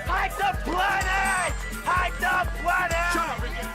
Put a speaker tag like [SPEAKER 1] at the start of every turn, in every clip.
[SPEAKER 1] Hack the planet! Hack the planet!
[SPEAKER 2] Shut up again!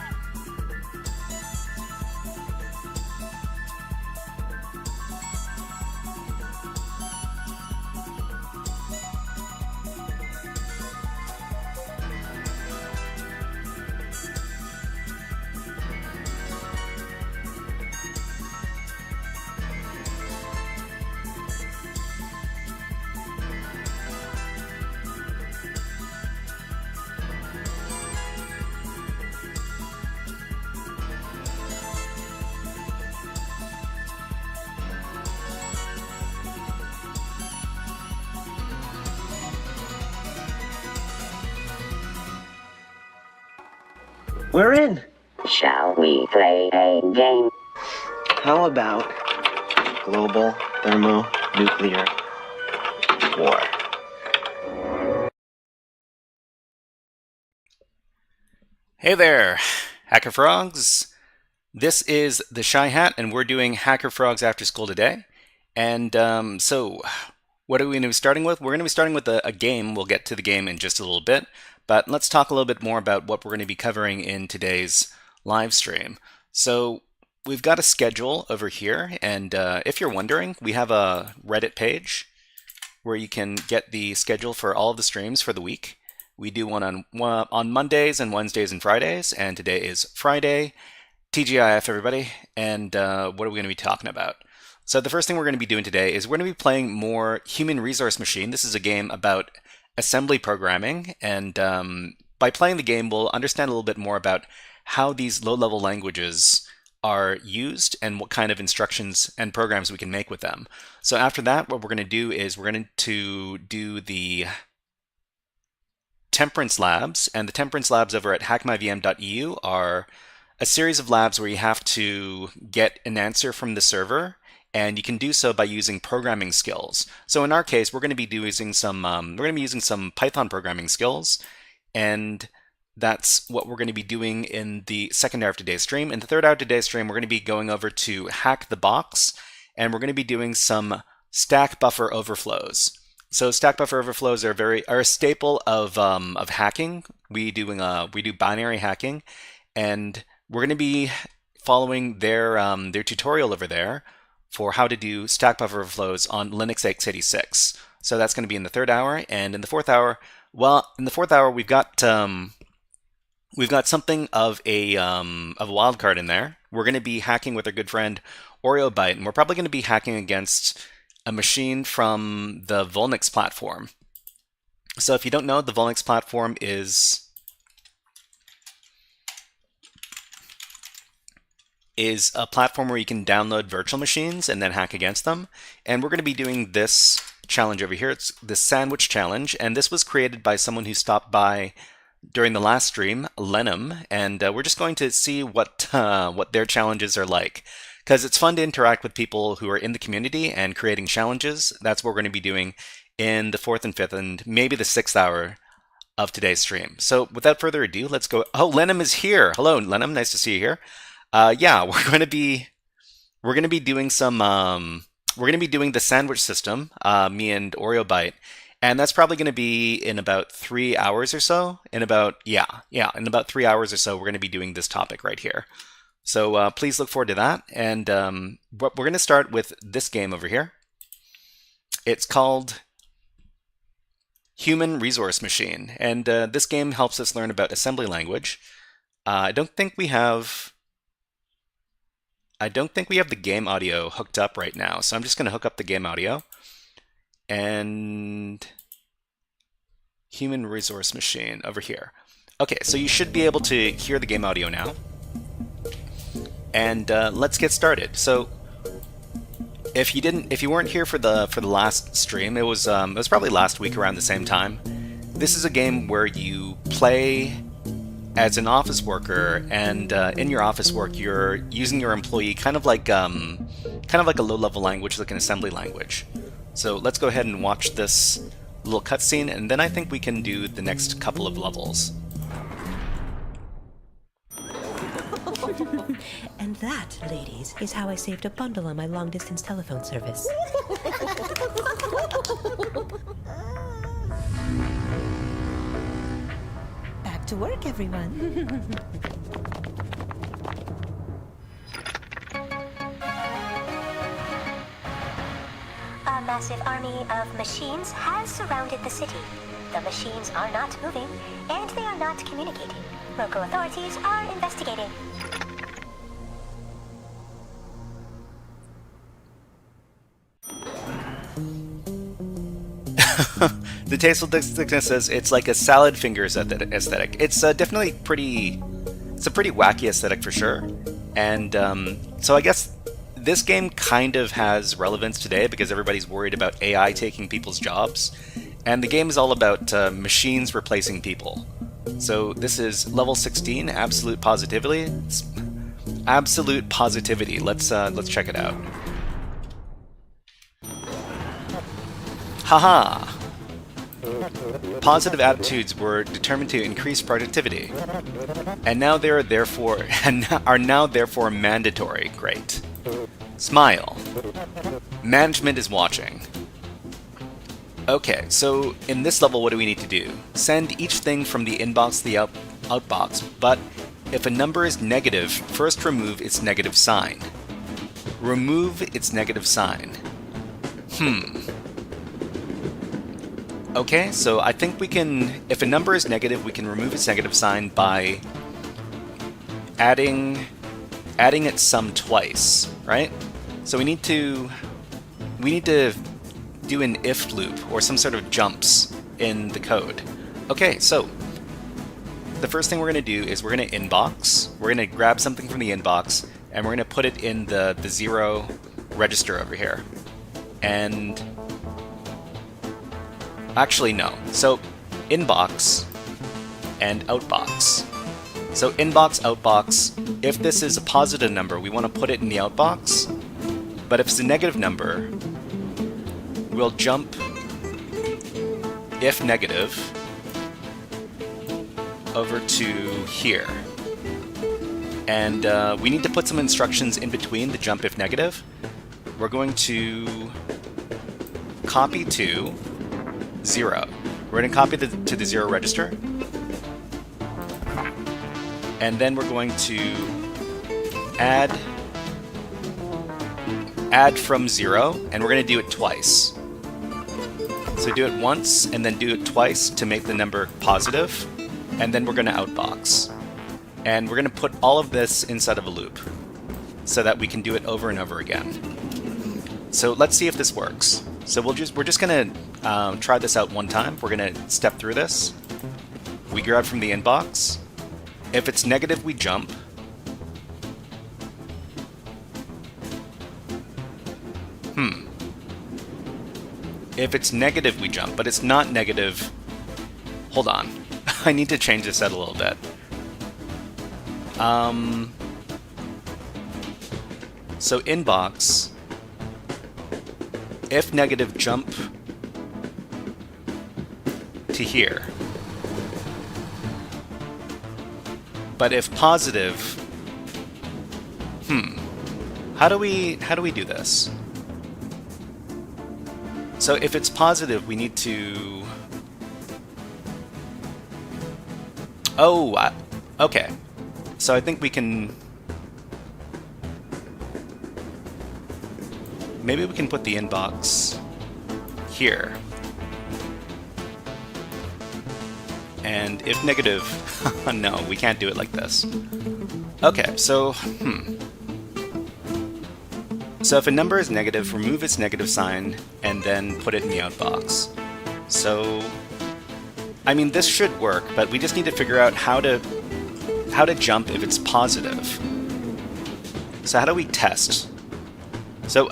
[SPEAKER 1] We're in.
[SPEAKER 2] Shall we play a game?
[SPEAKER 1] How about global thermonuclear war?
[SPEAKER 3] Hey there, HackerFrogs. This is the Shy Hat, and we're doing HackerFrogs after school today. And so, what are we going to be starting with? We're going to be starting with a game. We'll get to the game in just a little bit, but let's talk a little bit more about what we're going to be covering in today's live stream. So, we've got a schedule over here, and if you're wondering, we have a Reddit page where you can get the schedule for all of the streams for the week. We do one on Mondays and Wednesdays and Fridays, and today is Friday. TGIF, everybody. And what are we going to be talking about? So the first thing we're going to be doing today is we're going to be playing more Human Resource Machine. This is a game about assembly programming, and by playing the game, we'll understand a little bit more about how these low-level languages are used and what kind of instructions and programs we can make with them. So after that, what we're going to do is we're going to do the Temperance labs, and the Temperance labs over at hackmyvm.eu are a series of labs where you have to get an answer from the server, and you can do so by using programming skills. So in our case, we're going to be using some Python programming skills, and that's what we're going to be doing in the second hour of today's stream. In the third hour of today's stream, we're going to be going over to HackTheBox, and we're going to be doing some stack buffer overflows. So stack buffer overflows are a staple of hacking. We do binary hacking, and we're going to be following their tutorial over there for how to do stack buffer overflows on Linux x86. So that's going to be in the third hour, and in the fourth hour, we've got something of a wild card in there. We're going to be hacking with our good friend OreoByte, and we're probably going to be hacking against a machine from the Vulnix platform. So if you don't know, the Vulnix platform is a platform where you can download virtual machines and then hack against them. And we're going to be doing this challenge over here. It's the sandwich challenge, and this was created by someone who stopped by during the last stream, Lenham, and we're just going to see what their challenges are like. Because it's fun to interact with people who are in the community and creating challenges. That's what we're going to be doing in the fourth and fifth and maybe the sixth hour of today's stream. So without further ado, let's go. Oh, Lenham is here. Hello, Lenham. Nice to see you here. Yeah, we're going to be doing the sandwich system, me and OreoByte, and that's probably going to be in about 3 hours or so. In about 3 hours or so, we're going to be doing this topic right here. So please look forward to that. And we're going to start with this game over here. It's called Human Resource Machine. And this game helps us learn about assembly language. I don't think we have the game audio hooked up right now. So I'm just going to hook up the game audio. And Human Resource Machine over here. Okay, so you should be able to hear the game audio now. And let's get started. So, if you weren't here for the last stream, it was probably last week around the same time. This is a game where you play as an office worker, and in your office work, you're using your employee kind of like a low-level language, like an assembly language. So let's go ahead and watch this little cutscene, and then I think we can do the next couple of levels.
[SPEAKER 4] And that, ladies, is how I saved a bundle on my long-distance telephone service. Back to work, everyone.
[SPEAKER 5] A massive army of machines has surrounded the city. The machines are not moving, and they are not communicating. Local authorities are investigating.
[SPEAKER 3] The tasteful thickness says it's like a salad fingers aesthetic. It's definitely pretty. It's a pretty wacky aesthetic for sure. And so I guess this game kind of has relevance today because everybody's worried about AI taking people's jobs, and the game is all about machines replacing people. So this is level 16, absolute positivity. Absolute positivity. Let's check it out. Haha! Positive attitudes were determined to increase productivity, and now they are therefore mandatory. Great. Smile. Management is watching. Okay, so in this level, what do we need to do? Send each thing from the inbox to the outbox, but if a number is negative, first remove its negative sign. Remove its negative sign. Okay, so I think we can, if a number is negative, we can remove its negative sign by adding its sum twice, right? So we need to do an if loop or some sort of jumps in the code. Okay, so the first thing we're going to do is we're going to inbox. We're going to grab something from the inbox and we're going to put it in the 0 register over here. And actually, no. So inbox and outbox. So inbox, outbox. If this is a positive number, we want to put it in the outbox. But if it's a negative number, we'll jump if negative over to here. And we need to put some instructions in between the jump if negative. We're going to copy to 0. We're going to copy to the 0 register. And then we're going to add from 0, and we're going to do it twice. So do it once, and then do it twice to make the number positive, and then we're going to outbox. And we're going to put all of this inside of a loop, so that we can do it over and over again. So let's see if this works. So we're just going to try this out one time. We're going to step through this. We grab from the inbox. If it's negative, we jump. If it's negative, we jump, but it's not negative. Hold on. I need to change this out a little bit. So inbox. If negative, jump to here. But if positive, how do we do this? So if it's positive, we need to... Oh, okay. So I think we can... Maybe we can put the inbox here. And if negative... no, we can't do it like this. Okay, so... So if a number is negative, remove its negative sign, and then put it in the outbox. So... I mean, this should work, but we just need to figure out how to jump if it's positive. So how do we test? So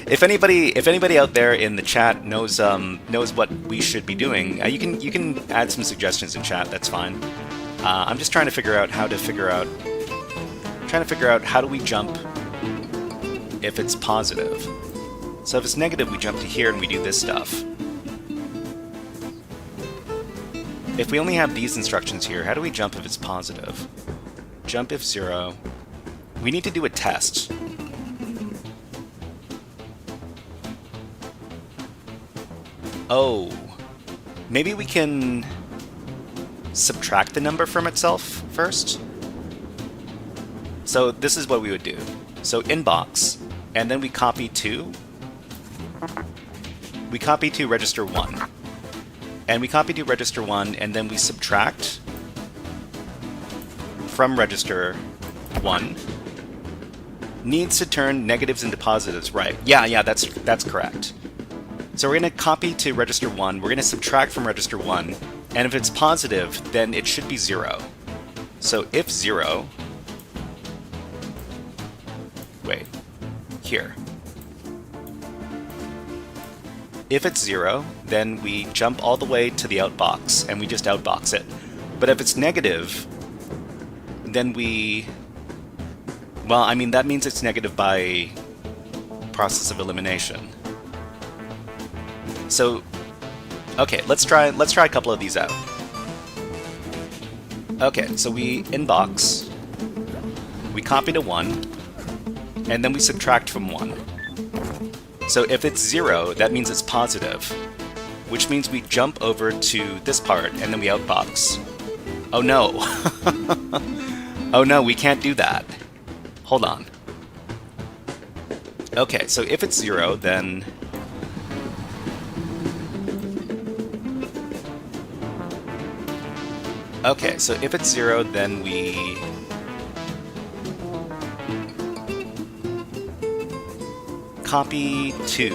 [SPEAKER 3] if anybody out there in the chat knows what we should be doing, you can add some suggestions in chat. That's fine. I'm just trying to figure out how do we jump if it's positive. So if it's negative, we jump to here and we do this stuff. If we only have these instructions here, how do we jump if it's positive? Jump if 0. We need to do a test. Oh, maybe we can subtract the number from itself first? So this is what we would do. So inbox, and then we copy 2. We copy to register 1. And we copy to register 1, and then we subtract from register 1. Needs to turn negatives into positives, right? Yeah, that's correct. So we're going to copy to register 1, we're going to subtract from register 1, and if it's positive, then it should be 0. So if 0, wait, here. If it's 0, then we jump all the way to the outbox, and we just outbox it. But if it's negative, then well, I mean, that means it's negative by process of elimination. So, okay, let's try a couple of these out. Okay, so we inbox, we copy to 1, and then we subtract from 1. So if it's 0, that means it's positive, which means we jump over to this part and then we outbox. Oh no! Oh no, we can't do that. Hold on. Okay, so if it's 0, then... Okay, so if it's 0, then we... copy to.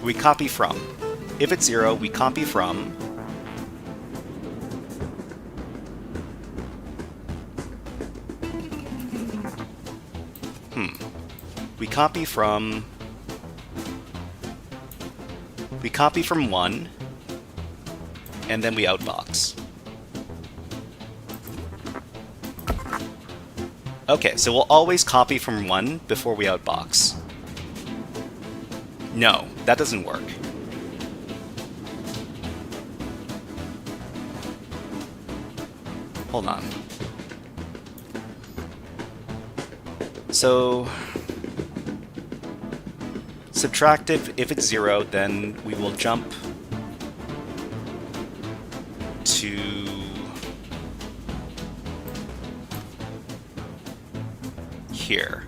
[SPEAKER 3] We copy from. If it's 0, we copy from. We copy from... We copy from 1, and then we outbox. Okay, so we'll always copy from 1 before we outbox. No, that doesn't work. Hold on. So... subtract if it's 0, then we will jump to here.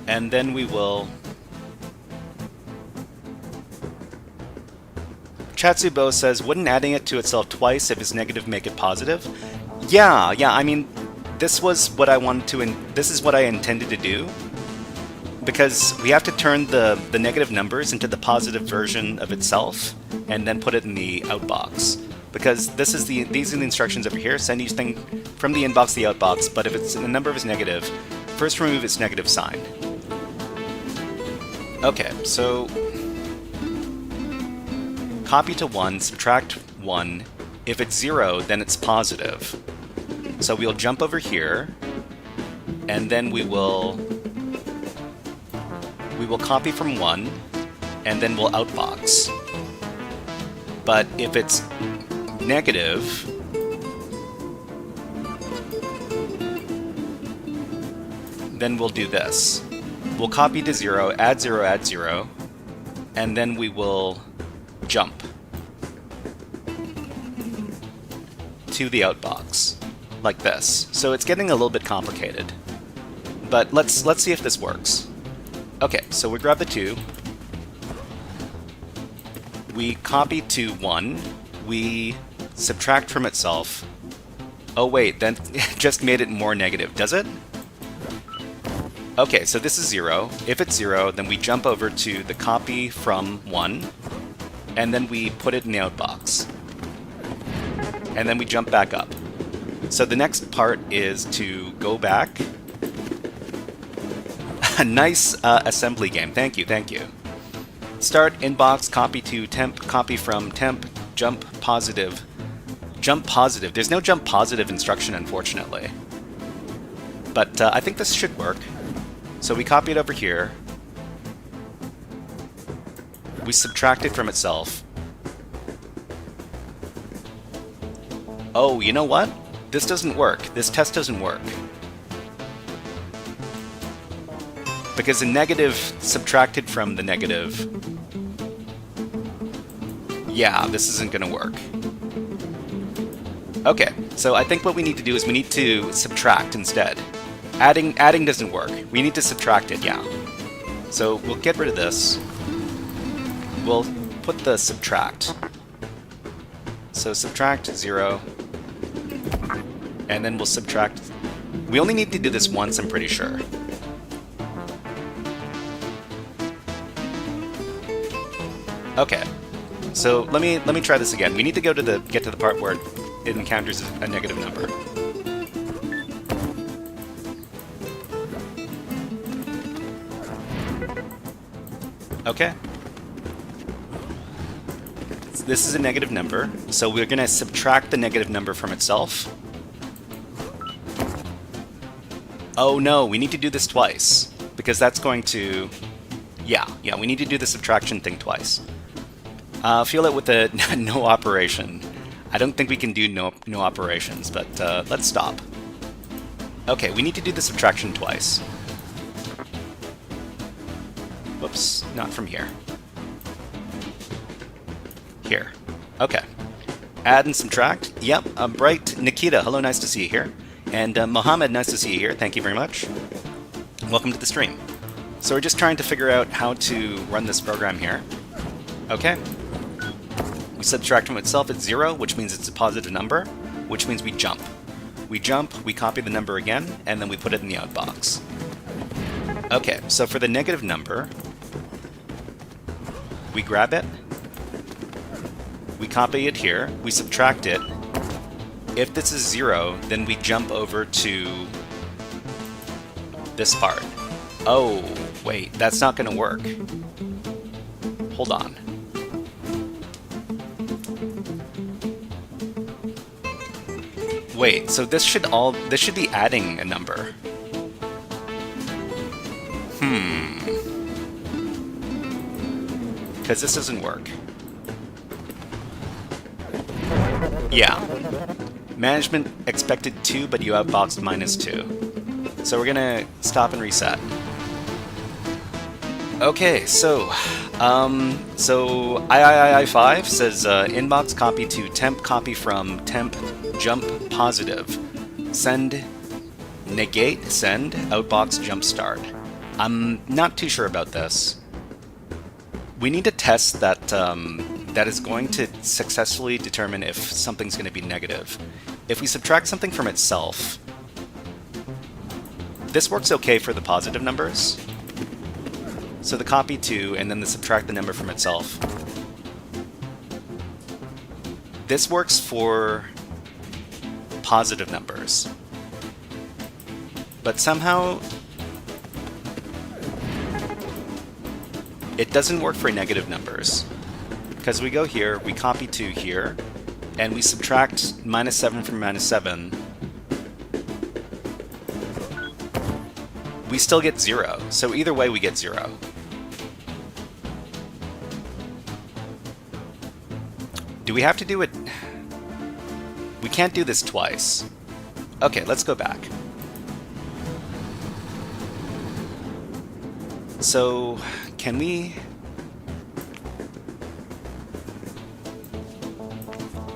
[SPEAKER 3] And then we will... Chatsubo says, wouldn't adding it to itself twice if it's negative make it positive? Yeah, I mean, this was what I wanted to, this is what I intended to do, because we have to turn the negative numbers into the positive version of itself, and then put it in the outbox. Because these are the instructions over here: send each thing from the inbox to the outbox, but if the number is negative, first remove its negative sign. Okay, so copy to 1, subtract 1. If it's 0, then it's positive. So we'll jump over here, and then we will copy from 1, and then we'll outbox. But if it's negative, then we'll do this. We'll copy to 0, add 0, add 0, and then we will jump to the outbox. Like this. So it's getting a little bit complicated. But let's see if this works. Okay, so we grab the 2. We copy to 1. We subtract from itself. Oh wait, then it just made it more negative, does it? Okay, so this is 0. If it's 0, then we jump over to the copy from 1, and then we put it in the outbox. And then we jump back up. So the next part is to go back. A nice assembly game. Thank you, thank you. Start inbox, copy to temp, copy from temp, jump positive. Jump positive. There's no jump positive instruction, unfortunately. But I think this should work. So we copy it over here. We subtract it from itself. Oh, you know what? This doesn't work. This test doesn't work. Because the negative subtracted from the negative... Yeah, this isn't going to work. Okay, so I think what we need to do is we need to subtract instead. Adding doesn't work. We need to subtract it, yeah. So we'll get rid of this. We'll put the subtract. So subtract 0. And then we'll subtract... We only need to do this once, I'm pretty sure. Okay, so let me try this again. We need to get to the part where it encounters a negative number. Okay. this is a negative number, so we're going to subtract the negative number from itself. Oh no, we need to do this twice, because that's going to... Yeah, we need to do the subtraction thing twice. Feel it with the no operation. I don't think we can do no operations, but let's stop. Okay, we need to do the subtraction twice. Whoops, not from here. Here. Okay. Add and subtract. Yep, Bright Nikita, hello, nice to see you here. And Mohammed, nice to see you here. Thank you very much. Welcome to the stream. So we're just trying to figure out how to run this program here. Okay. We subtract from itself at 0, which means it's a positive number, which means we jump. We jump, we copy the number again, and then we put it in the outbox. Okay, so for the negative number, we grab it, we copy it here, we subtract it. If this is 0, then we jump over to this part. Oh, wait, that's not going to work. Hold on. Wait, so this should be adding a number. Because this doesn't work. Yeah. Management expected 2, but you outboxed -2. So we're gonna stop and reset. Okay, so III5 says inbox copy to temp copy from temp jump positive. Send negate send outbox jump start. I'm not too sure about this. We need to test that that is going to successfully determine if something's going to be negative. If we subtract something from itself, this works okay for the positive numbers. So the copy to, and then the subtract the number from itself. This works for positive numbers. But somehow it doesn't work for negative numbers. Because we go here, we copy to here, and we subtract -7 from -7. We still get 0. So either way we get 0. Do we have to do it? We can't do this twice. Okay, let's go back. So, can we...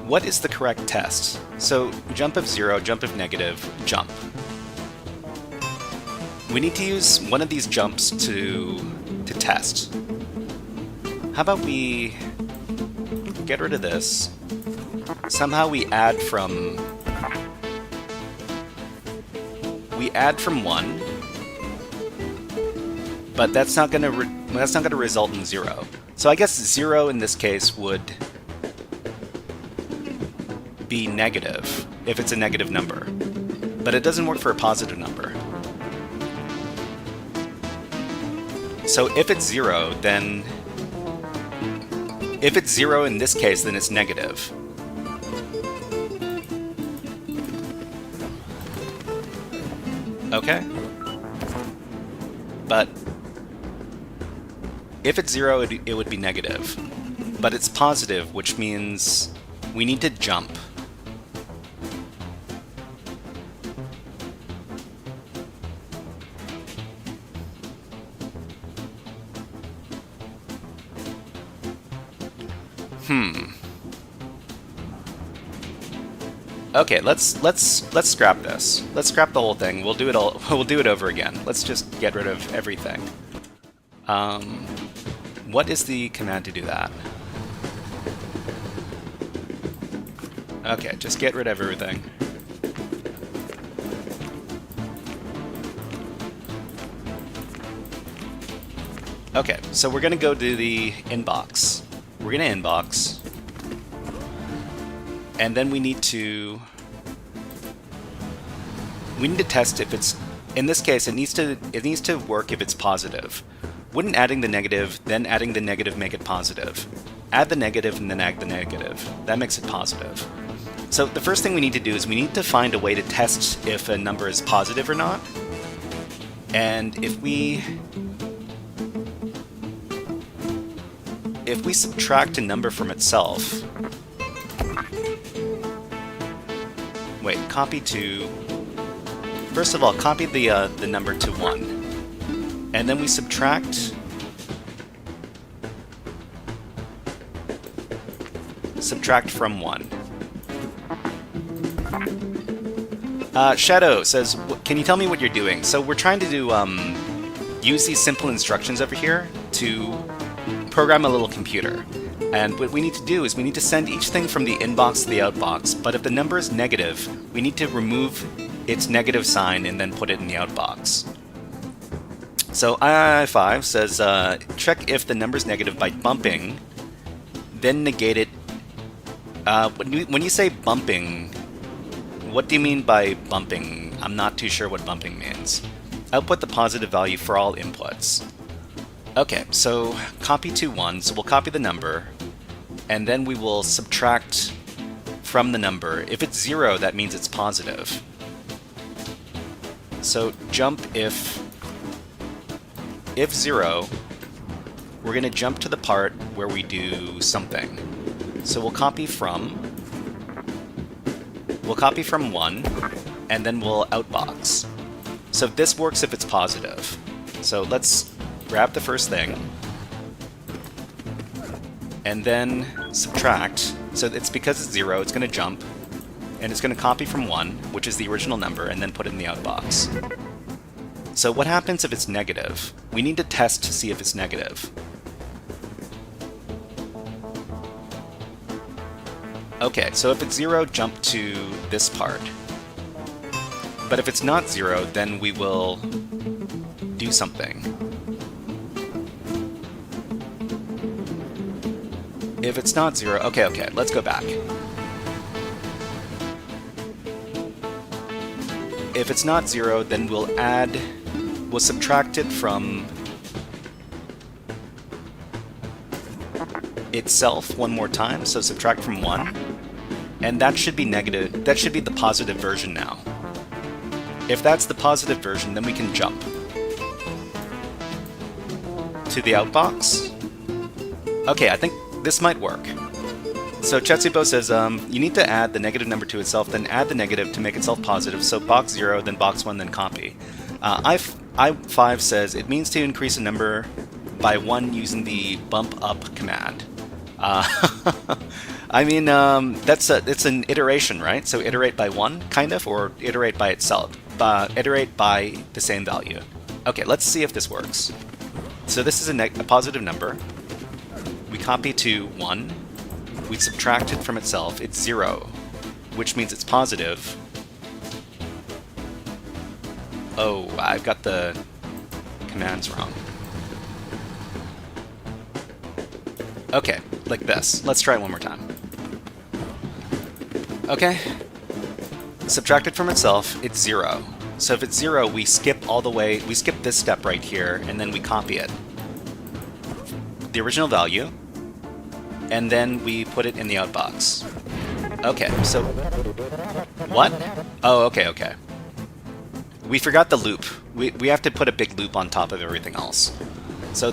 [SPEAKER 3] What is the correct test? So, jump of 0, jump of negative, jump. We need to use one of these jumps to test. How about we get rid of this? Somehow we add from 1, but that's not going to result in 0. So I guess 0 in this case would be negative if it's a negative number, but it doesn't work for a positive number. So if it's 0, then if it's 0 in this case, then it's negative. Okay. But if it's 0, it would be negative. But it's positive, which means we need to jump. Okay, let's scrap this. Let's scrap the whole thing. We'll do it all. We'll do it over again. Let's just get rid of everything. What is the command to do that? Okay, just get rid of everything. Okay, so we're gonna go to the inbox. We're gonna inbox. And then we need to test if it's, in this case, it needs to work if it's positive. Wouldn't adding the negative, then adding the negative make it positive? add the negative and then add the negative. That makes it positive. So the first thing we need to do is we need to find a way to test if a number is positive or not. And if we subtract a number from itself, wait, copy to, first of all, copy the number to 1, and then we subtract from 1. Shadow says, can you tell me what you're doing? So we're trying to do use these simple instructions over here to program a little computer. And what we need to do is we need to send each thing from the inbox to the outbox, but if the number is negative, we need to remove its negative sign and then put it in the outbox. So I5 says, check if the number is negative by bumping, then negate it. When you say bumping, what do you mean by bumping? I'm not too sure what bumping means. Output the positive value for all inputs. Okay, so copy to 1, so we'll copy the number, and then we will subtract from the number. If it's 0, that means it's positive. So jump if 0, we're going to jump to the part where we do something. So we'll copy from 1, and then we'll outbox. So this works if it's positive. So let's grab the first thing, and then subtract. So it's because it's 0, it's going to jump, and it's going to copy from 1, which is the original number, and then put it in the outbox. So what happens if it's negative? We need to test to see if it's negative. Okay, so if it's 0, jump to this part. But if it's not 0, then we will do something. If it's not 0, okay, let's go back. If it's not 0, then we'll subtract it from itself one more time, so subtract from 1, and that should be negative. That should be the positive version now. If that's the positive version, then we can jump to the outbox. Okay, I think this might work. So Chetsubo says, you need to add the negative number to itself, then add the negative to make itself positive, so box 0, then box 1, then copy. I5 says, it means to increase a number by 1 using the bump up command. I mean, it's an iteration, right? So iterate by 1, kind of, or iterate by itself. Iterate by the same value. Okay, let's see if this works. So this is a positive number. We copy to 1. We subtract it from itself. It's 0, which means it's positive. Oh, I've got the commands wrong. Okay, like this. Let's try it one more time. Okay. Subtract it from itself, it's 0. So if it's 0, we skip this step right here, and then we copy it. The original value, and then we put it in the outbox. Okay, so... What? Oh, okay. We forgot the loop. We have to put a big loop on top of everything else. So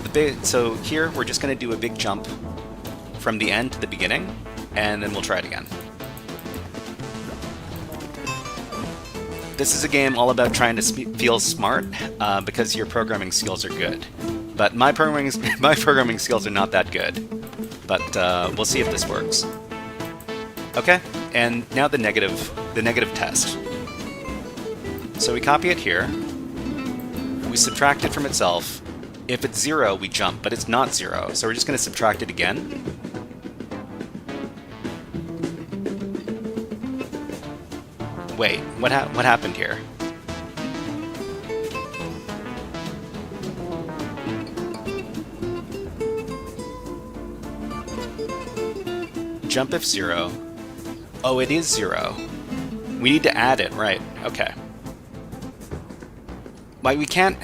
[SPEAKER 3] here we're just going to do a big jump from the end to the beginning, and then we'll try it again. This is a game all about trying to feel smart because your programming skills are good. But my programming skills are not that good. But we'll see if this works. Okay, and now the negative test. So we copy it here. We subtract it from itself. If it's 0, we jump, but it's not 0, so we're just going to subtract it again. Wait, what happened here? Jump if 0. Oh, it is 0. We need to add it, right? Okay. Why we can't...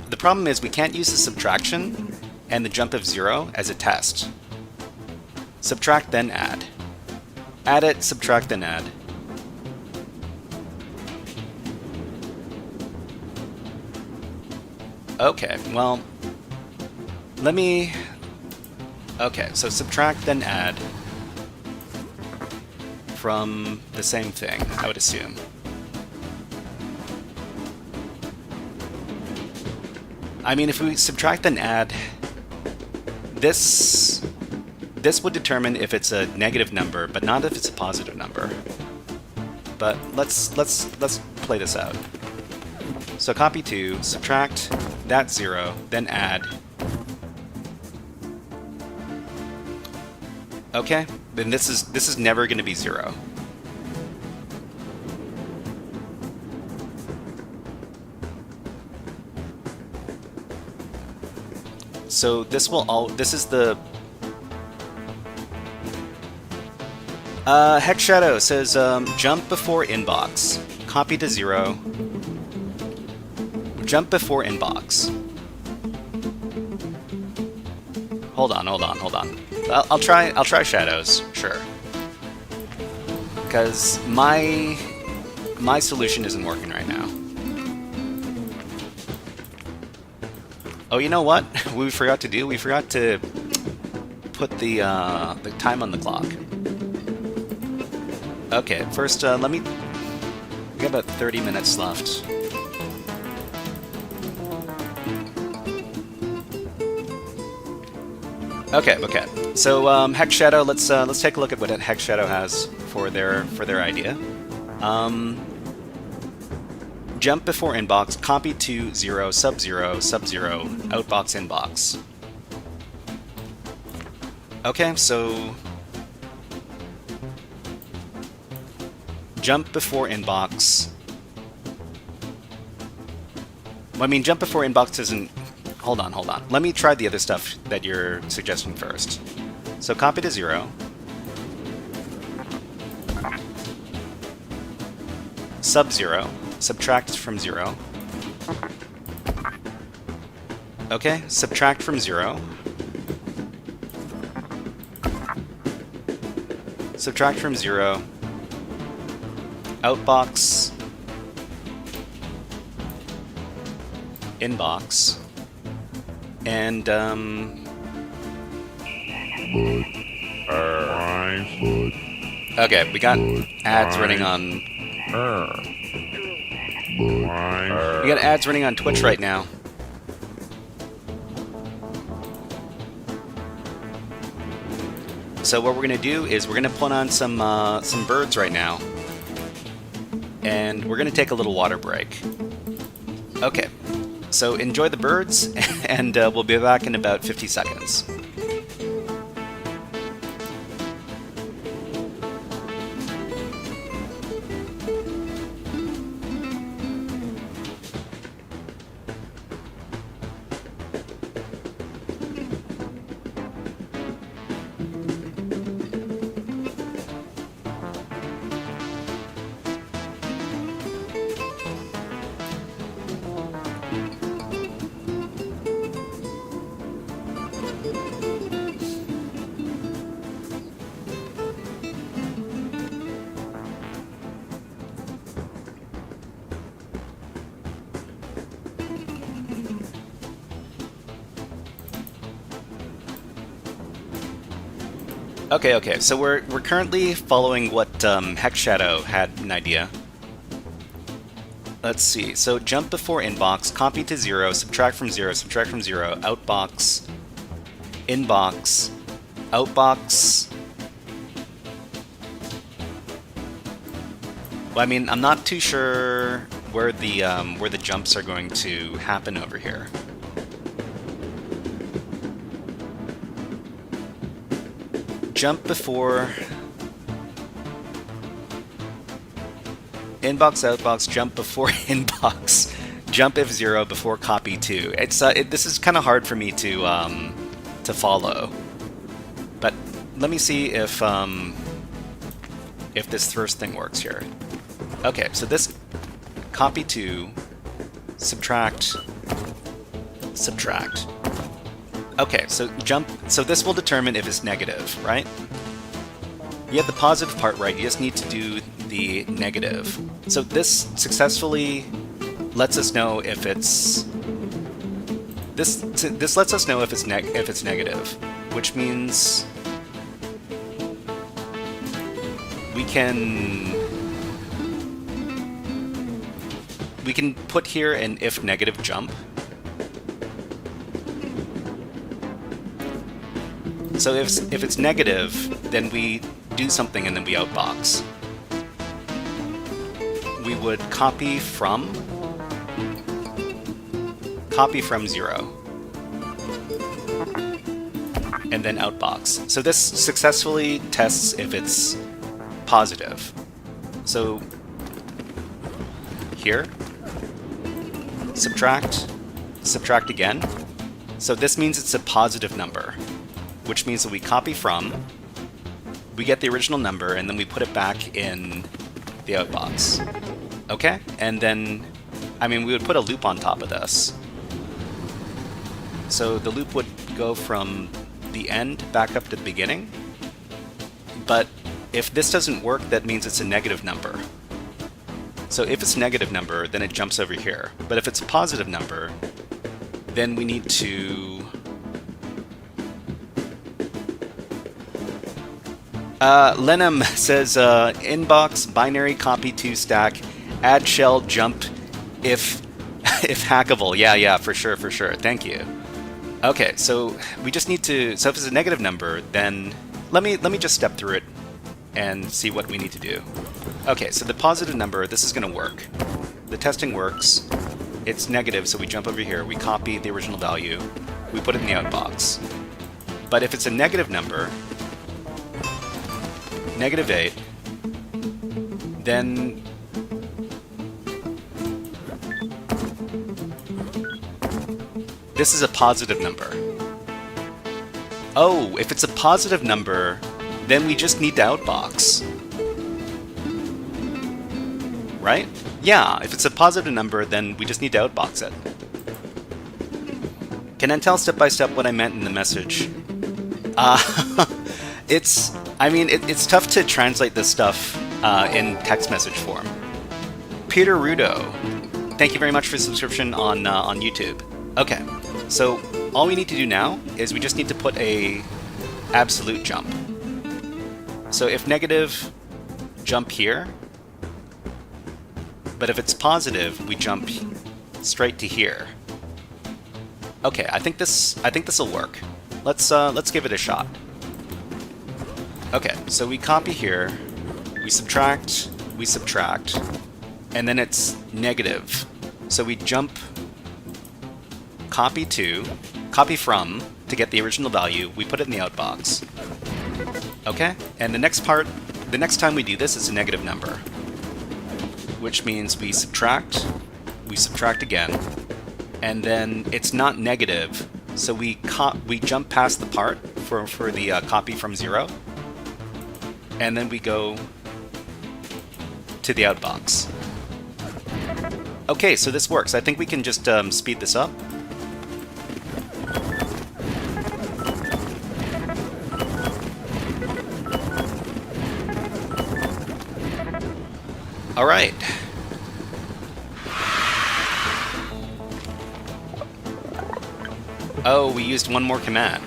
[SPEAKER 3] The problem is we can't use the subtraction and the jump of 0 as a test. subtract, then add. Add it, subtract, then add. Okay, well, let me... Okay, so subtract, then add from the same thing, I would assume. I mean, if we subtract, then add, this would determine if it's a negative number, but not if it's a positive number. But let's play this out. So copy 2, subtract that 0, then add. Okay, then this is never going to be 0. So this is the Hex Shadow says jump before inbox, copy to 0, jump before inbox. Hold on. I'll try shadows, sure. Because my solution isn't working right now. Oh, you know what? We forgot to do? We forgot to put the time on the clock. Okay, first we got about 30 minutes left. Okay. So Hex Shadow, let's take a look at what Hex Shadow has for their idea. Jump before inbox, copy to 0, sub-0, outbox, inbox. Okay, so jump before inbox. Well, I mean, jump before inbox isn't... Hold on. Let me try the other stuff that you're suggesting first. So copy to 0. Sub-0. Subtract from 0. Okay, subtract from 0. Subtract from 0. Outbox. Inbox. And, okay, we got ads running on... We got ads running on Twitch right now. So what we're gonna do is we're gonna put on some birds right now, and we're gonna take a little water break. Okay, so enjoy the birds, and we'll be back in about 50 seconds. Okay, so we're currently following what Hex Shadow had an idea. Let's see, so jump before inbox, copy to 0, subtract from 0, outbox, inbox, outbox. Well, I mean, I'm not too sure where the jumps are going to happen over here. Jump before inbox, outbox, jump before inbox, jump if 0 before copy 2. It's this is kind of hard for me to follow, but let me see if this first thing works here. Okay, so this copy 2, subtract. Okay, so jump. So this will determine if it's negative, right? You have the positive part right. You just need to do the negative. So this successfully lets us know if it's this lets us know if it's negative, which means we can put here an if negative jump. So if it's negative, then we do something and then we outbox. We would copy from 0 and then outbox. So this successfully tests if it's positive. So here, subtract again. So this means it's a positive number, which means that we copy from, we get the original number, and then we put it back in the outbox. Okay? And then, I mean, we would put a loop on top of this. So the loop would go from the end back up to the beginning. But if this doesn't work, that means it's a negative number. So if it's a negative number, then it jumps over here. But if it's a positive number, then we need to... Lenham says, inbox, binary, copy to stack, add shell, jump, if hackable. Yeah, for sure. Thank you. Okay, so we just need to... So if it's a negative number, then let me just step through it and see what we need to do. Okay, so the positive number, this is going to work. The testing works. It's negative, so we jump over here. We copy the original value. We put it in the outbox. But if it's a negative number, -8, then this is a positive number. Oh, if it's a positive number, then we just need to outbox. Right? Yeah, if it's a positive number, then we just need to outbox it. Can I tell step by step what I meant in the message? It's tough to translate this stuff in text message form. Peter Rudo, thank you very much for the subscription on YouTube. Okay, so all we need to do now is we just need to put a absolute jump. So if negative, jump here. But if it's positive, we jump straight to here. Okay, I think this will work. Let's give it a shot. Okay, so we copy here, we subtract, and then it's negative. So we jump, copy from to get the original value. We put it in the outbox. Okay, and the next time we do this is a negative number, which means we subtract again, and then it's not negative, so we jump past the part for the copy from 0, and then we go to the outbox. Okay, so this works. I think we can just speed this up. All right. Oh, we used one more command.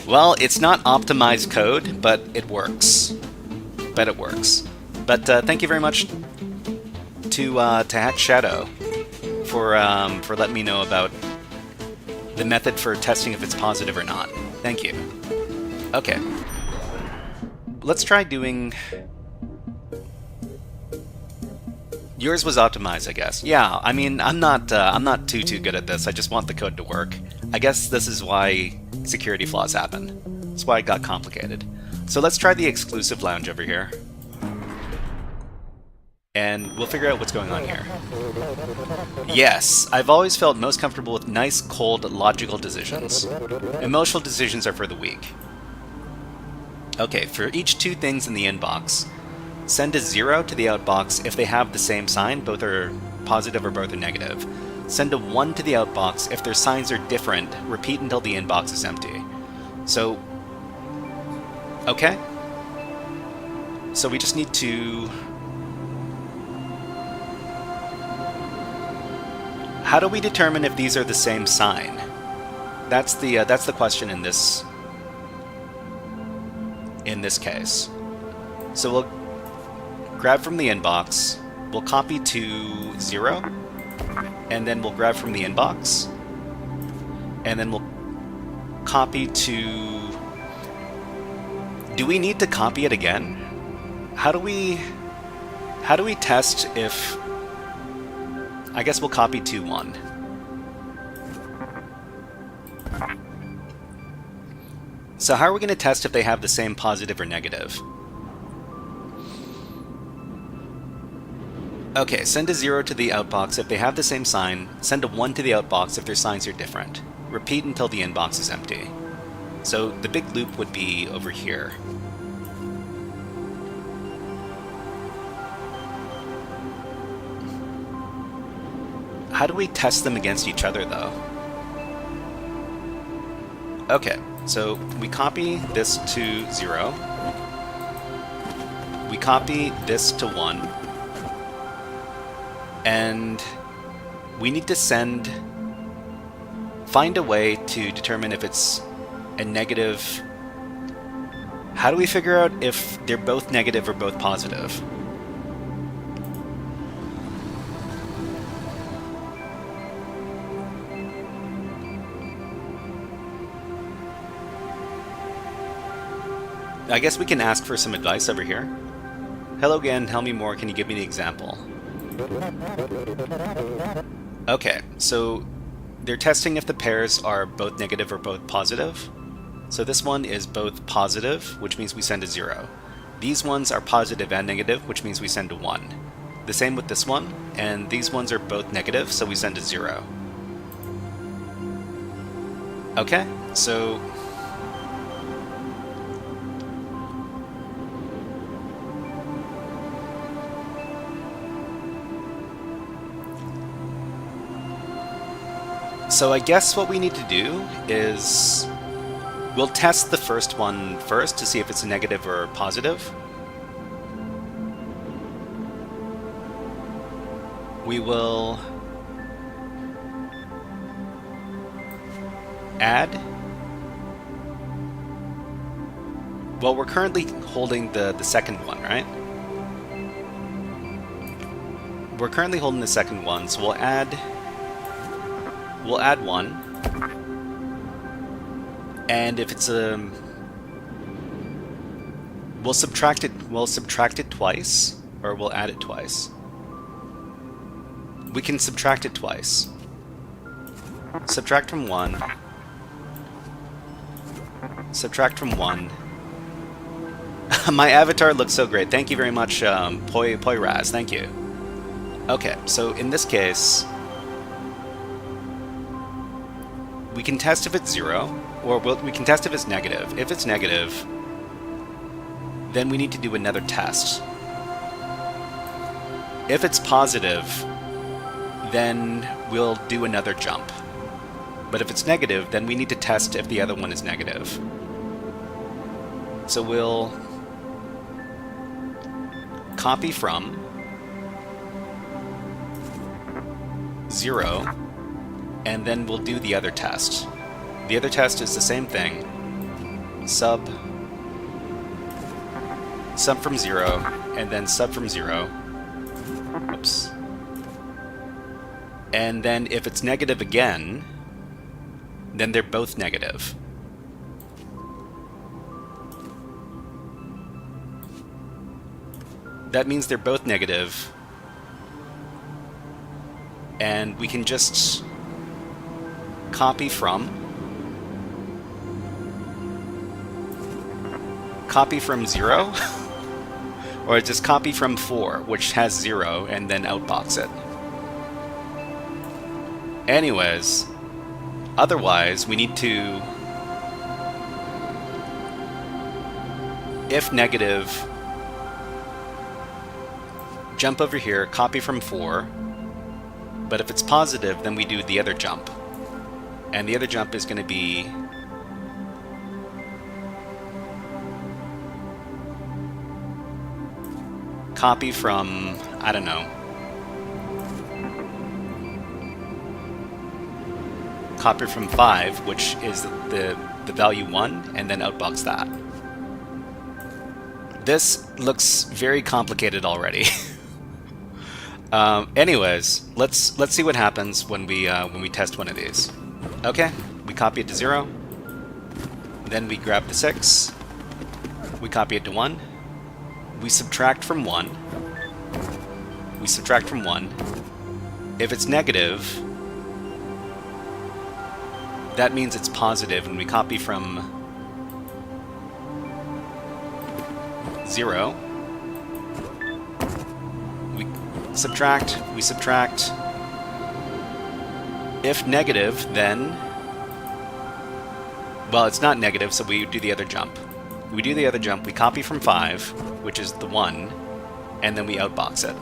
[SPEAKER 3] Well, it's not optimized code, but it works. But thank you very much to Hack Shadow for letting me know about the method for testing if it's positive or not. Thank you. Okay. Let's try doing... Yours was optimized, I guess. Yeah, I mean, I'm not too good at this. I just want the code to work. I guess this is why security flaws happen. That's why it got complicated. So let's try the exclusive lounge over here. And we'll figure out what's going on here. Yes, I've always felt most comfortable with nice, cold, logical decisions. Emotional decisions are for the weak. Okay, for each 2 things in the inbox, send a 0 to the outbox if they have the same sign, both are positive or both are negative. send a 1 to the outbox. If their signs are different, repeat until the inbox is empty. So, okay. So we just need to... How do we determine if these are the same sign? That's the question in this case. So we'll grab from the inbox, we'll copy to 0, and then we'll grab from the inbox, and then we'll copy to... Do we need to copy it again? How do we test if... I guess we'll copy to 1. So how are we going to test if they have the same positive or negative? Okay, send a 0 to the outbox if they have the same sign, send a 1 to the outbox if their signs are different. Repeat until the inbox is empty. So the big loop would be over here. How do we test them against each other, though? Okay, so we copy this to 0. We copy this to 1. And we need to find a way to determine if it's a negative. How do we figure out if they're both negative or both positive? I guess we can ask for some advice over here. Hello again, tell me more, can you give me an example? Okay, so they're testing if the pairs are both negative or both positive. So this one is both positive, which means we send a 0. These ones are positive and negative, which means we send a 1. The same with this one, and these ones are both negative, so we send a 0. Okay, so... So I guess what we need to do is we'll test the first one first to see if it's a negative or positive. We will add. Well, we're currently holding the second one, right? We're currently holding the second one, so we'll add 1, and if it's a, we'll subtract it twice, or we'll add it twice. We can subtract it twice. Subtract from 1. Subtract from 1. My avatar looks so great. Thank you very much, Poiraz. Thank you. Okay, so in this case, we can test if it's 0, or we can test if it's negative. If it's negative, then we need to do another test. If it's positive, then we'll do another jump. But if it's negative, then we need to test if the other one is negative. So we'll copy from 0, and then we'll do the other test. The other test is the same thing. Sub from 0, and then sub from 0. Oops. And then if it's negative again, then they're both negative. That means they're both negative, and we can just copy from 0, or just copy from 4, which has 0, and then outbox it. Anyways, otherwise we need to, if negative, jump over here, copy from 4, But if it's positive, then we do the other jump. And the other jump is going to be copy from, I don't know, copy from 5, which is the value 1, and then outbox that. This looks very complicated already. Anyways, let's see what happens when we test one of these. Okay, we copy it to 0. Then we grab the 6. We copy it to 1. We subtract from 1. We subtract from 1. If it's negative, that means it's positive, and we copy from 0. We subtract. If negative, then... well, it's not negative, so we do the other jump. We do the other jump, we copy from 5, which is the 1, and then we outbox it.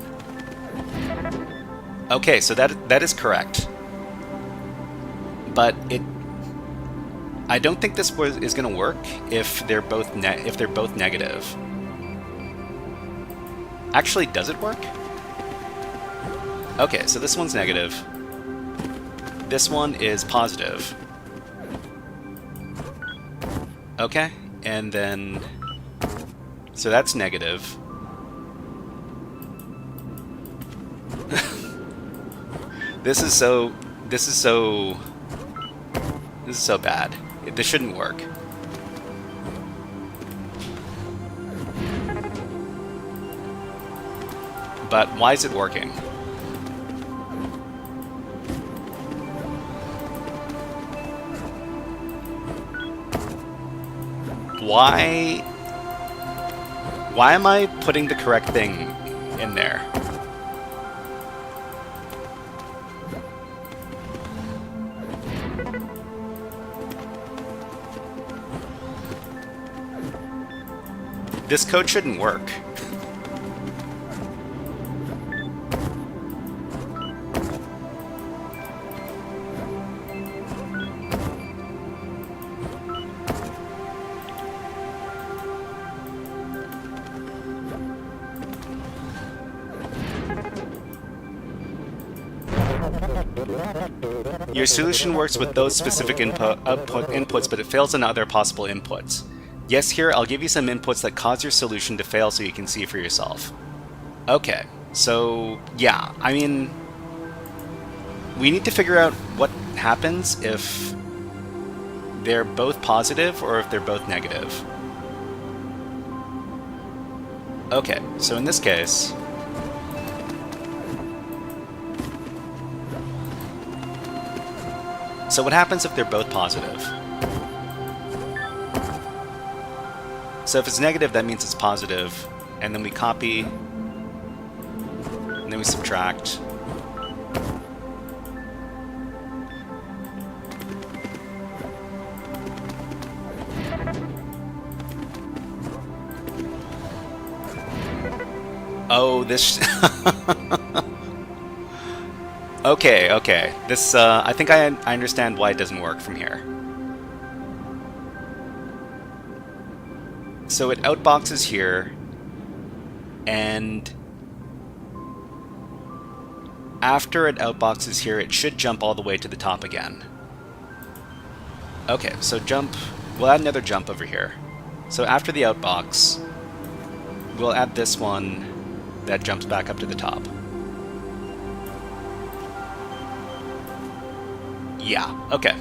[SPEAKER 3] Okay, so that is correct. But I don't think this is going to work if they're both negative. Actually, does it work? Okay, so this one's negative. This one is positive. Okay, and then... so that's negative. This is so bad. This shouldn't work. But why is it working? Why am I putting the correct thing in there? This code shouldn't work. Your solution works with those specific inputs, but it fails on other possible inputs. Yes, here, I'll give you some inputs that cause your solution to fail so you can see for yourself. Okay, so, yeah, I mean, we need to figure out what happens if they're both positive or if they're both negative. Okay, so in this case... so what happens if they're both positive? So if it's negative, that means it's positive, and then we copy, and then we subtract. Oh, this... Okay. This, I think I understand why it doesn't work from here. So it outboxes here, and after it outboxes here, it should jump all the way to the top again. Okay, so jump, we'll add another jump over here. So after the outbox, we'll add this one that jumps back up to the top. Yeah, okay.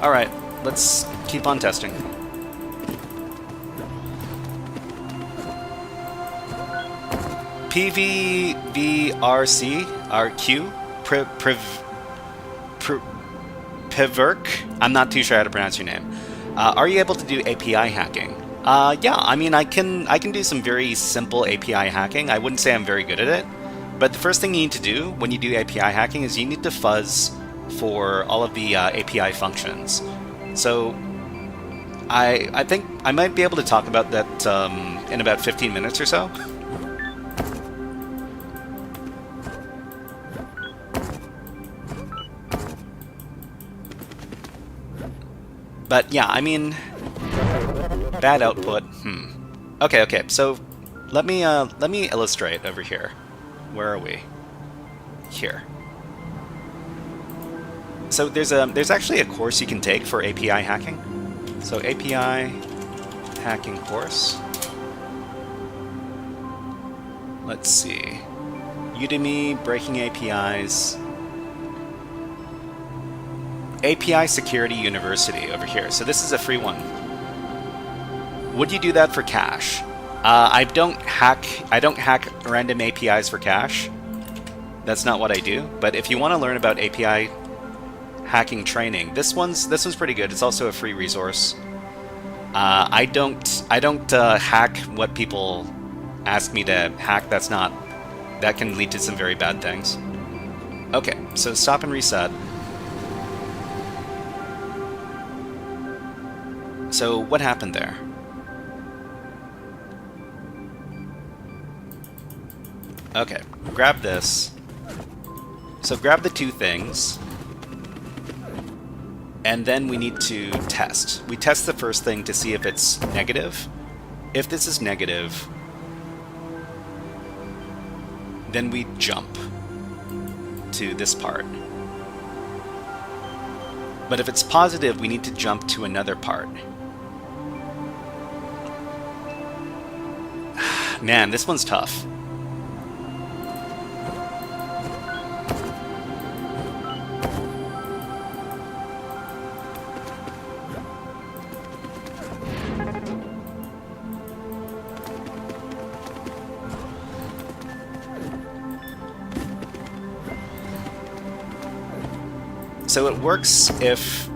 [SPEAKER 3] Alright, let's keep on testing. PVVRC, Piverk, I'm not too sure how to pronounce your name. Are you able to do API hacking? Yeah, I mean, I can do some very simple API hacking. I wouldn't say I'm very good at it. But the first thing you need to do when you do API hacking is you need to fuzz for all of the API functions. So I think I might be able to talk about that in about 15 minutes or so. But yeah, I mean, bad output. Okay. So let me illustrate over here. Where are we? Here. So there's actually a course you can take for API hacking. So API hacking course. Let's see. Udemy, Breaking APIs. API Security University over here. So this is a free one. Would you do that for cache? I don't hack random APIs for cache. That's not what I do. But if you want to learn about API hacking training, this one's pretty good. It's also a free resource. I don't hack what people ask me to hack. That can lead to some very bad things. Okay, so stop and reset. So what happened there? Okay, grab this. So grab the two things. And then we need to test. We test the first thing to see if it's negative. If this is negative, then we jump to this part. But if it's positive, we need to jump to another part. Man, this one's tough. So it works if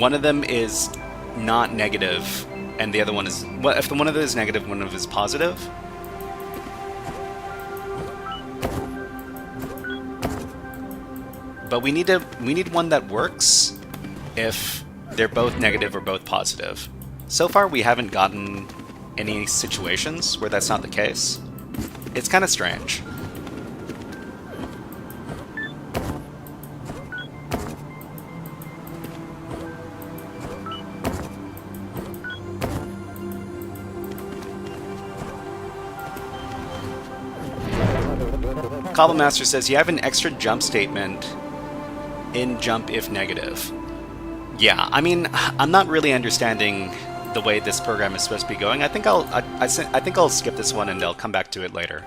[SPEAKER 3] one of them is not negative and the other one is... Well, if one of them is negative, one of them is positive. But we need one that works if they're both negative or both positive. So far we haven't gotten any situations where that's not the case. It's kind of strange. Cobblemaster says you have an extra jump statement in jump if negative. Yeah, I mean, I'm not really understanding the way this program is supposed to be going. I think I'll skip this one and I'll come back to it later.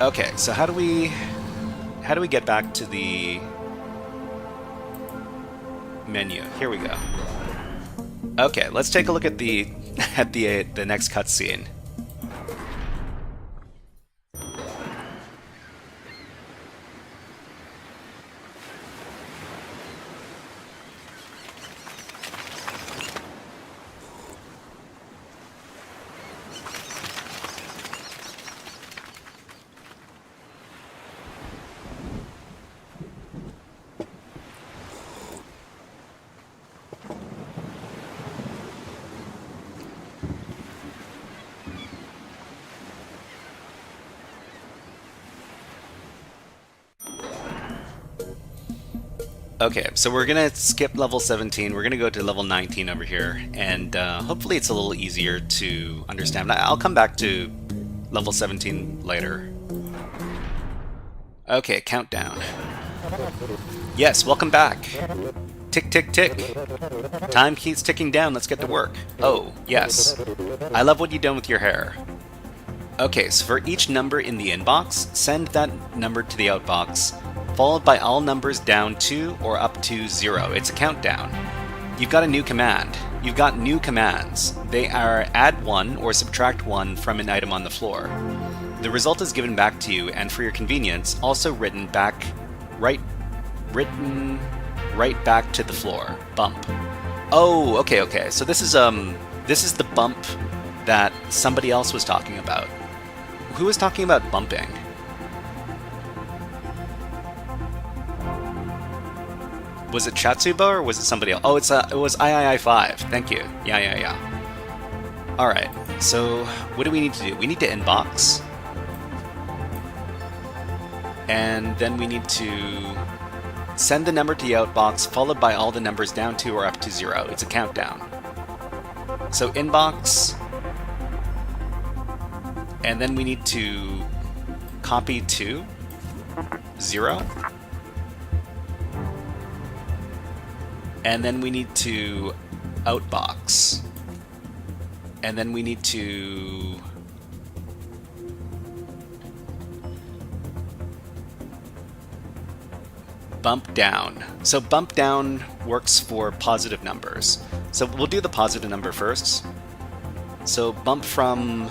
[SPEAKER 3] Okay, so how do we get back to the menu? Here we go. Okay, let's take a look at the next cutscene. Okay, so we're gonna skip level 17, we're gonna go to level 19 over here, and hopefully it's a little easier to understand. I'll come back to level 17 later. Okay, countdown. Yes, welcome back. Tick, tick, tick. Time keeps ticking down, let's get to work. Oh, yes. I love what you've done with your hair. Okay, so for each number in the inbox, send that number to the outbox, followed by all numbers down to or up to 0. It's a countdown. You've got a new command. You've got new commands. They are add 1 or subtract 1 from an item on the floor. The result is given back to you, and for your convenience, also written right back to the floor. Bump. Oh, okay. So this is the bump that somebody else was talking about. Who was talking about bumping? Was it Chatsuba or was it somebody else? Oh, it was III5. Thank you. Yeah. Alright, so what do we need to do? We need to inbox. And then we need to send the number to the outbox followed by all the numbers down to or up to 0. It's a countdown. So inbox, and then we need to copy to 0. And then we need to outbox. And then we need to bump down. So bump down works for positive numbers. So we'll do the positive number first. So bump from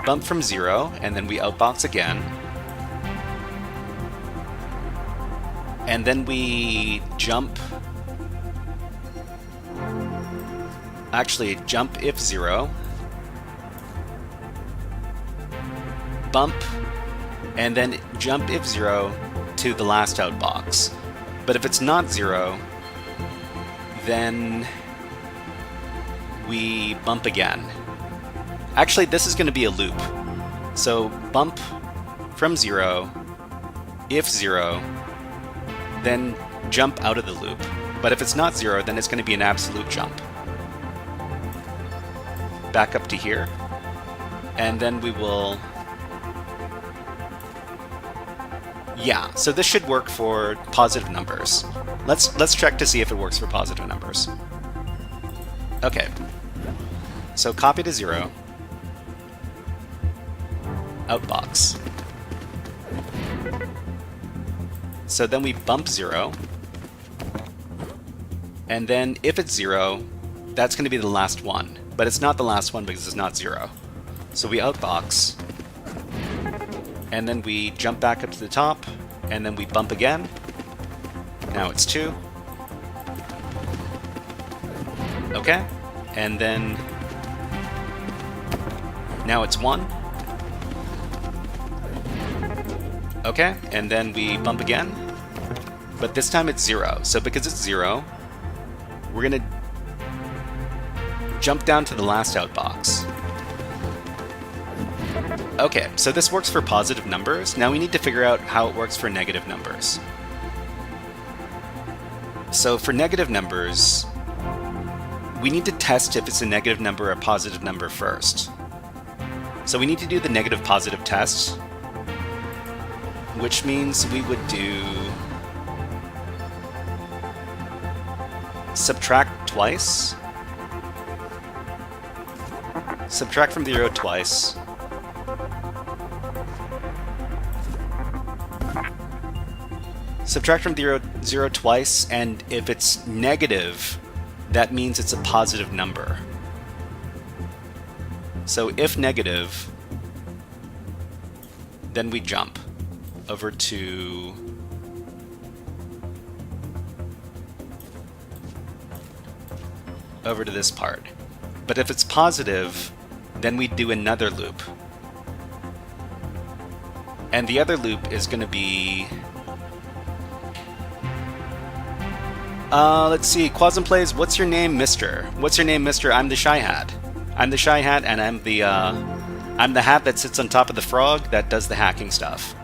[SPEAKER 3] 0, and then we outbox again. And then we jump. Actually, jump if 0. Bump, and then jump if 0 to the last outbox. But if it's not 0, then we bump again. Actually, this is going to be a loop. So bump from 0, if 0, then jump out of the loop. But if it's not 0, then it's going to be an absolute jump. Back up to here, and then we will... Yeah, so this should work for positive numbers. Let's check to see if it works for positive numbers. Okay, so copy to 0, outbox. So then we bump 0, and then if it's 0, that's going to be the last one. But it's not the last one because it's not 0. So we outbox, and then we jump back up to the top, and then we bump again. Now it's 2. Okay, and then now it's 1. Okay, and then we bump again, but this time it's 0. So because it's 0, we're gonna jump down to the last outbox. Okay, so this works for positive numbers. Now we need to figure out how it works for negative numbers. So for negative numbers, we need to test if it's a negative number or a positive number first. So we need to do the negative positive test, which means we would do subtract twice. Subtract from 0 twice. Subtract from 0 twice, and if it's negative, that means it's a positive number. So if negative, then we jump over to this part. But if it's positive, then we do another loop. And the other loop is going to be... let's see, Quasm plays, what's your name, mister? What's your name, mister? I'm the Shy Hat. I'm the Shy Hat, and I'm the hat that sits on top of the frog that does the hacking stuff.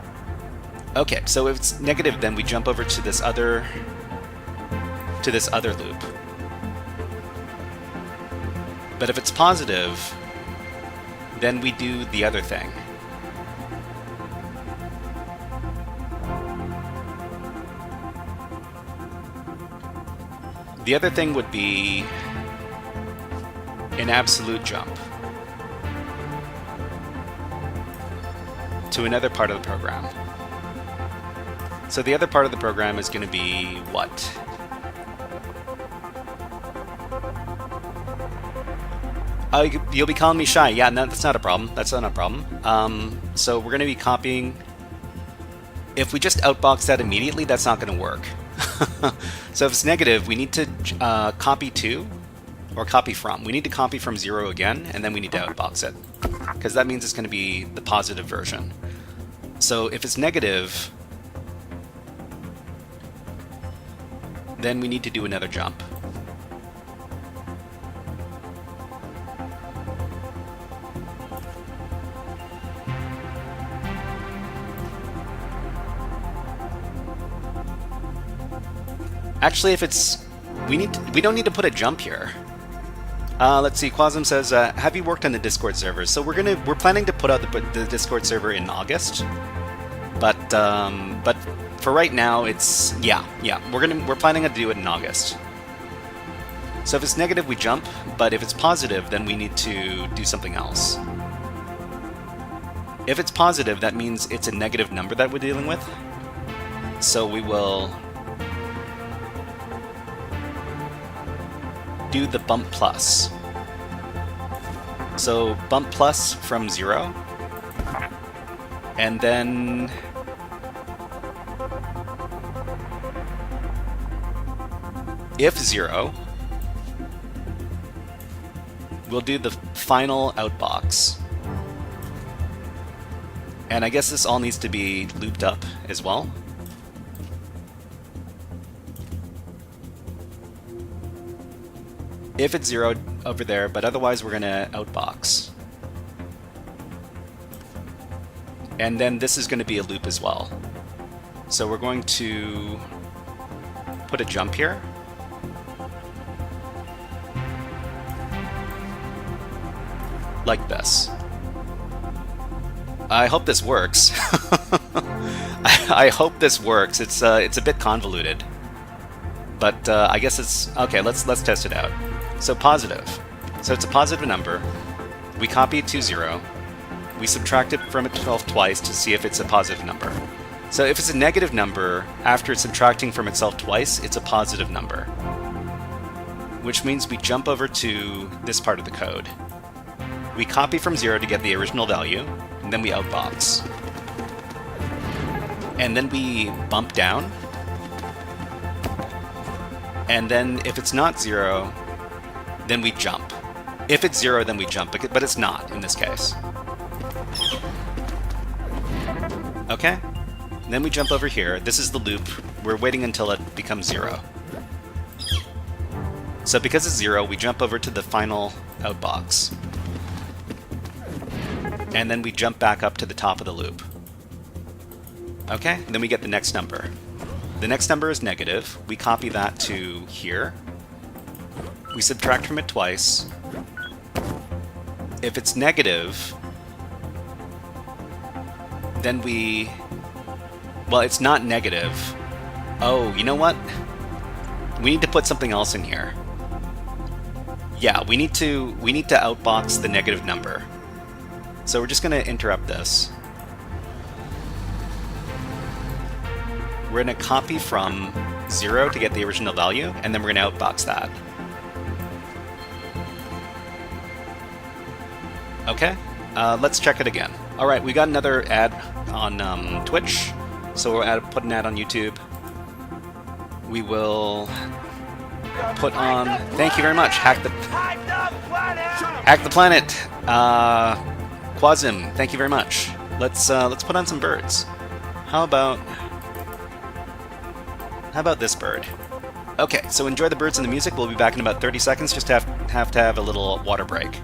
[SPEAKER 3] Okay, so if it's negative, then we jump over to this other loop. But if it's positive, then we do the other thing. The other thing would be an absolute jump to another part of the program. So the other part of the program is going to be what? You'll be calling me Shy. Yeah, no, that's not a problem. That's not a problem. So we're going to be copying. If we just outbox that immediately, that's not going to work. So if it's negative, we need to copy to, or copy from. We need to copy from 0 again, and then we need to outbox it, because that means it's going to be the positive version. So if it's negative, then we need to do another jump. Actually, if it's... We don't need to put a jump here. Let's see, Quasm says, have you worked on the Discord server? So we're planning to put out the Discord server in August. But for right now, it's... Yeah, we're planning to do it in August. So if it's negative, we jump, but if it's positive, then we need to do something else. If it's positive, that means it's a negative number that we're dealing with. So we will do the bump plus. So bump plus from 0, and then if 0, we'll do the final outbox. And I guess this all needs to be looped up as well. If it's 0 over there, but otherwise we're going to outbox. And then this is going to be a loop as well. So we're going to put a jump here. Like this. I hope this works. I hope this works. It's a bit convoluted, but I guess it's okay. Let's test it out. So positive. So it's a positive number. We copy it to 0. We subtract it from itself twice to see if it's a positive number. So if it's a negative number, after subtracting from itself twice, it's a positive number, which means we jump over to this part of the code. We copy from 0 to get the original value, and then we outbox. And then we bump down. And then if it's not 0, then we jump. If it's 0, then we jump, but it's not in this case. Okay? And then we jump over here. This is the loop. We're waiting until it becomes 0. So because it's 0, we jump over to the final outbox. And then we jump back up to the top of the loop. Okay, then we get the next number. The next number is negative. We copy that to here. We subtract from it twice. If it's negative, then we... Well, it's not negative. Oh, you know what? We need to put something else in here. Yeah, we need to outbox the negative number. So we're just going to interrupt this. We're going to copy from 0 to get the original value, and then we're going to outbox that. Okay, let's check it again. All right, we got another ad on Twitch, so we'll put an ad on YouTube. We will put on... Thank you very much, Hack the Planet. Quasim, thank you very much. Let's put on some birds. How about this bird? Okay, so enjoy the birds and the music. We'll be back in about 30 seconds. Just have to have a little water break.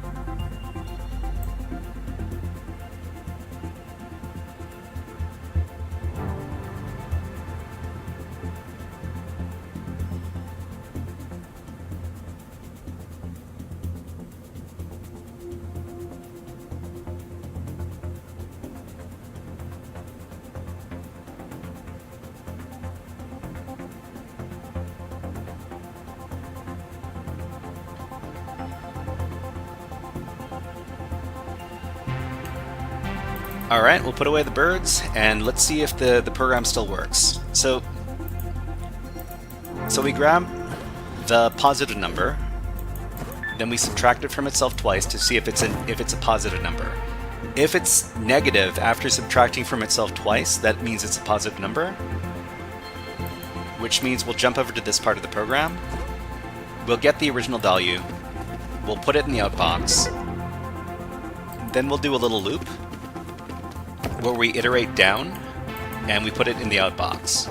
[SPEAKER 3] Alright, we'll put away the birds, and let's see if the program still works. So we grab the positive number, then we subtract it from itself twice to see if it's a positive number. If it's negative after subtracting from itself twice, that means it's a positive number, which means we'll jump over to this part of the program. We'll get the original value, we'll put it in the outbox, then we'll do a little loop where we iterate down and we put it in the outbox.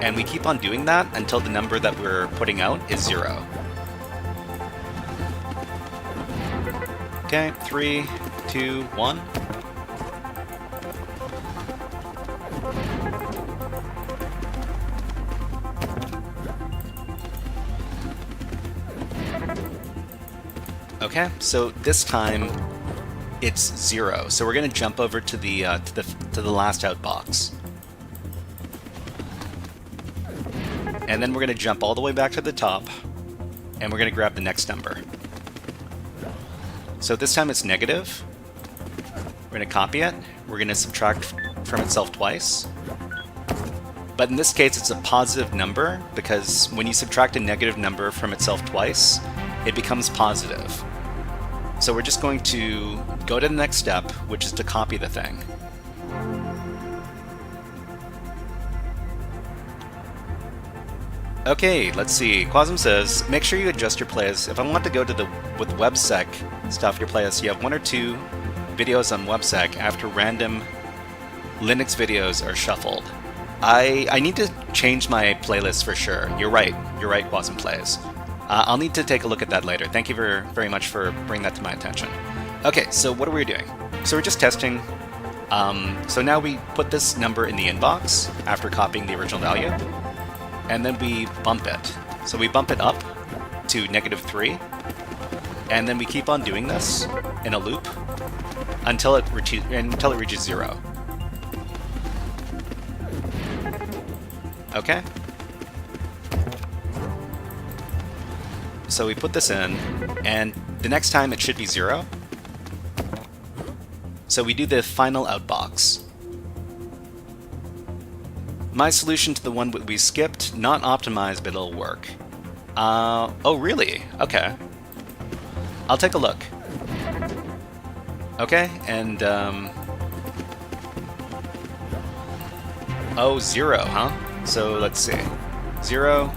[SPEAKER 3] And we keep on doing that until the number that we're putting out is 0. Okay, 3, 2, 1. Okay, so this time it's 0. So we're going to jump over to the last out box. And then we're going to jump all the way back to the top, and we're going to grab the next number. So this time it's negative. We're going to copy it. We're going to subtract from itself twice. But in this case, it's a positive number, because when you subtract a negative number from itself twice, it becomes positive. So we're just going to go to the next step, which is to copy the thing. Okay, let's see. Quasm says, make sure you adjust your playlist. If I want to go to the with WebSec stuff, your playlist, you have 1 or 2 videos on WebSec after random Linux videos are shuffled. I need to change my playlist for sure. You're right, Quasm Plays. I'll need to take a look at that later. Thank you very much for bringing that to my attention. Okay, so what are we doing? So we're just testing. So now we put this number in the inbox after copying the original value, and then we bump it. So we bump it up to -3, and then we keep on doing this in a loop until it reaches 0. Okay. So we put this in, and the next time it should be 0. So we do the final outbox. My solution to the one we skipped, not optimized, but it'll work. Oh really? Okay. I'll take a look. Okay, and oh, 0, huh? So let's see. 0,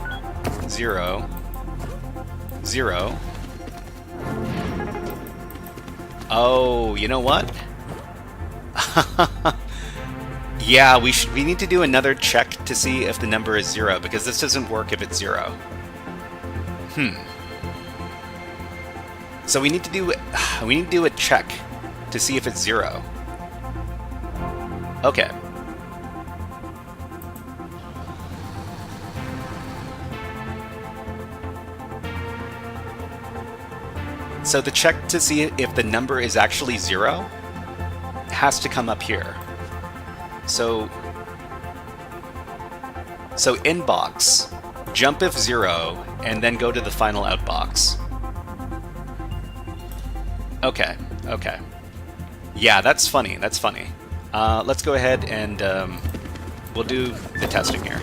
[SPEAKER 3] 0, 0. Oh, you know what? Yeah, we need to do another check to see if the number is 0, because this doesn't work if it's 0. So we need to do a check to see if it's 0. Okay. So the check to see if the number is actually 0 has to come up here. So inbox, jump if 0, and then go to the final outbox. Okay, okay. Yeah, that's funny, that's funny. Let's go ahead and we'll do the testing here.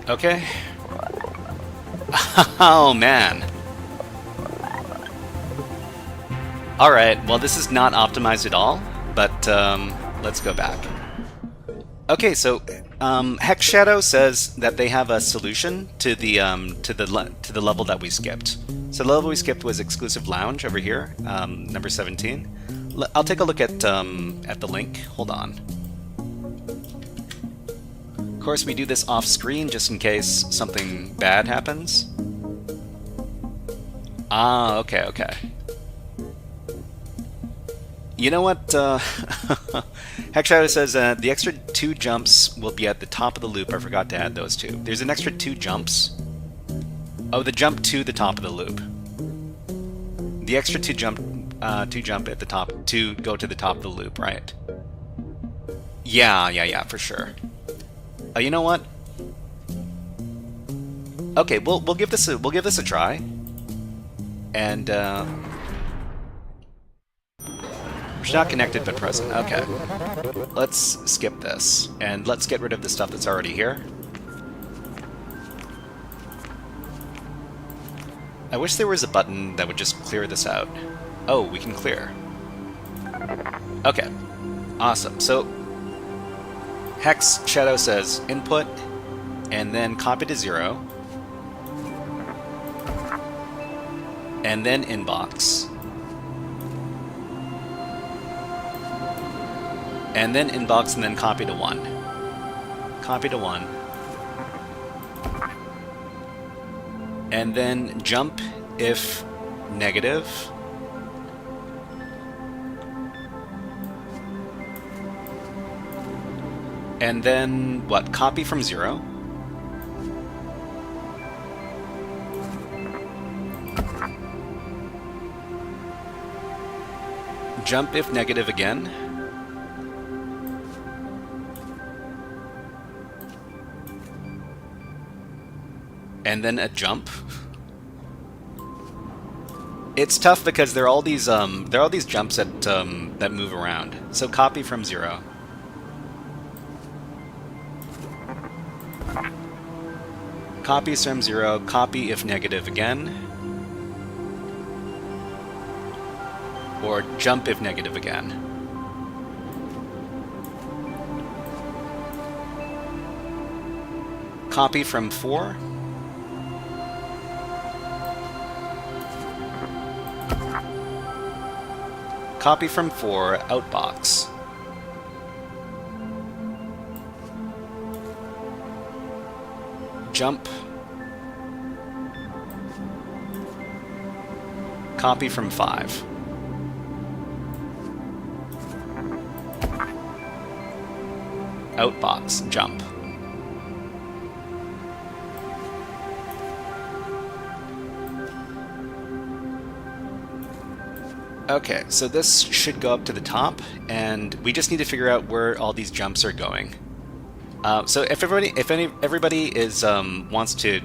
[SPEAKER 3] Okay. Oh man. Alright, well this is not optimized at all, but let's go back. Okay, so Hex Shadow says that they have a solution to the level that we skipped. So the level we skipped was Exclusive Lounge over here, number 17. I'll take a look at the link. Hold on. Of course, we do this off screen just in case something bad happens. Ah, okay, okay. You know what? Hex Shadow says the extra 2 jumps will be at the top of the loop. I forgot to add those 2. There's an extra 2 jumps. Oh, the jump to the top of the loop. The extra 2 jump at the top to go to the top of the loop, right? Yeah, for sure. You know what? Okay, we'll give this a try, and she's not connected but present. Okay, let's skip this and let's get rid of the stuff that's already here. I wish there was a button that would just clear this out. Oh, we can clear. Okay, awesome. So Hex Shadow says input, and then copy to 0, and then inbox, and then inbox, and then copy to 1. Copy to 1. And then jump if negative. And then, what, copy from 0. Jump if negative again. And then a jump. It's tough because there are all these jumps that move around. So copy from 0. Copies from 0, copy if negative again. Or jump if negative again. Copy from 4. Copy from 4, outbox. Jump. Copy from 5. Outbox, jump. Okay, so this should go up to the top, and we just need to figure out where all these jumps are going. So if everybody is wants to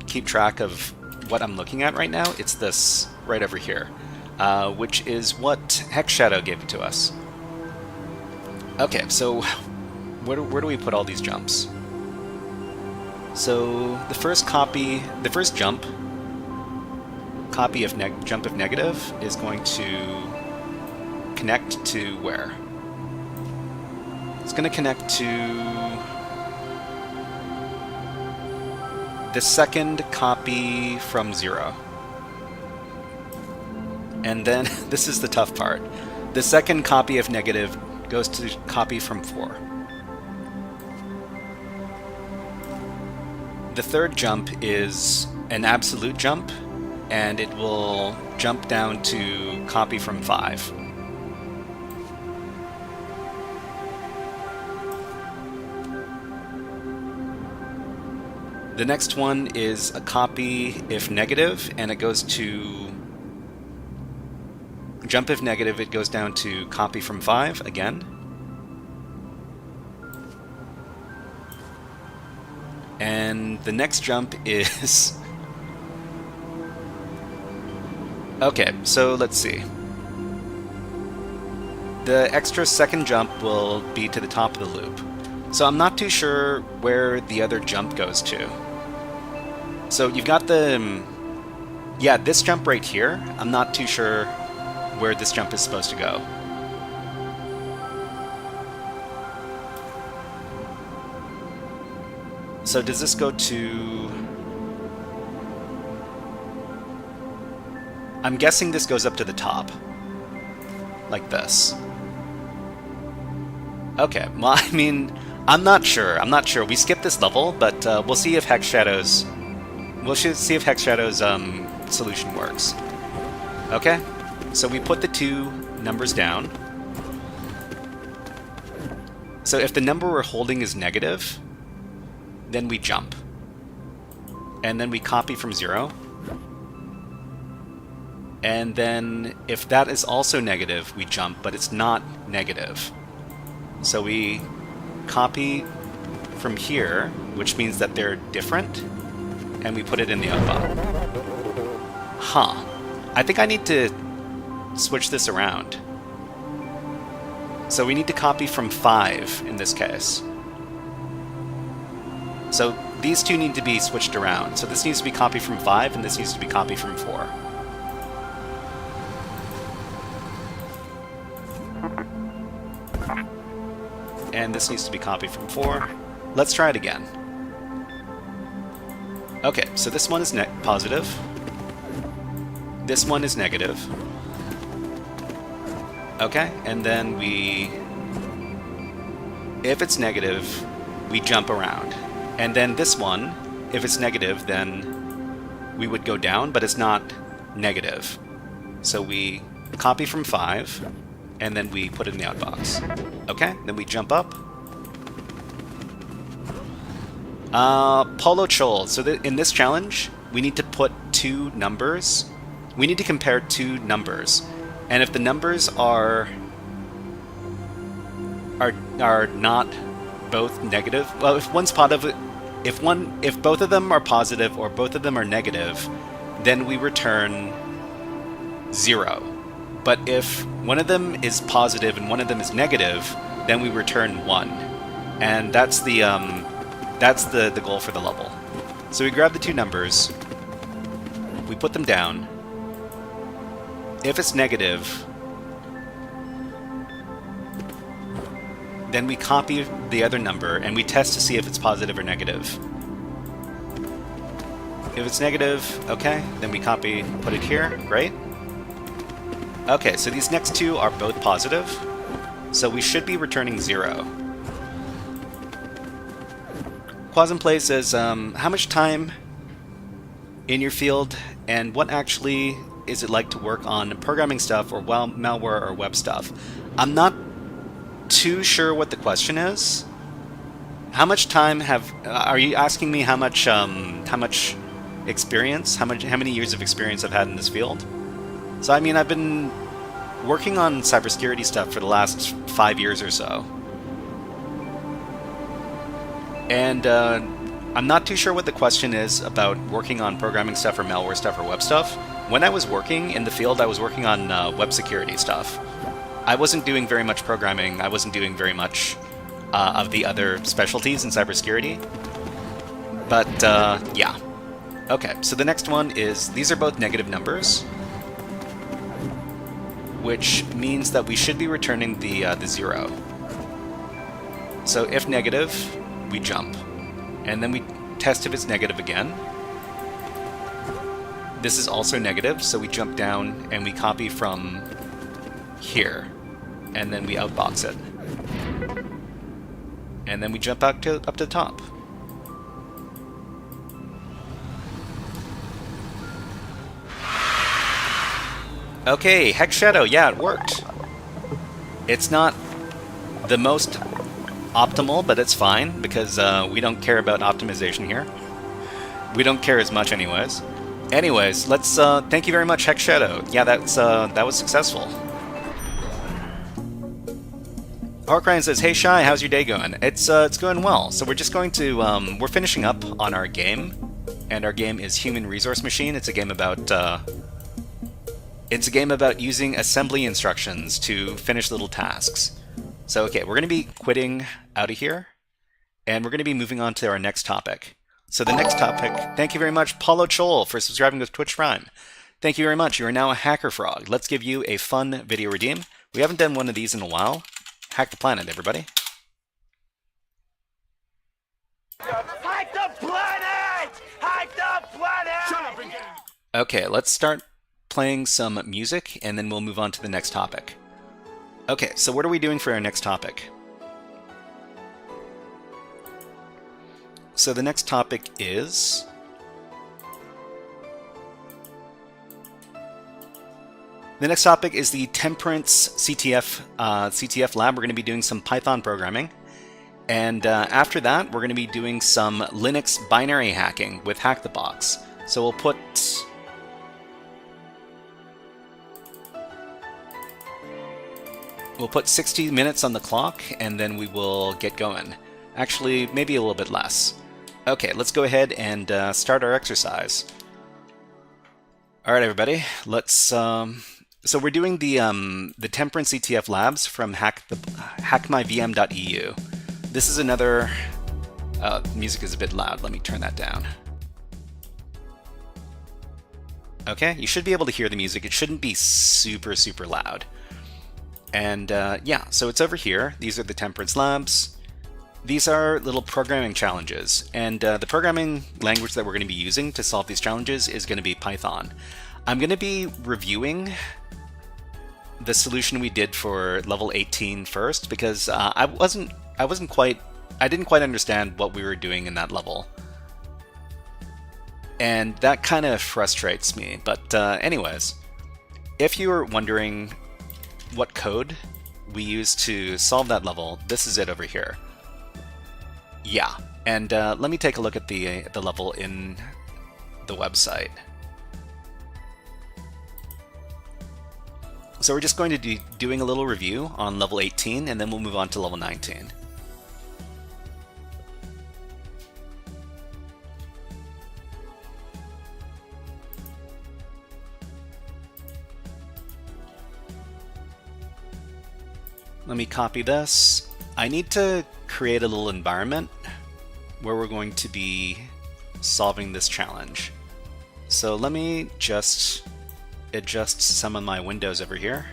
[SPEAKER 3] keep track of what I'm looking at right now, it's this right over here, which is what Hex Shadow gave to us. Okay, so where do we put all these jumps? So the first jump, copy of jump if negative, is going to connect to where? It's going to connect to the second copy from 0. And then, this is the tough part, the second copy of negative goes to copy from 4. The third jump is an absolute jump, and it will jump down to copy from 5. The next one is a copy if negative, and it goes to jump if negative, it goes down to copy from 5 again. And the next jump is... Okay, so let's see. The extra second jump will be to the top of the loop. So I'm not too sure where the other jump goes to. So you've got the... Yeah, this jump right here, I'm not too sure where this jump is supposed to go. So does this go to... I'm guessing this goes up to the top. Like this. Okay, well, I mean, I'm not sure. We skipped this level, but we'll see if Hex Shadow's... see if Hex Shadow's solution works. Okay, so we put the 2 numbers down. So if the number we're holding is negative, then we jump. And then we copy from 0. And then if that is also negative, we jump, but it's not negative. So we copy from here, which means that they're different, and we put it in the outbox. Huh. I think I need to switch this around. So we need to copy from 5 in this case. So these two need to be switched around. So this needs to be copy from 5, and this needs to be copy from 4. And this needs to be copied from 4. Let's try it again. Okay, so this one is positive. This one is negative. Okay, and then if it's negative, we jump around. And then this one, if it's negative, then we would go down, but it's not negative. So we copy from 5, and then we put it in the outbox. Okay, then we jump up. Polo Chol. So in this challenge, we need to put two numbers. We need to compare two numbers. And if the numbers are not both negative, well, if one's positive, if both of them are positive or both of them are negative, then we return 0. But if one of them is positive and one of them is negative, then we return 1. And that's the goal for the level. So we grab the two numbers, we put them down. If it's negative, then we copy the other number and we test to see if it's positive or negative. If it's negative, okay, then we copy, put it here, great. Okay, so these next two are both positive, so we should be returning 0. Quasumplay says, how much time in your field and what actually is it like to work on programming stuff or malware or web stuff? I'm not too sure what the question is. How much time are you asking me how much experience, how many years of experience I've had in this field? So I mean, I've been working on cybersecurity stuff for the last 5 years or so. And I'm not too sure what the question is about working on programming stuff or malware stuff or web stuff. When I was working in the field, I was working on web security stuff. I wasn't doing very much programming. I wasn't doing very much of the other specialties in cybersecurity. But yeah. Okay, so the next one is, these are both negative numbers, which means that we should be returning the 0. So if negative, we jump. And then we test if it's negative again. This is also negative, so we jump down and we copy from here. And then we outbox it. And then we jump up to the top. Okay, Hex Shadow, yeah, it worked. It's not the most optimal, but it's fine, because we don't care about optimization here. We don't care as much anyways. Anyways, let's thank you very much, Hex Shadow. Yeah, that was successful. Harkryan says, "Hey Shy, how's your day going?" It's going well. So we're just going to we're finishing up on our game, and our game is Human Resource Machine. It's a game about using assembly instructions to finish little tasks. So okay, we're going to be quitting out of here, and we're going to be moving on to our next topic. So the next topic, thank you very much, Paulo Chol, for subscribing with Twitch Prime. Thank you very much. You are now a HackerFrog. Let's give you a fun video redeem. We haven't done one of these in a while. Hack the planet, everybody.
[SPEAKER 1] Hack the planet! Hack the planet! Shut up and get it!
[SPEAKER 3] Okay, let's start playing some music, and then we'll move on to the next topic. Okay, so what are we doing for our next topic? So the next topic is... The next topic is the Temperance CTF lab. We're going to be doing some Python programming. And after that, we're going to be doing some Linux binary hacking with HackTheBox. So we'll put 60 minutes on the clock, and then we will get going. Actually, maybe a little bit less. Okay, let's go ahead and start our exercise. All right, everybody, let's... So we're doing the Temperance CTF labs from hackmyvm.eu. This is another... music is a bit loud. Let me turn that down. Okay, you should be able to hear the music. It shouldn't be super, super loud. And yeah, so it's over here. These are the Temperance labs. These are little programming challenges. And the programming language that we're going to be using to solve these challenges is going to be Python. I'm going to be reviewing the solution we did for level 18 first, because I didn't quite understand what we were doing in that level. And that kind of frustrates me. But anyways, if you're wondering what code we use to solve that level, this is it over here. Yeah, and let me take a look at the level in the website. So we're just going to be doing a little review on level 18, and then we'll move on to level 19. Let me copy this. I need to create a little environment where we're going to be solving this challenge. So let me just adjust some of my windows over here.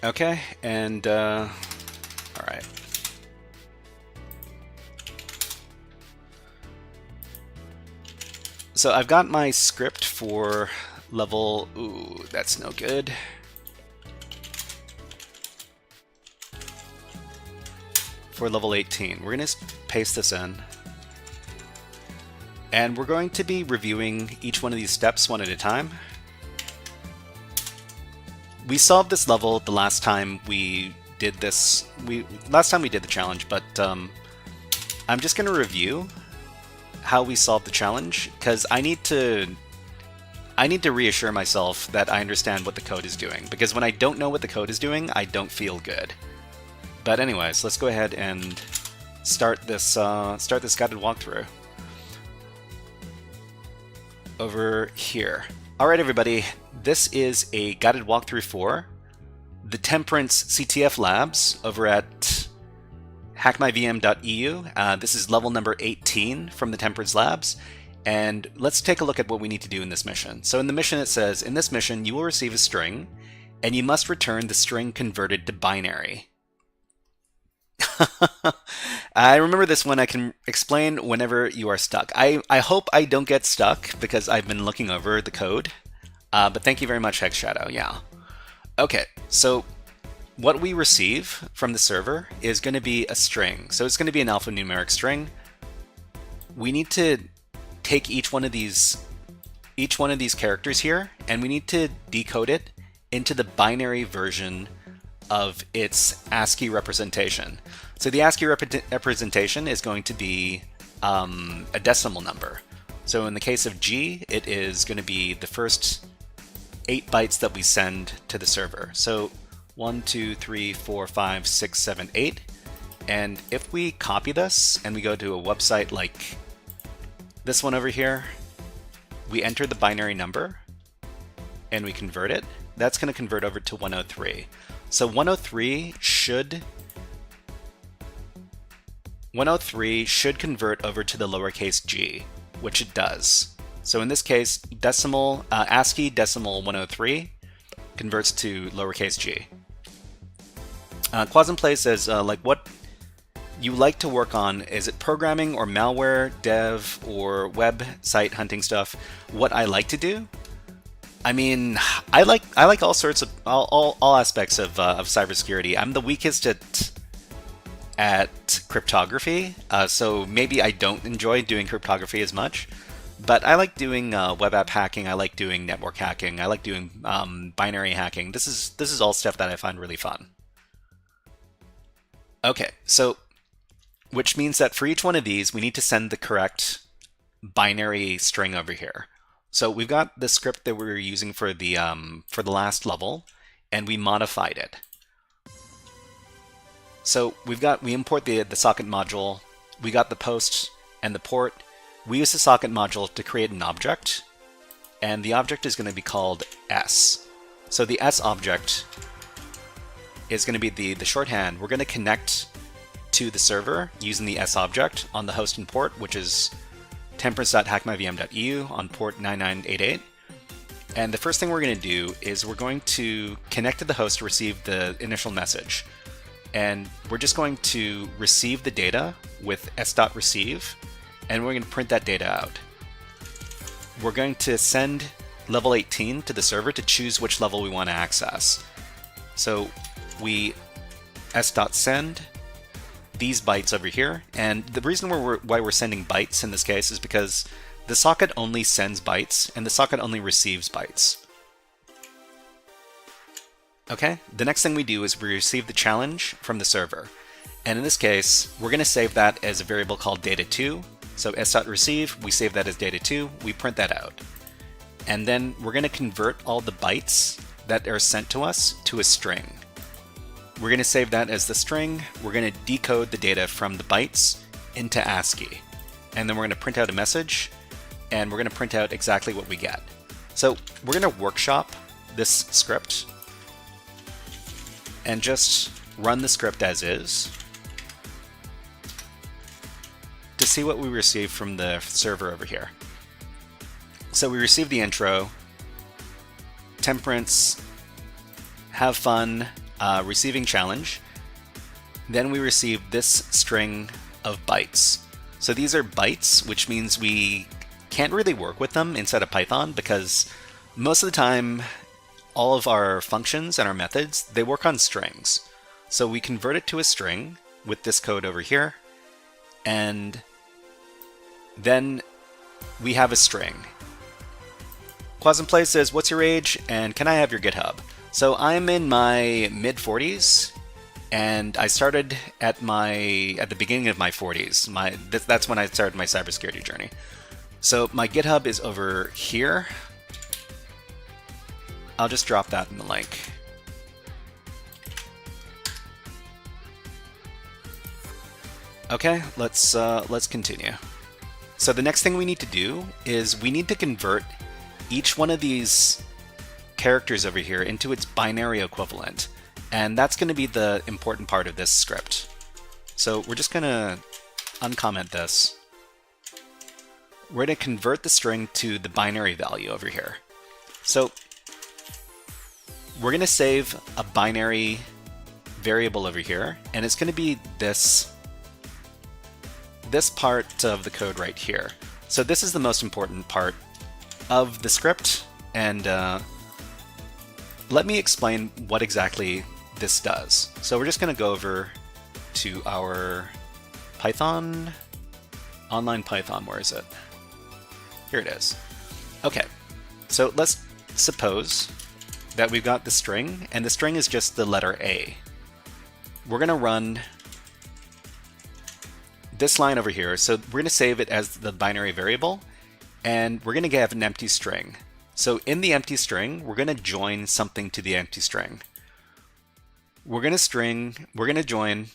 [SPEAKER 3] Okay, and all right. So I've got my script for level, ooh, that's no good. For level 18, we're gonna paste this in. And we're going to be reviewing each one of these steps one at a time. We solved this level the last time we did this. Last time we did the challenge, but I'm just going to review how we solved the challenge because I need to reassure myself that I understand what the code is doing. Because when I don't know what the code is doing, I don't feel good. But anyways, let's go ahead and start this guided walkthrough over here. All right, everybody. This is a guided walkthrough for the Temperance CTF labs over at hackmyvm.eu. This is level number 18 from the Temperance labs. And let's take a look at what we need to do in this mission. So in the mission it says, in this mission you will receive a string and you must return the string converted to binary. I remember this one. I can explain whenever you are stuck. I hope I don't get stuck because I've been looking over the code. But thank you very much, Hex Shadow. Yeah. Okay, so what we receive from the server is going to be a string. So it's going to be an alphanumeric string. We need to take each one of these characters here, and we need to decode it into the binary version of its ASCII representation. So the ASCII representation is going to be a decimal number. So in the case of G, it is going to be the first 8 bytes that we send to the server. So 1, 2, 3, 4, 5, 6, 7, 8. And if we copy this and we go to a website like this one over here, we enter the binary number and we convert it. That's going to convert over to 103. So 103 should convert over to the lowercase g, which it does. So in this case, ASCII decimal 103 converts to lowercase g. Quasmplay says, like, what you like to work on, is it programming or malware, dev, or website hunting stuff? What I like to do? I mean, I like all sorts of all aspects of cybersecurity. I'm the weakest at cryptography, so maybe I don't enjoy doing cryptography as much. But I like doing web app hacking. I like doing network hacking. I like doing binary hacking. This is all stuff that I find really fun. Okay, so which means that for each one of these, we need to send the correct binary string over here. So we've got the script that we were using for the last level, and we modified it. So we import the socket module. We got the post and the port. We use the socket module to create an object, and the object is going to be called S. So the S object is going to be the shorthand. We're going to connect to the server using the S object on the host and port, which is temperance.hackmyvm.eu on port 9988. And the first thing we're going to do is we're going to connect to the host to receive the initial message. And we're just going to receive the data with s.receive, and we're going to print that data out. We're going to send level 18 to the server to choose which level we want to access. So we s.send these bytes over here, and the reason why we're sending bytes in this case is because the socket only sends bytes and the socket only receives bytes. Okay, the next thing we do is we receive the challenge from the server. And in this case, we're going to save that as a variable called data2. So s.receive, we save that as data2, we print that out. And then we're going to convert all the bytes that are sent to us to a string. We're going to save that as the string, we're going to decode the data from the bytes into ASCII. And then we're going to print out a message, and we're going to print out exactly what we get. So we're going to workshop this script and just run the script as is to see what we receive from the server over here. So we receive the intro, Temperance, have fun, receiving challenge. Then we receive this string of bytes. So these are bytes, which means we can't really work with them inside of Python because most of the time all of our functions and our methods, they work on strings. So we convert it to a string with this code over here, and then we have a string. Play says, what's your age and can I have your GitHub? So I'm in my mid-40s, and I started at the beginning of my 40s. That's when I started my cybersecurity journey. So my GitHub is over here. I'll just drop that in the link. Okay, let's continue. So the next thing we need to do is we need to convert each one of these characters over here into its binary equivalent, and that's going to be the important part of this script. So we're just going to uncomment this. We're going to convert the string to the binary value over here. So we're going to save a binary variable over here, and it's going to be this part of the code right here. So this is the most important part of the script, and let me explain what exactly this does. So we're just going to go over to our Python, online Python, where is it? Here it is. Okay, so let's suppose that we've got the string, and the string is just the letter A. We're going to run this line over here. So we're going to save it as the binary variable, and we're going to have an empty string. So in the empty string, we're going to join something to the empty string. We're going to join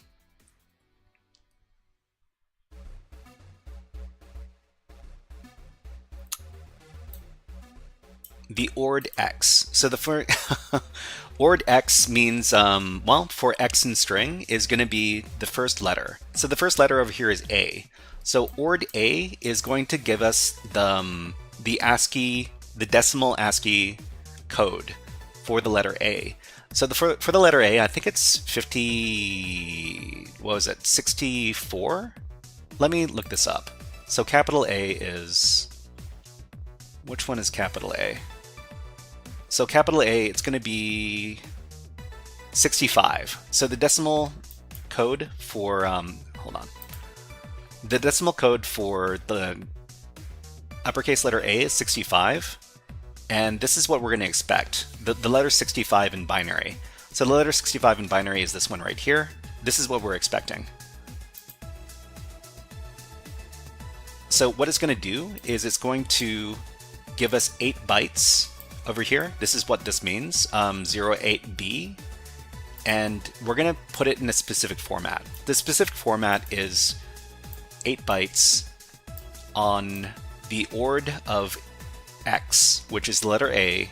[SPEAKER 3] the ord x. So the ord x means, well, for x in string is going to be the first letter. So the first letter over here is A. So ord A is going to give us the ASCII, the decimal ASCII code for the letter A. So for the letter A, I think it's 64? Let me look this up. So capital A is, which one is capital A? So capital A, it's going to be 65. So the decimal code for, hold on. The decimal code for the uppercase letter A is 65. And this is what we're going to expect. The letter 65 in binary. So the letter 65 in binary is this one right here. This is what we're expecting. So what it's going to do is it's going to give us 8 bytes over here. This is what this means, 08B. And we're going to put it in a specific format. The specific format is 8 bytes on the ord of X, which is the letter A,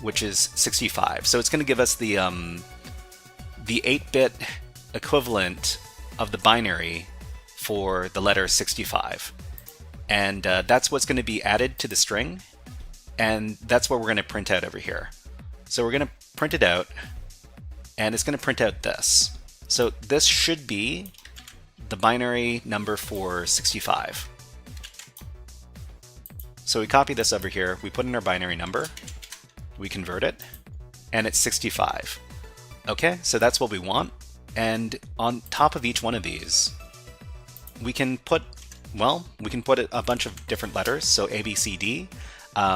[SPEAKER 3] which is 65. So it's going to give us the 8-bit equivalent of the binary for the letter 65. And that's what's going to be added to the string, and that's what we're going to print out over here. So we're going to print it out, and it's going to print out this. So this should be the binary number for 65. So we copy this over here, we put in our binary number, we convert it, and it's 65. Okay, so that's what we want. And on top of each one of these, we can put, well, we can put a bunch of different letters, so A, B, C, D.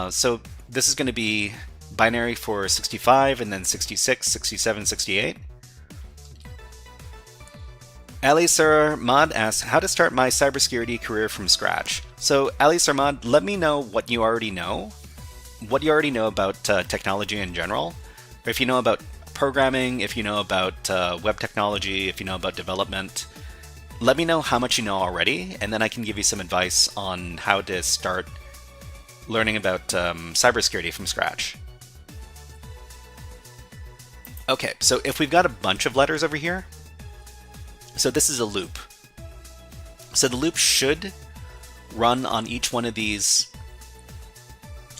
[SPEAKER 3] So this is going to be binary for 65, and then 66, 67, 68. Ali Sarmad asks, how to start my cybersecurity career from scratch. So Ali Sarmad, let me know what you already know. What you already know about technology in general. If you know about programming, if you know about web technology, if you know about development. Let me know how much you know already, and then I can give you some advice on how to start learning about cybersecurity from scratch. Okay, so if we've got a bunch of letters over here, so this is a loop. So the loop should run on each one of these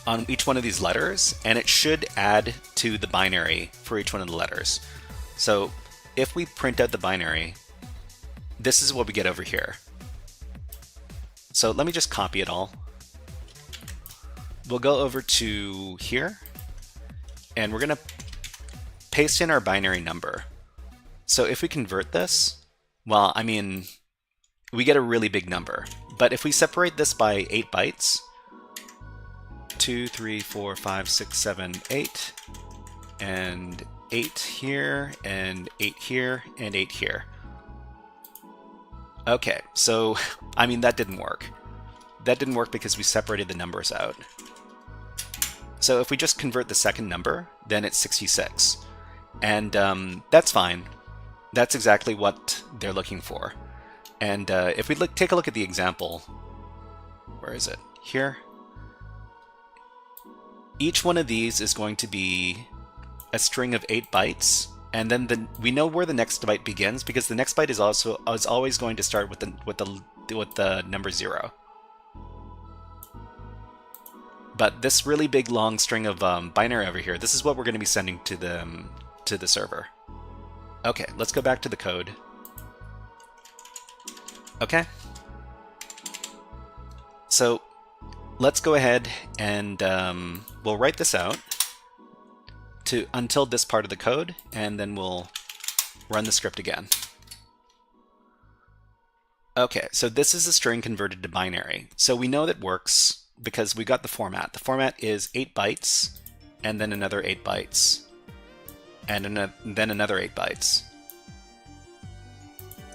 [SPEAKER 3] letters, and it should add to the binary for each one of the letters. So if we print out the binary, this is what we get over here. So let me just copy it all. We'll go over to here, and we're going to paste in our binary number. So if we convert this, well, I mean, we get a really big number. But if we separate this by 8 bytes, 2, 3, 4, 5, 6, 7, 8, and 8 here, and 8 here, and 8 here. Okay, so, I mean, that didn't work. That didn't work because we separated the numbers out. So if we just convert the second number, then it's 66. And that's fine. That's exactly what they're looking for. And if we take a look at the example, where is it? Here. Each one of these is going to be a string of 8 bytes, and then we know where the next byte begins because the next byte is always going to start with the number 0. But this really big long string of binary over here, this is what we're going to be sending to the server. Okay, let's go back to the code. Okay. So let's go ahead and we'll write this out until this part of the code, and then we'll run the script again. Okay, so this is a string converted to binary. So we know that works because we got the format. The format is 8 bytes, and then another 8 bytes, and then another 8 bytes.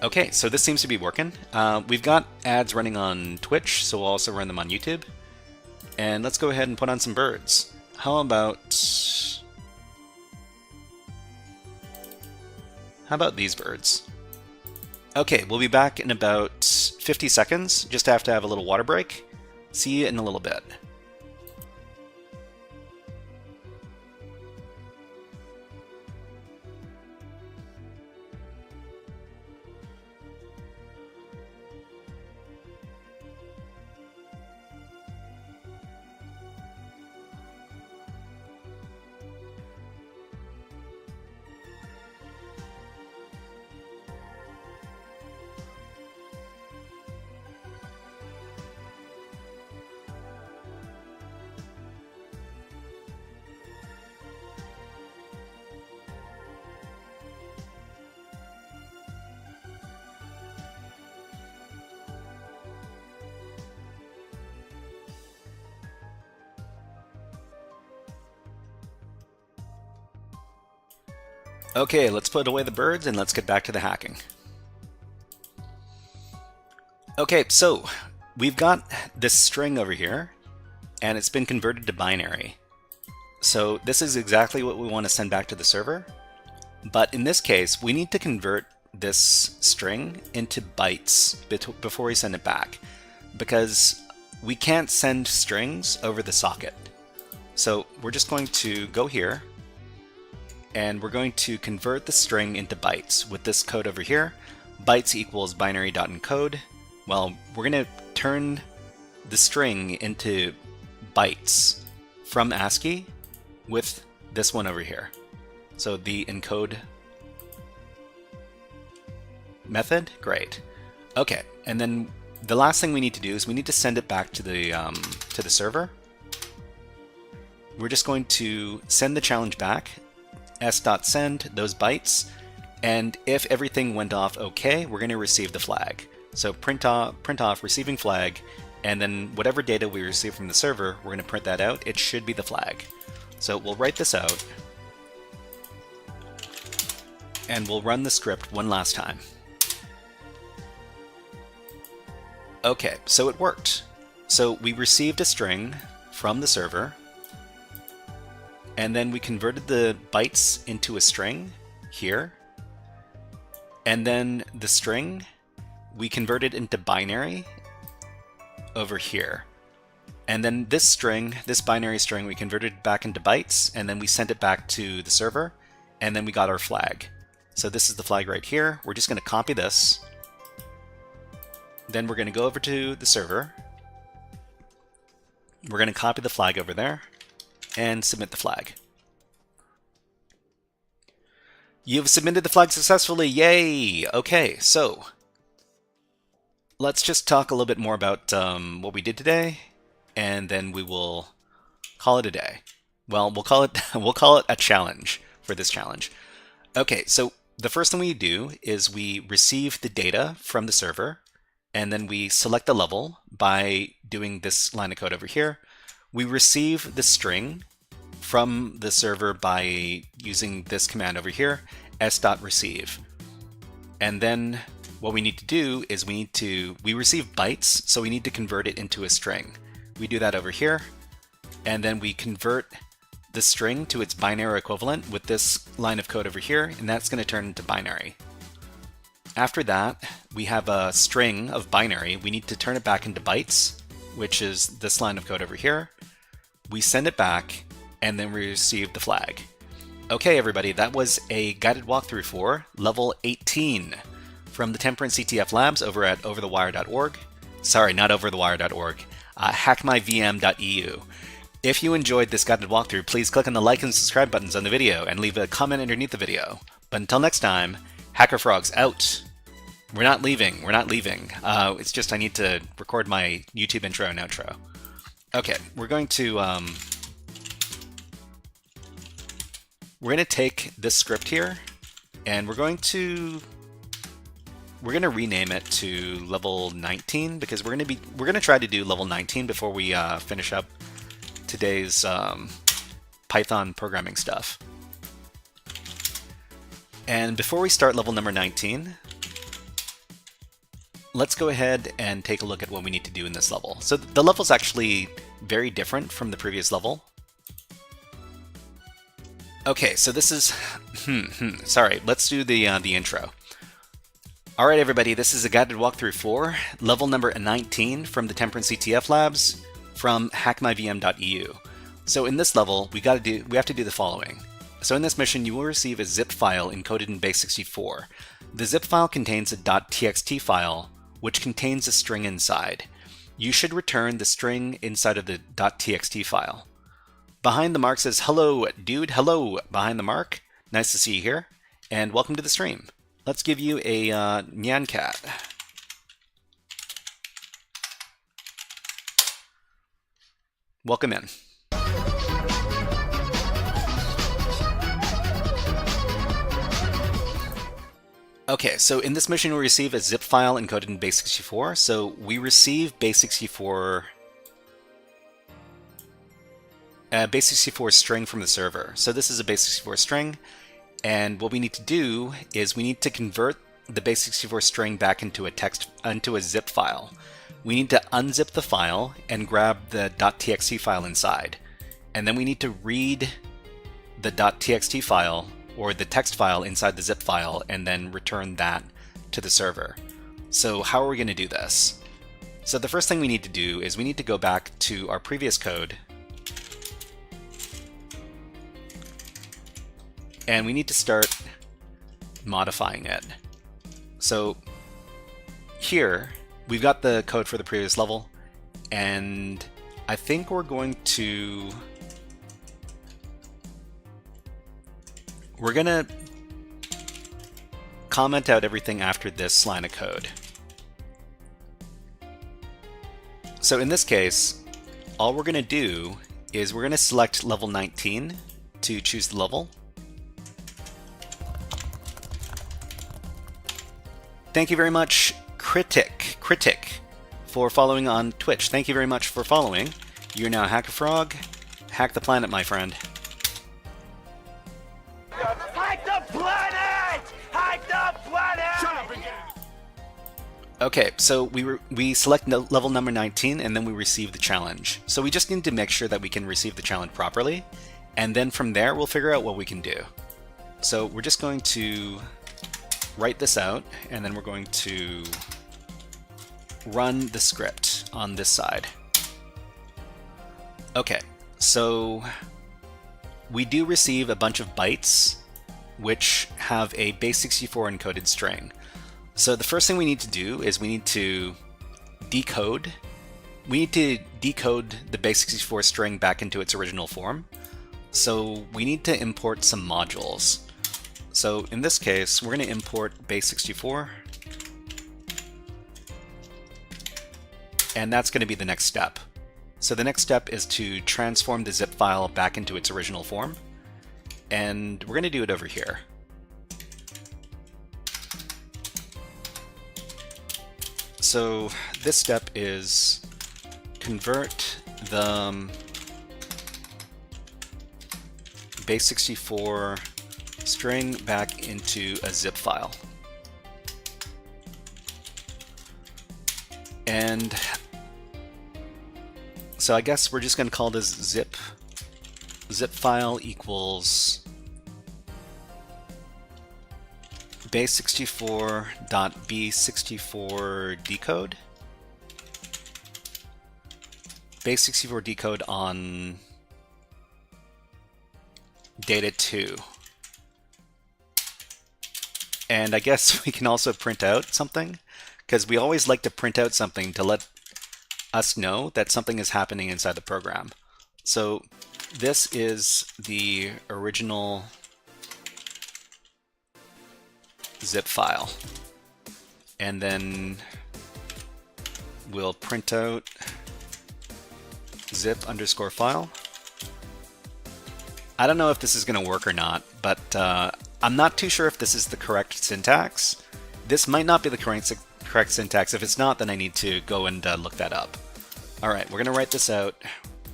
[SPEAKER 3] Okay, so this seems to be working. We've got ads running on Twitch, so we'll also run them on YouTube. And let's go ahead and put on some birds. How about these birds? Okay, we'll be back in about 50 seconds. Just have to have a little water break. See you in a little bit. Okay, let's put away the birds and let's get back to the hacking. Okay, so we've got this string over here, and it's been converted to binary. So this is exactly what we want to send back to the server. But in this case, we need to convert this string into bytes before we send it back, because we can't send strings over the socket. So we're just going to go here, and we're going to convert the string into bytes with this code over here. Bytes equals binary.encode. Well, we're going to turn the string into bytes from ASCII with this one over here. So the encode method, great. Okay, and then the last thing we need to do is we need to send it back to the to the server. We're just going to send the challenge back, s.send those bytes, and if everything went off okay, we're going to receive the flag. So print off receiving flag, and then whatever data we receive from the server, we're going to print that out. It should be the flag. So we'll write this out, and we'll run the script one last time. Okay, so it worked. So we received a string from the server, and then we converted the bytes into a string here, and then the string we converted into binary over here. And then this string, this binary string, we converted back into bytes, and then we sent it back to the server, and then we got our flag. So this is the flag right here. We're just going to copy this. Then we're going to go over to the server. We're going to copy the flag over there and submit the flag. You've submitted the flag successfully. Yay! Okay, so let's just talk a little bit more about what we did today, and then we will call it a day. Well, we'll call it a challenge for this challenge. Okay, so the first thing we do is we receive the data from the server, and then we select the level by doing this line of code over here. We receive the string from the server by using this command over here, s.receive. And then what we need to do is we receive bytes, so we need to convert it into a string. We do that over here, and then we convert the string to its binary equivalent with this line of code over here, and that's going to turn into binary. After that, we have a string of binary. We need to turn it back into bytes, which is this line of code over here. We send it back, and then we receive the flag. Okay, everybody, that was a guided walkthrough for level 18 from the Temperance CTF labs over at overthewire.org. Sorry, not overthewire.org, hackmyvm.eu. If you enjoyed this guided walkthrough, please click on the like and subscribe buttons on the video and leave a comment underneath the video. But until next time, HackerFrogs out. We're not leaving. It's just I need to record my YouTube intro and outro. Okay, we're going to take this script here, and we're going to rename it to level 19 because we're going to try to do level 19 before we finish up today's Python programming stuff. And before we start level number 19, let's go ahead and take a look at what we need to do in this level. So the level is actually very different from the previous level. Okay, so this is... sorry, let's do the intro. Alright everybody, this is a guided walkthrough for level number 19 from the Temperance CTF labs from hackmyvm.eu. So in this level, we have to do the following. So in this mission, you will receive a zip file encoded in base64. The zip file contains a .txt file, which contains a string inside. You should return the string inside of the .txt file. Behind the mark says, "Hello, dude. Hello, behind the mark. Nice to see you here, and welcome to the stream." Let's give you a Nyan Cat. Welcome in. Okay, so in this mission we receive a zip file encoded in base64. So we receive base64 string from the server. So this is a base64 string, and what we need to do is we need to convert the base64 string back into a zip file. We need to unzip the file and grab the .txt file inside, and then we need to read the .txt file or the text file inside the zip file and then return that to the server. So how are we going to do this? So the first thing we need to do is we need to go back to our previous code, and we need to start modifying it. So here we've got the code for the previous level, and I think we're going to comment out everything after this line of code. So in this case, all we're going to do is we're going to select level 19 to choose the level. Thank you very much, Critic, for following on Twitch. Thank you very much for following. You're now HackerFrog. Hack the planet, my friend.
[SPEAKER 1] Hack the planet! Hack the planet! Shut up again!
[SPEAKER 3] Okay, so we select level number 19 and then we receive the challenge. So we just need to make sure that we can receive the challenge properly, and then from there we'll figure out what we can do. So we're just going to write this out, and then we're going to run the script on this side. Okay, so we do receive a bunch of bytes which have a base64 encoded string. So the first thing we need to do is we need to decode. We need to decode the base64 string back into its original form. So we need to import some modules. So in this case, we're going to import base64. And that's going to be the next step. So the next step is to transform the zip file back into its original form. And we're going to do it over here. So this step is convert the base64 string back into a zip file. And so I guess we're just going to call this zip file equals base64.b64 decode. Base64 decode on data 2. And I guess we can also print out something, because we always like to print out something to let us know that something is happening inside the program. So this is the original zip file, and then we'll print out zip_file. I don't know if this is going to work or not, but I'm not too sure if this is the correct syntax. This might not be the correct syntax. If it's not, then I need to go and look that up. All right, we're going to write this out,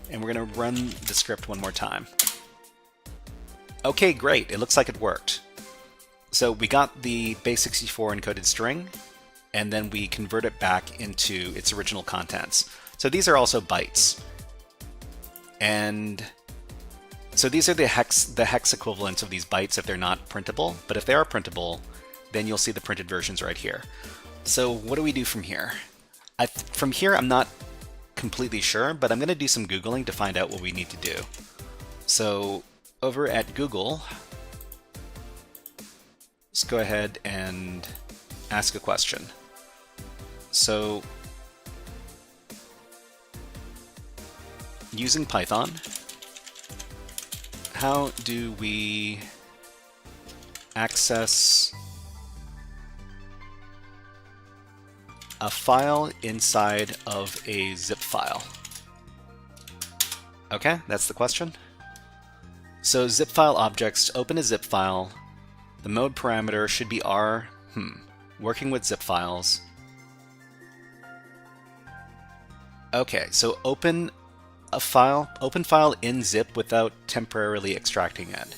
[SPEAKER 3] and we're going to run the script one more time. Okay, great. It looks like it worked. So we got the base64 encoded string, and then we convert it back into its original contents. So these are also bytes. And so these are the hex equivalents of these bytes if they're not printable, but if they are printable, then you'll see the printed versions right here. So what do we do from here? From here, I'm not completely sure, but I'm going to do some Googling to find out what we need to do. So over at Google, let's go ahead and ask a question. So using Python, how do we access a file inside of a zip file? Okay, that's the question. So zip file objects, open a zip file. The mode parameter should be R. Working with zip files. Okay, so open file in zip without temporarily extracting it.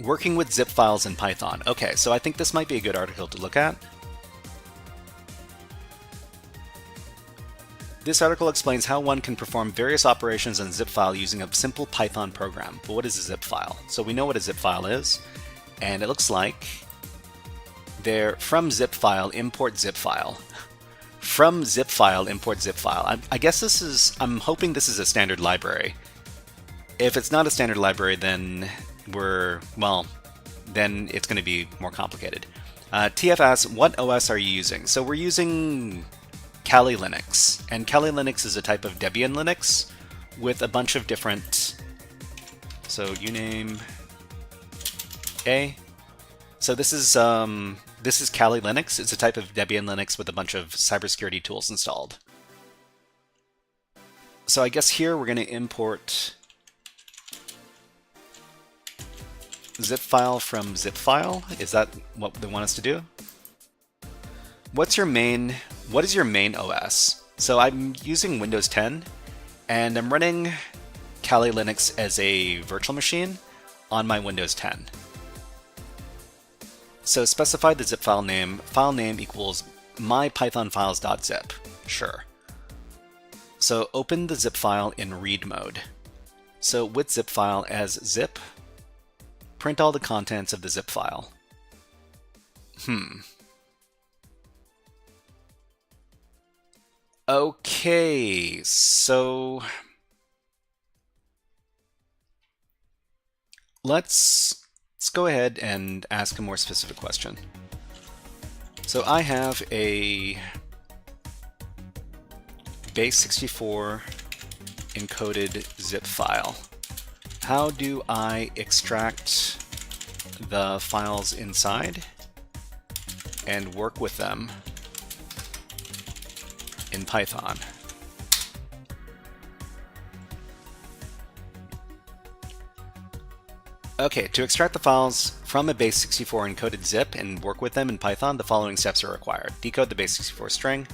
[SPEAKER 3] Working with zip files in Python. Okay, so I think this might be a good article to look at. This article explains how one can perform various operations on zip file using a simple Python program. But what is a zip file? So we know what a zip file is, and it looks like they're from zip file, import zip file. From zip file, import zip file. I guess this is, I'm hoping this is a standard library. If it's not a standard library, then then it's going to be more complicated. TF asks, what OS are you using? So we're using Kali Linux, and Kali Linux is a type of Debian Linux with a bunch of different, so uname A. So this is this is Kali Linux. It's a type of Debian Linux with a bunch of cybersecurity tools installed. So I guess here we're going to import zip file from zip file. Is that what they want us to do? What is your main OS? So I'm using Windows 10 and I'm running Kali Linux as a virtual machine on my Windows 10. So specify the zip file name equals mypythonfiles.zip. Sure. So open the zip file in read mode. So with zip file as zip, print all the contents of the zip file. Okay, so let's go ahead and ask a more specific question. So I have a base64 encoded zip file. How do I extract the files inside and work with them in Python? Okay, to extract the files from a base64 encoded zip and work with them in Python, the following steps are required. Decode the base64 string.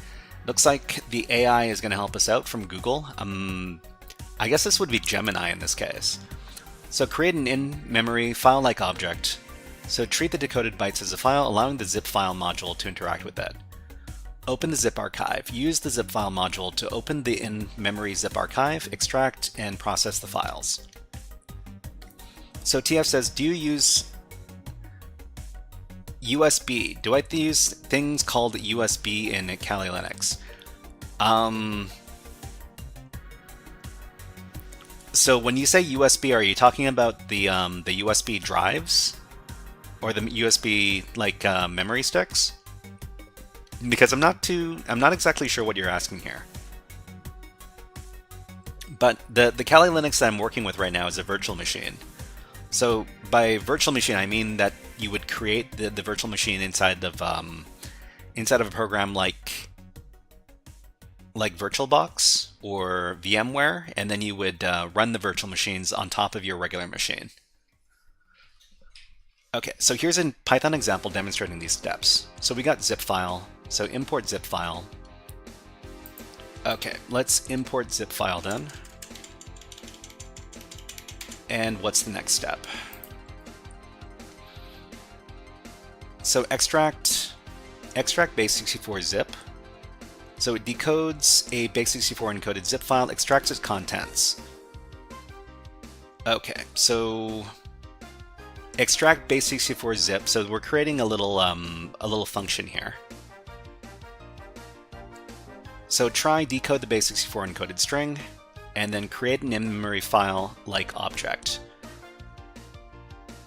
[SPEAKER 3] Looks like the AI is going to help us out from Google. I guess this would be Gemini in this case. So create an in-memory file-like object. So treat the decoded bytes as a file, allowing the zip file module to interact with it. Open the zip archive. Use the zip file module to open the in-memory zip archive, extract, and process the files. So TF says, do you use USB? Do I use things called USB in Kali Linux? So when you say USB, are you talking about the USB drives or the USB like memory sticks? Because I'm not exactly sure what you're asking here. But the Kali Linux that I'm working with right now is a virtual machine. So by virtual machine, I mean that you would create the virtual machine inside of a program like VirtualBox or VMware, and then you would run the virtual machines on top of your regular machine. Okay, so here's a Python example demonstrating these steps. So we got zip file, so import zip file. Okay, let's import zip file then. And what's the next step? So extract base64 zip. So it decodes a base64 encoded zip file, extracts its contents. Okay, so extract base64 zip. So we're creating a little function here. So try decode the base64 encoded string, and then create an in-memory file like object.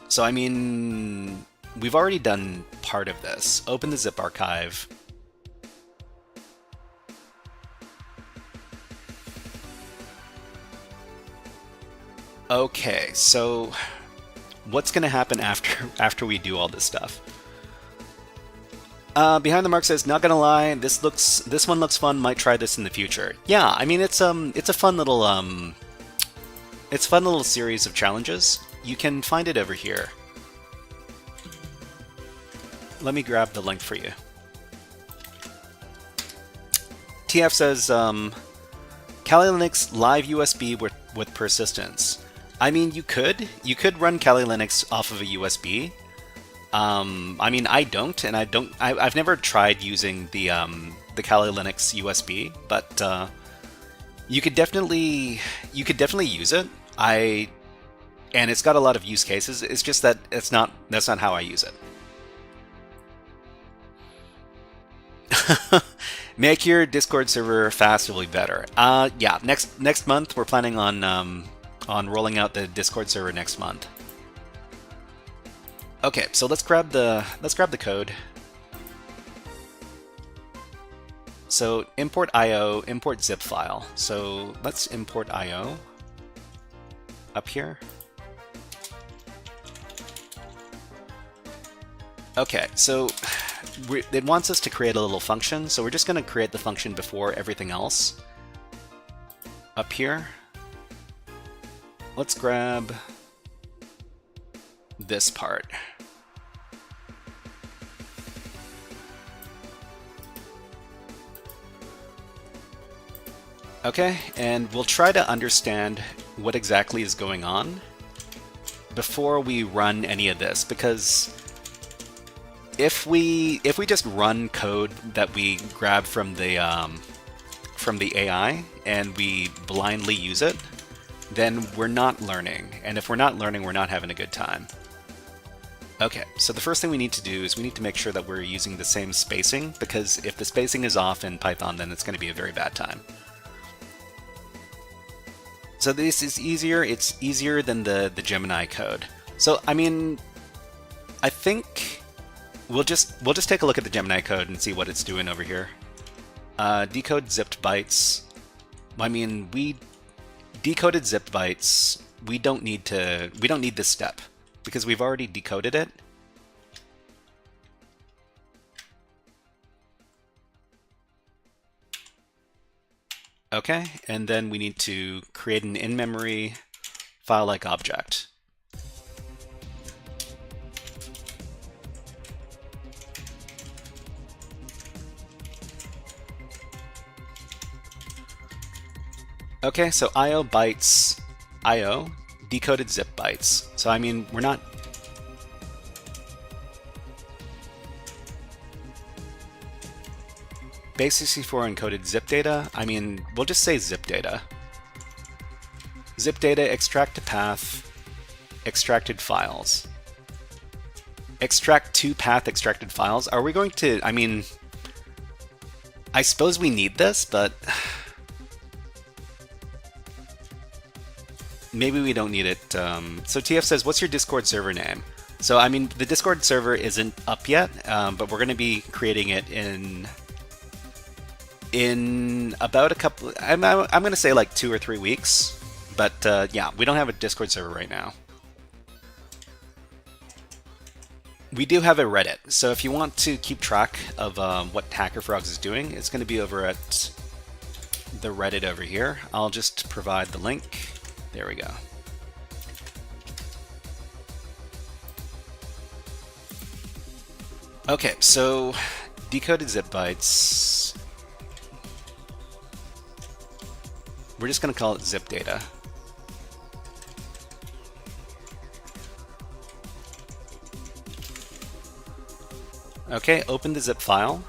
[SPEAKER 3] So I mean, we've already done part of this. Open the zip archive. Okay, so what's going to happen after we do all this stuff? Behind the Mark says, not gonna lie, this one looks fun. Might try this in the future. Yeah, I mean it's a fun little series of challenges. You can find it over here. Let me grab the link for you. TF says, Kali Linux live USB with persistence. I mean, you could run Kali Linux off of a USB. I mean, I've never tried using the Kali Linux USB, but you could definitely use it. And it's got a lot of use cases. It's just that that's not how I use it. Make your Discord server fast will be better. Yeah, next month we're planning on rolling out the Discord server next month. Okay, so let's grab the code. So import IO, import zip file. So let's import IO up here. Okay, so it wants us to create a little function, so we're just going to create the function before everything else. Up here, let's grab this part. Okay, and we'll try to understand what exactly is going on before we run any of this, because if we just run code that we grab from the AI and we blindly use it, then we're not learning. And if we're not learning, we're not having a good time. Okay, so the first thing we need to do is we need to make sure that we're using the same spacing, because if the spacing is off in Python, then it's going to be a very bad time. So this is easier. It's easier than the Gemini code. So I mean, I think we'll just take a look at the Gemini code and see what it's doing over here. Decode zipped bytes. I mean, we decoded zipped bytes. We don't need this step because we've already decoded it. Okay, and then we need to create an in-memory file-like object. Okay, so IO bytes, IO, decoded zip bytes. So I mean, we're not... Base64 encoded zip data, I mean, we'll just say zip data. Zip data, extract to path, extracted files. Extract to path extracted files. Are we going to, I mean, I suppose we need this, but maybe we don't need it. So TF says, what's your Discord server name? So, I mean, the Discord server isn't up yet, but we're going to be creating it in about a couple, I'm going to say like 2 or 3 weeks, but yeah, we don't have a Discord server right now. We do have a Reddit, so if you want to keep track of what HackerFrogs is doing, it's going to be over at the Reddit over here. I'll just provide the link. There we go. Okay, so decoded zip bytes. We're just going to call it zip data. Okay, open the zip file.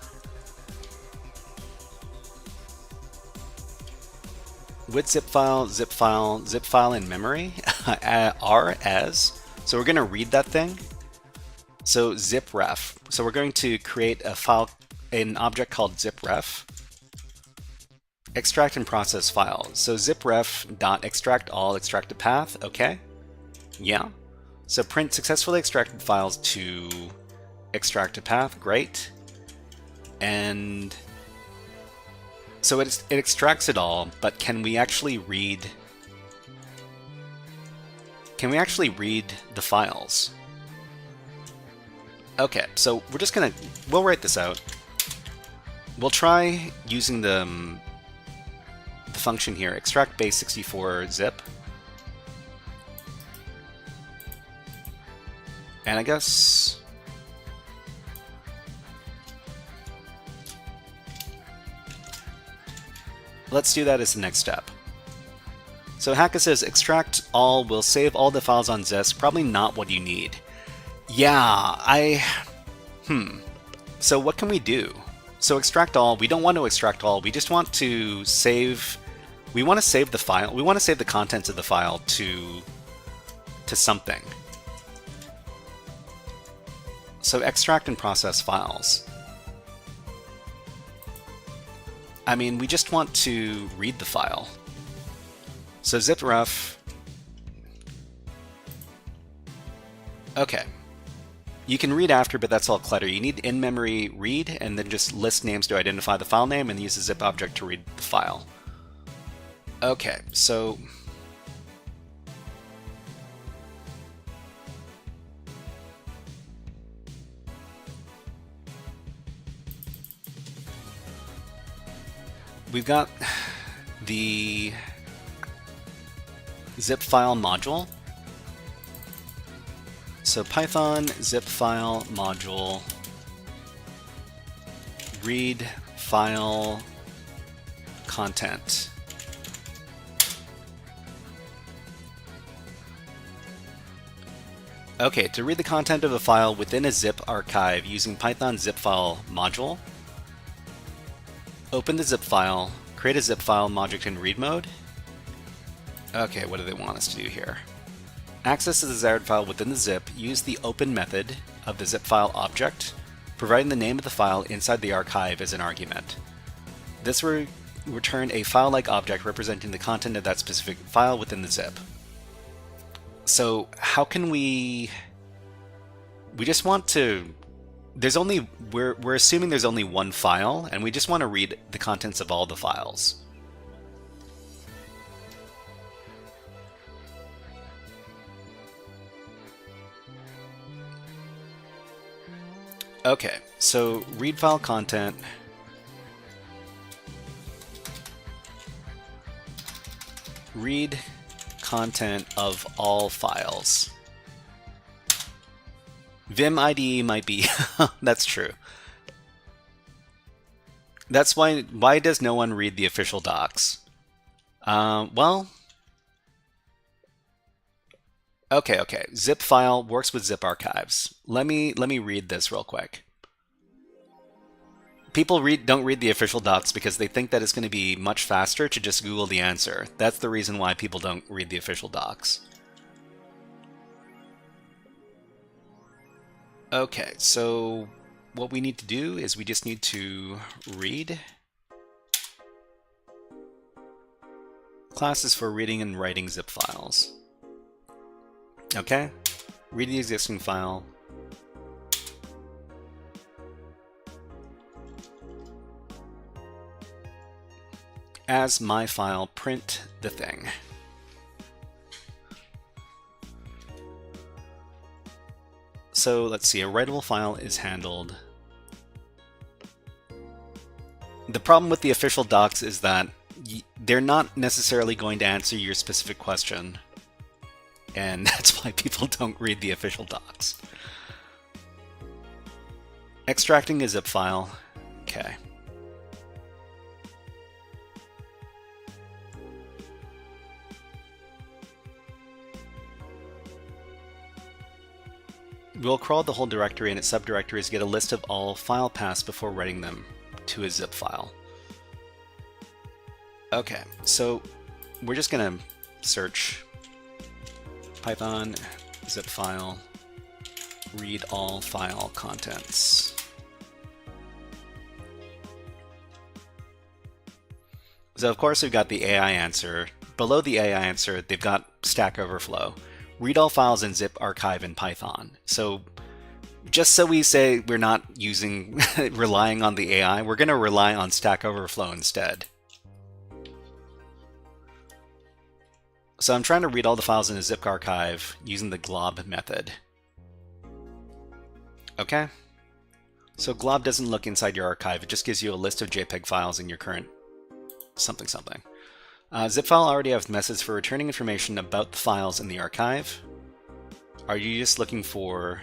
[SPEAKER 3] With zip file in memory are as. So we're going to read that thing. So zip ref. So we're going to create a file, an object called zipref. Extract and process files. So zipref dot extract all extract to path. Okay. Yeah. So print successfully extracted files to extract to path. Great. And so it extracts it all, but can we actually read? Can we actually read the files? Okay, so we're just gonna, we'll write this out. We'll try using the function here, extract base64 zip. And I guess let's do that as the next step. So Hacka says extract all will save all the files on Zest. Probably not what you need. Yeah, So what can we do? So extract all, we don't want to extract all, we just want to save, we want to save the file, we want to save the contents of the file to something. So extract and process files. I mean, we just want to read the file. So zipref. Okay. You can read after, but that's all clutter. You need in-memory read, and then just list names to identify the file name, and use a zip object to read the file. Okay, so we've got the zip file module. So Python zip file module read file content. Okay, to read the content of a file within a zip archive using Python zip file module, open the zip file, create a zip file object in read mode. Okay, what do they want us to do here? Access the desired file within the zip, use the open method of the zip file object, providing the name of the file inside the archive as an argument. This will return a file-like object representing the content of that specific file within the zip. So how can we just want to, we're assuming there's only one file, and we just want to read the contents of all the files. Okay, so read file content. Read content of all files. Vim IDE might be, that's true. That's why does no one read the official docs? Well, okay. Zip file works with zip archives. Let me read this real quick. People don't read the official docs because they think that it's going to be much faster to just Google the answer. That's the reason why people don't read the official docs. Okay, so what we need to do is we just need to read classes for reading and writing zip files. Okay, read the existing file. As my file, print the thing. So let's see, a writable file is handled. The problem with the official docs is that they're not necessarily going to answer your specific question. And that's why people don't read the official docs. Extracting a zip file. Okay. We'll crawl the whole directory and its subdirectories to get a list of all file paths before writing them to a zip file. Okay, so we're just going to search Python zip file read all file contents. So of course we've got the AI answer. Below the AI answer, they've got Stack Overflow. Read all files in zip archive in Python. So just so we say we're not using relying on the AI, we're going to rely on Stack Overflow instead. So I'm trying to read all the files in a zip archive using the glob method. Okay. So glob doesn't look inside your archive. It just gives you a list of JPEG files in your current something. Zip file already have methods for returning information about the files in the archive. Are you just looking for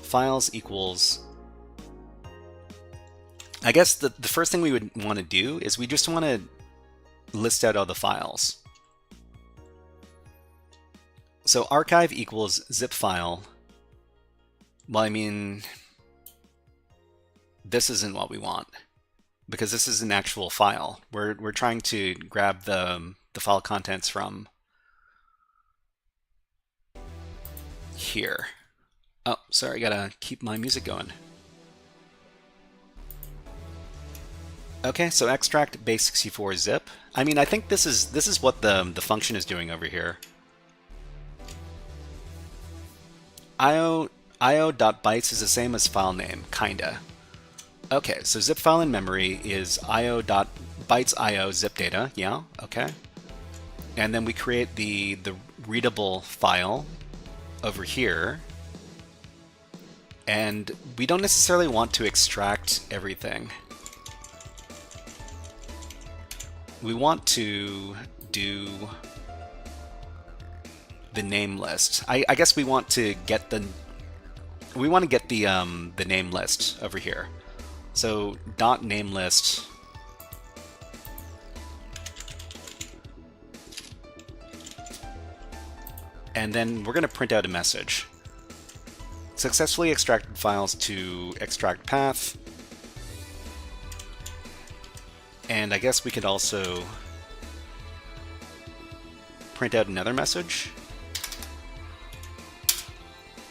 [SPEAKER 3] files equals? I guess the first thing we would want to do is we just want to list out all the files. So archive equals zip file. Well, I mean, this isn't what we want, because this is an actual file. We're trying to grab the file contents from here. Oh, sorry, gotta keep my music going. Okay, so extract base64 zip. I mean, I think this is what the function is doing over here. io.bytes is the same as file name, kinda. Okay, so zip file in memory is io.bytes io zip data, yeah, okay. And then we create the readable file over here. And we don't necessarily want to extract everything. we want to do the name list. I guess we want to get the name list over here. So dot name list. And then we're going to print out a message. Successfully extracted files to extract path. And I guess we could also print out another message.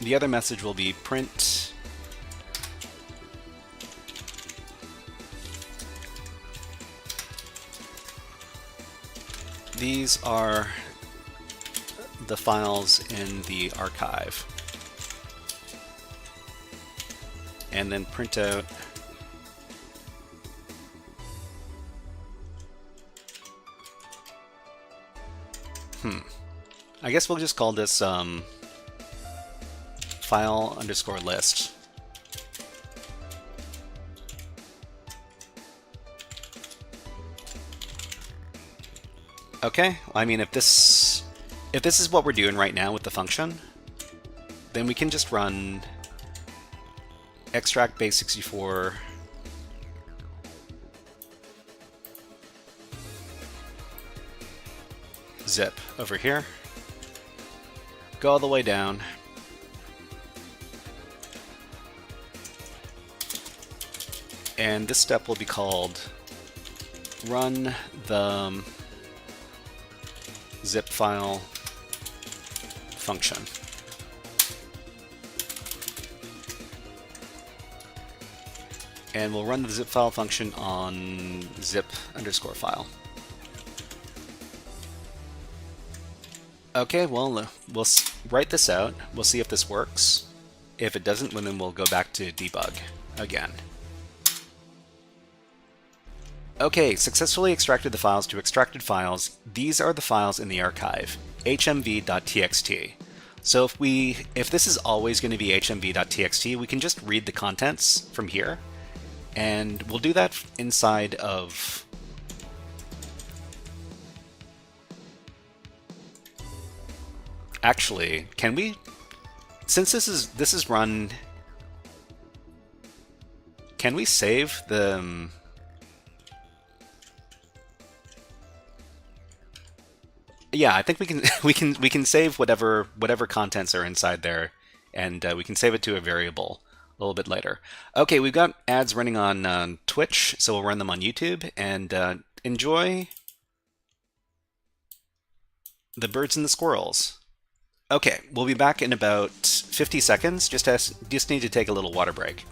[SPEAKER 3] The other message will be print these are the files in the archive. And then print out I guess we'll just call this file underscore list. Okay, I mean if this is what we're doing right now with the function, then we can just run extract base64 zip over here, go all the way down, and this step will be called run the zip file function. And we'll run the zip file function on zip underscore file. Okay, well, we'll write this out. We'll see if this works. If it doesn't, then we'll go back to debug again. Okay, successfully extracted the files to extracted files. These are the files in the archive, hmv.txt. So if this is always going to be hmv.txt, we can just read the contents from here. And we'll do that inside of actually, can we, since this is run, can we save the yeah, I think we can save whatever contents are inside there, and we can save it to a variable a little bit later. Okay, we've got ads running on Twitch, so we'll run them on YouTube, and enjoy the birds and the squirrels. Okay, we'll be back in about 50 seconds. Just need to take a little water break.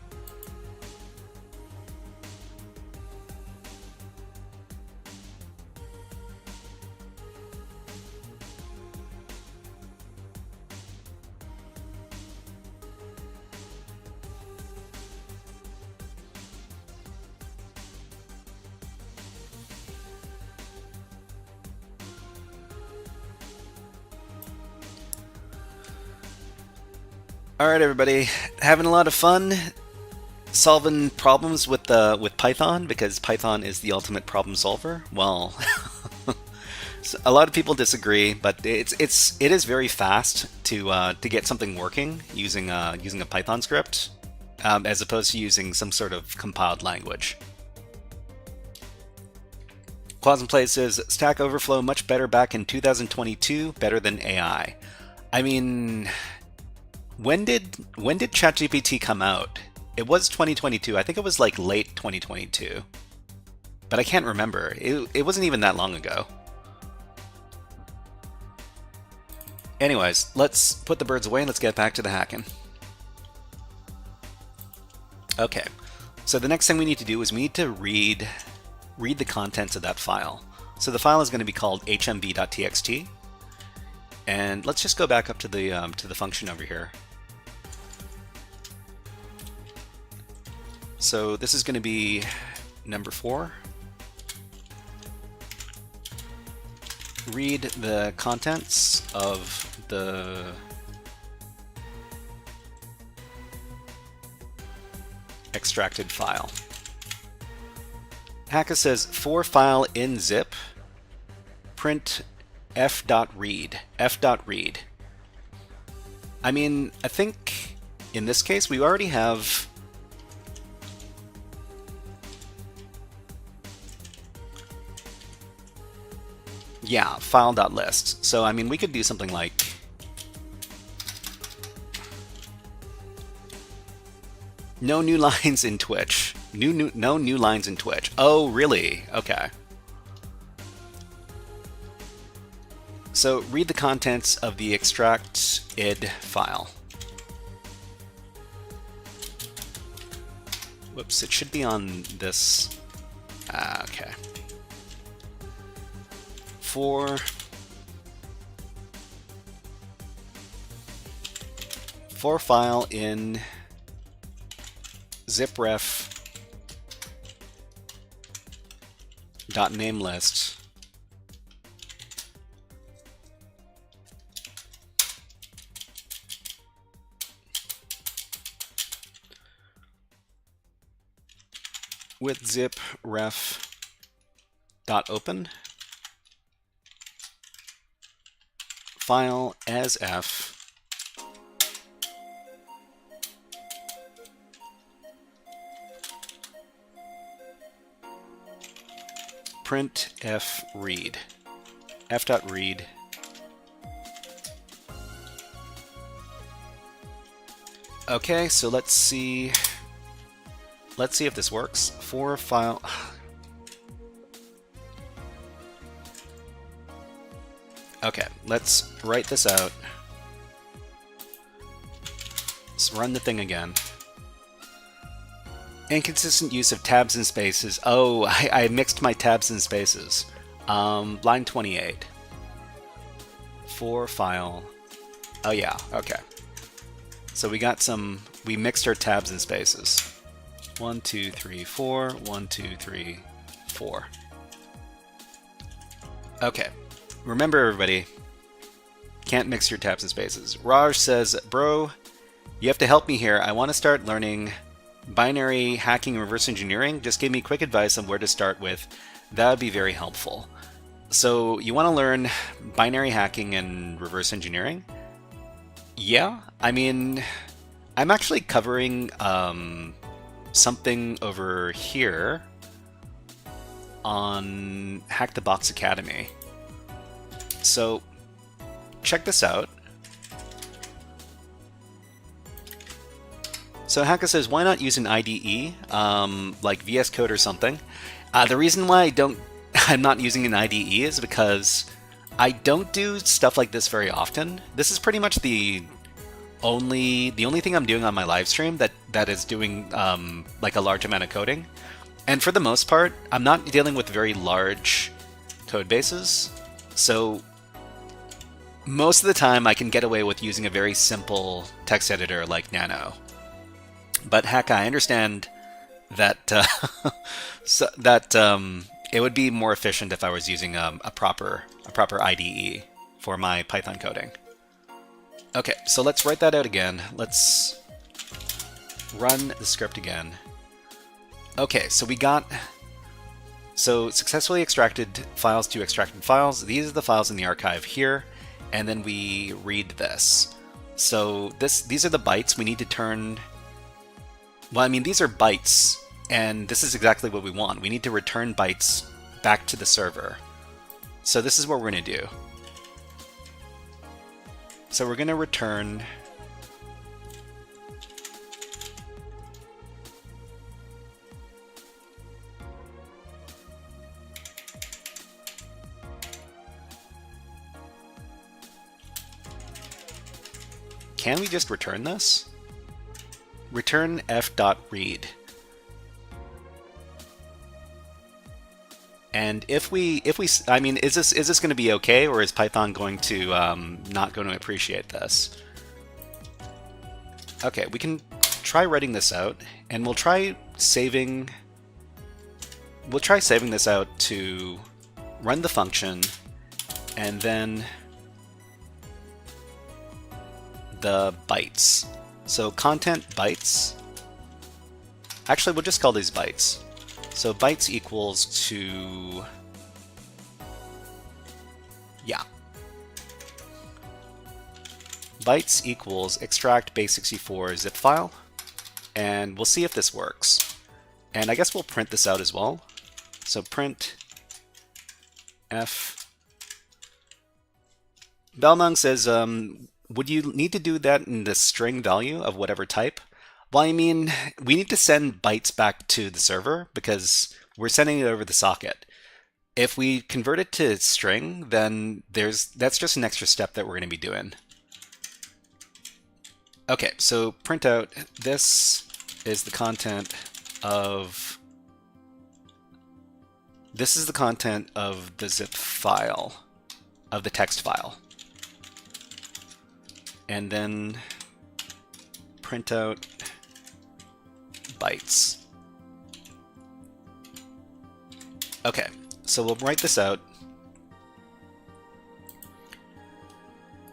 [SPEAKER 3] Alright everybody, having a lot of fun solving problems with Python, because Python is the ultimate problem solver? Well, a lot of people disagree, but it is very fast to get something working using a Python script, as opposed to using some sort of compiled language. Quasmplay says, Stack Overflow much better back in 2022, better than AI. I mean, when did ChatGPT come out? It was 2022. I think it was like late 2022. But I can't remember. It wasn't even that long ago. Anyways, let's put the birds away and let's get back to the hacking. Okay. So the next thing we need to do is we need to read the contents of that file. So the file is going to be called hmv.txt. And let's just go back up to the function over here. So this is going to be number 4. Read the contents of the extracted file. Hacka says for file in zip, print f.read. f.read. I mean, I think in this case we already have file.list. So I mean, we could do something like no new lines in Twitch. No new lines in Twitch. Oh, really? Okay. So read the contents of the extract id file. Whoops, it should be on this. Okay. For file in zipref .namelist with zip ref .open file as f print f read f.read okay, so let's see if this works. For file okay, let's write this out. Let's run the thing again. Inconsistent use of tabs and spaces. Oh, I mixed my tabs and spaces. Line 28. For file. Oh yeah, okay. So we mixed our tabs and spaces. 1, 2, 3, 4. 1, 2, 3, 4. Okay. Remember, everybody, can't mix your tabs and spaces. Raj says, bro, you have to help me here. I want to start learning binary hacking and reverse engineering. Just give me quick advice on where to start with. That would be very helpful. So you want to learn binary hacking and reverse engineering? Yeah, I mean, I'm actually covering something over here on HackTheBox Academy. So check this out. So Hacka says, why not use an IDE, like VS Code or something? The reason why I'm not using an IDE is because I don't do stuff like this very often. This is pretty much the only thing I'm doing on my live stream that is doing like a large amount of coding. And for the most part, I'm not dealing with very large code bases. So most of the time I can get away with using a very simple text editor like Nano. But Hacka, I understand that it would be more efficient if I was using a proper IDE for my Python coding. Okay, so let's write that out again. Let's run the script again. Okay, so successfully extracted files to extracted files. These are the files in the archive here, and then we read this. So these are the bytes we need to turn. Well, I mean, these are bytes, and this is exactly what we want. We need to return bytes back to the server. So this is what we're going to do. So we're going to return Can we just return this? Return f.read. And if we, I mean, is this going to be okay, or is Python going to not going to appreciate this? Okay, we can try writing this out, and we'll try saving this out to run the function, and then the bytes. So content bytes. Actually, we'll just call these bytes. So bytes equals to, yeah. Bytes equals extract base64 zip file, and we'll see if this works. And I guess we'll print this out as well. So print f. Belmong says, would you need to do that in the string value of whatever type? Well, I mean, we need to send bytes back to the server because we're sending it over the socket. If we convert it to string, then that's just an extra step that we're going to be doing. Okay, so print out, this is the content of the zip file, of the text file. And then print out bytes. Okay, so we'll write this out.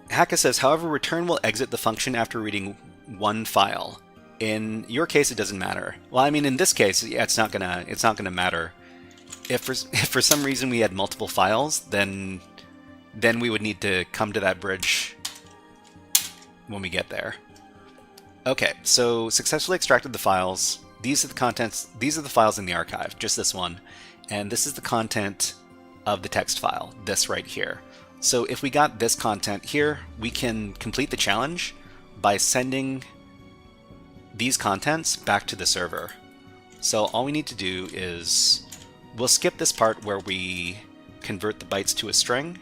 [SPEAKER 3] Hacka says, however, return will exit the function after reading one file. In your case, it doesn't matter. Well, I mean, in this case, yeah, it's not gonna matter. If for some reason we had multiple files, then we would need to come to that bridge when we get there. Okay, so successfully extracted the files. These are the contents. These are the files in the archive, just this one. And this is the content of the text file, this right here. So if we got this content here, we can complete the challenge by sending these contents back to the server. So all we need to do is, we'll skip this part where we convert the bytes to a string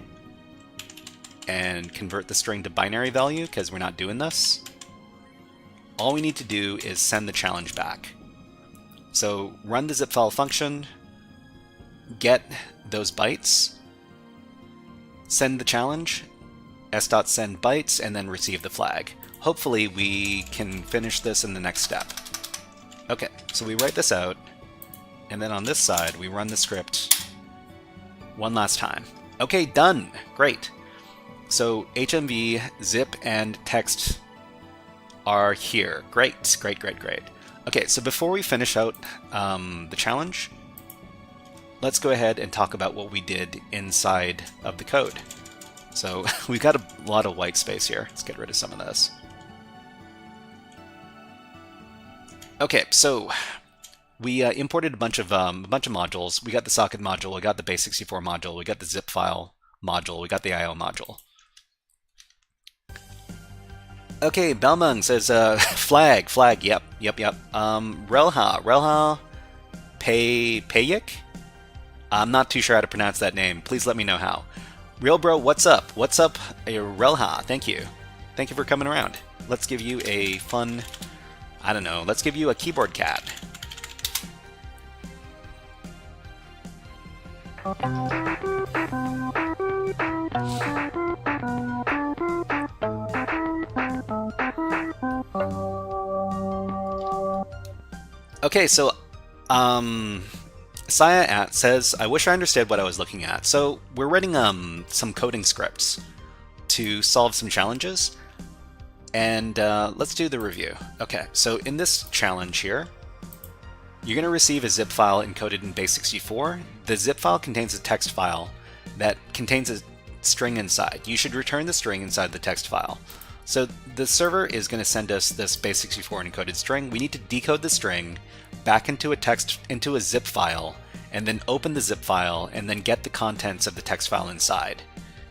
[SPEAKER 3] and convert the string to binary value because we're not doing this. All we need to do is send the challenge back. So run the zip file function, get those bytes, send the challenge, s.send bytes, and then receive the flag. Hopefully we can finish this in the next step. Okay, so we write this out, and then on this side we run the script one last time. Okay, done! Great! So HMV, zip, and text are here. Great, great, great, great. Okay, so before we finish out the challenge, let's go ahead and talk about what we did inside of the code. So we've got a lot of white space here. Let's get rid of some of this. Okay, so we imported a bunch of modules. We got the socket module, we got the base64 module, we got the zip file module, we got the IO module. Okay, Belmung says, flag, yep. Relha Payik? I'm not too sure how to pronounce that name. Please let me know how. Real bro, what's up? What's up, Relha? Thank you. Thank you for coming around. Let's give you a fun, I don't know, let's give you a keyboard cat. Okay, so, Saya says, I wish I understood what I was looking at. So we're writing some coding scripts to solve some challenges, and let's do the review. Okay, so in this challenge here, you're going to receive a zip file encoded in base64. The zip file contains a text file that contains a string inside. You should return the string inside the text file. So the server is going to send us this base64 encoded string. We need to decode the string back into a zip file, and then open the zip file, and then get the contents of the text file inside.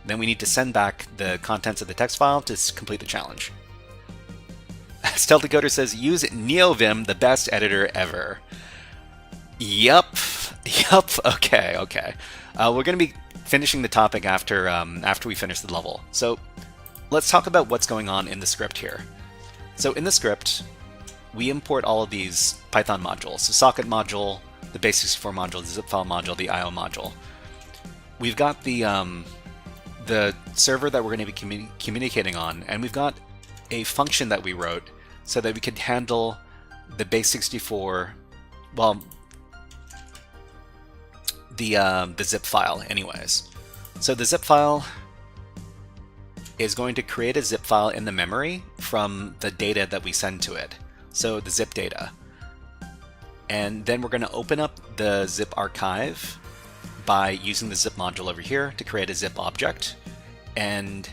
[SPEAKER 3] Then we need to send back the contents of the text file to complete the challenge. Stealth Decoder says, use NeoVim, the best editor ever. Yup, okay. We're going to be finishing the topic after we finish the level. So let's talk about what's going on in the script here. So in the script, we import all of these Python modules. The socket module, the base64 module, the zip file module, the IO module. We've got the server that we're going to be communicating on, and we've got a function that we wrote so that we could handle the base64, well, the zip file anyways. So the zip file is going to create a zip file in the memory from the data that we send to it. So the zip data. And then we're going to open up the zip archive by using the zip module over here to create a zip object. And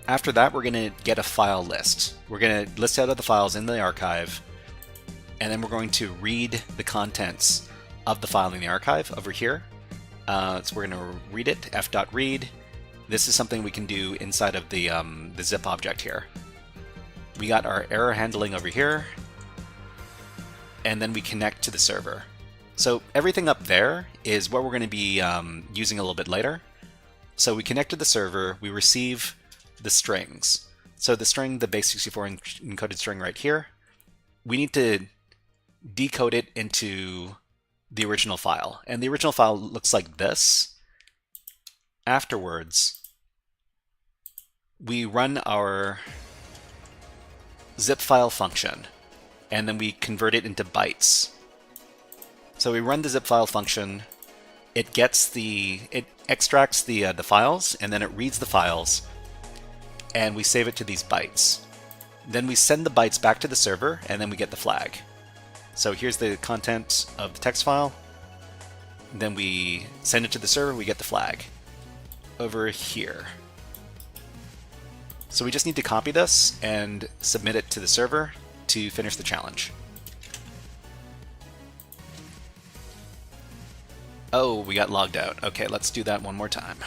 [SPEAKER 3] after that, we're going to get a file list. We're going to list out all the files in the archive, and then we're going to read the contents of the file in the archive over here. So we're going to read it, f.read. This is something we can do inside of the zip object here. We got our error handling over here, and then we connect to the server. So everything up there is what we're going to be using a little bit later. So we connect to the server, we receive the strings. So the string, the base64 encoded string right here, we need to decode it into the original file. And the original file looks like this. Afterwards, we run our zip file function, and then we convert it into bytes. So we run the zip file function, it extracts the files, and then it reads the files, and we save it to these bytes. Then we send the bytes back to the server, and then we get the flag. So here's the content of the text file. Then we send it to the server, we get the flag. Over here. So we just need to copy this and submit it to the server to finish the challenge. Oh, we got logged out. Okay, let's do that one more time.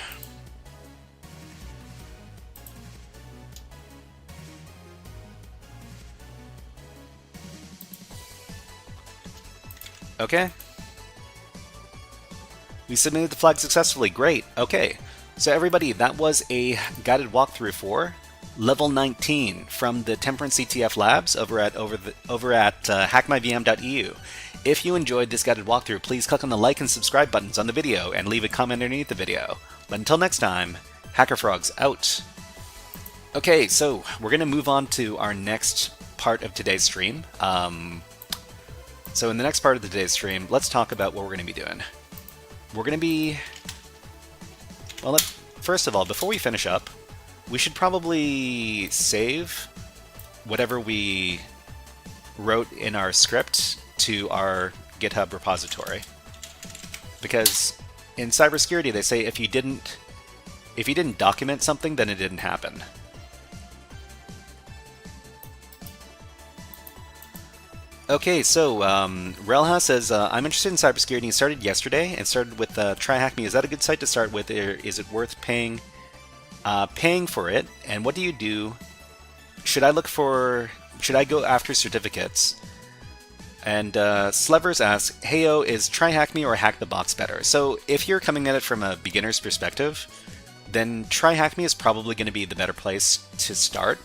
[SPEAKER 3] Okay. We submitted the flag successfully. Great. Okay. So everybody, that was a guided walkthrough for level 19 from the Temperance CTF labs over at hackmyvm.eu. If you enjoyed this guided walkthrough, please click on the like and subscribe buttons on the video and leave a comment underneath the video. But until next time, HackerFrogs out. Okay, so we're going to move on to our next part of today's stream. So in the next part of today's stream, let's talk about what we're going to be doing. We're going to be... Well, first of all, before we finish up, we should probably save whatever we wrote in our script to our GitHub repository. Because in cybersecurity, they say if you didn't document something, then it didn't happen. Okay, so Relha says, I'm interested in cybersecurity. It started yesterday and started with Try Hack Me. Is that a good site to start with, or is it worth paying for it? And what do you do? Should I go after certificates? And Slevers asks, Heyo, is Try Hack Me or HackTheBox better? So if you're coming at it from a beginner's perspective, then Try Hack Me is probably going to be the better place to start.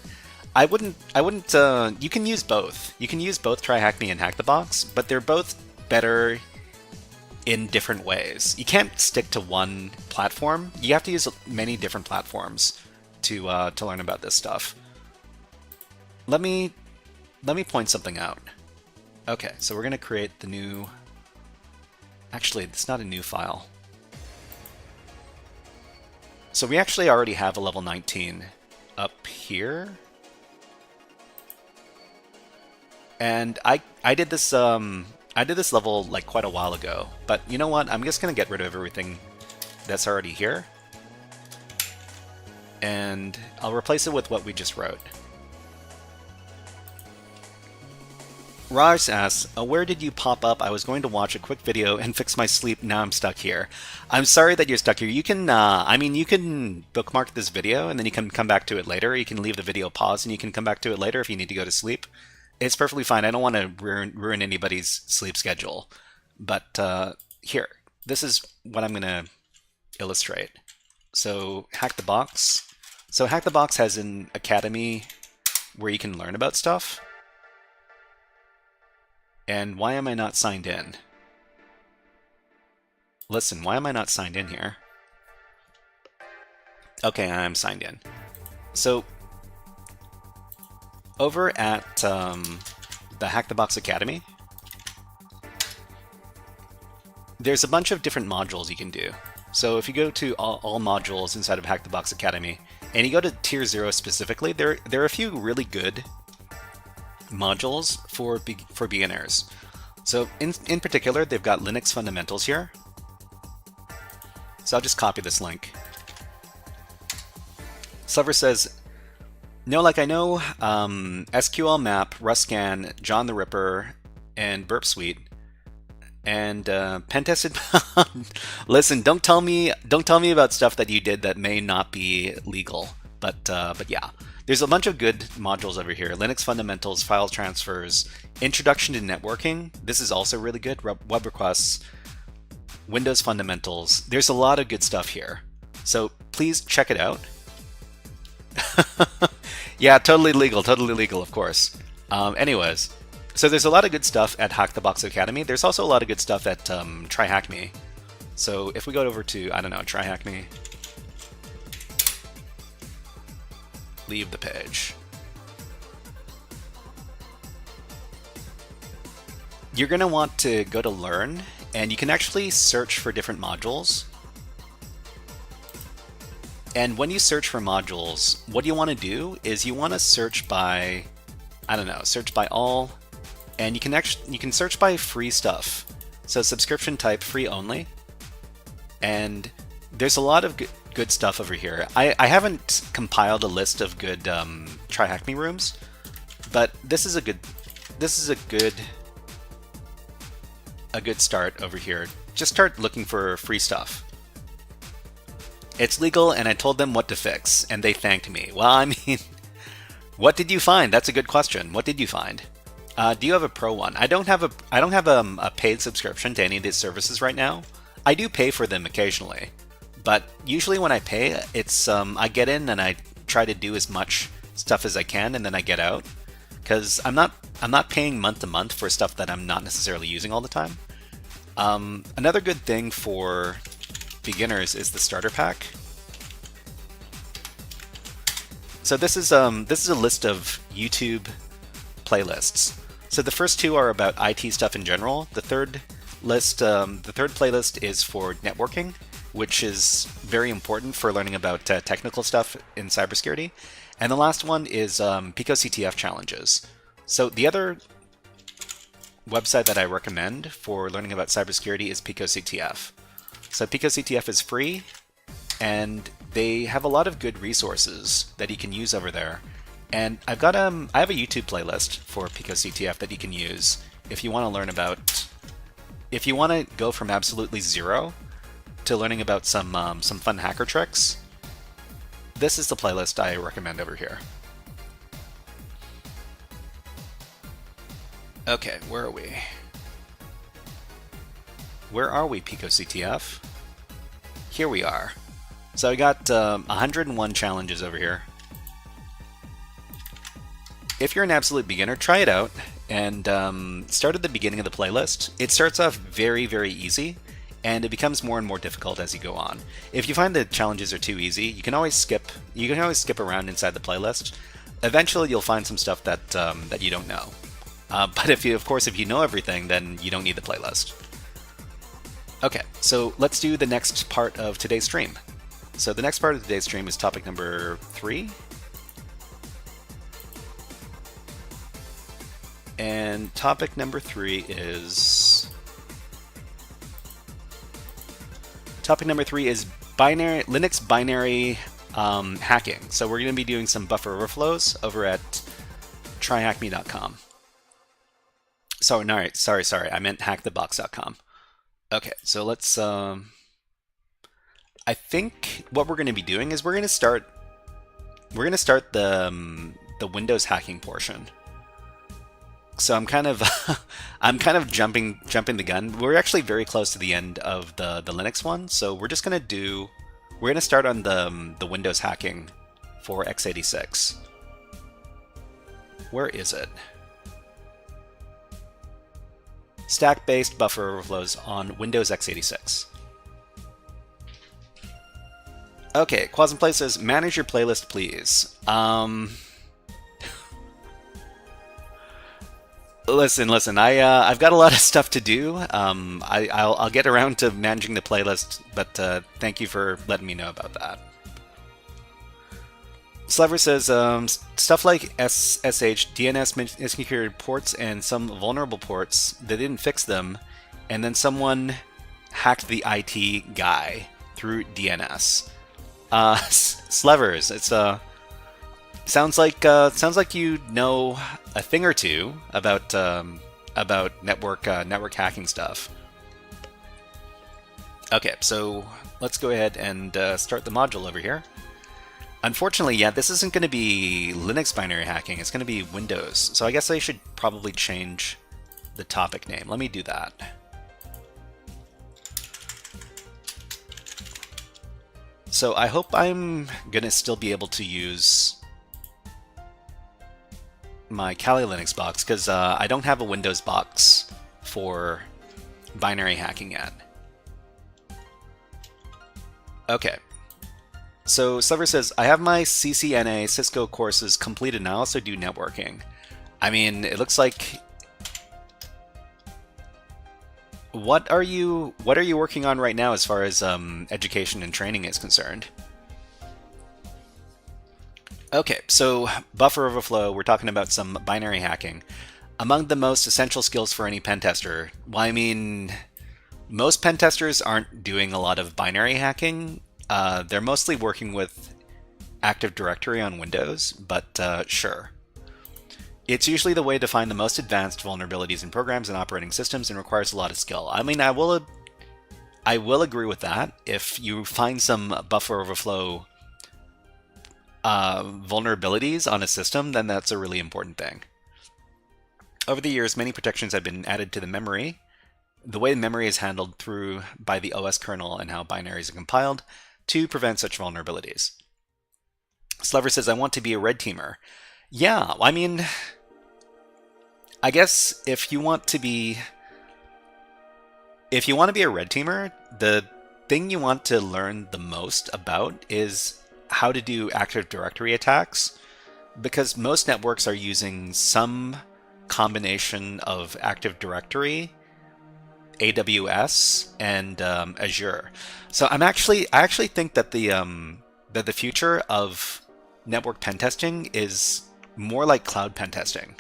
[SPEAKER 3] I wouldn't, you can use both. You can use both Try Hack Me and HackTheBox, but they're both better in different ways. You can't stick to one platform. You have to use many different platforms to learn about this stuff. Let me point something out. Okay, so we're going to create the new... Actually, it's not a new file. So we actually already have a level 19 up here. And I did this level like quite a while ago, but you know what? I'm just gonna get rid of everything that's already here, and I'll replace it with what we just wrote. Raj asks, where did you pop up? I was going to watch a quick video and fix my sleep. Now I'm stuck here. I'm sorry that you're stuck here. You can, you can bookmark this video and then you can come back to it later. You can leave the video paused and you can come back to it later if you need to go to sleep. It's perfectly fine. I don't want to ruin anybody's sleep schedule. But here, this is what I'm going to illustrate. So HackTheBox. So HackTheBox has an academy where you can learn about stuff. And why am I not signed in? Listen, why am I not signed in here? Okay, I'm signed in. So over at the HackTheBox Academy, there's a bunch of different modules you can do. So if you go to all modules inside of HackTheBox Academy, and you go to Tier 0 specifically, there are a few really good modules for beginners. So in particular, they've got Linux fundamentals here. So I'll just copy this link. Slover says, no, like I know SQL Map, Rustscan, John the Ripper, and Burp Suite, and Pentested. Listen, don't tell me about stuff that you did that may not be legal. But yeah, there's a bunch of good modules over here. Linux fundamentals, file transfers, introduction to networking. This is also really good. Web requests, Windows fundamentals. There's a lot of good stuff here. So please check it out. Yeah, totally legal, of course. Anyways, so there's a lot of good stuff at HackTheBox Academy. There's also a lot of good stuff at Try Hack Me. So if we go over to, I don't know, Try Hack Me, leave the page. You're going to want to go to Learn, and you can actually search for different modules. And when you search for modules, what you want to do is you want to search by, I don't know, search by all, and you can search by free stuff. So subscription type, free only. And there's a lot of good stuff over here. I haven't compiled a list of good Try Hack Me rooms, but this is a good start over here. Just start looking for free stuff. It's legal, and I told them what to fix, and they thanked me. Well, I mean, what did you find? That's a good question. What did you find? Do you have a pro one? I don't have a paid subscription to any of these services right now. I do pay for them occasionally, but usually when I pay, it's I get in and I try to do as much stuff as I can, and then I get out, because I'm not paying month to month for stuff that I'm not necessarily using all the time. Another good thing for beginners is the starter pack. So this is a list of YouTube playlists. So the first two are about IT stuff in general. The third playlist is for networking, which is very important for learning about technical stuff in cybersecurity. And the last one is PwnCTF challenges. So the other website that I recommend for learning about cybersecurity is PwnCTF. So PwnCTF is free, and they have a lot of good resources that you can use over there. And I have a YouTube playlist for PwnCTF that you can use if you want to learn about, if you want to go from absolutely zero to learning about some fun hacker tricks. This is the playlist I recommend over here. Okay, where are we? Where are we, PwnCTF? Here we are. So I got 101 challenges over here. If you're an absolute beginner, try it out and start at the beginning of the playlist. It starts off very, very easy, and it becomes more and more difficult as you go on. If you find the challenges are too easy, you can always skip around inside the playlist. Eventually, you'll find some stuff that you don't know. But if you know everything, then you don't need the playlist. Okay, so let's do the next part of today's stream. So the next part of today's stream is topic number 3. And topic number 3 is Linux binary hacking. So we're going to be doing some buffer overflows over at tryhackme.com. Sorry, I meant hackthebox.com. Okay, so let's I think what we're going to be doing is we're going to start the Windows hacking portion. So I'm kind of jumping the gun. We're actually very close to the end of the Linux one, so we're just going to start on the Windows hacking for x86. Where is it? Stack-based buffer overflows on Windows x86. Okay, Quasmplay says, manage your playlist, please. Listen. I've got a lot of stuff to do. I'll get around to managing the playlist, but thank you for letting me know about that. Slever says stuff like SSH, DNS misconfigured ports, and some vulnerable ports, they didn't fix them, and then someone hacked the IT guy through DNS. Slevers, it's sounds like you know a thing or two about network hacking stuff. Okay, so let's go ahead and start the module over here. Unfortunately, yeah, this isn't going to be Linux binary hacking, it's going to be Windows. So I guess I should probably change the topic name. Let me do that. So I hope I'm going to still be able to use my Kali Linux box, because I don't have a Windows box for binary hacking yet. Okay. So Slever says, I have my CCNA Cisco courses completed and I also do networking. I mean, it looks like... What are you working on right now as far as education and training is concerned? Okay, so buffer overflow, we're talking about some binary hacking. Among the most essential skills for any pen tester, well, I mean, most pen testers aren't doing a lot of binary hacking. They're mostly working with Active Directory on Windows, but sure. It's usually the way to find the most advanced vulnerabilities in programs and operating systems and requires a lot of skill. I mean, I will agree with that. If you find some buffer overflow vulnerabilities on a system, then that's a really important thing. Over the years, many protections have been added to the memory. The way memory is handled by the OS kernel and how binaries are compiled to prevent such vulnerabilities. Slever says, I want to be a red teamer. Yeah, I mean, I guess if you want to be a red teamer, the thing you want to learn the most about is how to do Active Directory attacks, because most networks are using some combination of Active Directory, AWS, and Azure. So I actually think that the future of network pen testing is more like cloud pen testing,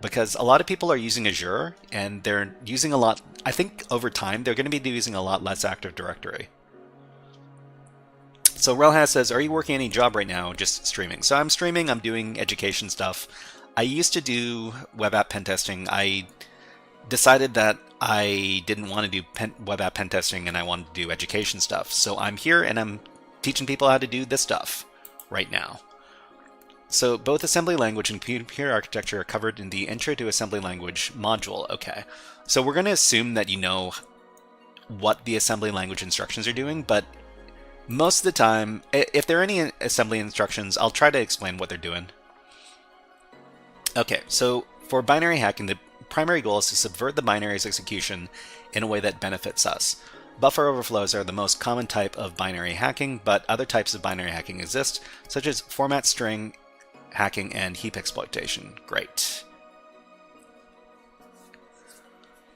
[SPEAKER 3] because a lot of people are using Azure and they're using a lot. I think over time they're going to be using a lot less Active Directory. So Relhaz says, are you working any job right now? Just streaming. So I'm streaming, I'm doing education stuff. I used to do web app pen testing. I decided that I didn't want to do web app pen testing and I wanted to do education stuff. So I'm here and I'm teaching people how to do this stuff right now. So both assembly language and computer architecture are covered in the Intro to Assembly Language module. Okay. So we're going to assume that you know what the assembly language instructions are doing, but most of the time, if there are any assembly instructions, I'll try to explain what they're doing. Okay, so for binary hacking, the primary goal is to subvert the binary's execution in a way that benefits us. Buffer overflows are the most common type of binary hacking, but other types of binary hacking exist, such as format string hacking and heap exploitation. Great.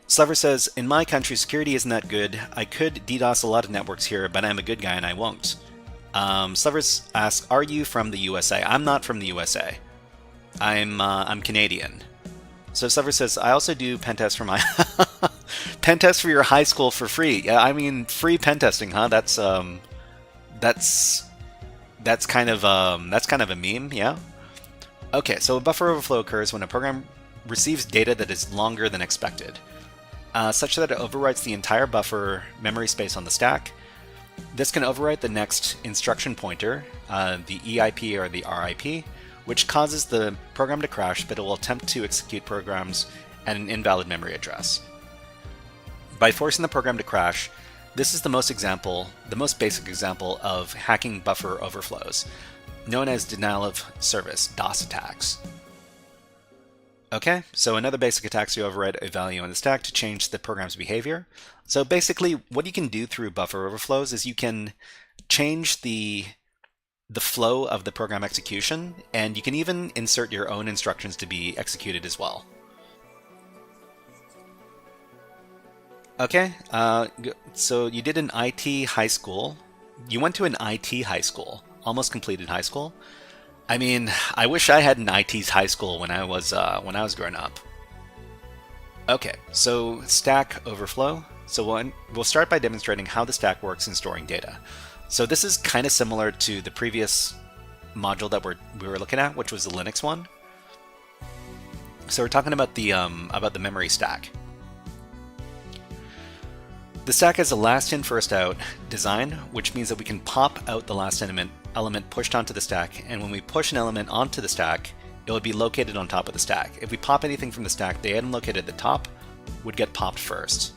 [SPEAKER 3] Slever says, in my country, security isn't that good. I could DDoS a lot of networks here, but I'm a good guy and I won't. Slevers asks, are you from the USA? I'm not from the USA. I'm Canadian. So Slever says, I also do pen tests for my pen test for your high school for free. Yeah, I mean, free pen testing, huh? That's kind of a meme, yeah. Okay, so a buffer overflow occurs when a program receives data that is longer than expected, such that it overwrites the entire buffer memory space on the stack. This can overwrite the next instruction pointer, the EIP or the RIP, which causes the program to crash, but it will attempt to execute programs at an invalid memory address. By forcing the program to crash, this is the most basic example of hacking buffer overflows, known as denial of service, DOS attacks. Okay, so another basic attack is to overwrite a value on the stack to change the program's behavior. So basically, what you can do through buffer overflows is you can change the flow of the program execution, and you can even insert your own instructions to be executed as well. Okay, so you did an IT high school. You went to an IT high school, almost completed high school. I mean, I wish I had an IT high school when I was growing up. Okay, so Stack Overflow. So we'll start by demonstrating how the stack works in storing data. So this is kind of similar to the previous module that we were looking at, which was the Linux one. So we're talking about the memory stack. The stack has a last in, first out design, which means that we can pop out the last element pushed onto the stack, and when we push an element onto the stack, it would be located on top of the stack. If we pop anything from the stack, the item located at the top would get popped first.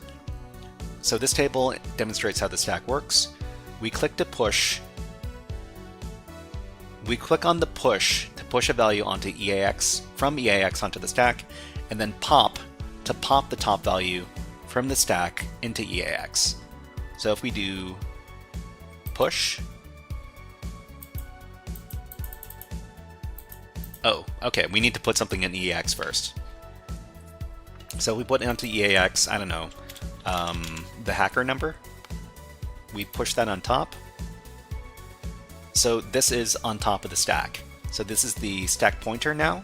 [SPEAKER 3] So this table demonstrates how the stack works. We click to push. We click on the push to push a value onto EAX, from EAX onto the stack, and then pop to pop the top value from the stack into EAX. So if we do push. Oh, okay, we need to put something in EAX first. So we put it onto EAX, I don't know, the hacker number. We push that on top. So this is on top of the stack. So this is the stack pointer now,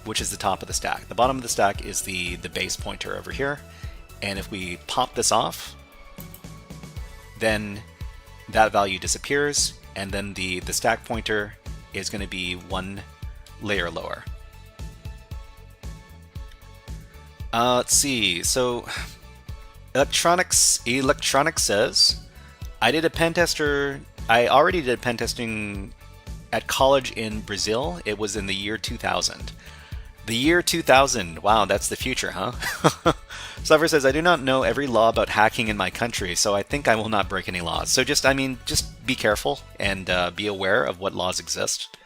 [SPEAKER 3] which is the top of the stack. The bottom of the stack is the base pointer over here. And if we pop this off, then that value disappears, and then the stack pointer is going to be one layer lower. Let's see. So Electronics says, I already did pen testing at college in Brazil. It was in the year 2000. The year 2000. Wow, that's the future, huh? Sliver says, I do not know every law about hacking in my country, so I think I will not break any laws. So just be careful and be aware of what laws exist.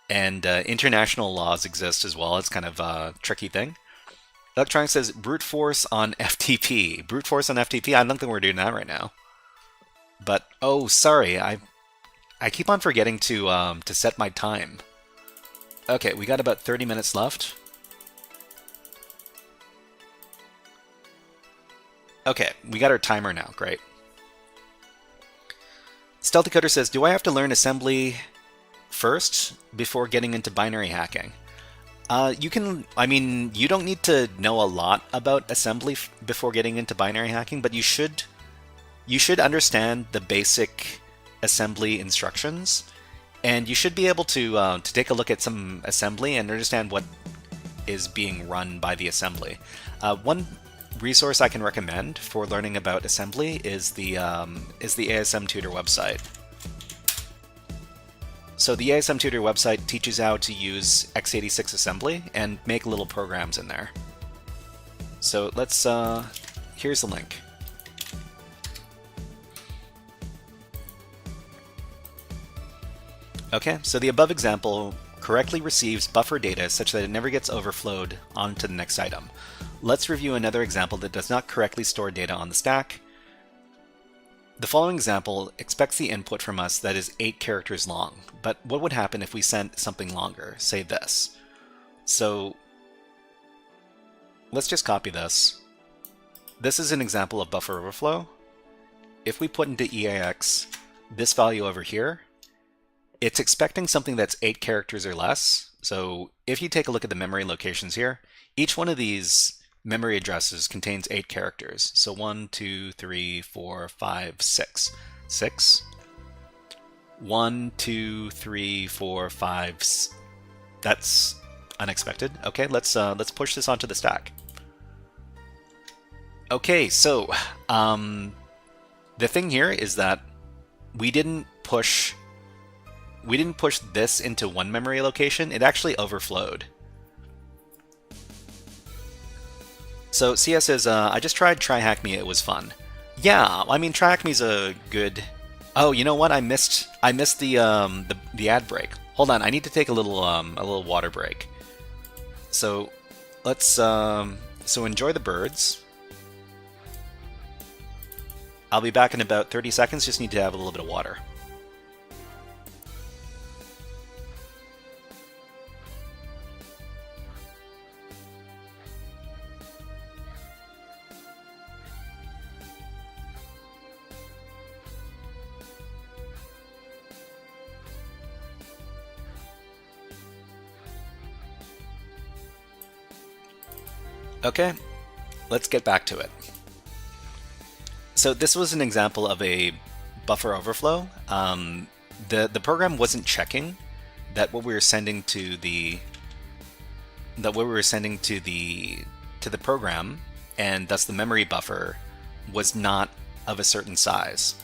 [SPEAKER 3] And international laws exist as well. It's kind of a tricky thing. Electronic says, brute force on FTP. Brute force on FTP? I don't think we're doing that right now. But, oh, sorry, I keep on forgetting to set my time. Okay, we got about 30 minutes left. Okay, we got our timer now, great. Stealthy Cutter says, do I have to learn assembly first before getting into binary hacking? You don't need to know a lot about assembly before getting into binary hacking, but you should understand the basic assembly instructions, and you should be able to take a look at some assembly and understand what is being run by the assembly. One resource I can recommend for learning about assembly is the ASM Tutor website. So the ASM Tutor website teaches how to use x86 assembly and make little programs in there. So let's, here's the link. Okay, so the above example correctly receives buffer data such that it never gets overflowed onto the next item. Let's review another example that does not correctly store data on the stack. The following example expects the input from us that is 8 characters long, but what would happen if we sent something longer, say this? So let's just copy this. This is an example of buffer overflow. If we put into EAX this value over here, it's expecting something that's 8 characters or less. So if you take a look at the memory locations here, each one of these memory addresses contains 8 characters. So 1, 2, 3, 4, 5, 6. 6. 1, 2, 3, 4, 5. That's unexpected. Okay, let's push this onto the stack. Okay, so the thing here is that we didn't push this into one memory location. It actually overflowed. So CS says, I just tried TryHackMe, it was fun. Yeah, I mean TryHackMe's a good. Oh, you know what? I missed the ad break. Hold on, I need to take a little water break. So let's so enjoy the birds. I'll be back in about 30 seconds. Just need to have a little bit of water. Okay, let's get back to it. So this was an example of a buffer overflow. The program wasn't checking that what we were sending to the program, and thus the memory buffer, was not of a certain size.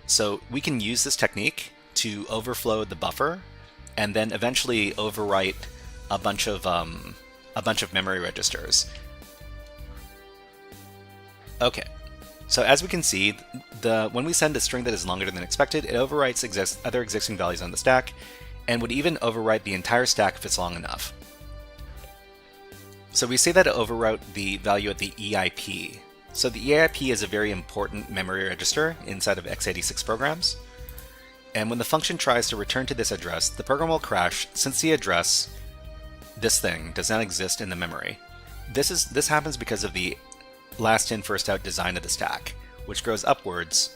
[SPEAKER 3] So we can use this technique to overflow the buffer and then eventually overwrite a bunch of memory registers. Okay, so as we can see, when we send a string that is longer than expected, it overwrites other existing values on the stack, and would even overwrite the entire stack if it's long enough. So we say that it overwrote the value at the EIP. So the EIP is a very important memory register inside of x86 programs. And when the function tries to return to this address, the program will crash since the address, this thing, does not exist in the memory. This happens because of the last in first out design of the stack, which grows upwards,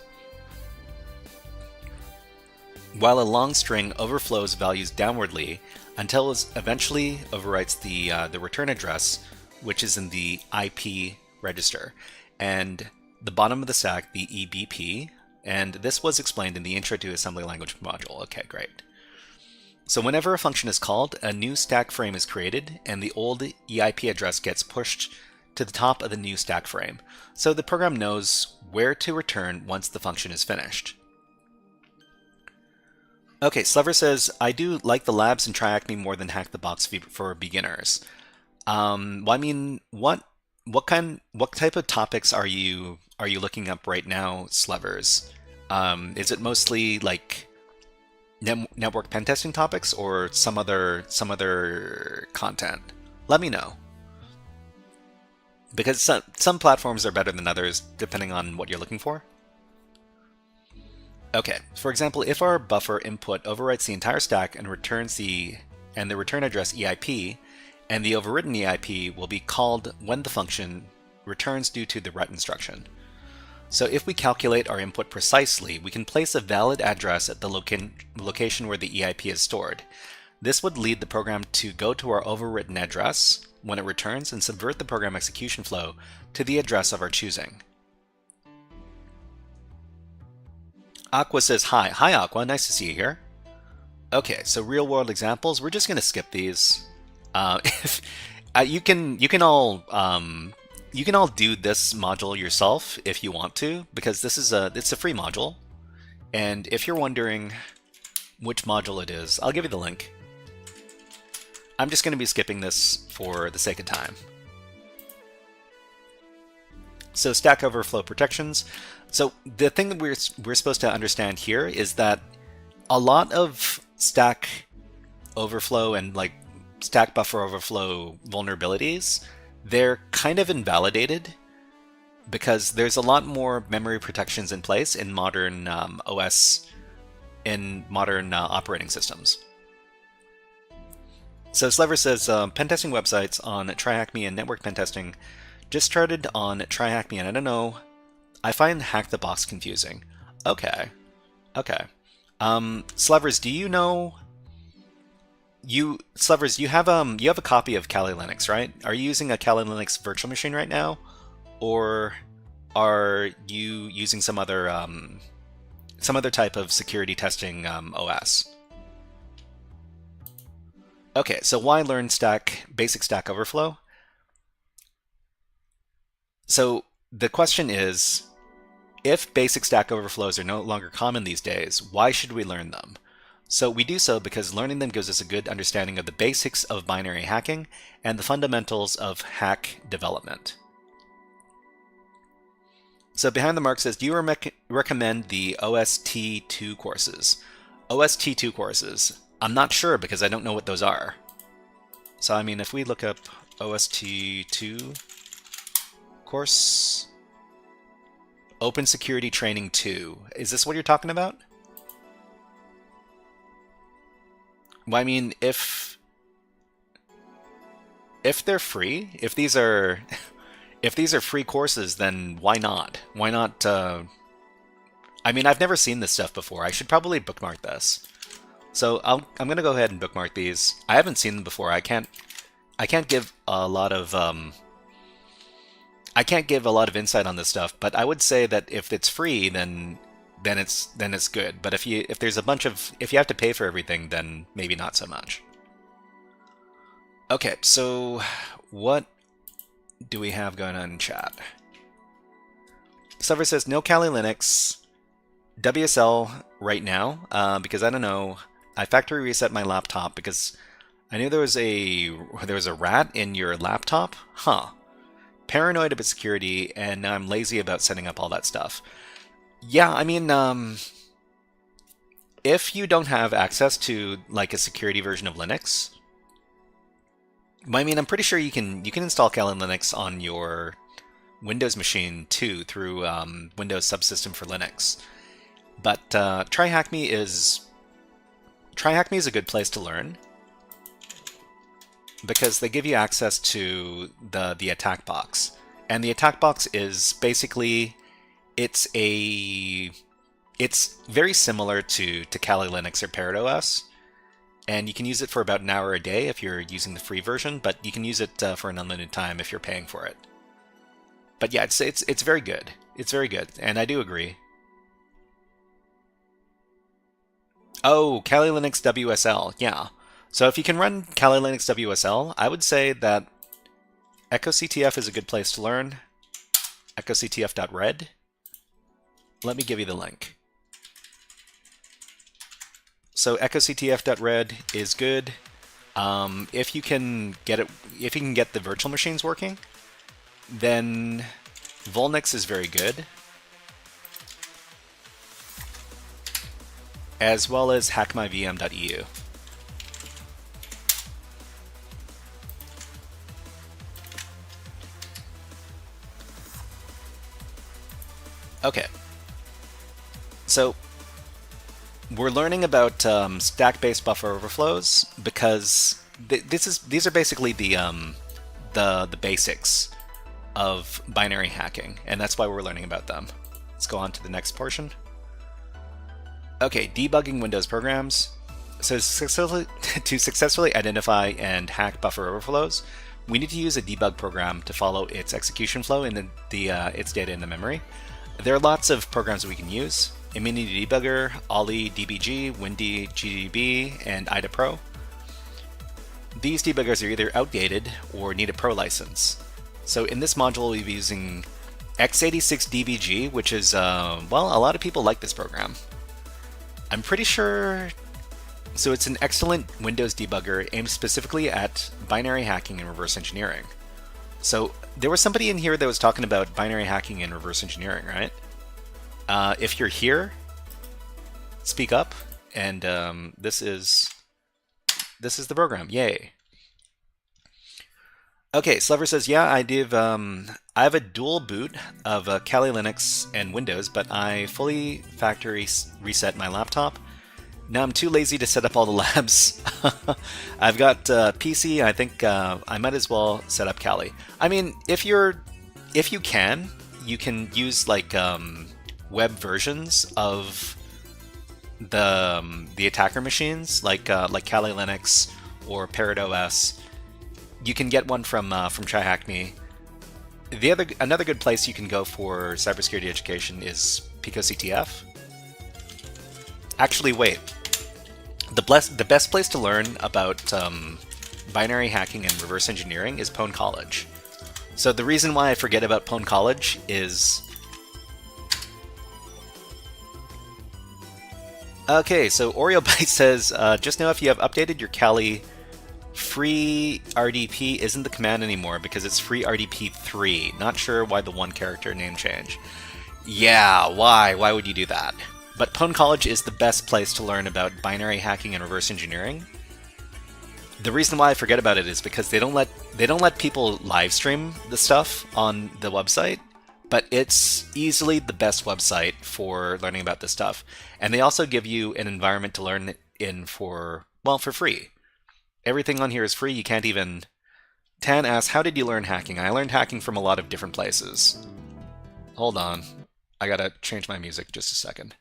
[SPEAKER 3] while a long string overflows values downwardly until it eventually overwrites the return address, which is in the IP register, and the bottom of the stack, the EBP, and this was explained in the Intro to Assembly Language module. Okay, great. So whenever a function is called, a new stack frame is created, and the old EIP address gets pushed to the top of the new stack frame, so the program knows where to return once the function is finished. Okay, Slever says, I do like the labs and TryAcme more than HackTheBox for beginners. Well, I mean, what type of topics are you looking up right now, Slevers? Is it mostly like network pen testing topics or some other content? Let me know. Because some platforms are better than others depending on what you're looking for. Okay, for example, if our buffer input overwrites the entire stack and returns the return address EIP, and the overwritten EIP will be called when the function returns due to the ret instruction. So if we calculate our input precisely, we can place a valid address at the location where the EIP is stored. This would lead the program to go to our overwritten address when it returns and subvert the program execution flow to the address of our choosing. Aqua says hi. Hi Aqua, nice to see you here. Okay, so real world examples, we're just gonna skip these. You can all do this module yourself if you want to, because it's a free module. And if you're wondering which module it is, I'll give you the link. I'm just going to be skipping this for the sake of time. So Stack Overflow protections. So the thing that we're supposed to understand here is that a lot of Stack Overflow and like Stack Buffer Overflow vulnerabilities, they're kind of invalidated because there's a lot more memory protections in place in modern operating systems. So Slever says, pen testing websites on TryHackMe and network pen testing just started on TryHackMe, and I don't know, I find HackTheBox confusing. Okay. Slevers, do you know? Slevers, you have a copy of Kali Linux, right? Are you using a Kali Linux virtual machine right now, or are you using some other type of security testing OS? Okay, so why learn basic Stack Overflow? So the question is, if basic Stack Overflows are no longer common these days, why should we learn them? So we do so because learning them gives us a good understanding of the basics of binary hacking and the fundamentals of hack development. So Behind the Mark says, do you recommend the OST2 courses? OST2 courses. I'm not sure because I don't know what those are. So I mean, if we look up OST2 course, Open Security Training 2, is this what you're talking about? Well, I mean, if they're free, if these are free courses, then why not? Why not? I mean, I've never seen this stuff before. I should probably bookmark this. So I'm gonna go ahead and bookmark these. I haven't seen them before. I can't give a lot of I can't give a lot of insight on this stuff, but I would say that if it's free, then it's good. But if there's a bunch of, if you have to pay for everything, then maybe not so much. Okay, so what do we have going on in chat? Silver says no Kali Linux, WSL right now, because I don't know. I factory reset my laptop because I knew there was a rat in your laptop. Huh. Paranoid about security, and I'm lazy about setting up all that stuff. Yeah, I mean, if you don't have access to like a security version of Linux, I mean, I'm pretty sure you can install Kali Linux on your Windows machine too through Windows Subsystem for Linux. But TryHackMe is a good place to learn because they give you access to the attack box, and the attack box is basically it's very similar to Kali Linux or ParrotOS, and you can use it for about an hour a day if you're using the free version, but you can use it for an unlimited time if you're paying for it. But yeah, it's very good. It's very good, and I do agree. Oh, Kali Linux WSL, yeah. So if you can run Kali Linux WSL, I would say that EchoCTF is a good place to learn. EchoCTF.red. Let me give you the link. So EchoCTF.red is good. If you can get the virtual machines working, then Vulnix is very good, as well as hackmyvm.eu. Okay, so we're learning about stack-based buffer overflows because these are basically the basics of binary hacking, and that's why we're learning about them. Let's go on to the next portion. Okay, debugging Windows programs. So to successfully identify and hack buffer overflows, we need to use a debug program to follow its execution flow and its data in the memory. There are lots of programs we can use: Immunity Debugger, Ollie DBG, Windy GDB, and IDA Pro. These debuggers are either outdated or need a pro license. So in this module, we'll be using x86DBG, which is, well, a lot of people like this program. I'm pretty sure, so it's an excellent Windows debugger aimed specifically at binary hacking and reverse engineering. So there was somebody in here that was talking about binary hacking and reverse engineering, right? If you're here, speak up, and this is the program. Yay! Okay, Slover says, yeah, I have a dual boot of Kali Linux and Windows, but I fully factory reset my laptop. Now I'm too lazy to set up all the labs. I've got PC. I think I might as well set up Kali. I mean, if you can use like web versions of the attacker machines, like Kali Linux or ParrotOS. You can get one from TryHackMe. Another good place you can go for cybersecurity education is PwnCTF. Actually, wait. The best place to learn about binary hacking and reverse engineering is PwnCollege. So the reason why I forget about PwnCollege is... Okay, so OreoBite says, just know if you have updated your Kali, free RDP isn't the command anymore because it's free RDP 3. Not sure why the one character name change. Yeah, why? Why would you do that? But PwnCollege is the best place to learn about binary hacking and reverse engineering. The reason why I forget about it is because they don't let people live stream the stuff on the website, but it's easily the best website for learning about this stuff. And they also give you an environment to learn in for free. Everything on here is free. You can't even... Tan asks, how did you learn hacking? I learned hacking from a lot of different places. Hold on. I gotta change my music just a second.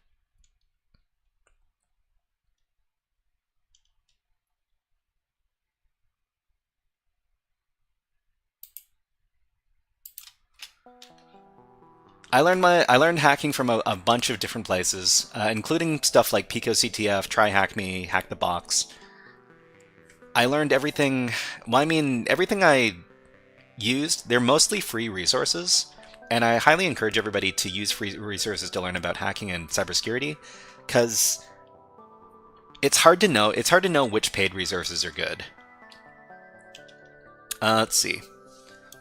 [SPEAKER 3] I learned hacking from a bunch of different places, including stuff like PwnTillDawn, TryHackMe, HackTheBox. I learned everything. Well, I mean, everything I used, they're mostly free resources, and I highly encourage everybody to use free resources to learn about hacking and cybersecurity, because it's hard to know. It's hard to know which paid resources are good. Let's see.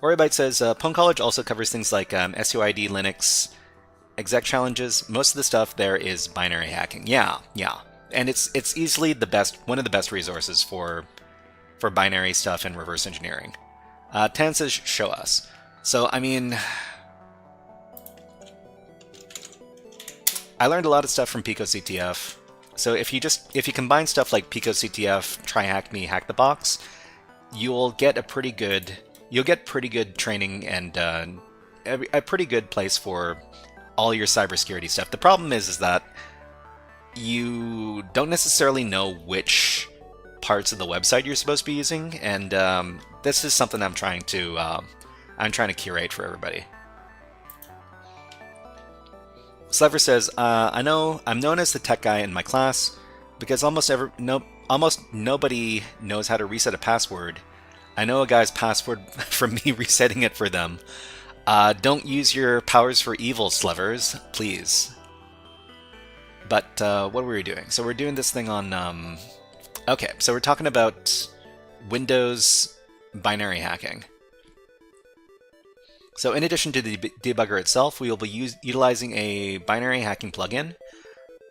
[SPEAKER 3] Oribyte says, Pwn College also covers things like SUID, Linux, exec challenges. Most of the stuff there is binary hacking. Yeah. And it's easily one of the best resources for binary stuff and reverse engineering. Tan says, show us. So, I mean, I learned a lot of stuff from PwnCTF. So if you combine stuff like PwnCTF, TryHackMe, HackTheBox, you'll get pretty good training and a pretty good place for all your cybersecurity stuff. The problem is that you don't necessarily know which parts of the website you're supposed to be using, and this is something I'm trying to curate for everybody. Slever says, I'm known as the tech guy in my class because almost nobody knows how to reset a password. I know a guy's password from me resetting it for them. Don't use your powers for evil, Slevers, please. But what were we doing? So we're doing this thing on... Okay, so we're talking about Windows binary hacking. So in addition to the debugger itself, we will be utilizing a binary hacking plugin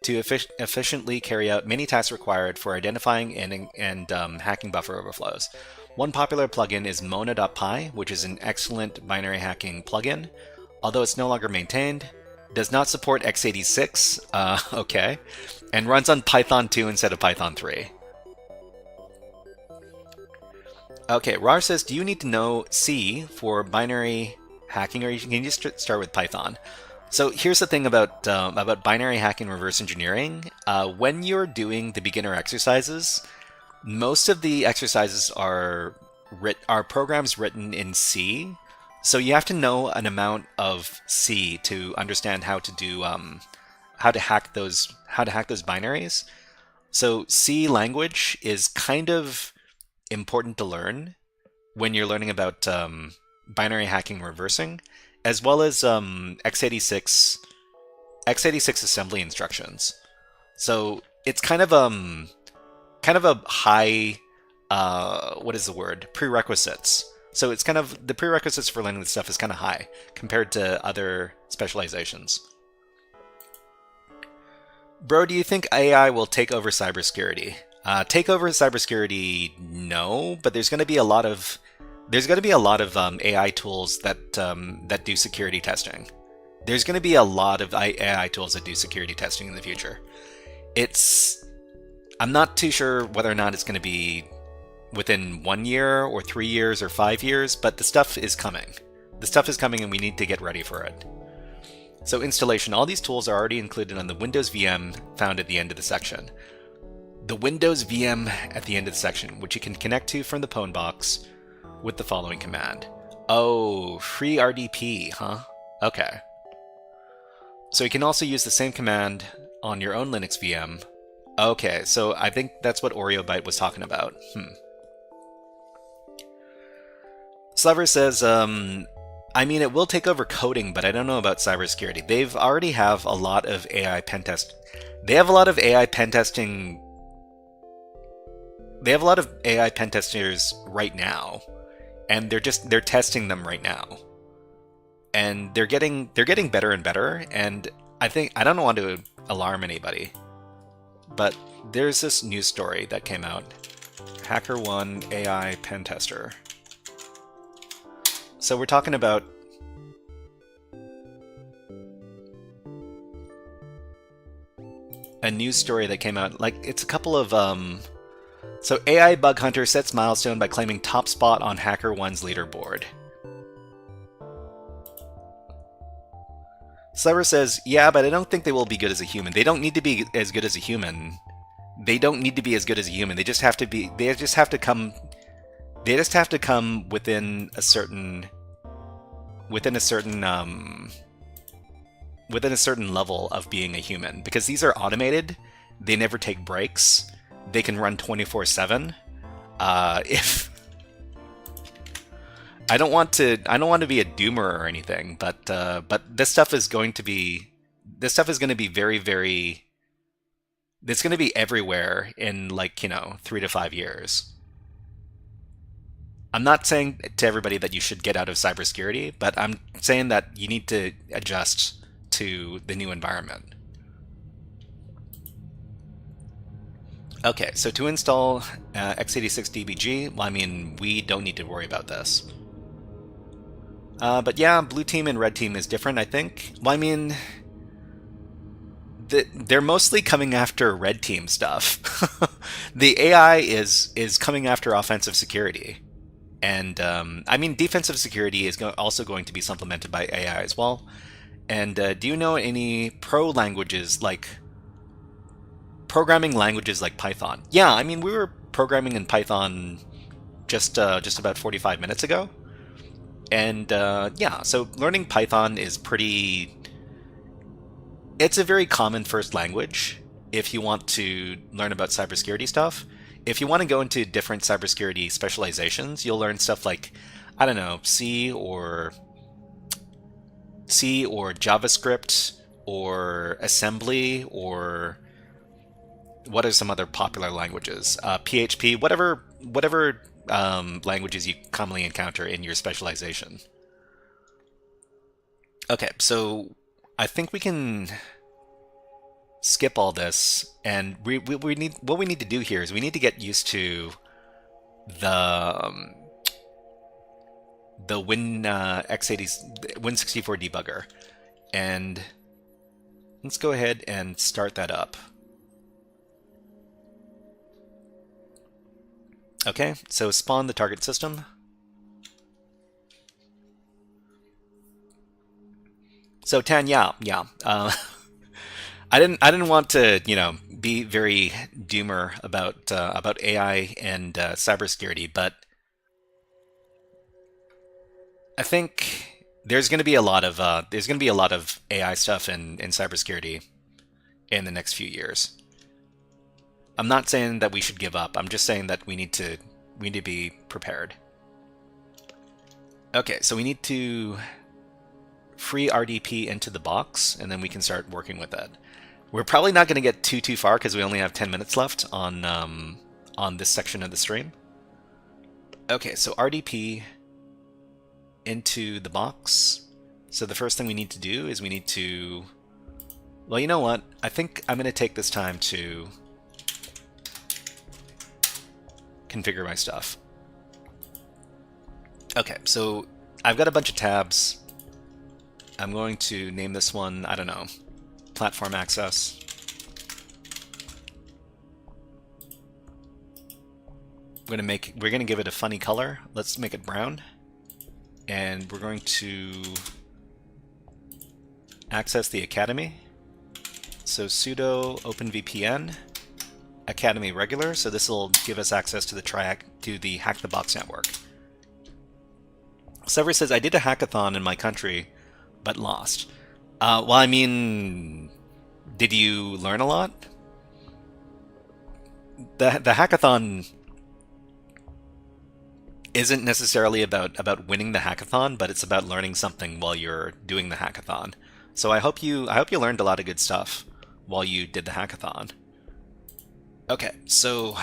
[SPEAKER 3] to efficiently carry out many tasks required for identifying and hacking buffer overflows. One popular plugin is Mona.py, which is an excellent binary hacking plugin. Although it's no longer maintained, does not support x86, okay, and runs on Python 2 instead of Python 3. Okay, Rar says, do you need to know C for binary hacking, or can you just start with Python? So here's the thing about binary hacking reverse engineering. When you're doing the beginner exercises, most of the exercises are programs written in C, so you have to know an amount of C to understand how to do how to hack those binaries. So C language is kind of important to learn when you're learning about binary hacking reversing, as well as x86 assembly instructions. So it's kind of a high what is the word? Prerequisites. So it's kind of the prerequisites for learning this stuff is kind of high compared to other specializations. Bro, do you think AI will take over cybersecurity? Take over cybersecurity, no, but there's going to be a lot of AI tools that do security testing. There's going to be a lot of AI tools that do security testing in the future. I'm not too sure whether or not it's going to be within 1 year or 3 years or 5 years, but the stuff is coming. The stuff is coming and we need to get ready for it. So installation, all these tools are already included on the Windows VM found at the end of the section. The Windows VM at the end of the section, which you can connect to from the Pwn box with the following command. Oh, free RDP, huh? Okay. So you can also use the same command on your own Linux VM. Okay, so I think that's what Oreobyte was talking about. Slever says, I mean, it will take over coding, but I don't know about cybersecurity. They've already have a lot of AI pen test. They have a lot of AI pen testing. They have a lot of AI pen testers right now, and they're testing them right now, and they're getting better and better. And I don't want to alarm anybody, but there's this news story that came out: HackerOne AI pen tester. So we're talking about a news story that came out, like it's a couple of so AI bug hunter sets milestone by claiming top spot on HackerOne's leaderboard. Slever says, yeah, but I don't think they will be good as a human. They don't need to be as good as a human. They don't need to be as good as a human. They just have to come within a certain within a certain level of being a human, because these are automated. They never take breaks. They can run 24/7. If I don't want to be a doomer or anything, but this stuff is going to be very, very. It's going to be everywhere in, like, 3 to 5 years. I'm not saying to everybody that you should get out of cybersecurity, but I'm saying that you need to adjust to the new environment. Okay, so to install x86DBG, well, I mean, we don't need to worry about this. But yeah, blue team and red team is different, I think. Well, I mean, they're mostly coming after red team stuff. The AI is coming after offensive security. And, I mean, defensive security is also going to be supplemented by AI as well. And do you know any programming languages like Python? Yeah, I mean, we were programming in Python just about 45 minutes ago. And yeah, so learning Python is it's a very common first language if you want to learn about cybersecurity stuff. If you want to go into different cybersecurity specializations, you'll learn stuff like, I don't know, C or JavaScript or assembly, or what are some other popular languages? PHP, whatever languages you commonly encounter in your specialization. Okay, so I think we can skip all this, and we need to do here is we need to get used to the Win64 debugger, and let's go ahead and start that up. Okay, so spawn the target system. So Tan, yeah. I didn't want to, be very doomer about AI and cybersecurity, but I think there's going to be a lot of AI stuff in cybersecurity in the next few years. I'm not saying that we should give up. I'm just saying that we need to be prepared. Okay, so we need to free RDP into the box, and then we can start working with that. We're probably not going to get too far because we only have 10 minutes left on this section of the stream. Okay, so RDP into the box. So the first thing we need to do is we need to, well, you know what? I think I'm going to take this time to configure my stuff. Okay, so I've got a bunch of tabs. I'm going to name this one, I don't know, platform access. We're going to give it a funny color. Let's make it brown. And we're going to access the Academy. So sudo openvpn Academy regular. So this will give us access to the HackTheBox network. Sever says, I did a hackathon in my country, but lost. Well, I mean, did you learn a lot? The hackathon isn't necessarily about winning the hackathon, but it's about learning something while you're doing the hackathon. So I hope you learned a lot of good stuff while you did the hackathon. Okay, so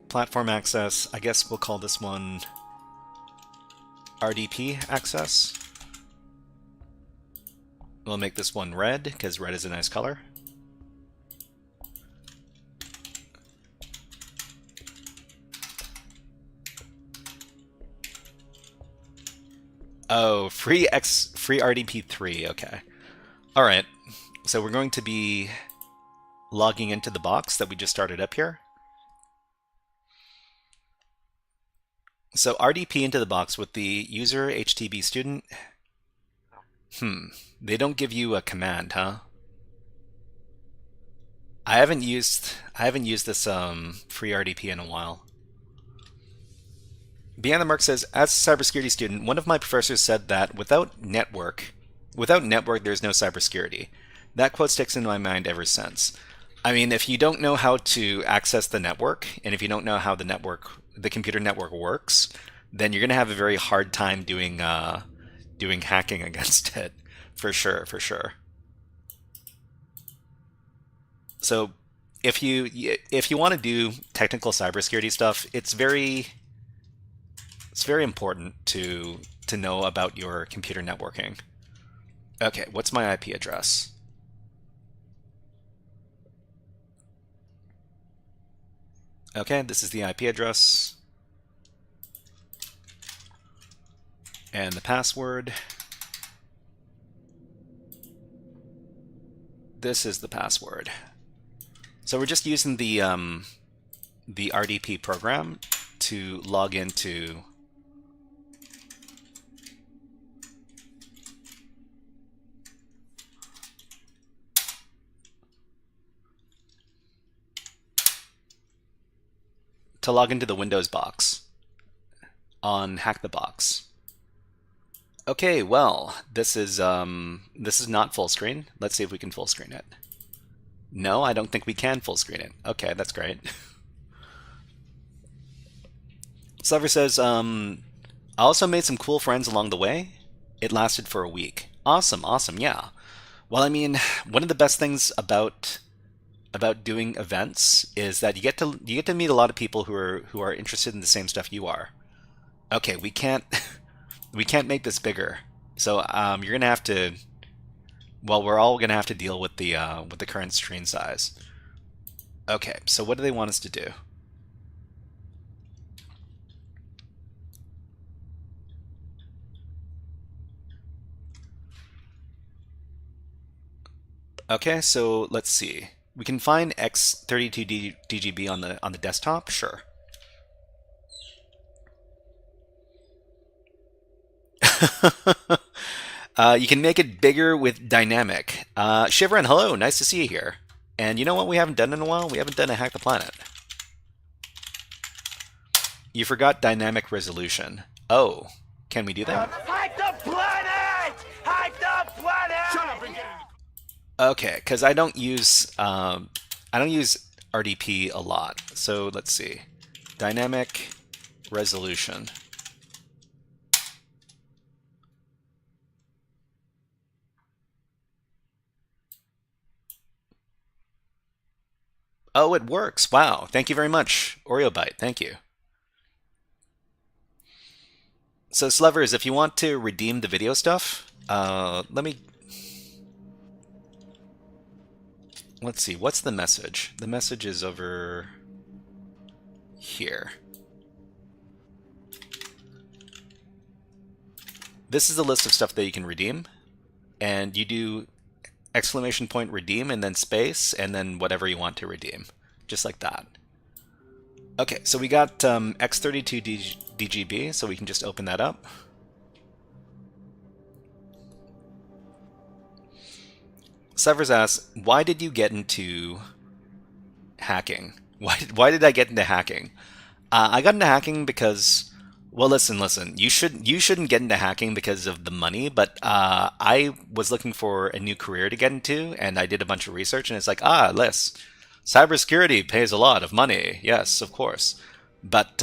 [SPEAKER 3] platform access, I guess we'll call this one RDP access. We'll make this one red, because red is a nice color. Oh, free RDP3, okay. Alright, so we're going to be logging into the box that we just started up here. So RDP into the box with the user HTB student. They don't give you a command, huh? I haven't used this free RDP in a while. Beyond the Mark says, as a cybersecurity student, one of my professors said that without network, there's no cybersecurity. That quote sticks in my mind ever since. I mean, if you don't know how to access the network, and if you don't know how the computer network works, then you're going to have a very hard time doing hacking against it, for sure, for sure. So, if you want to do technical cybersecurity stuff, it's very important to know about your computer networking. Okay, what's my IP address? Okay, this is the IP address. And the password. This is the password. So we're just using the RDP program to log into the Windows box on HackTheBox. Okay, well, this is not full screen. Let's see if we can full screen it. No, I don't think we can full screen it. Okay, that's great. Silver says, I also made some cool friends along the way. It lasted for a week. Awesome, awesome, yeah. Well, I mean, one of the best things about doing events is that you get to meet a lot of people who are interested in the same stuff you are. Okay, we can't make this bigger. So you're gonna have to. Well, we're all gonna have to deal with the current screen size. Okay, so what do they want us to do? Okay, so let's see. We can find X32DGB on the desktop, sure. You can make it bigger with dynamic. Shiverin, hello, nice to see you here. And you know what we haven't done in a while? We haven't done a Hack the Planet. You forgot dynamic resolution. Oh, can we do that?
[SPEAKER 1] Hack the planet! Hack the planet! Shut up and get in.
[SPEAKER 3] Okay, because I don't use RDP a lot. So let's see, dynamic resolution. Oh, it works. Wow. Thank you very much, OreoBite. Thank you. So, Slevers, if you want to redeem the video stuff, let's see. What's the message? The message is over here. This is a list of stuff that you can redeem, and you do exclamation point redeem and then space and then whatever you want to redeem, just like that. Okay, so we got X32DGB, so we can just open that up. Severs asks, why did you get into hacking? Why did I get into hacking? I got into hacking because, well, listen. You shouldn't get into hacking because of the money, but I was looking for a new career to get into, and I did a bunch of research, and it's like, Liz, cybersecurity pays a lot of money. Yes, of course. But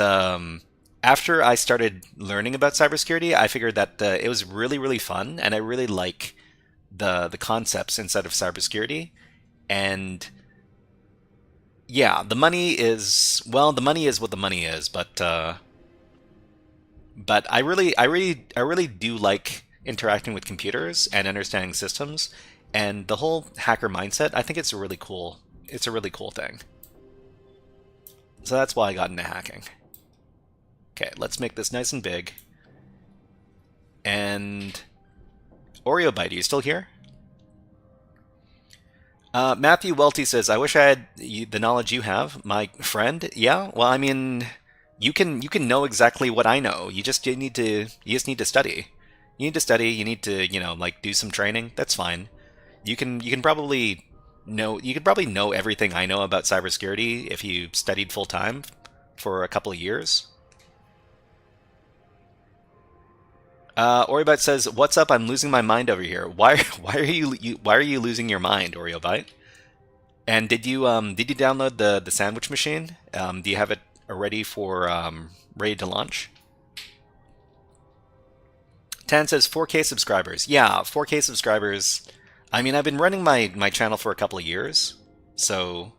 [SPEAKER 3] after I started learning about cybersecurity, I figured that it was really, really fun, and I really like the concepts inside of cybersecurity. And yeah, the money is what the money is, but I really do like interacting with computers and understanding systems, and the whole hacker mindset. I think it's a really cool thing. So that's why I got into hacking. Okay, let's make this nice and big. And OreoBite, are you still here? Matthew Welty says, I wish I had the knowledge you have, my friend. Yeah, well, I mean, you can know exactly what I know. You just need to study. You need to study. You need to, like, do some training. That's fine. You can probably know everything I know about cybersecurity if you studied full time for a couple of years. Oreobite says, "What's up? I'm losing my mind over here. Why are you losing your mind, Oreobite? And did you download the sandwich machine? Do you have it ready for ready to launch?" Tan says 4K subscribers. Yeah, 4K subscribers. I mean, I've been running my channel for a couple of years. So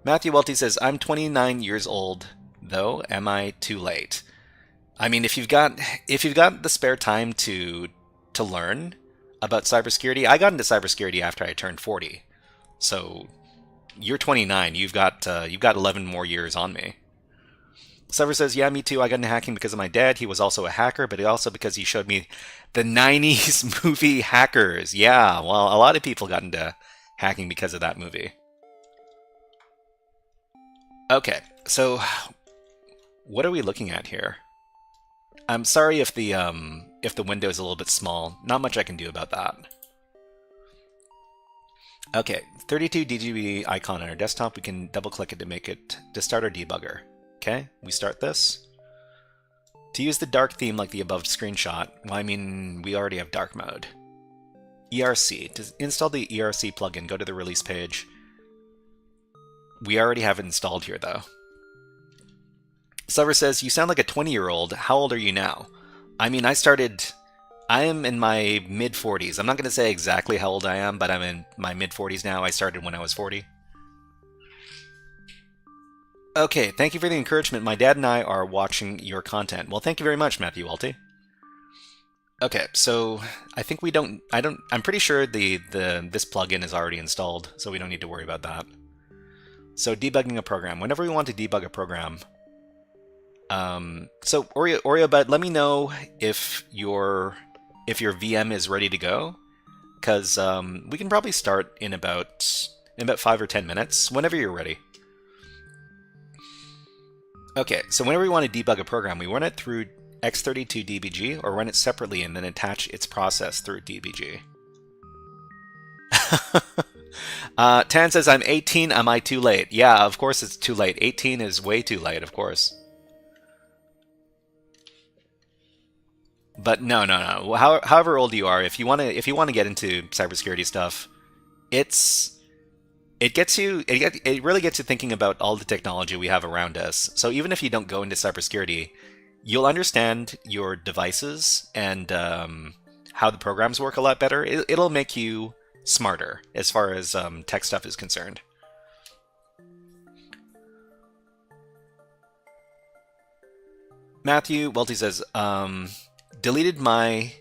[SPEAKER 3] Matthew Welty says, "I'm 29 years old, though. Am I too late?" I mean, if you've got the spare time to learn about cybersecurity, I got into cybersecurity after I turned 40. So you're 29. You've got 11 more years on me. Sever says, "Yeah, me too. I got into hacking because of my dad. He was also a hacker, but also because he showed me the 90s movie Hackers." Yeah, well, a lot of people got into hacking because of that movie. Okay, so what are we looking at here? I'm sorry if the window is a little bit small. Not much I can do about that. Okay, 32 DGB icon on our desktop. We can double click it to start our debugger. Okay, we start this. To use the dark theme like the above screenshot, well, I mean, we already have dark mode. ERC. To install the ERC plugin, go to the release page. We already have it installed here, though. Silver says, "You sound like a 20-year-old. How old are you now?" I mean, I am in my mid-40s. I'm not going to say exactly how old I am, but I'm in my mid-40s now. I started when I was 40. Okay, thank you for the encouragement. My dad and I are watching your content. Well, thank you very much, Matthew Welty. Okay, so I think I'm pretty sure this plugin is already installed, so we don't need to worry about that. So debugging a program. Whenever we want to debug a program, so Oreobite, let me know if your VM is ready to go, because we can probably start in about 5 or 10 minutes, whenever you're ready. Okay, so whenever we want to debug a program, we run it through X32DBG or run it separately and then attach its process through DBG. Tan says, "I'm 18, am I too late?" Yeah, of course it's too late. 18 is way too late, of course. But no. However old you are, if you want to get into cybersecurity stuff, it really gets you thinking about all the technology we have around us. So even if you don't go into cybersecurity, you'll understand your devices and how the programs work a lot better. It'll make you smarter as far as tech stuff is concerned. Matthew Welty says, "Deleted my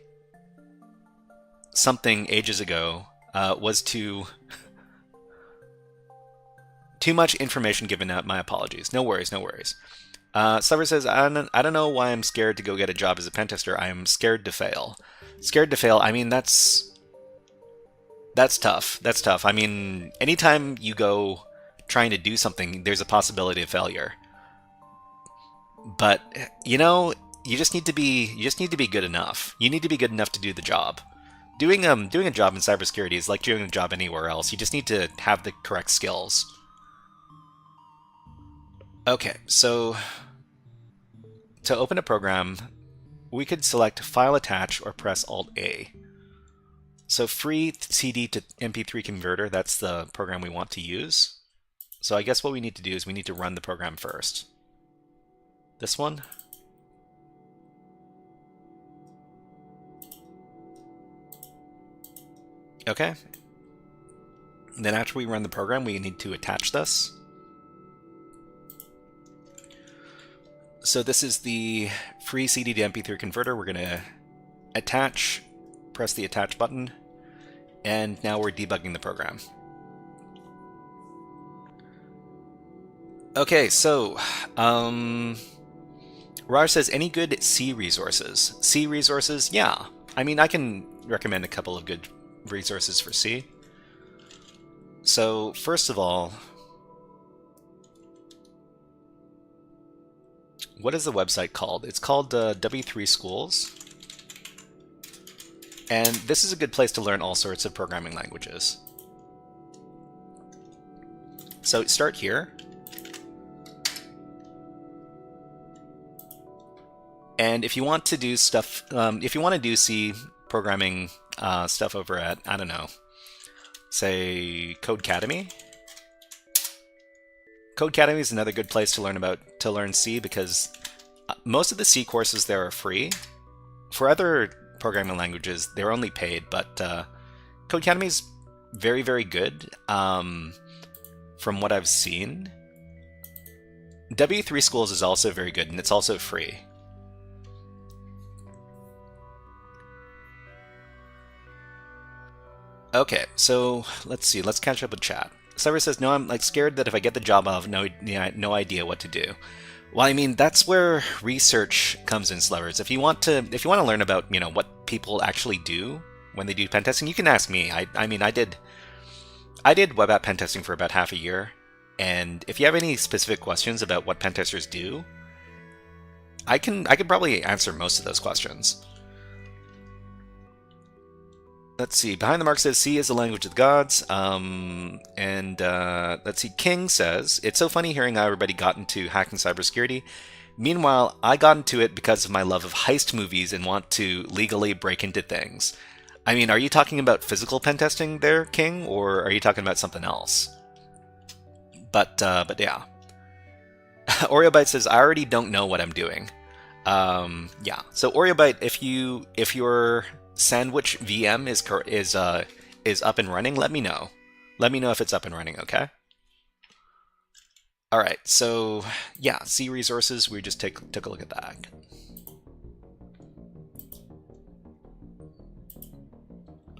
[SPEAKER 3] something ages ago. Was too much information given out. My apologies." No worries. Sliver says, I don't know why I'm scared to go get a job as a pen tester. I'm scared to fail. Scared to fail, I mean, that's tough. That's tough. I mean, anytime you go trying to do something, there's a possibility of failure. But, you know, you just need to be good enough. You need to be good enough to do the job. Doing a job in cybersecurity is like doing a job anywhere else. You just need to have the correct skills. Okay, so to open a program, we could select File Attach or press Alt-A. So free CD to MP3 converter, that's the program we want to use. So I guess what we need to do is we need to run the program first. This one. Okay. And then after we run the program, we need to attach this. So this is the free CD to MP3 converter. We're going to attach, press the attach button, and now we're debugging the program. Okay, so Raj says, any good C resources? C resources? Yeah. I mean, I can recommend a couple of good resources for C. So first of all, what is the website called? It's called W3 Schools. And this is a good place to learn all sorts of programming languages. So start here. And if you want to do stuff, if you want to do C programming stuff over at, I don't know, say Codecademy. Codecademy is another good place to learn C, because most of the C courses there are free. For other programming languages, they're only paid, but Codecademy is very, very good from what I've seen. W3 Schools is also very good, and it's also free. Okay, so let's see. Let's catch up with chat. Cyber says, no, I'm like scared that if I get the job, I'll have no idea what to do. Well, I mean, that's where research comes in, Slevers. If you want to learn about, what people actually do when they do pen testing, you can ask me. I mean, I did web app pen testing for about half a year, and if you have any specific questions about what pen testers do, I could probably answer most of those questions. Let's see. Behind the Mark says C is the language of the gods. Let's see. King says, it's so funny hearing how everybody got into hacking cybersecurity. Meanwhile, I got into it because of my love of heist movies and want to legally break into things. I mean, are you talking about physical pen testing there, King, or are you talking about something else? But yeah. OreoBite says, I already don't know what I'm doing. Yeah. So OreoBite, if your Sandwich VM is up and running, let me know. Let me know if it's up and running, okay? All right, so yeah, C resources, we just took a look at that.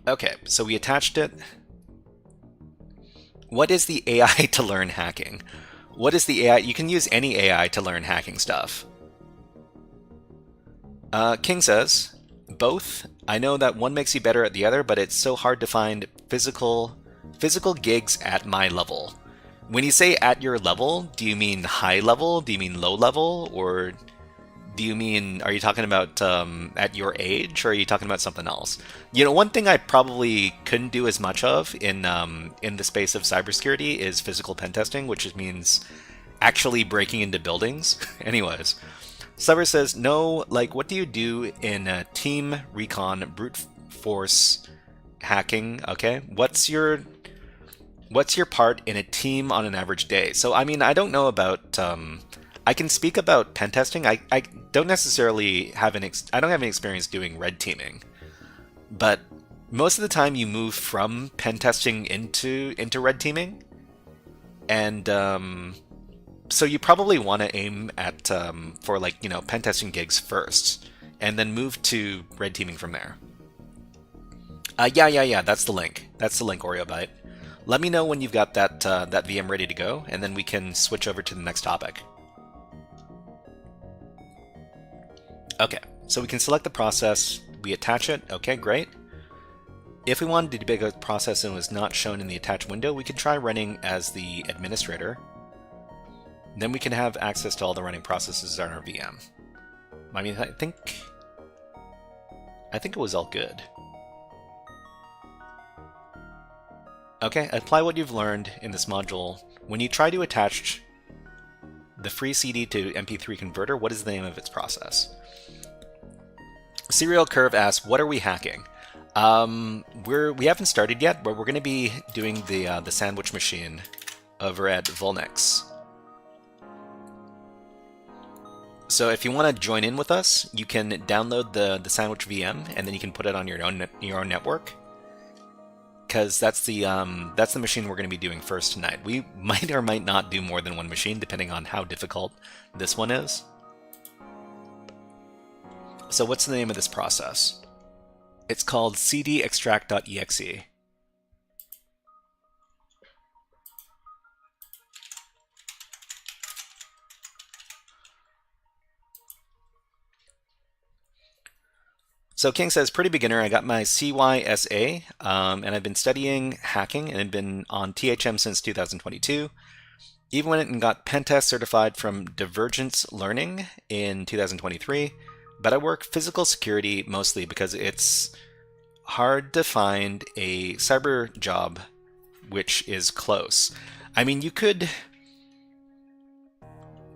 [SPEAKER 3] Okay, so we attached it. What is the AI to learn hacking? What is the AI? You can use any AI to learn hacking stuff. King says, both. I know that one makes you better at the other, but it's so hard to find physical gigs at my level. When you say at your level, do you mean high level? Do you mean low level? Or do you mean, are you talking about at your age, or are you talking about something else? One thing I probably couldn't do as much of in the space of cybersecurity is physical pen testing, which means actually breaking into buildings. Anyways. Cyber says, no, like, what do you do in a team recon brute force hacking? Okay, what's your part in a team on an average day? So, I mean, I don't know about, I can speak about pen testing. I don't necessarily have I don't have any experience doing red teaming, but most of the time you move from pen testing into red teaming, and, so you probably want to aim at for pen testing gigs first, and then move to red teaming from there. Yeah. That's the link. That's the link, OreoBite. Let me know when you've got that VM ready to go, and then we can switch over to the next topic. Okay, so we can select the process. We attach it. Okay, great. If we wanted to debug a process and was not shown in the attached window, we could try running as the administrator. Then we can have access to all the running processes on our VM. I mean, I think it was all good. Okay, apply what you've learned in this module. When you try to attach the free CD to MP3 converter, what is the name of its process? Serial Curve asks, what are we hacking? We haven't started yet, but we're going to be doing the sandwich machine over at Vulnix. So if you want to join in with us, you can download the Sandwich VM, and then you can put it on your own network. Because that's the machine we're going to be doing first tonight. We might or might not do more than one machine, depending on how difficult this one is. So what's the name of this process? It's called cdextract.exe. So King says, pretty beginner, I got my CYSA, and I've been studying hacking, and I've been on THM since 2022. Even went and got Pentest certified from Divergence Learning in 2023, but I work physical security mostly because it's hard to find a cyber job which is close. I mean, you could...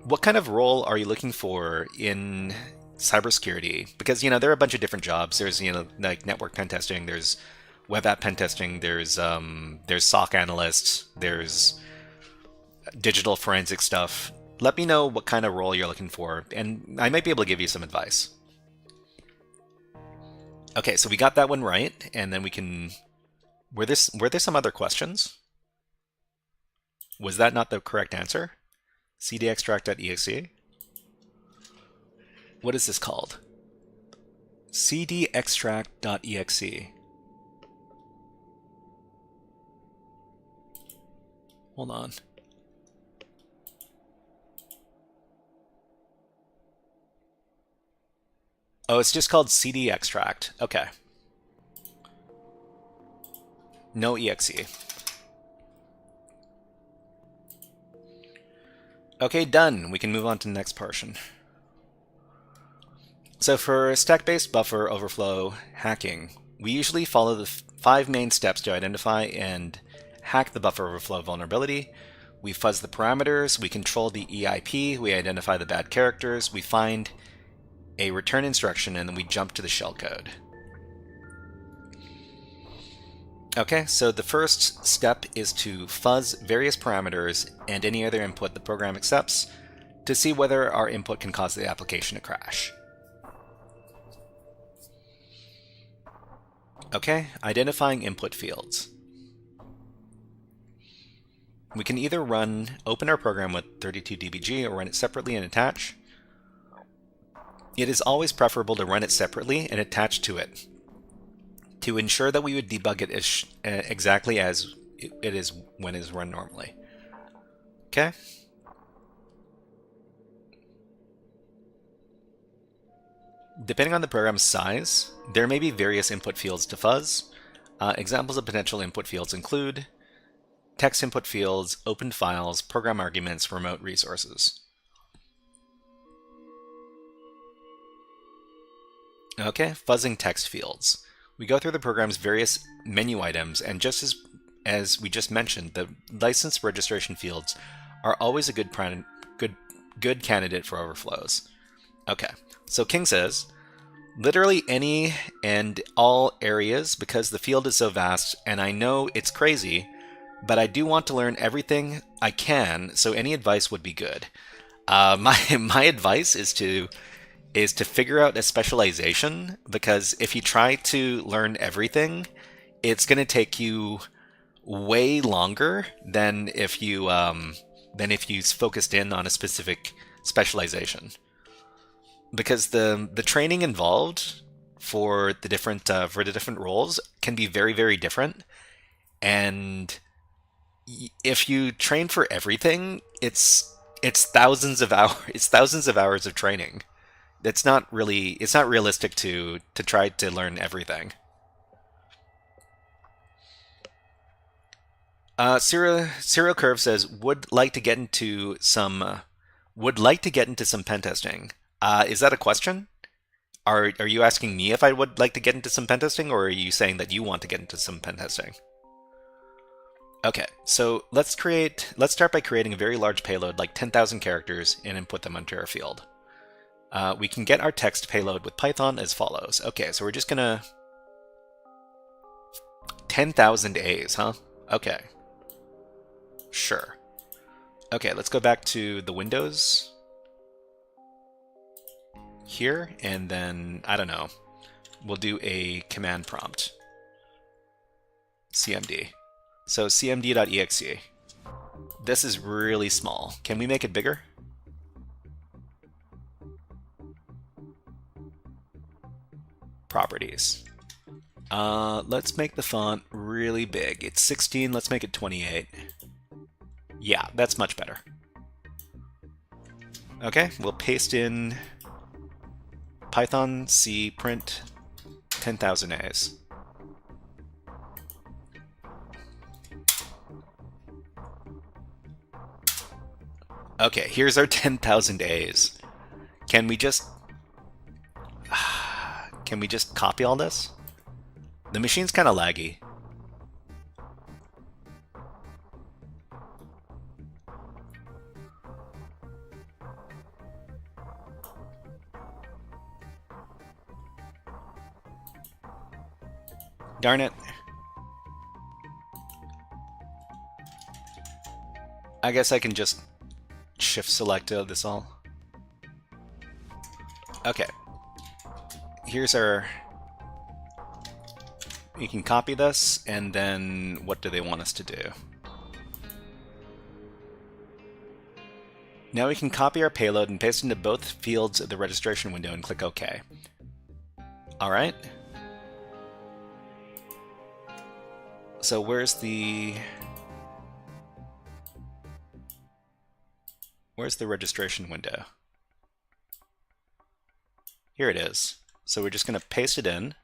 [SPEAKER 3] What kind of role are you looking for in cybersecurity, because, there are a bunch of different jobs. There's, like network pen testing, there's web app pen testing, there's SOC analysts, there's digital forensic stuff. Let me know what kind of role you're looking for, and I might be able to give you some advice. Okay, so we got that one right, and then we can... Were there some other questions? Was that not the correct answer? cdextract.exe? What is this called? cdextract.exe. Hold on. Oh, it's just called CD extract. Okay. No exe. Okay, done. We can move on to the next portion. So for stack-based buffer overflow hacking, we usually follow the 5 main steps to identify and hack the buffer overflow vulnerability. We fuzz the parameters, we control the EIP, we identify the bad characters, we find a return instruction, and then we jump to the shellcode. Okay, so the first step is to fuzz various parameters and any other input the program accepts to see whether our input can cause the application to crash. Okay, identifying input fields. We can either open our program with 32dbg or run it separately and attach. It is always preferable to run it separately and attach to it to ensure that we would debug it exactly as it is when it is run normally. Okay. Depending on the program's size, there may be various input fields to fuzz. Examples of potential input fields include text input fields, opened files, program arguments, remote resources. Okay, fuzzing text fields. We go through the program's various menu items, and just as we just mentioned, the license registration fields are always a good candidate for overflows. Okay, so King says, literally any and all areas because the field is so vast, and I know it's crazy, but I do want to learn everything I can, so any advice would be good. My advice is to figure out a specialization, because if you try to learn everything, it's going to take you way longer than if you focused in on a specific specialization. Because the training involved for the different roles can be very, very different, and if you train for everything, it's thousands of hours of training. It's not realistic to try to learn everything. Serial Curve says would like to get into some pen testing. Is that a question? Are you asking me if I would like to get into some pen testing, or are you saying that you want to get into some pen testing? Okay, so let's start by creating a very large payload, like 10,000 characters, and input them onto our field. We can get our text payload with Python as follows. Okay, so we're just gonna... 10,000 A's, huh? Okay. Sure. Okay, let's go back to the Windows here, and then, I don't know, we'll do a command prompt. CMD. So cmd.exe. This is really small. Can we make it bigger? Properties. Let's make the font really big. It's 16, let's make it 28. Yeah, that's much better. Okay, we'll paste in Python C print 10,000 A's. Okay, here's our 10,000 A's. Can we just copy all this? The machine's kind of laggy. Darn it. I guess I can just shift select this all. Okay. Here's our... You can copy this, and then what do they want us to do? Now we can copy our payload and paste into both fields of the registration window and click OK. Alright. So where's the registration window? Here it is. So we're just going to paste it in,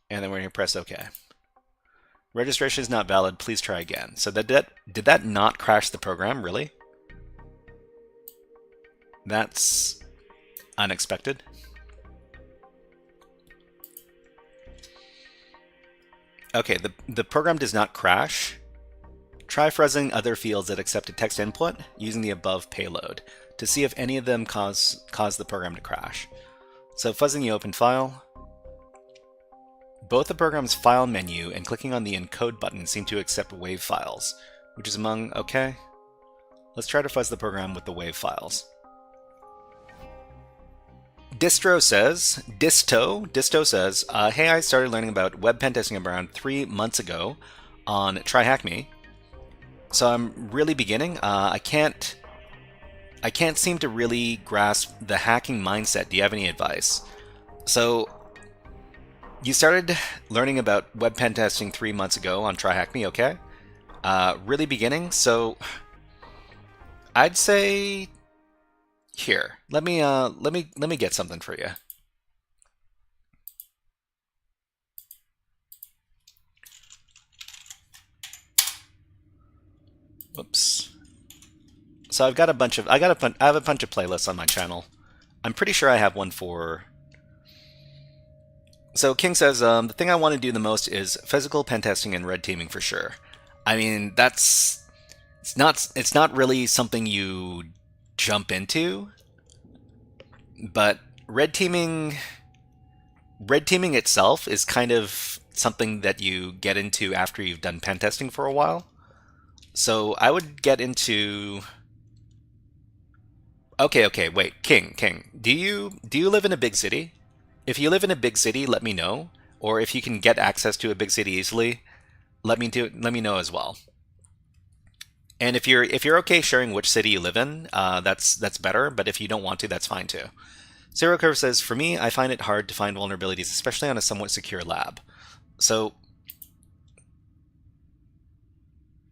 [SPEAKER 3] and then we're going to press OK. Registration is not valid. Please try again. So did that not crash the program? Really? That's unexpected. Okay, the program does not crash. Try fuzzing other fields that accept a text input using the above payload to see if any of them cause the program to crash. So fuzzing the open file. Both the program's file menu and clicking on the encode button seem to accept WAV files, which is among okay. Let's try to fuzz the program with the WAV files. Disto says, hey, I started learning about web pen testing around 3 months ago on TryHackMe. So I'm really beginning. I can't seem to really grasp the hacking mindset. Do you have any advice? So you started learning about web pen testing 3 months ago on TryHackMe, okay? Really beginning. So I'd say here. Let me get something for you. Whoops. So I have a bunch of playlists on my channel. I'm pretty sure I have one for. So King says the thing I want to do the most is physical pen testing and red teaming for sure. I mean it's not really something you jump into, but red teaming itself is kind of something that you get into after you've done pen testing for a while. So I would get into. Okay, wait, King, do you live in a big city? If you live in a big city, let me know. Or if you can get access to a big city easily, let me know as well. And if you're okay sharing which city you live in, that's better. But if you don't want to, that's fine too. Zero Curve says, for me, I find it hard to find vulnerabilities, especially on a somewhat secure lab. So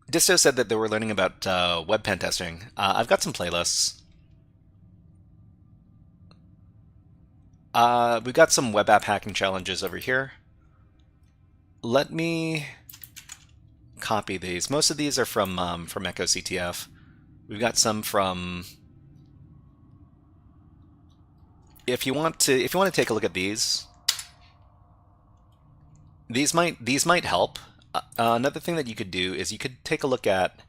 [SPEAKER 3] Disto said that they were learning about web pen testing. I've got some playlists. We've got some web app hacking challenges over here. Let me copy these. Most of these are from Echo CTF. We've got some from. If you want to take a look at these might help. Another thing that you could do is you could take a look at.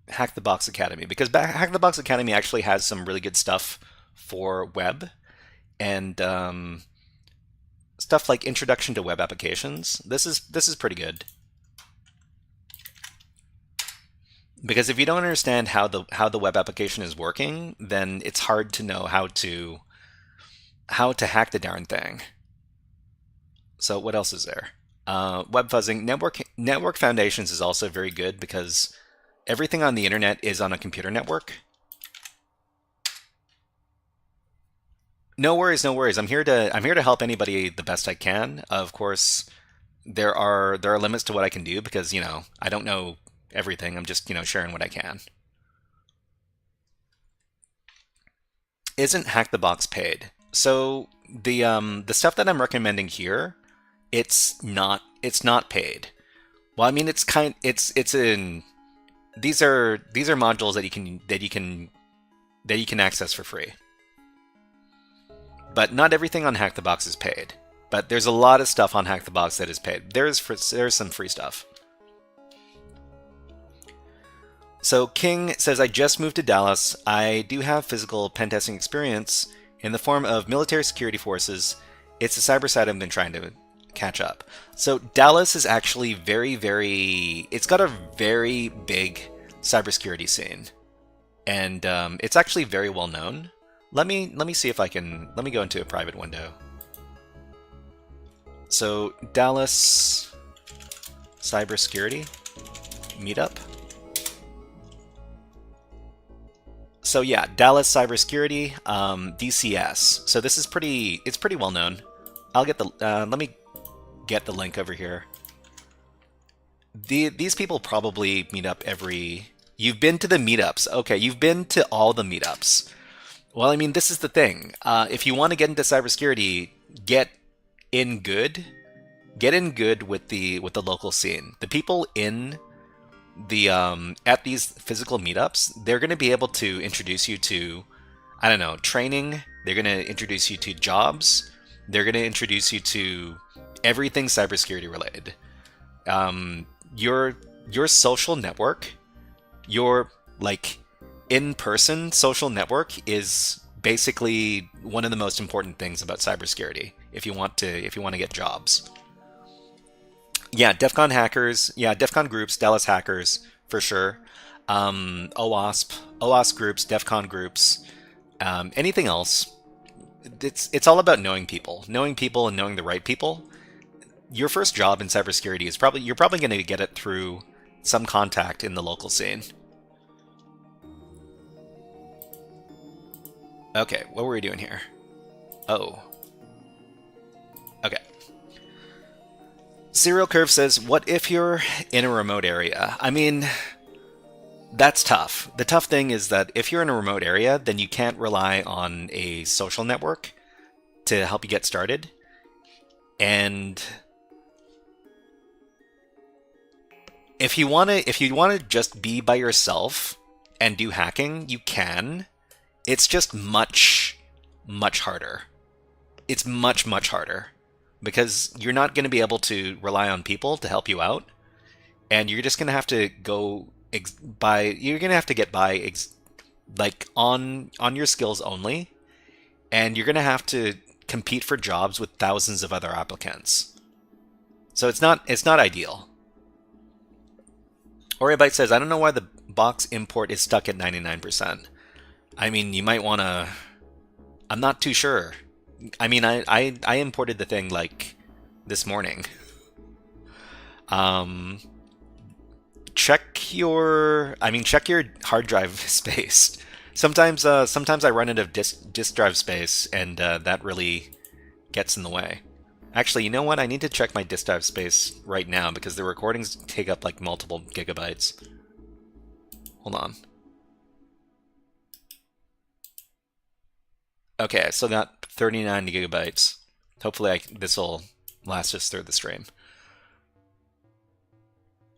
[SPEAKER 3] HackTheBox Academy, because HackTheBox Academy actually has some really good stuff for web and stuff like Introduction to Web Applications. This is pretty good, because if you don't understand how the web application is working, then it's hard to know how to hack the darn thing. So what else is there? Web fuzzing, network foundations is also very good because everything on the internet is on a computer network. No worries. I'm here to help anybody the best I can. Of course, there are limits to what I can do because, I don't know everything. I'm just, sharing what I can. Isn't HackTheBox paid? So the stuff that I'm recommending here, it's not paid. Well, I mean, it's in. These are modules that you can access for free. But not everything on HackTheBox is paid. But there's a lot of stuff on HackTheBox that is paid. There's some free stuff. So King says, I just moved to Dallas. I do have physical pen testing experience in the form of military security forces. It's the cyber side I've been trying to catch up. So Dallas is actually it's got a very big cybersecurity scene. And it's actually very well known. Let me see if I can, let me go into a private window. So Dallas cybersecurity meetup. So yeah, Dallas cybersecurity, DCS. So this is it's pretty well known. I'll get the, let me get the link over here. These people probably meet up you've been to the meetups. Okay, you've been to all the meetups. Well, I mean, this is the thing. If you want to get into cybersecurity, get in good with the local scene. The people in the at these physical meetups, they're going to be able to introduce you to, I don't know, training. They're going to introduce you to jobs. They're going to introduce you to everything cybersecurity related. Your social network, your like in-person social network is basically one of the most important things about cybersecurity if you want to get jobs. Yeah, DEF CON hackers, yeah, DEF CON groups, Dallas hackers for sure. OWASP groups, DEF CON groups, anything else. It's all about knowing people and knowing the right people. Your first job in cybersecurity is you're probably going to get it through some contact in the local scene. Okay, what were we doing here? Oh. Okay. Serial Curve says, what if you're in a remote area? I mean, that's tough. The tough thing is that if you're in a remote area, then you can't rely on a social network to help you get started. And if you want to just be by yourself and do hacking, you can. It's just much harder. It's much harder because you're not going to be able to rely on people to help you out, and you're just going to have to get by like on your skills only, and you're going to have to compete for jobs with thousands of other applicants. So it's not ideal. Oribite says, I don't know why the box import is stuck at 99%. I mean, you might want to... I'm not too sure. I mean, I imported the thing, like, this morning. Check your hard drive space. Sometimes I run out of disk drive space, and that really gets in the way. Actually, you know what? I need to check my disk drive space right now, because the recordings take up, like, multiple gigabytes. Hold on. Okay, I still got 39 gigabytes. Hopefully this will last us through the stream.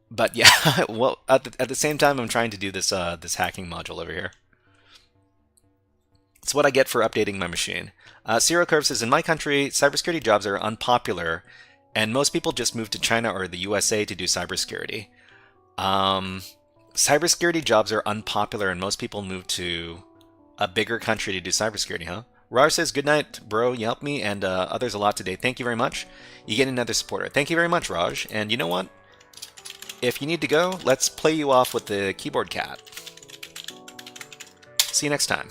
[SPEAKER 3] But yeah, well, at the same time, I'm trying to do this this hacking module over here. It's what I get for updating my machine. Serial Curve says, in my country, cybersecurity jobs are unpopular, and most people just move to China or the USA to do cybersecurity. Cybersecurity jobs are unpopular, and most people move to a bigger country to do cybersecurity, huh? Raj says, good night, bro. You helped me and others a lot today. Thank you very much. You get another supporter. Thank you very much, Raj. And you know what? If you need to go, let's play you off with the keyboard cat. See you next time.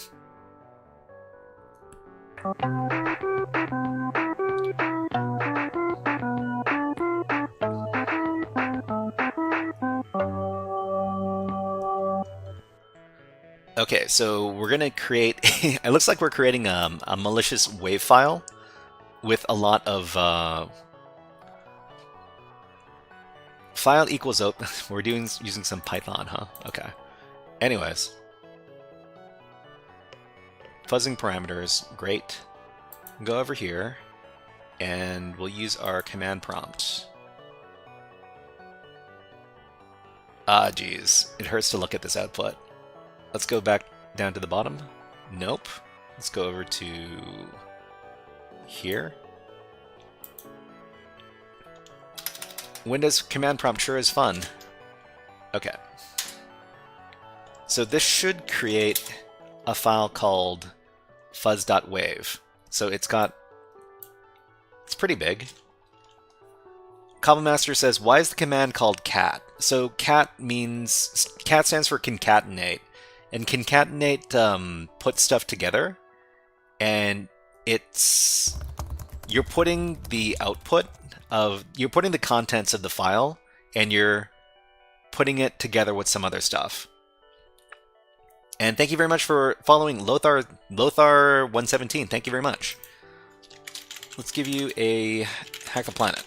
[SPEAKER 3] Okay, so we're going to create... it looks like we're creating a malicious WAV file with a lot of... file equals open. We're using some Python, huh? Okay. Anyways. Fuzzing parameters, great. Go over here, and we'll use our command prompt. Ah, geez. It hurts to look at this output. Let's go back down to the bottom. Nope. Let's go over to here. Windows command prompt sure is fun. Okay. So this should create a file called fuzz.wave. So it's pretty big. Cobblemaster says, why is the command called cat? So cat stands for concatenate. And concatenate puts stuff together. And you're putting the contents of the file, and you're putting it together with some other stuff. And thank you very much for following Lothar117. Thank you very much. Let's give you a Hack the Planet.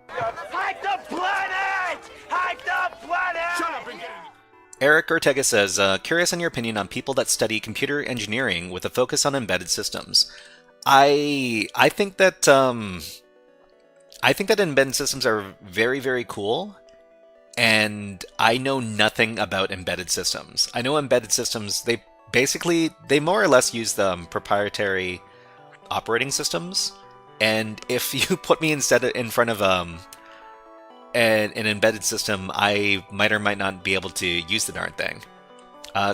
[SPEAKER 1] Hack the planet! Hack the planet! Shut up and get in.
[SPEAKER 3] Eric Ortega says, curious on your opinion on people that study computer engineering with a focus on embedded systems. I think that embedded systems are very, very cool, and I know nothing about embedded systems. I know embedded systems, they more or less use the proprietary operating systems, and if you put me in front of an embedded system, I might or might not be able to use the darn thing.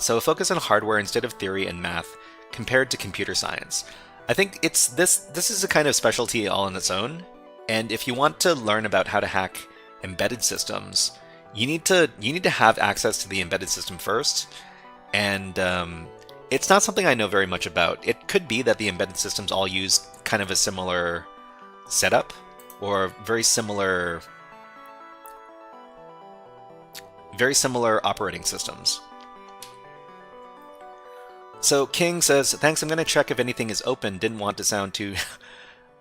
[SPEAKER 3] So a focus on hardware instead of theory and math compared to computer science. I think this is a kind of specialty all on its own, and if you want to learn about how to hack embedded systems, you need to have access to the embedded system first, and it's not something I know very much about. It could be that the embedded systems all use kind of a similar setup, or very similar operating systems. So King says, thanks, I'm going to check if anything is open. Didn't want to sound too...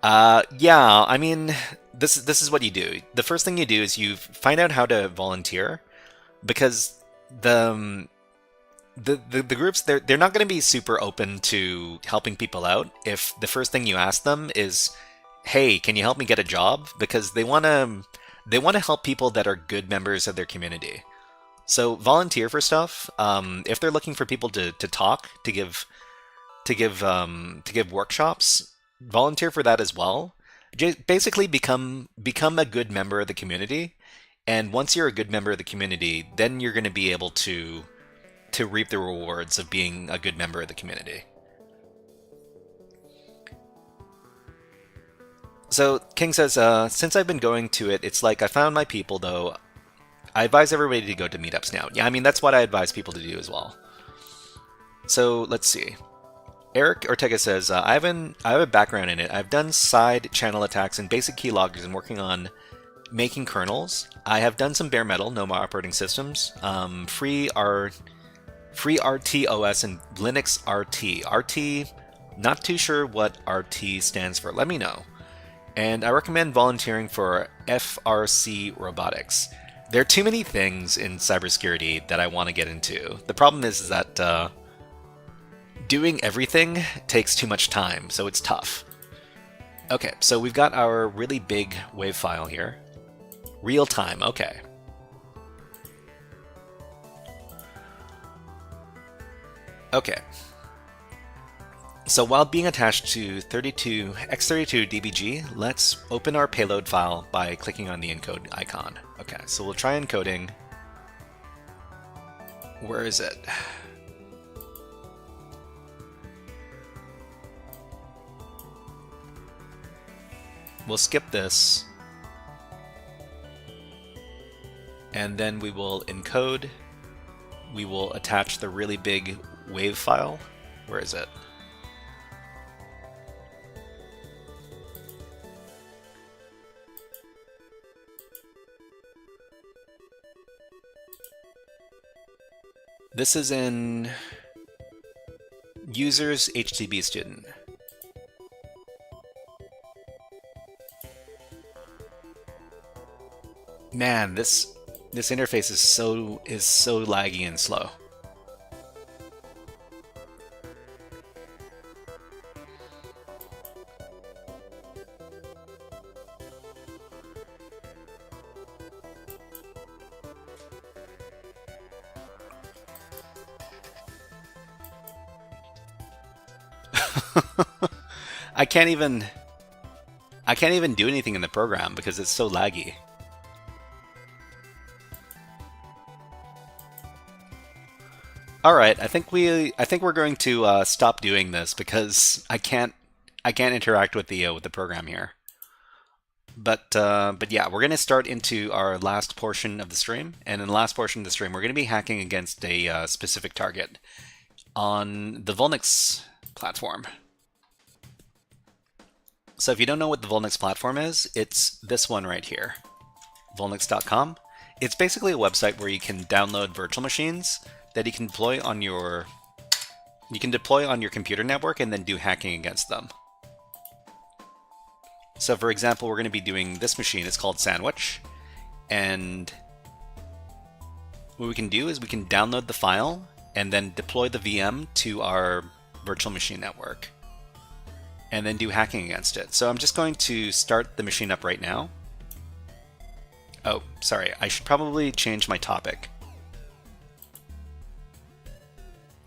[SPEAKER 3] yeah, I mean, this is what you do. The first thing you do is you find out how to volunteer, because the groups, they're not going to be super open to helping people out if the first thing you ask them is, hey, can you help me get a job? Because they want to help people that are good members of their community. So volunteer for stuff. If they're looking for people to talk, to give workshops, volunteer for that as well. Basically become a good member of the community, and once you're a good member of the community, then you're going to be able to reap the rewards of being a good member of the community. So King says, since I've been going to it, it's like I found my people, though. I advise everybody to go to meetups now. Yeah, I mean, that's what I advise people to do as well. So let's see. Eric Ortega says, I have a background in it. I've done side channel attacks and basic keyloggers and working on making kernels. I have done some bare metal, no more operating systems. Free RT OS and Linux RT. RT, not too sure what RT stands for. Let me know. And I recommend volunteering for FRC Robotics. There are too many things in cybersecurity that I want to get into. The problem is that doing everything takes too much time, so it's tough. Okay, so we've got our really big wave file here. Real time, okay. Okay. So while being attached to x32 DBG, let's open our payload file by clicking on the encode icon. Okay, so we'll try encoding. Where is it? We'll skip this. And then we will encode. We will attach the really big wave file. Where is it? This is in users HTTP student. Man, this interface is so laggy and slow. I can't even do anything in the program because it's so laggy. All right, I think we're going to stop doing this because I can't interact with the program here. But yeah, we're going to start into our last portion of the stream, and in the last portion of the stream, we're going to be hacking against a specific target on the Vulnix platform. So if you don't know what the Vulnix platform is, it's this one right here, vulnix.com. It's basically a website where you can download virtual machines that you can deploy on your computer network and then do hacking against them. So for example, we're going to be doing this machine. It's called Sandwich, and what we can do is we can download the file and then deploy the VM to our virtual machine network and then do hacking against it. So I'm just going to start the machine up right now. Oh, sorry, I should probably change my topic.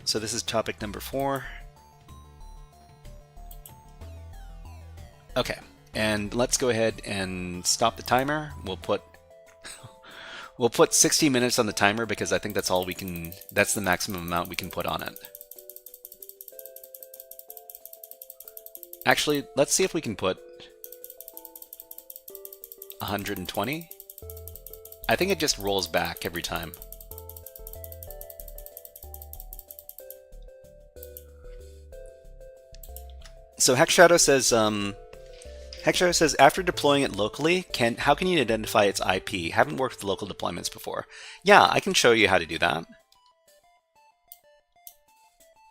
[SPEAKER 3] So this is topic number 4. Okay, and let's go ahead and stop the timer. We'll put 60 minutes on the timer because I think that's all we can, that's the maximum amount we can put on it. Actually, let's see if we can put 120. I think it just rolls back every time. So HackShadow says after deploying it locally, how can you identify its IP? Haven't worked with local deployments before. Yeah, I can show you how to do that.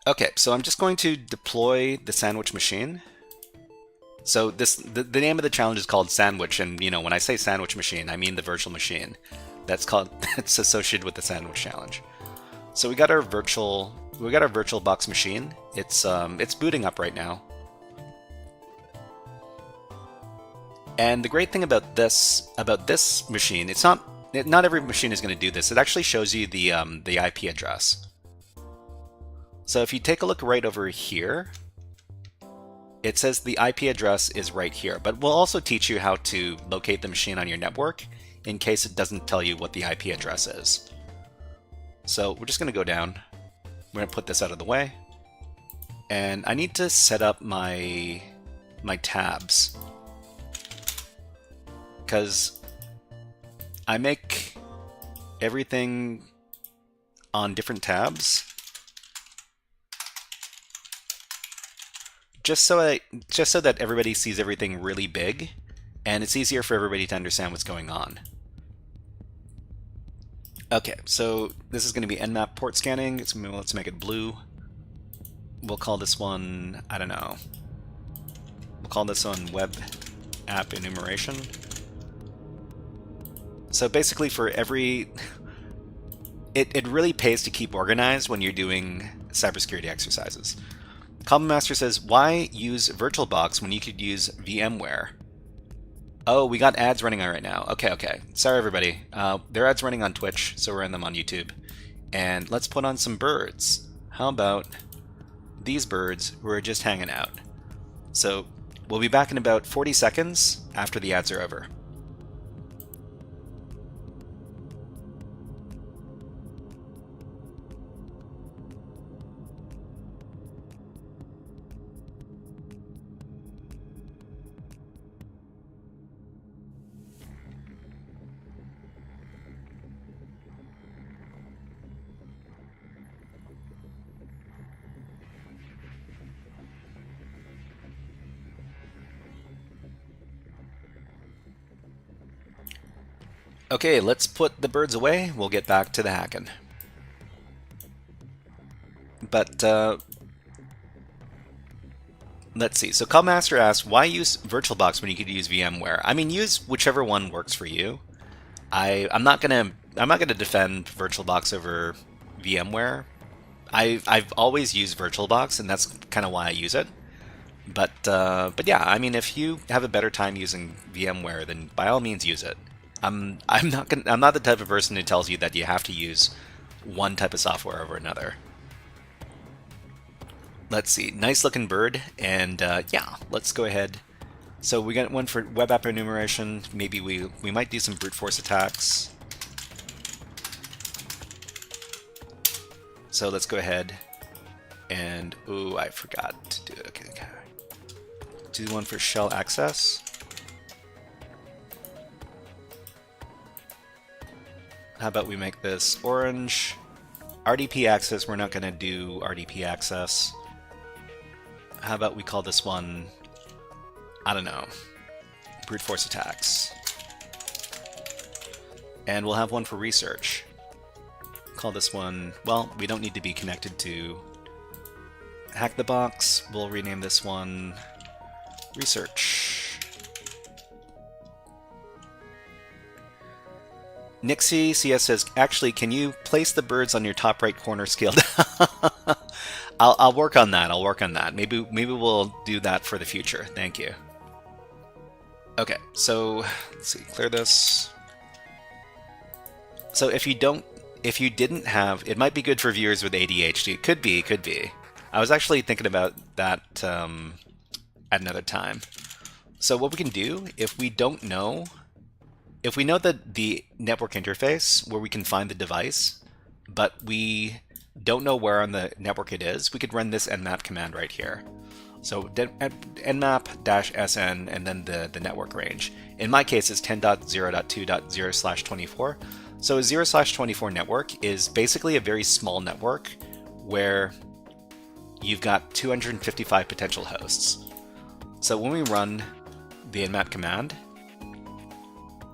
[SPEAKER 3] Okay, so I'm just going to deploy the sandwich machine. So the name of the challenge is called Sandwich, and you know, when I say sandwich machine, I mean the virtual machine that's associated with the sandwich challenge. So we got our virtual box machine. It's booting up right now. And the great thing about this machine, not every machine is going to do this. It actually shows you the IP address. So if you take a look right over here, it says the IP address is right here, but we'll also teach you how to locate the machine on your network in case it doesn't tell you what the IP address is. So we're just going to go down. We're going to put this out of the way. And I need to set up my tabs, because I make everything on different tabs just so that everybody sees everything really big and it's easier for everybody to understand what's going on. Okay, so this is going to be Nmap port scanning. Let's make it blue. We'll call this one, I don't know. We'll call this one web app enumeration. So basically for every... It really pays to keep organized when you're doing cybersecurity exercises. Common Master says, why use VirtualBox when you could use VMware? Oh, we got ads running on right now. Okay. Sorry, everybody. There are ads running on Twitch, so we're in them on YouTube. And let's put on some birds. How about these birds who are just hanging out? So we'll be back in about 40 seconds after the ads are over. Okay, let's put the birds away. We'll get back to the hacking. But let's see. So Cubmaster asked, why use VirtualBox when you could use VMware? I mean, use whichever one works for you. I'm not gonna defend VirtualBox over VMware. I've always used VirtualBox, and that's kind of why I use it. But yeah, I mean, if you have a better time using VMware, then by all means use it. I'm not the type of person who tells you that you have to use one type of software over another. Let's see, nice looking bird, and yeah, let's go ahead. So we got one for web app enumeration. Maybe we might do some brute force attacks. So let's go ahead and, ooh, I forgot to do it. Okay. Do one for shell access. How about we make this orange? RDP access, we're not going to do RDP access. How about we call this one, I don't know, brute force attacks. And we'll have one for research. Call this one, well, we don't need to be connected to HackTheBox. We'll rename this one research. Nixie CS says, actually, can you place the birds on your top right corner scaled? I'll work on that. I'll work on that. Maybe we'll do that for the future. Thank you. Okay, so let's see. Clear this. So if you didn't have, it might be good for viewers with ADHD. Could be. I was actually thinking about that at another time. So what we can do, if we know the network interface where we can find the device, but we don't know where on the network it is, we could run this nmap command right here. So nmap-sn and then the network range. In my case, it's 10.0.2.0/24. So a 0/24 network is basically a very small network where you've got 255 potential hosts. So when we run the nmap command,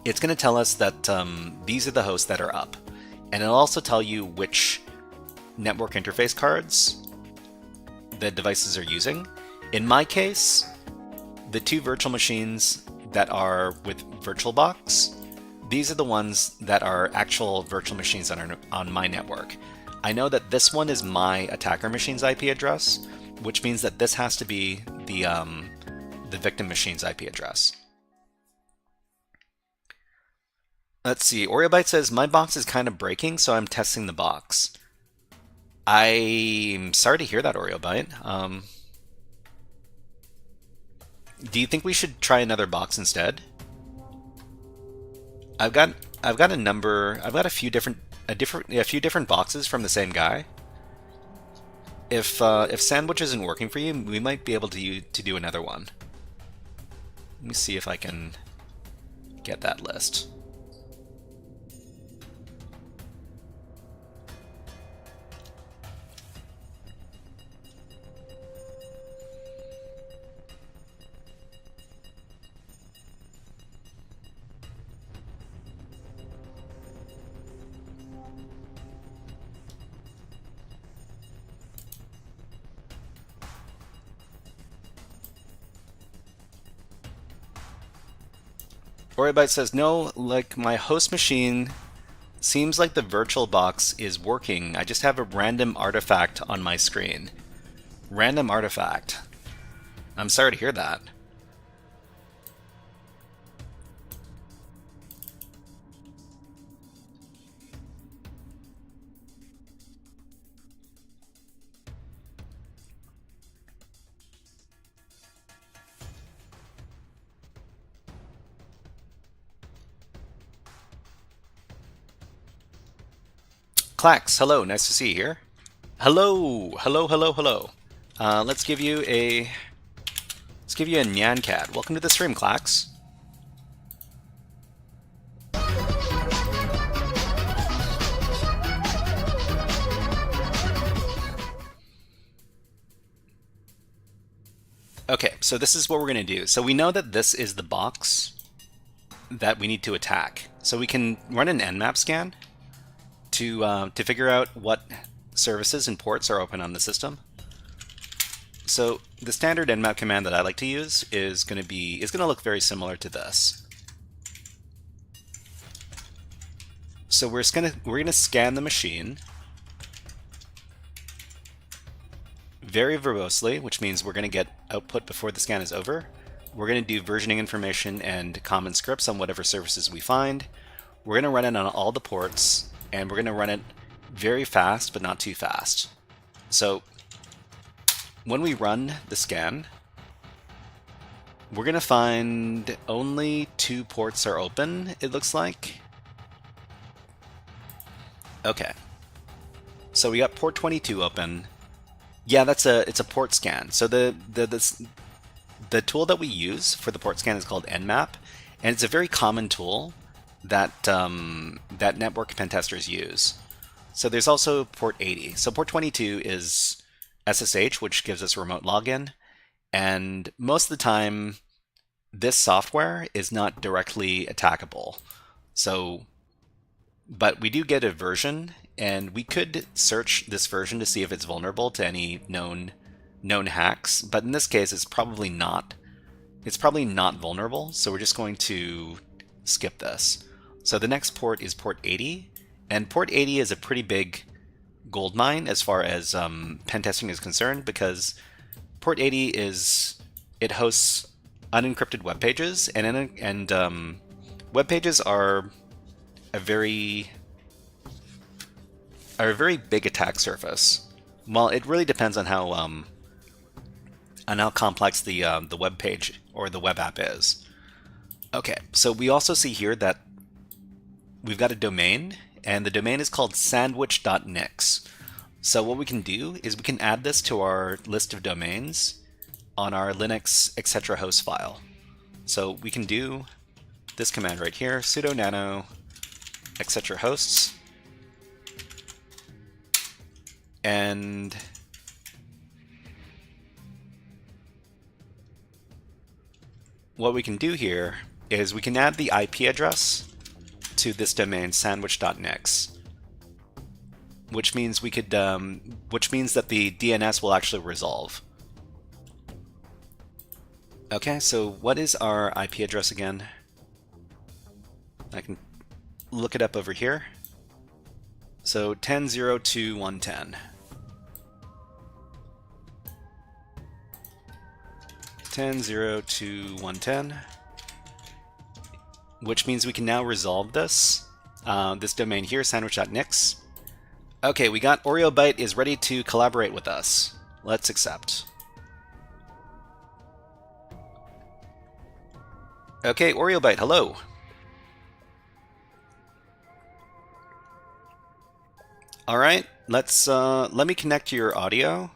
[SPEAKER 3] it's going to tell us that these are the hosts that are up. And it'll also tell you which network interface cards the devices are using. In my case, the two virtual machines that are with VirtualBox, these are the ones that are actual virtual machines on my network. I know that this one is my attacker machine's IP address, which means that this has to be the victim machine's IP address. Let's see, Oreobyte says, my box is kind of breaking, so I'm testing the box. I'm sorry to hear that, Oreobyte. Do you think we should try another box instead? I've got a few different boxes from the same guy. If sandwich isn't working for you, we might be able to do another one. Let me see if I can get that list. Oreobyte says, no, like my host machine seems like the VirtualBox is working. I just have a random artifact on my screen. Random artifact. I'm sorry to hear that. Clax, hello, nice to see you here. Hello. Let's give you a Nyan Cat. Welcome to the stream, Clax. Okay, so this is what we're going to do. So we know that this is the box that we need to attack. So we can run an nmap scan to figure out what services and ports are open on the system. So the standard nmap command that I like to use is going to look very similar to this. So we're going to scan the machine very verbosely, which means we're going to get output before the scan is over. We're going to do versioning information and common scripts on whatever services we find. We're going to run it on all the ports, and we're going to run it very fast, but not too fast. So when we run the scan, we're going to find only 2 ports are open, it looks like. Okay. So we got port 22 open. Yeah, it's a port scan. So the tool that we use for the port scan is called Nmap, and it's a very common tool that that network pen testers use. So there's also port 80. So port 22 is SSH, which gives us remote login, and most of the time this software is not directly attackable. So, but we do get a version, and we could search this version to see if it's vulnerable to any known hacks. But in this case, it's probably not. It's probably not vulnerable. So we're just going to skip this. So the next port is port 80, and port 80 is a pretty big gold mine as far as pen testing is concerned, because port 80 it hosts unencrypted web pages, and web pages are a very big attack surface. Well, it really depends on how complex the web page or the web app is. Okay, so we also see here that we've got a domain, and the domain is called sandwich.nix. So what we can do is we can add this to our list of domains on our Linux etc host file. So we can do this command right here, sudo nano etc hosts, and what we can do here is we can add the IP address to this domain sandwich.nix, which means we could which means that the DNS will actually resolve. Okay, so what is our IP address again? I can look it up over here. So 10.0.2.110. 10.0.2.110, which means we can now resolve this this domain here, sandwich.nix. Okay, we got OreoByte is ready to collaborate with us. Let's accept. Okay, OreoByte, hello. All right, let me connect to your audio.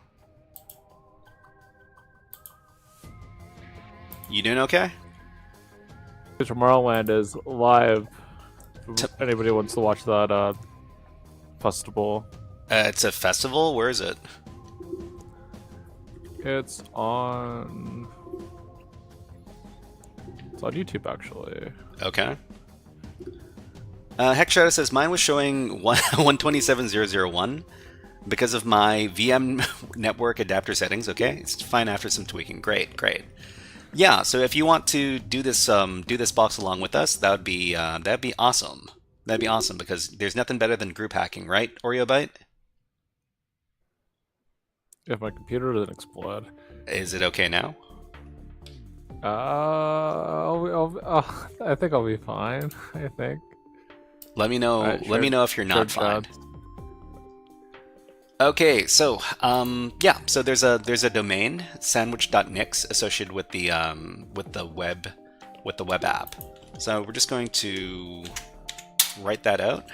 [SPEAKER 3] You doing okay?
[SPEAKER 6] Tomorrowland is live. If anybody wants to watch that festival.
[SPEAKER 3] It's a festival? Where is it?
[SPEAKER 6] It's on YouTube, actually.
[SPEAKER 3] Okay. Heckshadow says, mine was showing 127.0.0.1 because of my VM network adapter settings. Okay, it's fine after some tweaking. Great, great. Yeah, so if you want to do this box along with us, that'd be awesome. That'd be awesome, because there's nothing better than group hacking, right, OreoByte?
[SPEAKER 6] If my computer doesn't explode.
[SPEAKER 3] Is it okay now?
[SPEAKER 6] I think I'll be fine. I think.
[SPEAKER 3] Let me know.
[SPEAKER 6] Right, sure.
[SPEAKER 3] Let me know if you're not
[SPEAKER 6] Sure,
[SPEAKER 3] fine.
[SPEAKER 6] Chad.
[SPEAKER 3] Okay, so yeah, so there's a domain sandwich.nix associated with the web app. So we're just going to write that out.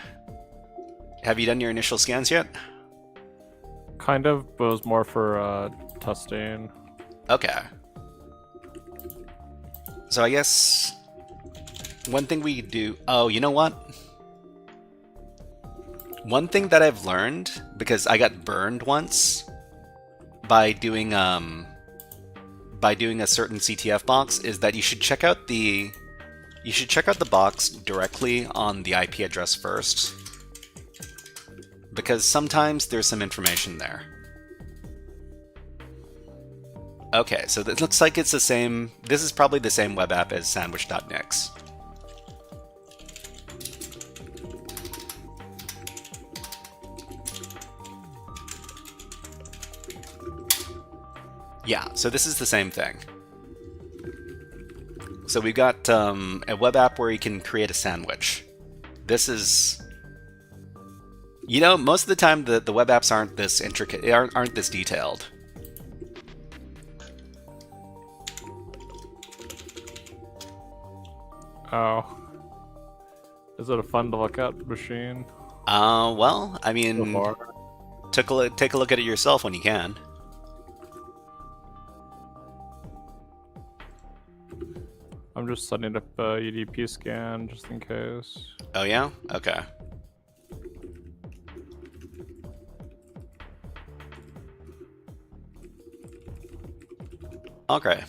[SPEAKER 3] Have you done your initial scans yet?
[SPEAKER 6] Kind of, but it was more for testing.
[SPEAKER 3] Okay. So I guess one thing we do. Oh, you know what? One thing that I've learned, because I got burned once by doing a certain CTF box, is that you should check out the box directly on the IP address first, because sometimes there's some information there. Okay, so it looks like it's the same. This is probably the same web app as sandwich.nix. Yeah, so this is the same thing. So we've got a web app where you can create a sandwich. This is... You know, most of the time the web apps aren't this intricate, aren't this detailed.
[SPEAKER 6] Oh. Is it a fun to look at machine?
[SPEAKER 3] Well, I mean...
[SPEAKER 6] So far?
[SPEAKER 3] take a look at it yourself when you can.
[SPEAKER 6] I'm just setting up a UDP scan just in case.
[SPEAKER 3] Oh yeah? Okay. Okay.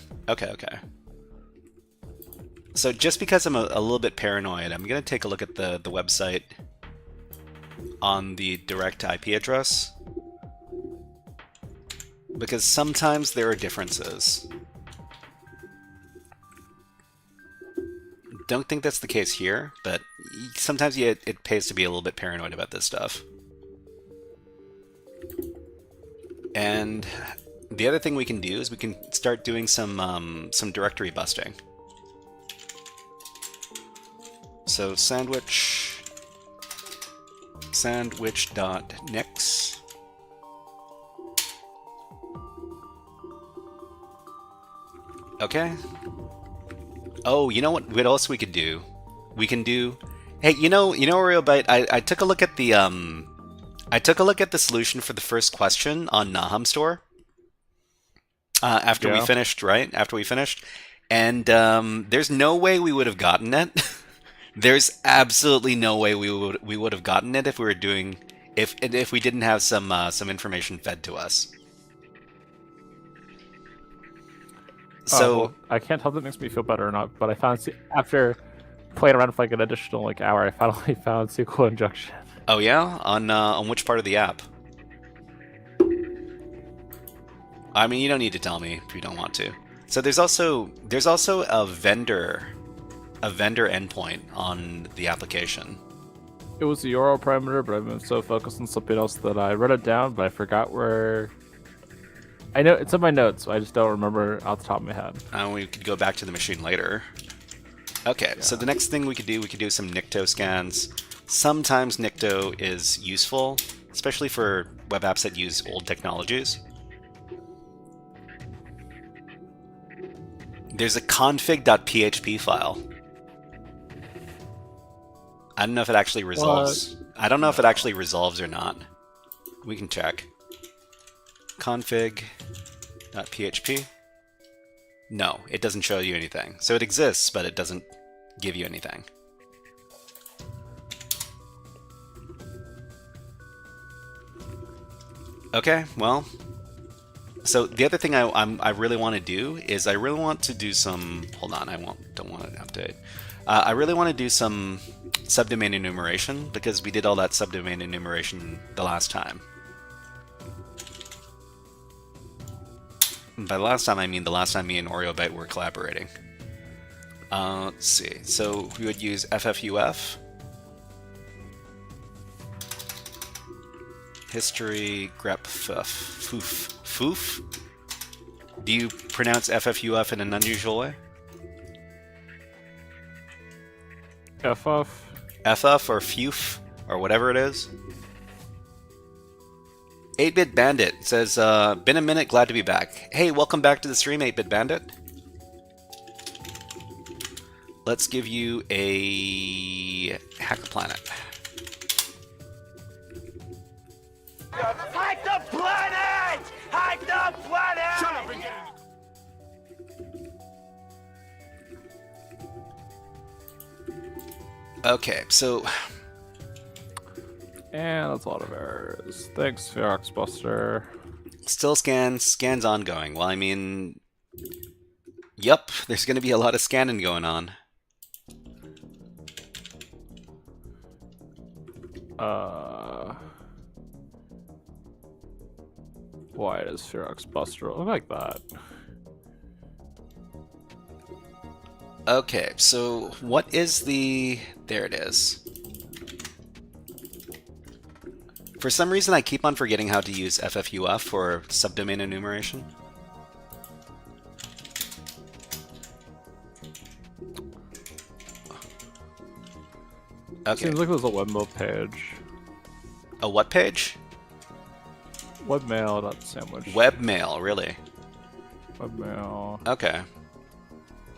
[SPEAKER 3] So just because I'm a little bit paranoid, I'm going to take a look at the website on the direct IP address. Because sometimes there are differences. Don't think that's the case here, but sometimes it pays to be a little bit paranoid about this stuff. And the other thing we can do is we can start doing some directory busting. So sandwich.nix. Okay. Oh, you know what else we could do? We can do... Hey, you know, RealByte, I took a look at the solution for the first question on Nahum Store. After we finished, right? After we finished. And there's no way we would have gotten it. There's absolutely no way we would have gotten it if we were doing... If we didn't have some information fed to us. So
[SPEAKER 6] well, I can't tell if that makes me feel better or not, but I found after playing around for like an additional hour, I finally found SQL injection.
[SPEAKER 3] Oh yeah, on which part of the app? I mean, you don't need to tell me if you don't want to. So there's also a vendor endpoint on the application.
[SPEAKER 6] It was the URL parameter, but I've been so focused on something else that I wrote it down, but I forgot where. I know it's in my notes, I just don't remember off the top of my head.
[SPEAKER 3] We could go back to the machine later. Okay, yeah. So the next thing we could do some Nikto scans. Sometimes Nikto is useful, especially for web apps that use old technologies. There's a config.php file. I don't know if it actually resolves. What? I don't know if it actually resolves or not. We can check. Config.php. No, it doesn't show you anything. So it exists, but it doesn't give you anything. Okay, well. So the other thing I really want to do is I really want to do some. Hold on, don't want to update. I really want to do some subdomain enumeration because we did all that subdomain enumeration the last time. By the last time, I mean the last time me and OreoByte were collaborating. Let's see. So we would use FFUF. History grep foof. Foof? Do you pronounce FFUF in an unusual way?
[SPEAKER 6] FF?
[SPEAKER 3] FF or FUF or whatever it is? 8-Bit Bandit says, been a minute, glad to be back. Hey, welcome back to the stream, 8-Bit Bandit. Let's give you a Hack the Planet.
[SPEAKER 1] Hack the planet! Hack the planet! Shut up again!
[SPEAKER 3] Okay, so...
[SPEAKER 6] And that's a lot of errors. Thanks, Foxbuster.
[SPEAKER 3] Still scans ongoing. Well, I mean... Yup, there's going to be a lot of scanning going on.
[SPEAKER 6] Why does Foxbuster look like that?
[SPEAKER 3] Okay, so what is the... There it is. For some reason, I keep on forgetting how to use FFUF for subdomain enumeration. Okay.
[SPEAKER 6] Seems like it was a webmail page.
[SPEAKER 3] A what page?
[SPEAKER 6] Webmail.sandwich.
[SPEAKER 3] Webmail, really?
[SPEAKER 6] Webmail.
[SPEAKER 3] Okay.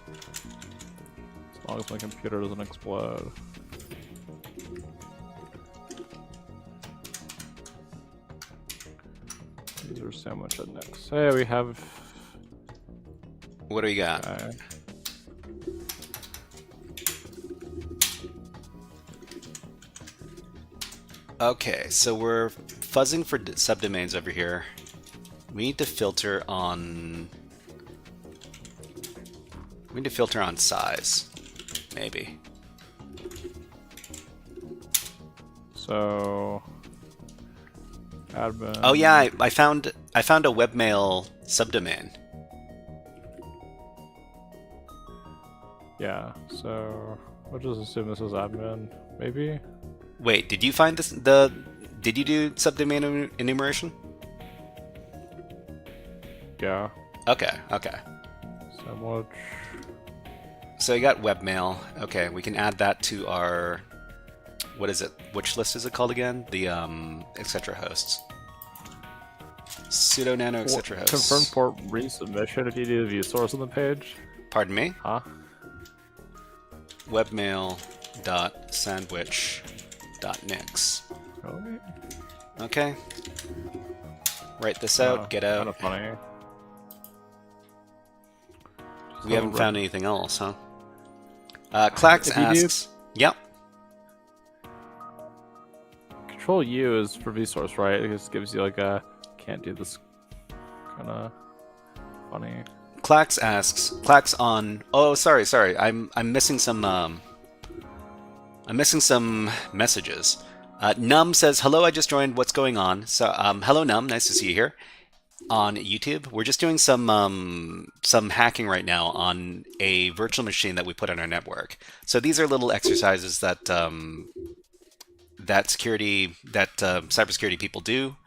[SPEAKER 6] As long as my computer doesn't explode. user sandwich at next. Hey, we have.
[SPEAKER 3] What do you got? Okay, so we're fuzzing for subdomains over here. We need to filter on. We need to filter on size, maybe.
[SPEAKER 6] So. Admin.
[SPEAKER 3] Oh yeah, I found a webmail subdomain.
[SPEAKER 6] Yeah. So we'll just assume this is admin, maybe.
[SPEAKER 3] Wait, did you find this? Did you do subdomain enumeration?
[SPEAKER 6] Yeah.
[SPEAKER 3] Okay.
[SPEAKER 6] Sandwich.
[SPEAKER 3] So you got webmail. Okay, we can add that to our. What is it? Which list is it called again? The etc hosts. Sudo nano etc hosts.
[SPEAKER 6] Confirm port resubmission if you do the view source on the page.
[SPEAKER 3] Pardon me?
[SPEAKER 6] Huh?
[SPEAKER 3] Webmail.sandwich.nix.
[SPEAKER 6] Really?
[SPEAKER 3] Okay. Write this out, get out.
[SPEAKER 6] Kind of funny.
[SPEAKER 3] We haven't found anything else, huh? Clax asks... Yep.
[SPEAKER 6] Control U is for vSource, right? It just gives you like a... Can't do this. Kind of funny.
[SPEAKER 3] Clax asks... Clax on... Oh, sorry. I'm missing some... I'm missing some messages. Num says, hello, I just joined. What's going on? So, hello, Num. Nice to see you here on YouTube. We're just doing some hacking right now on a virtual machine that we put on our network. So these are little exercises that cybersecurity people do.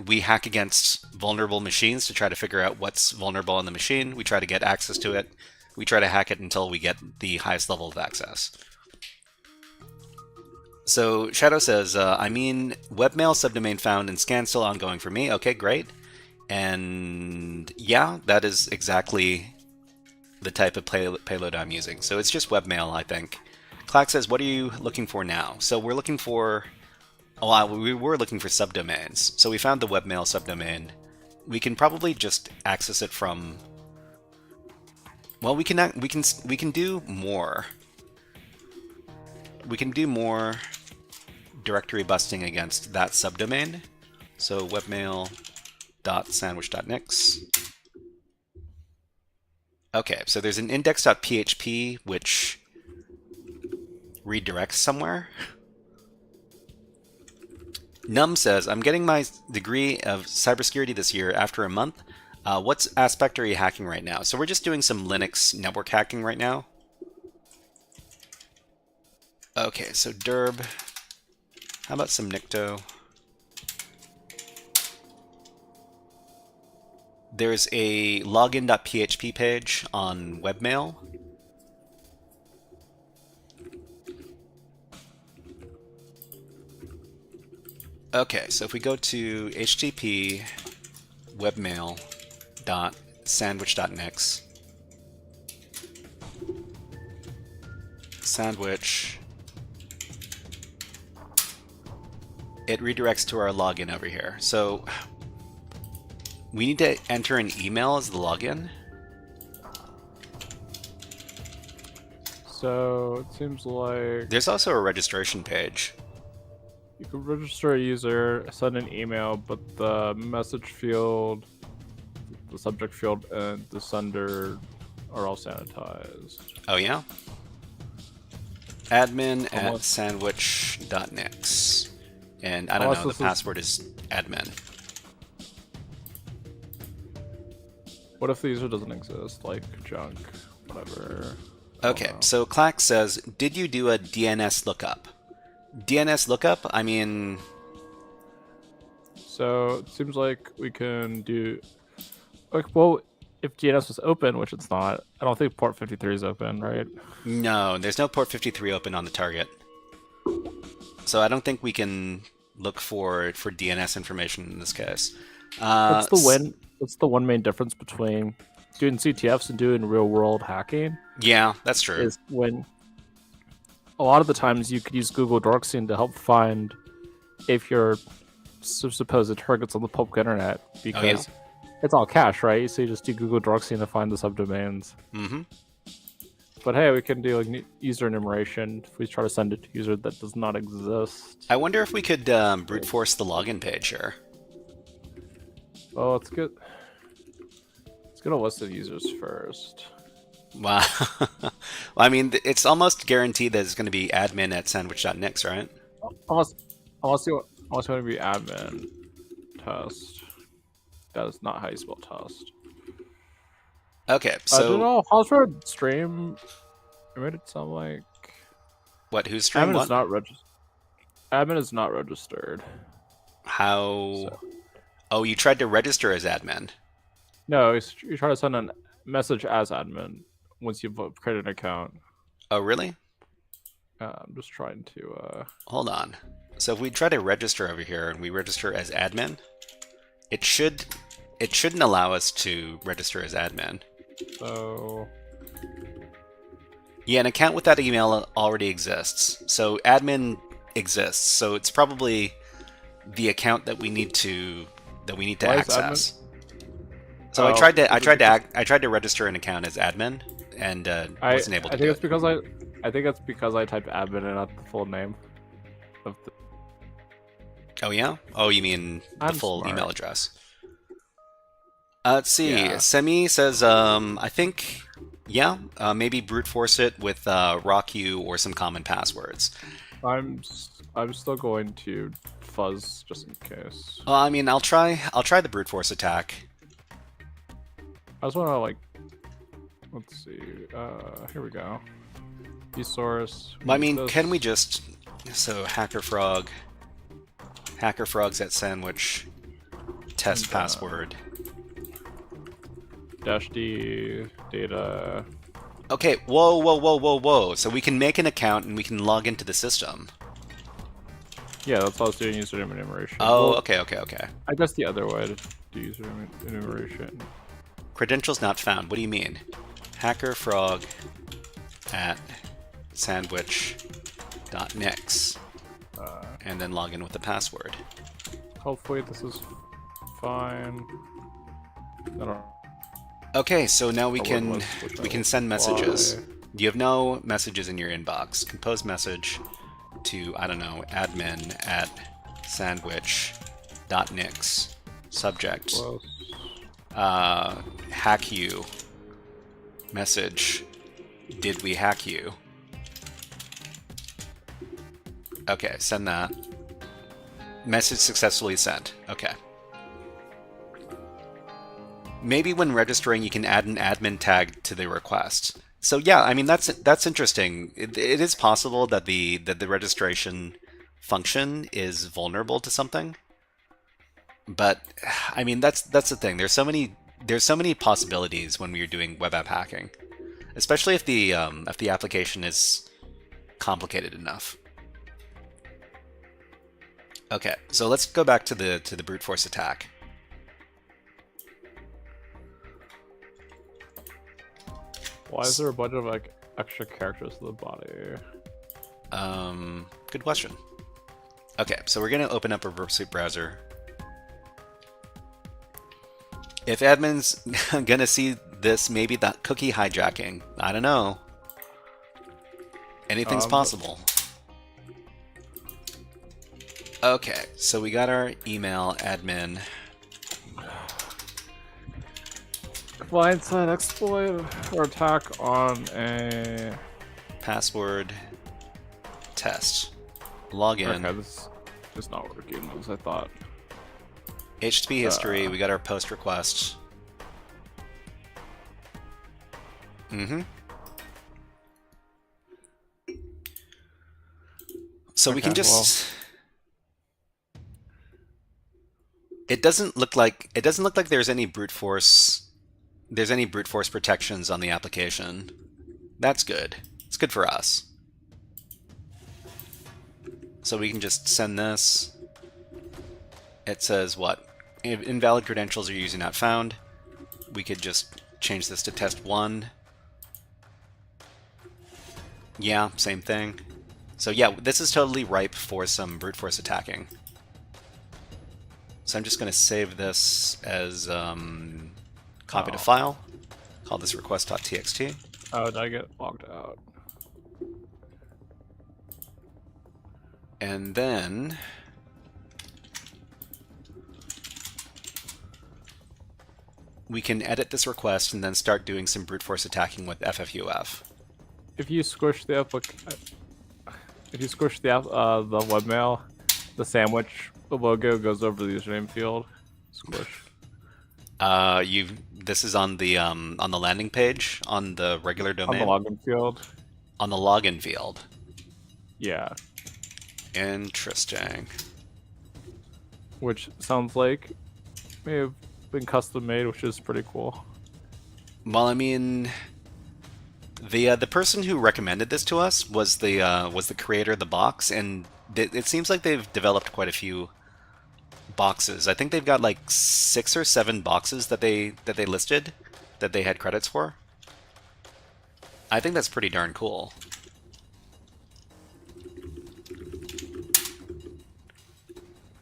[SPEAKER 3] We hack against vulnerable machines to try to figure out what's vulnerable on the machine. We try to get access to it. We try to hack it until we get the highest level of access. So Shadow says, webmail subdomain found and scan still ongoing for me. Okay, great. And yeah, that is exactly the type of payload I'm using. So it's just webmail, I think. Clack says, what are you looking for now? So we're looking for... we were looking for subdomains. So we found the webmail subdomain. We can probably just access it from... Well, we can do more. We can do more directory busting against that subdomain. So webmail.sandwich.nix. Okay, so there's an index.php which redirects somewhere. Num says, I'm getting my degree of cybersecurity this year after a month. What aspect are you hacking right now? So we're just doing some Linux network hacking right now. Okay, so derb. How about some Nicto? There's a login.php page on webmail. Okay, so if we go to http webmail.sandwich.nix, sandwich, it redirects to our login over here. So we need to enter an email as the login.
[SPEAKER 6] So it seems like
[SPEAKER 3] there's also a registration page.
[SPEAKER 6] You can register a user, send an email, but the message field, the subject field, and the sender are all sanitized.
[SPEAKER 3] Oh yeah? admin@sandwich.nix. And I don't know, the password is admin.
[SPEAKER 6] What if the user doesn't exist? Like junk, whatever.
[SPEAKER 3] Okay, so Clack says, did you do a DNS lookup? DNS lookup? I mean...
[SPEAKER 6] So it seems like we can do... Like, well, if DNS was open, which it's not, I don't think port 53 is open, right?
[SPEAKER 3] No, there's no port 53 open on the target. So I don't think we can look for DNS information in this case.
[SPEAKER 6] What's the one main difference between doing CTFs and doing real-world hacking?
[SPEAKER 3] Yeah, that's true.
[SPEAKER 6] Is when a lot of the times you could use Google Dorkscene to help find if your suppose it targets on the public internet because it's all cache, right? So you just do Google Doxing to find the subdomains.
[SPEAKER 3] Mm-hmm.
[SPEAKER 6] But hey, we can do like user enumeration if we try to send it to a user that does not exist.
[SPEAKER 3] I wonder if we could brute force the login page here.
[SPEAKER 6] Oh, let's get a list of users first.
[SPEAKER 3] Wow. Well, I mean, it's almost guaranteed that it's going to be admin at sandwich.nix, right?
[SPEAKER 6] Unless you want to be admin test. That is not how you spell test.
[SPEAKER 3] Okay,
[SPEAKER 6] I don't
[SPEAKER 3] so
[SPEAKER 6] know. How's our stream? It made it sound like
[SPEAKER 3] what? Who's stream?
[SPEAKER 6] admin
[SPEAKER 3] What?
[SPEAKER 6] is not registered. Admin is not registered.
[SPEAKER 3] How?
[SPEAKER 6] So.
[SPEAKER 3] Oh, you tried to register as admin.
[SPEAKER 6] No, you try to send a message as admin once you've created an account.
[SPEAKER 3] Oh, really?
[SPEAKER 6] I'm just trying to.
[SPEAKER 3] Hold on. So if we try to register over here and we register as admin, it shouldn't allow us to register as admin.
[SPEAKER 6] So.
[SPEAKER 3] Yeah, an account with that email already exists. So admin exists. So it's probably the account that we need to access. So I tried to register an account as admin and wasn't able to.
[SPEAKER 6] I think it's because I typed admin and not the full name of the.
[SPEAKER 3] Oh yeah? Oh, you mean the full
[SPEAKER 6] smart.
[SPEAKER 3] email address? Let's see.
[SPEAKER 6] Yeah.
[SPEAKER 3] Semi says, I think, yeah, maybe brute force it with RockU or some common passwords.
[SPEAKER 6] I'm still going to fuzz just in case.
[SPEAKER 3] Well, I mean, I'll try the brute force attack.
[SPEAKER 6] I just want to like, let's see. Here we go. Source.
[SPEAKER 3] I mean, can we just HackerFrogs at sandwich test password
[SPEAKER 6] -d data.
[SPEAKER 3] Okay, whoa. So we can make an account and we can log into the system.
[SPEAKER 6] Yeah, that's how I was doing user enumeration.
[SPEAKER 3] Oh,
[SPEAKER 6] well,
[SPEAKER 3] okay.
[SPEAKER 6] I guess the other way to do user enumeration.
[SPEAKER 3] Credentials not found. What do you mean? HackerFrog at sandwich.nix. And then log in with the password.
[SPEAKER 6] Hopefully this is fine. I don't.
[SPEAKER 3] Okay, so now we can send messages. You have no messages in your inbox. Compose message to, I don't know, admin at sandwich.nix. Subject. Hack you. Message. Did we hack you? Okay, send that. Message successfully sent. Okay. Maybe when registering, you can add an admin tag to the request. So yeah, I mean that's interesting. It is possible that the registration function is vulnerable to something. But I mean that's the thing. There's so many possibilities when we're doing web app hacking, especially if the application is complicated enough. Okay, so let's go back to the brute force attack.
[SPEAKER 6] Why is there a bunch of like extra characters in the body?
[SPEAKER 3] Good question. Okay, so we're gonna open up a Burp Suite browser. If admin's gonna see this, maybe that cookie hijacking. I don't know. Anything's possible. Okay, so we got our email admin.
[SPEAKER 6] Blindside exploit or attack on a
[SPEAKER 3] Password test. Login.
[SPEAKER 6] Okay, this is not working as I thought.
[SPEAKER 3] HTTP history. We got our post request. So we can just. It doesn't look like there's any brute force. There's any brute force protections on the application. That's good. It's good for us. So we can just send this. It says what? Invalid credentials are user not found. We could just change this to test 1. Yeah, same thing. So yeah, this is totally ripe for some brute force attacking. So I'm just going to save this as copy to file. Call this request.txt.
[SPEAKER 6] Oh, did I get logged out?
[SPEAKER 3] And then we can edit this request and then start doing some brute force attacking with FFUF.
[SPEAKER 6] If you squish the the webmail, the sandwich logo goes over the username field. Squish.
[SPEAKER 3] This is on the landing page on the regular domain.
[SPEAKER 6] On the login field.
[SPEAKER 3] On the login field.
[SPEAKER 6] Yeah.
[SPEAKER 3] Interesting.
[SPEAKER 6] Which sounds like may have been custom made, which is pretty cool.
[SPEAKER 3] Well, I mean, the person who recommended this to us was the creator of the box, and it seems like they've developed quite a few boxes. I think they've got like 6 or 7 boxes that they listed that they had credits for. I think that's pretty darn cool.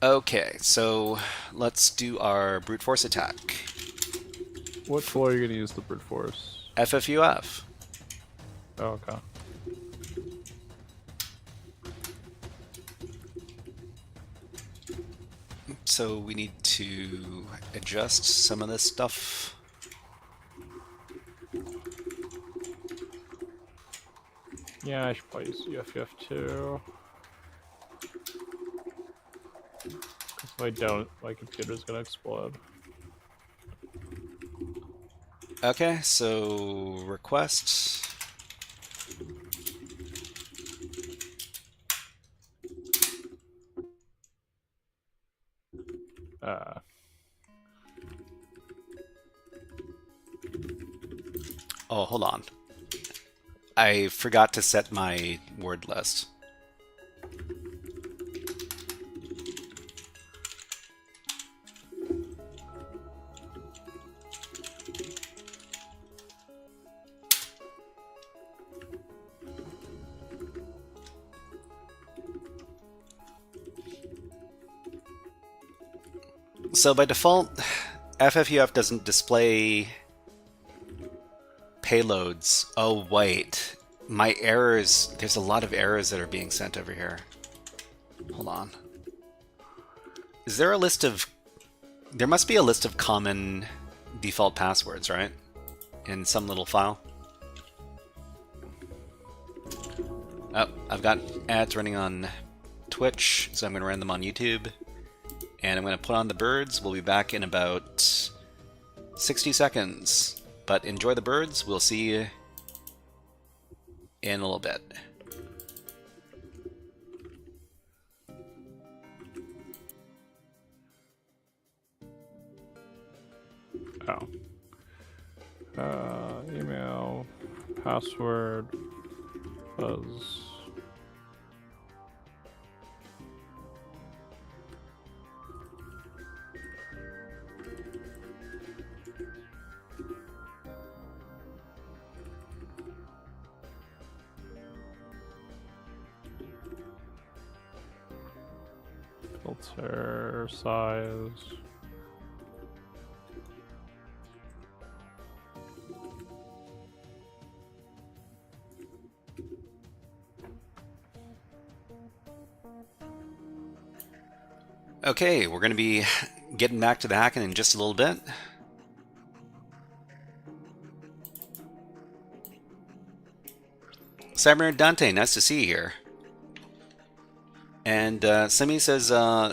[SPEAKER 3] Okay, so let's do our brute force attack.
[SPEAKER 6] What tool are you going to use the brute force?
[SPEAKER 3] FFUF.
[SPEAKER 6] Oh, okay.
[SPEAKER 3] So we need to adjust some of this stuff.
[SPEAKER 6] Yeah, I should probably use UFF too. If I don't, my computer's gonna explode.
[SPEAKER 3] Okay, so request. Oh, hold on. I forgot to set my word list. So by default, FFUF doesn't display payloads. Oh, wait. My errors, there's a lot of errors that are being sent over here. Hold on. Is there a list of... There must be a list of common default passwords, right? In some little file. Oh, I've got ads running on Twitch, so I'm going to run them on YouTube. And I'm going to put on the birds. We'll be back in about 60 seconds. But enjoy the birds. We'll see you in a little bit.
[SPEAKER 6] Oh. Email, password, buzz. Filter size.
[SPEAKER 3] Okay, we're going to be getting back to the hacking in just a little bit. Cyber Dante, nice to see you here. And Semi says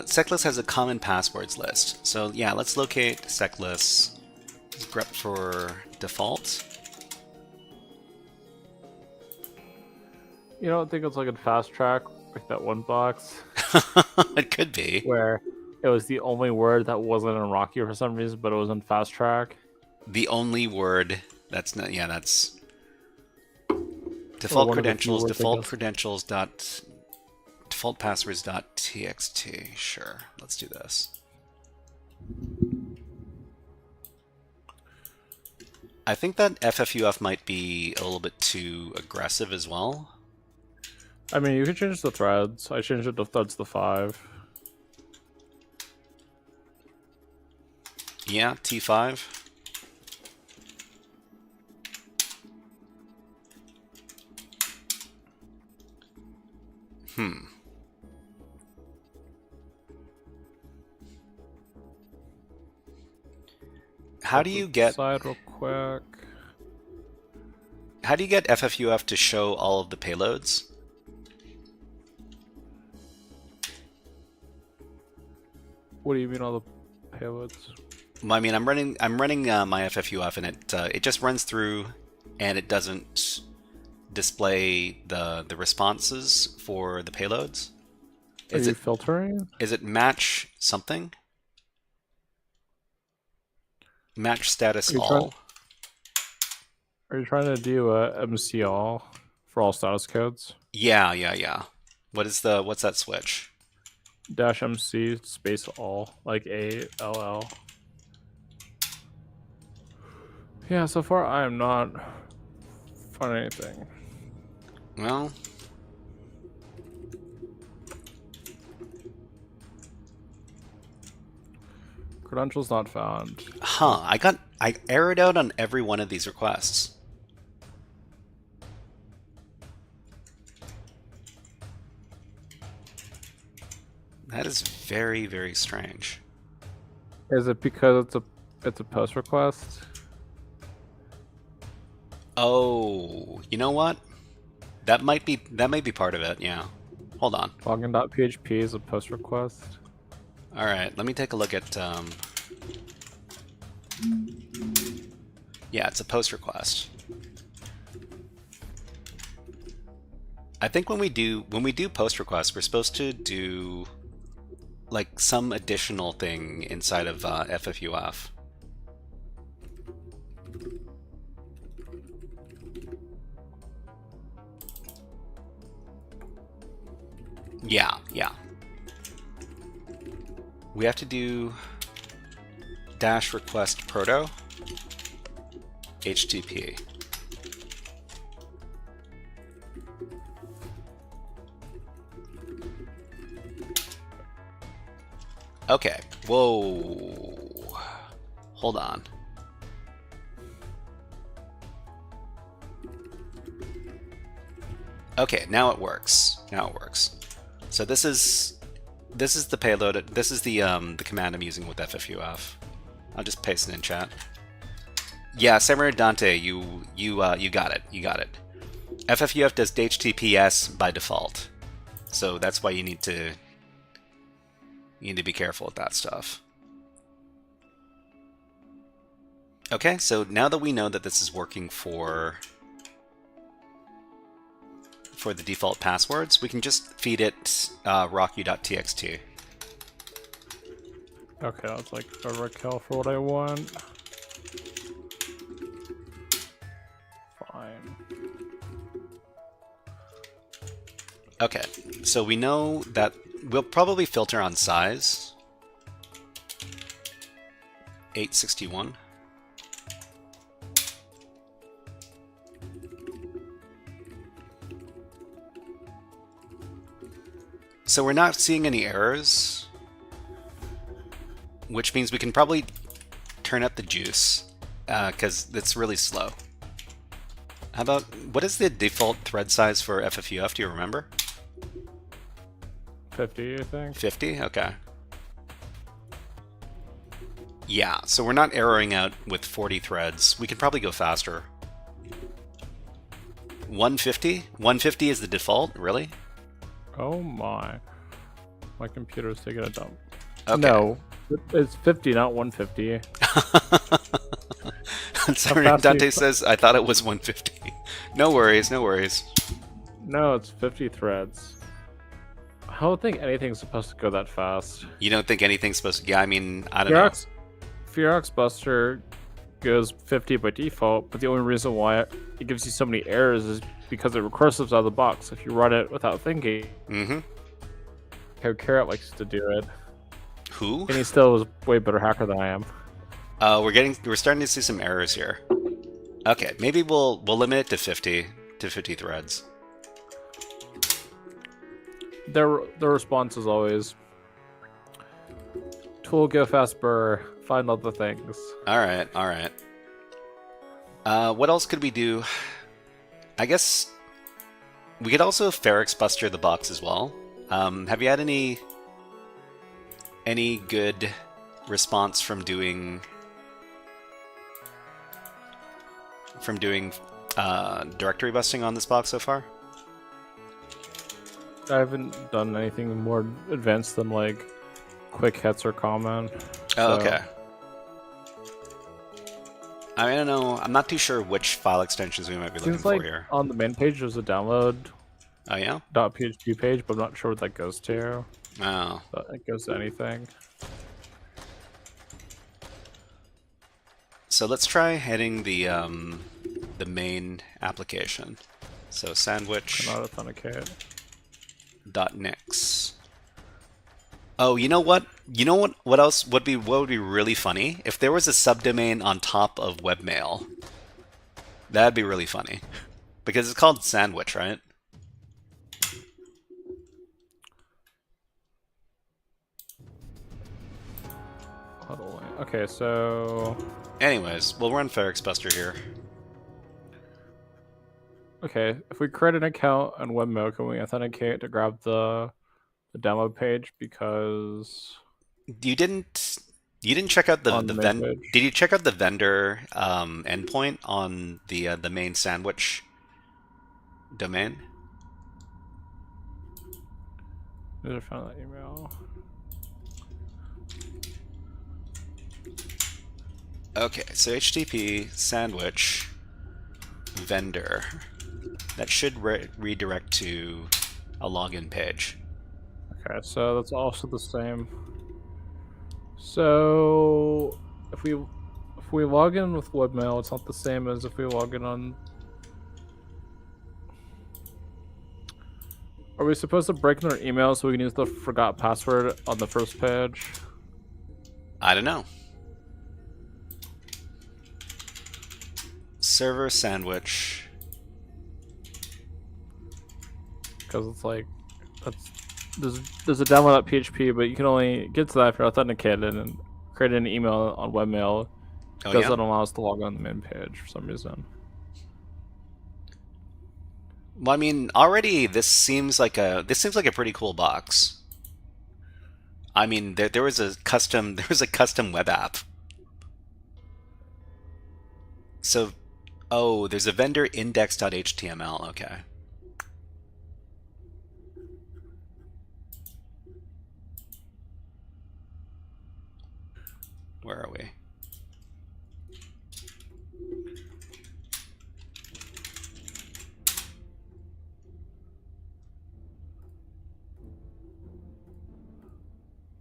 [SPEAKER 3] seclist has a common passwords list. So yeah, let's locate seclist. Grep for default.
[SPEAKER 6] You don't think it's like a fast track, like that one box?
[SPEAKER 3] It could be.
[SPEAKER 6] Where it was the only word that wasn't in Rocky for some reason, but it was in fast track.
[SPEAKER 3] The only word that's not, yeah, that's default credentials, default credentials dot default passwords dot txt. Sure, let's do this. I think that FFUF might be a little bit too aggressive as well.
[SPEAKER 6] I mean, you can change the threads. I changed it to threads to 5.
[SPEAKER 3] Yeah, T5. How do you get
[SPEAKER 6] Side real quick.
[SPEAKER 3] How do you get FFUF to show all of the payloads?
[SPEAKER 6] What do you mean all the payloads?
[SPEAKER 3] Well, I mean, I'm running my FFUF, and it just runs through, and it doesn't display the responses for the payloads.
[SPEAKER 6] Are you filtering?
[SPEAKER 3] Is it match something? Match status all.
[SPEAKER 6] Are you trying to do a MC all for all status codes?
[SPEAKER 3] Yeah. What's that switch?
[SPEAKER 6] -MC space all, like ALL. Yeah, so far I am not finding anything.
[SPEAKER 3] Well,
[SPEAKER 6] Credentials not found.
[SPEAKER 3] huh, I errored out on every one of these requests. That is very, very strange.
[SPEAKER 6] Is it because it's a post request?
[SPEAKER 3] Oh, you know what? That might be part of it, yeah. Hold on.
[SPEAKER 6] Login.php is a post request.
[SPEAKER 3] Alright, let me take a look at yeah, it's a post request. I think when we do post requests, we're supposed to do like some additional thing inside of FFUF. Yeah. We have to do dash request proto HTTP. Okay. Whoa. Hold on. Okay, now it works. So this is the payload. This is the command I'm using with FFUF. I'll just paste it in chat. Yeah, Samurai Dante, you got it. FFUF does HTTPS by default, so that's why you need to be careful with that stuff. Okay, so now that we know that this is working for the default passwords, we can just feed it rocku.txt.
[SPEAKER 6] Okay, that's like overkill for what I want. Fine.
[SPEAKER 3] Okay, so we know that we'll probably filter on size. 861. So we're not seeing any errors, which means we can probably turn up the juice, because it's really slow. How about, what is the default thread size for FFUF? Do you remember?
[SPEAKER 6] 50, I think.
[SPEAKER 3] 50? Okay. Yeah, so we're not erroring out with 40 threads. We could probably go faster. 150? 150 is the default? Really?
[SPEAKER 6] Oh my. My computer's taking a dump.
[SPEAKER 3] Okay.
[SPEAKER 6] No, it's 50, not 150.
[SPEAKER 3] Sorry, Dante says, I thought it was 150. No worries.
[SPEAKER 6] No, it's 50 threads. I don't think anything's supposed to go that fast.
[SPEAKER 3] You don't think anything's supposed to... Yeah, I mean, I don't know.
[SPEAKER 6] Ferox Buster goes 50 by default, but the only reason why it gives you so many errors is because it recursives out of the box. If you run it without thinking, how Carrot likes to do it.
[SPEAKER 3] Who?
[SPEAKER 6] And he still is a way better hacker than I am.
[SPEAKER 3] We're starting to see some errors here. Okay, maybe we'll limit it to 50 threads.
[SPEAKER 6] The response is always tool go fast burr find other things.
[SPEAKER 3] All right, all right. What else could we do? I guess we could also Ferrex Buster the box as well. Have you had any good response from doing directory busting on this box so far?
[SPEAKER 6] I haven't done anything more advanced than like quick hits or common.
[SPEAKER 3] Oh, okay. I don't know. I'm not too sure which file extensions we might be looking
[SPEAKER 6] Seems like
[SPEAKER 3] for here.
[SPEAKER 6] on the main page there's a download
[SPEAKER 3] Oh yeah?
[SPEAKER 6] .php page, but I'm not sure what that goes to.
[SPEAKER 3] Oh.
[SPEAKER 6] But it goes to anything.
[SPEAKER 3] So let's try heading the main application. So sandwich.
[SPEAKER 6] Cannot authenticate.
[SPEAKER 3] .nix. Oh, you know what? You know what else would be really funny? If there was a subdomain on top of webmail. That'd be really funny. Because it's called sandwich, right?
[SPEAKER 6] Okay, so
[SPEAKER 3] anyways, we'll run Ferrex Buster here.
[SPEAKER 6] Okay, if we create an account on webmail, can we authenticate to grab the demo page? Because
[SPEAKER 3] you didn't check out the vendor. Did you check out the vendor endpoint on the main sandwich domain?
[SPEAKER 6] Did I find that email?
[SPEAKER 3] Okay, so HTTP sandwich vendor. That should redirect to a login page.
[SPEAKER 6] Okay, so that's also the same. So if we log in with webmail, it's not the same as if we log in on. Are we supposed to break in our email so we can use the forgot password on the first page?
[SPEAKER 3] I don't know. Server sandwich.
[SPEAKER 6] Because it's like there's a download.php, but you can only get to that if you're authenticated and create an email on webmail.
[SPEAKER 3] Oh,
[SPEAKER 6] doesn't allow us to log on the main page for some reason.
[SPEAKER 3] Well, I mean, already this seems like a pretty cool box. I mean, there was a custom web app. So, oh, there's a vendor index.html. Okay. Where are we?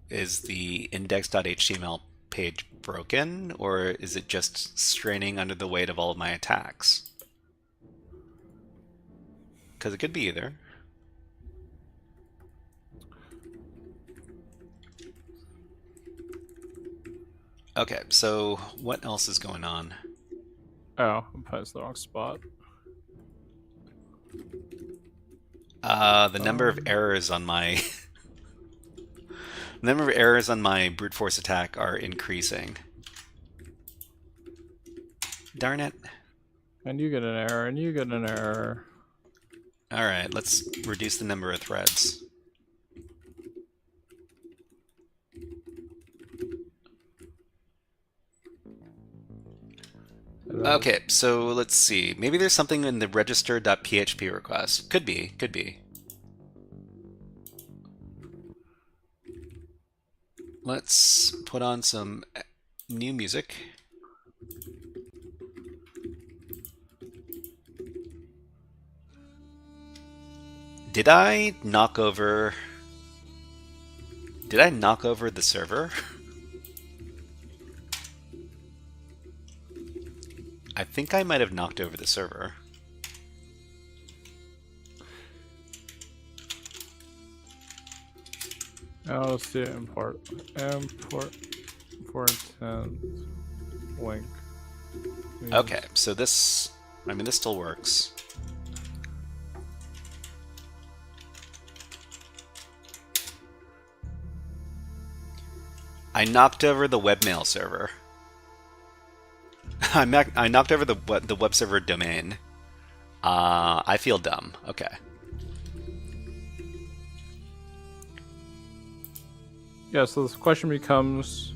[SPEAKER 3] Is the index.html page broken, or is it just straining under the weight of all of my attacks? Because it could be either. Okay, so what else is going on?
[SPEAKER 6] Oh, I pressed the wrong spot.
[SPEAKER 3] The number of errors on my the number of errors on my brute force attack are increasing. Darn it.
[SPEAKER 6] And you get an error, and you get an error.
[SPEAKER 3] Alright, let's reduce the number of threads. Okay, so let's see. Maybe there's something in the register.php request. Could be, could be. Let's put on some new music. Did I knock over the server? I think I might have knocked over the server.
[SPEAKER 6] Now let's do import and link.
[SPEAKER 3] Okay, so this, I mean, this still works. I knocked over the webmail server. I knocked over the web server domain. I feel dumb. Okay.
[SPEAKER 6] Yeah, so this question becomes...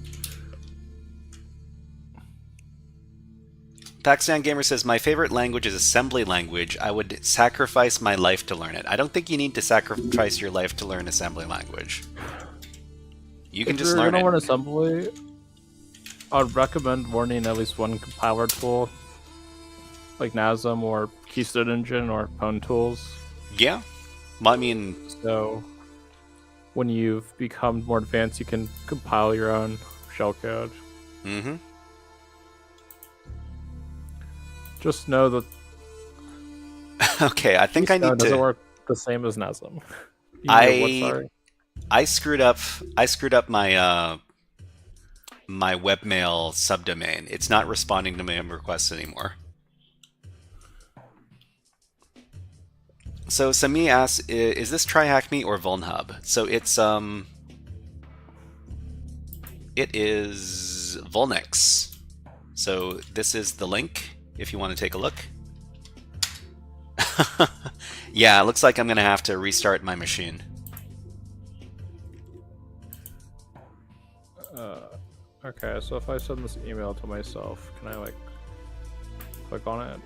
[SPEAKER 3] Pakistan Gamer says, my favorite language is assembly language. I would sacrifice my life to learn it. I don't think you need to sacrifice your life to learn assembly language. You can just learn it.
[SPEAKER 6] If you're going to learn assembly, I'd recommend learning at least one compiler tool, like NASM or Keystone Engine or PwnTools.
[SPEAKER 3] Yeah. Well, I mean...
[SPEAKER 6] So, when you've become more advanced, you can compile your own shellcode.
[SPEAKER 3] Mm-hmm.
[SPEAKER 6] Just know that...
[SPEAKER 3] Okay, I think I need to...
[SPEAKER 6] doesn't work the same as NASM.
[SPEAKER 3] I screwed up my my webmail subdomain. It's not responding to my requests anymore. So Sami asks, is this TryHackMe or VulnHub? So it's it is Vulnix. So this is the link if you want to take a look. Yeah, it looks like I'm gonna have to restart my machine.
[SPEAKER 6] Okay, so if I send this email to myself, can I like click on it?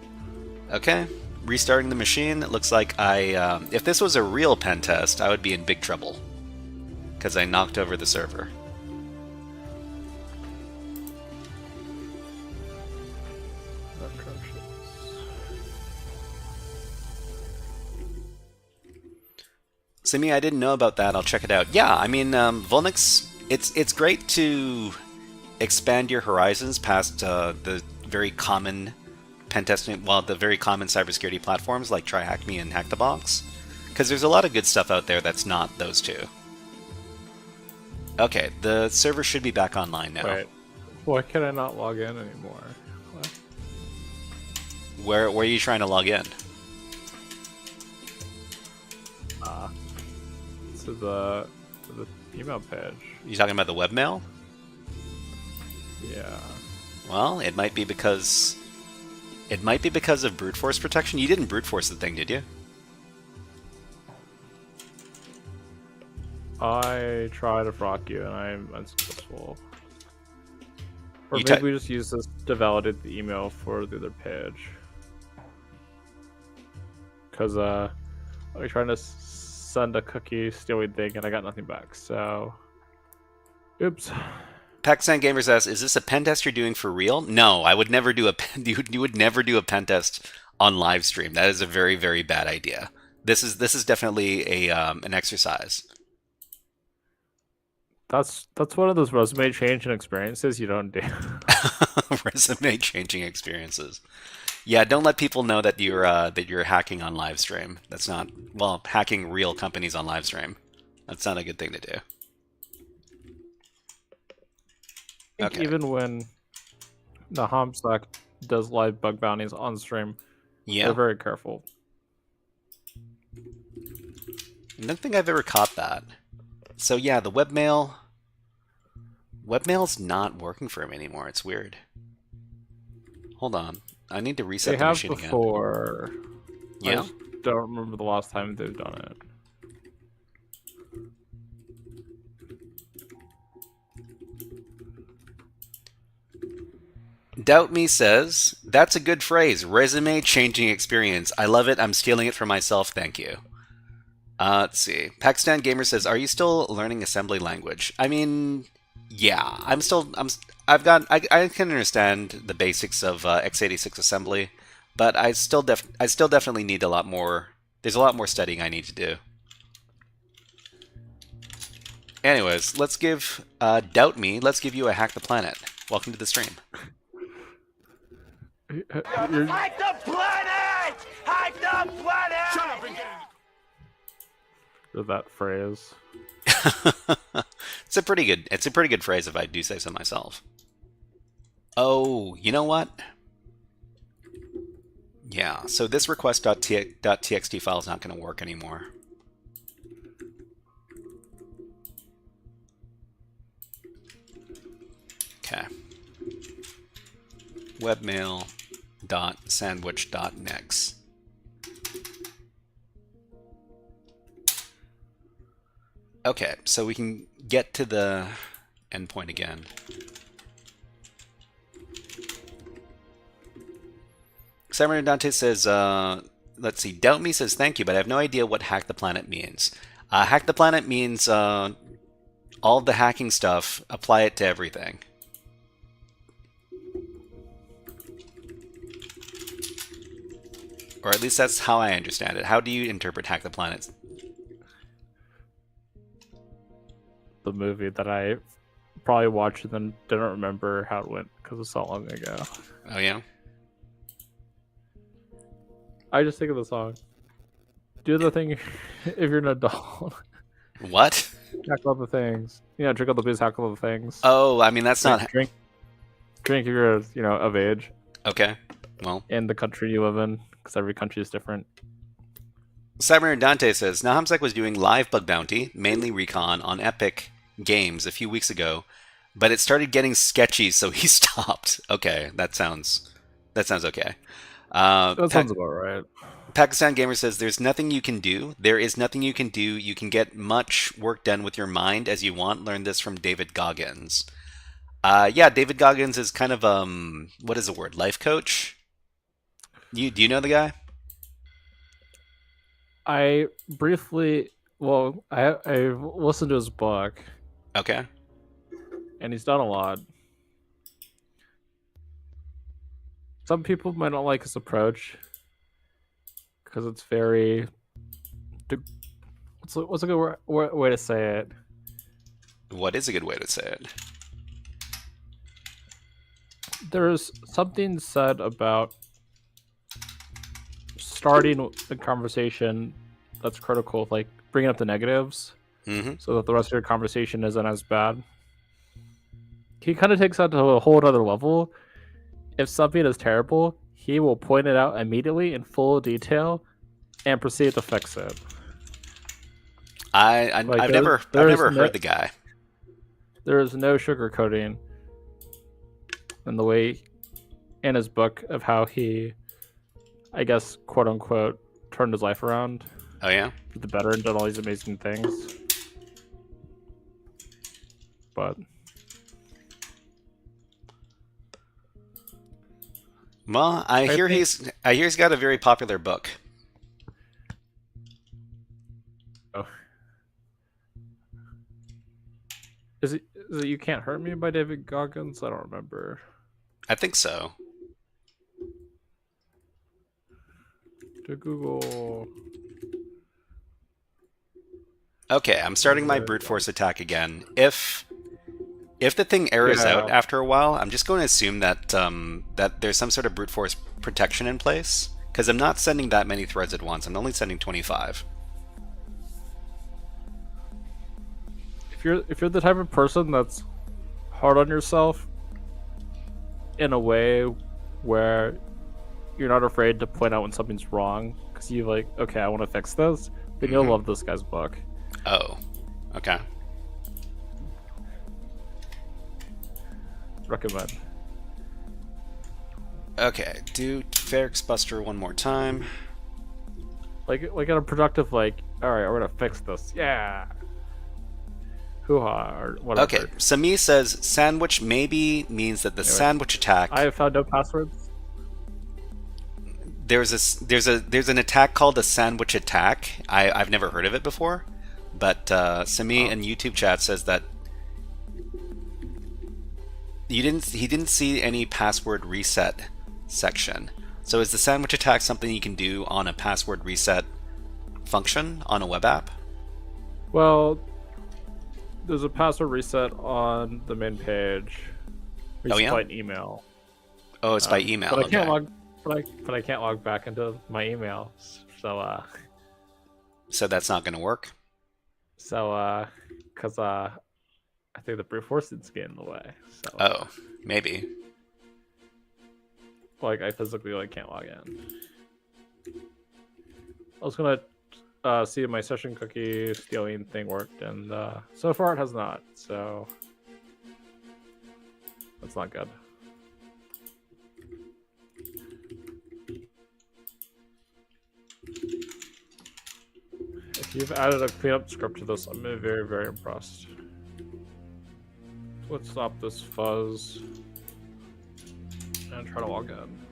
[SPEAKER 3] Okay, restarting the machine. It looks like I, if this was a real pen test, I would be in big trouble because I knocked over the server. Simi, I didn't know about that. I'll check it out. Yeah, I mean, Vulnix, it's great to expand your horizons past the very common pen testing, well, the very common cybersecurity platforms like TryHackMe and HackTheBox, because there's a lot of good stuff out there that's not those two. Okay, the server should be back online now.
[SPEAKER 6] Wait, why can I not log in anymore? What?
[SPEAKER 3] Where are you trying to log in?
[SPEAKER 6] To the email page.
[SPEAKER 3] You talking about the webmail?
[SPEAKER 6] Yeah.
[SPEAKER 3] Well, it might be because of brute force protection. You didn't brute force the thing, did you?
[SPEAKER 6] I tried to frog you and I'm unsuccessful. Or maybe we just use this to validate the email for the other page. Because I was trying to send a cookie stealing thing and I got nothing back, so oops.
[SPEAKER 3] Pakistan Gamers asks, is this a pen test you're doing for real? No, I would never do you would never do a pen test on live stream. That is a very, very bad idea. This is definitely a an exercise.
[SPEAKER 6] That's one of those resume changing experiences you don't do.
[SPEAKER 3] Resume changing experiences. Yeah, don't let people know that you're hacking on live stream. That's not, well, hacking real companies on live stream. That's not a good thing to do.
[SPEAKER 6] I think even when the Homstack does live bug bounties on stream, they're very careful.
[SPEAKER 3] I don't think I've ever caught that. So yeah, the webmail's not working for him anymore. It's weird. Hold on. I need to reset the machine again. They have before.
[SPEAKER 6] Yeah? I just don't remember the last time they've done it.
[SPEAKER 3] Doubt Me says, that's a good phrase. Resume changing experience. I love it. I'm stealing it for myself. Thank you. Let's see. Pakistan Gamer says, are you still learning assembly language? I mean, yeah. I can understand the basics of x86 assembly, but I still definitely need a lot more. There's a lot more studying I need to do. Anyways, let's give Doubt Me. Let's give you a Hack the Planet. Welcome to the stream.
[SPEAKER 1] Hack the planet! Hack the planet! Shut up and get
[SPEAKER 6] that phrase.
[SPEAKER 3] It's a pretty good phrase if I do say so myself. Oh, you know what? Yeah, so this request.txt file is not going to work anymore. Okay. Webmail.sandwich.next. Okay, so we can get to the endpoint again. Samurai Dante says, let's see, Doubt Me says, thank you, but I have no idea what Hack the Planet means. Hack the Planet means all the hacking stuff, apply it to everything. Or at least that's how I understand it. How do you interpret Hack the Planet?
[SPEAKER 6] The movie that I probably watched and then didn't remember how it went because it was so long ago.
[SPEAKER 3] Oh, yeah?
[SPEAKER 6] I just think of the song. Do the thing if you're an adult.
[SPEAKER 3] What?
[SPEAKER 6] Hack all the things. Drink all the booze, hack all the things.
[SPEAKER 3] Oh, I mean, that's not...
[SPEAKER 6] Drink if you're, of age.
[SPEAKER 3] Okay, well...
[SPEAKER 6] In the country you live in, because every country is different.
[SPEAKER 3] Samurai Dante says, Nahamsek was doing live bug bounty, mainly recon, on Epic Games a few weeks ago, but it started getting sketchy, so he stopped. Okay, that sounds okay.
[SPEAKER 6] That sounds about right.
[SPEAKER 3] Pakistan Gamer says, there's nothing you can do. There is nothing you can do. You can get much work done with your mind as you want. Learn this from David Goggins. Yeah, David Goggins is kind of, what is the word? Life coach? Do you know the guy?
[SPEAKER 6] I briefly, I've listened to his book.
[SPEAKER 3] Okay.
[SPEAKER 6] And he's done a lot. Some people might not like his approach because it's very... What's a good way to say it?
[SPEAKER 3] What is a good way to say it?
[SPEAKER 6] There's something said about starting the conversation that's critical, like bringing up the negatives, so that the rest of your conversation isn't as bad. He kind of takes that to a whole other level. If something is terrible, he will point it out immediately in full detail and proceed to fix it.
[SPEAKER 3] I've never heard the guy.
[SPEAKER 6] There is no sugarcoating in the way in his book of how he, I guess, quote unquote, turned his life around.
[SPEAKER 3] Oh yeah?
[SPEAKER 6] For the better and done all these amazing things. But
[SPEAKER 3] well, I hear he's got a very popular book.
[SPEAKER 6] Oh. Is it You Can't Hurt Me by David Goggins? I don't remember.
[SPEAKER 3] I think so.
[SPEAKER 6] To Google.
[SPEAKER 3] Okay, I'm starting my brute force attack again. If the thing errors out after a while, I'm just going to assume that that there's some sort of brute force protection in place, because I'm not sending that many threads at once. I'm only sending 25.
[SPEAKER 6] If you're the type of person that's hard on yourself in a way where you're not afraid to point out when something's wrong, because you like, okay, I want to fix this, then you'll love this guy's book.
[SPEAKER 3] Oh, okay.
[SPEAKER 6] Recommend.
[SPEAKER 3] Okay, do Ferrex Buster one more time.
[SPEAKER 6] Like in a productive, like, all right, we're gonna fix this. Yeah. Hoo-ha, or whatever.
[SPEAKER 3] Okay, Sami says sandwich maybe means that the sandwich attack.
[SPEAKER 6] I have found no passwords.
[SPEAKER 3] There's an attack called a sandwich attack. I've never heard of it before, but Sami in YouTube chat says that he didn't see any password reset section. So is the sandwich attack something you can do on a password reset function on a web app?
[SPEAKER 6] Well, there's a password reset on the main page. Reset by email.
[SPEAKER 3] Oh, it's by email.
[SPEAKER 6] But I can't log. But I can't log back into my email. So
[SPEAKER 3] that's not going to work.
[SPEAKER 6] So because I think the brute force is getting in the way. So,
[SPEAKER 3] oh, maybe.
[SPEAKER 6] Like I physically can't log in. I was gonna see if my session cookie stealing thing worked, and so far it has not. So That's not good. If you've added a cleanup script to this, I'm very, very impressed. Let's stop this fuzz and try to log in.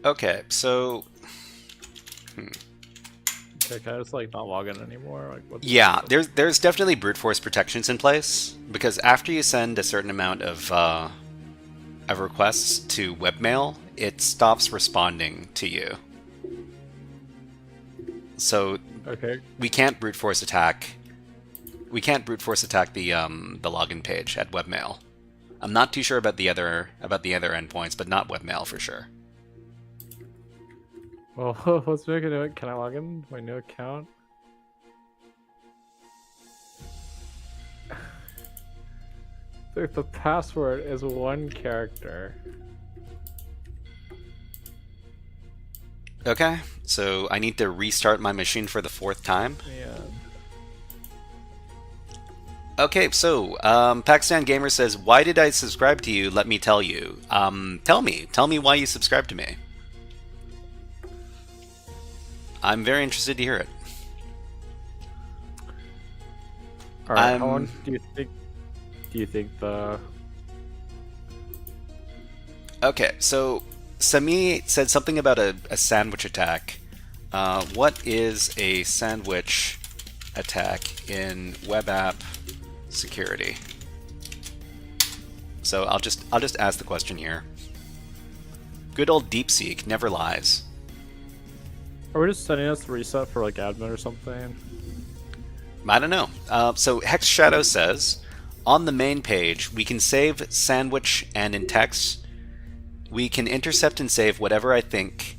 [SPEAKER 3] Okay, so
[SPEAKER 6] Okay, can I just like not log in anymore? Like, what's
[SPEAKER 3] yeah, there's definitely brute force protections in place, because after you send a certain amount of requests to webmail, it stops responding to you. So
[SPEAKER 6] okay.
[SPEAKER 3] we can't brute force attack. We can't brute force attack the login page at webmail. I'm not too sure about the other endpoints, but not webmail for sure.
[SPEAKER 6] Well, let's make a new. Can I log in my new account? The password is 1 character.
[SPEAKER 3] Okay, so I need to restart my machine for the 4th time.
[SPEAKER 6] Yeah.
[SPEAKER 3] Okay, so Pakistan Gamer says, "Why did I subscribe to you? Let me tell you." Tell me why you subscribed to me. I'm very interested to hear it.
[SPEAKER 6] All right. How long do you think? Do you think the?
[SPEAKER 3] Okay, so Sami said something about a sandwich attack. What is a sandwich attack in web app security? So I'll just ask the question here. Good old DeepSeek never lies.
[SPEAKER 6] Are we just sending us the reset for like admin or something?
[SPEAKER 3] I don't know. So Hex Shadow says, on the main page, we can save sandwich, and in text, we can intercept and save whatever I think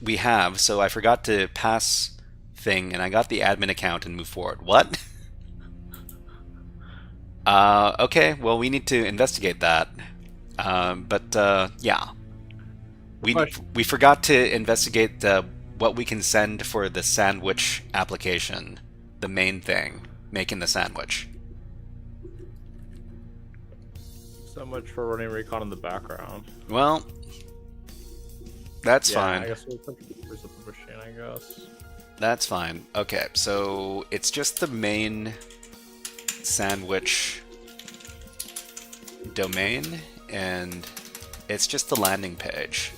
[SPEAKER 3] we have. So I forgot to pass thing, and I got the admin account and move forward. What? Okay, well, we need to investigate that. Yeah. We forgot to investigate what we can send for the sandwich application, the main thing, making the sandwich.
[SPEAKER 6] So much for running recon in the background.
[SPEAKER 3] Well, that's fine.
[SPEAKER 6] I guess we'll put the machine, I guess.
[SPEAKER 3] That's fine. Okay, so it's just the main sandwich domain, and it's just the landing page.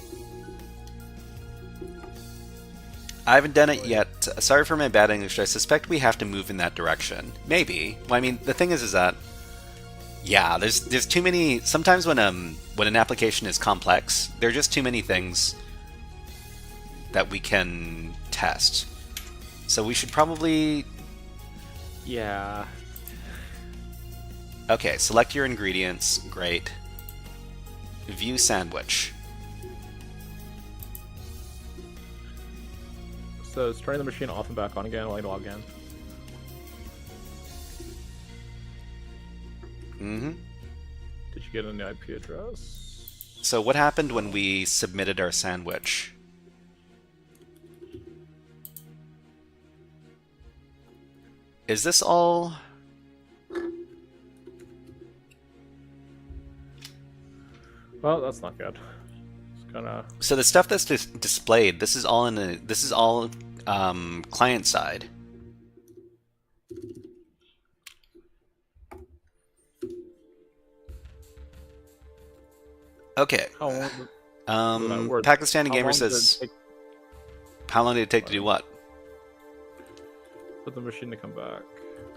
[SPEAKER 3] I haven't done it yet. Sorry for my bad English. I suspect we have to move in that direction. Maybe. Well, I mean, the thing is that yeah, there's too many. Sometimes when an application is complex, there are just too many things that we can test. So we should probably.
[SPEAKER 6] Yeah.
[SPEAKER 3] Okay, select your ingredients. Great. View sandwich.
[SPEAKER 6] So it's turning the machine off and back on again while I log in.
[SPEAKER 3] Mm-hmm.
[SPEAKER 6] Did you get a new IP address?
[SPEAKER 3] So what happened when we submitted our sandwich? Is this all?
[SPEAKER 6] Well, that's not good. It's gonna.
[SPEAKER 3] So the stuff that's displayed, this is all client side. Okay.
[SPEAKER 6] How long
[SPEAKER 3] Pakistani Gamer says, how long did it take to do what?
[SPEAKER 6] For the machine to come back.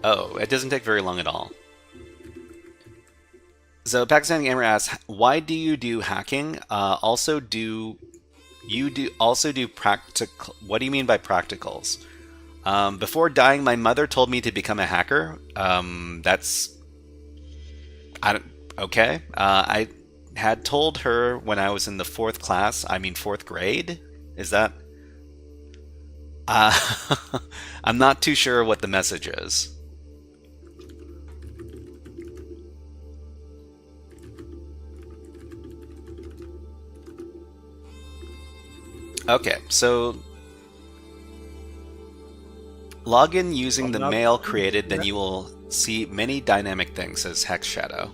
[SPEAKER 3] Oh, it doesn't take very long at all. So Pakistani Gamer asks, why do you do hacking? Also do practical? What do you mean by practicals? Before dying, my mother told me to become a hacker. Okay. I had told her when I was in the 4th grade. Is that? I'm not too sure what the message is. Okay, so Log in using the
[SPEAKER 6] not-
[SPEAKER 3] mail created, then you will see many dynamic things, says Hex Shadow.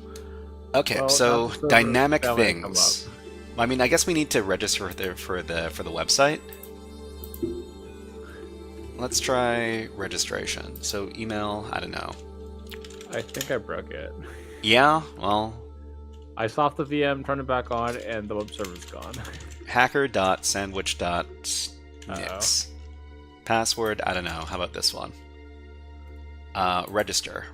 [SPEAKER 3] Okay,
[SPEAKER 6] Well,
[SPEAKER 3] so
[SPEAKER 6] not the server
[SPEAKER 3] dynamic
[SPEAKER 6] that might come
[SPEAKER 3] things. I mean, I guess we need to register for the website. Let's try registration. So email, I don't know.
[SPEAKER 6] I think I broke it.
[SPEAKER 3] Yeah, well,
[SPEAKER 6] I stopped the VM, turned it back on, and the web server's gone.
[SPEAKER 3] hacker.sandwich.nix. Password, I don't know. How about this one? Register.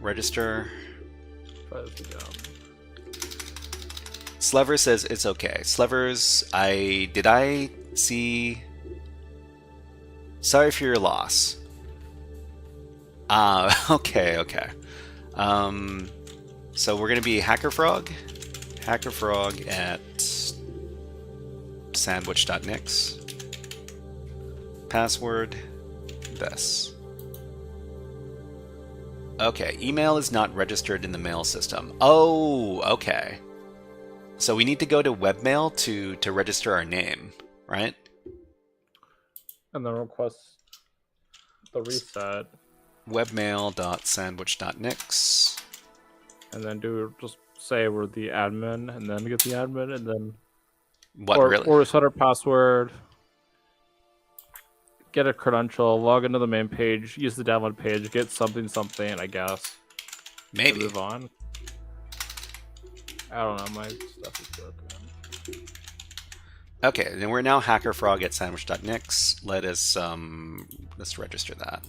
[SPEAKER 3] Slever says it's okay. Slevers, did I see... Sorry for your loss. Okay. So we're going to be HackerFrog at sandwich.nix. Password, this. Okay, email is not registered in the mail system. Oh, okay. So we need to go to webmail to register our name, right?
[SPEAKER 6] And then request the reset.
[SPEAKER 3] Webmail.sandwich.nix.
[SPEAKER 6] And then just say we're the admin, and then get the admin, and then
[SPEAKER 3] What,
[SPEAKER 6] or,
[SPEAKER 3] really?
[SPEAKER 6] or reset our password, get a credential, log into the main page, use the download page, get something, I guess.
[SPEAKER 3] Maybe.
[SPEAKER 6] Move on. I don't know, my stuff is broken.
[SPEAKER 3] Okay, then we're now HackerFrog at sandwich.nix. Let's register that.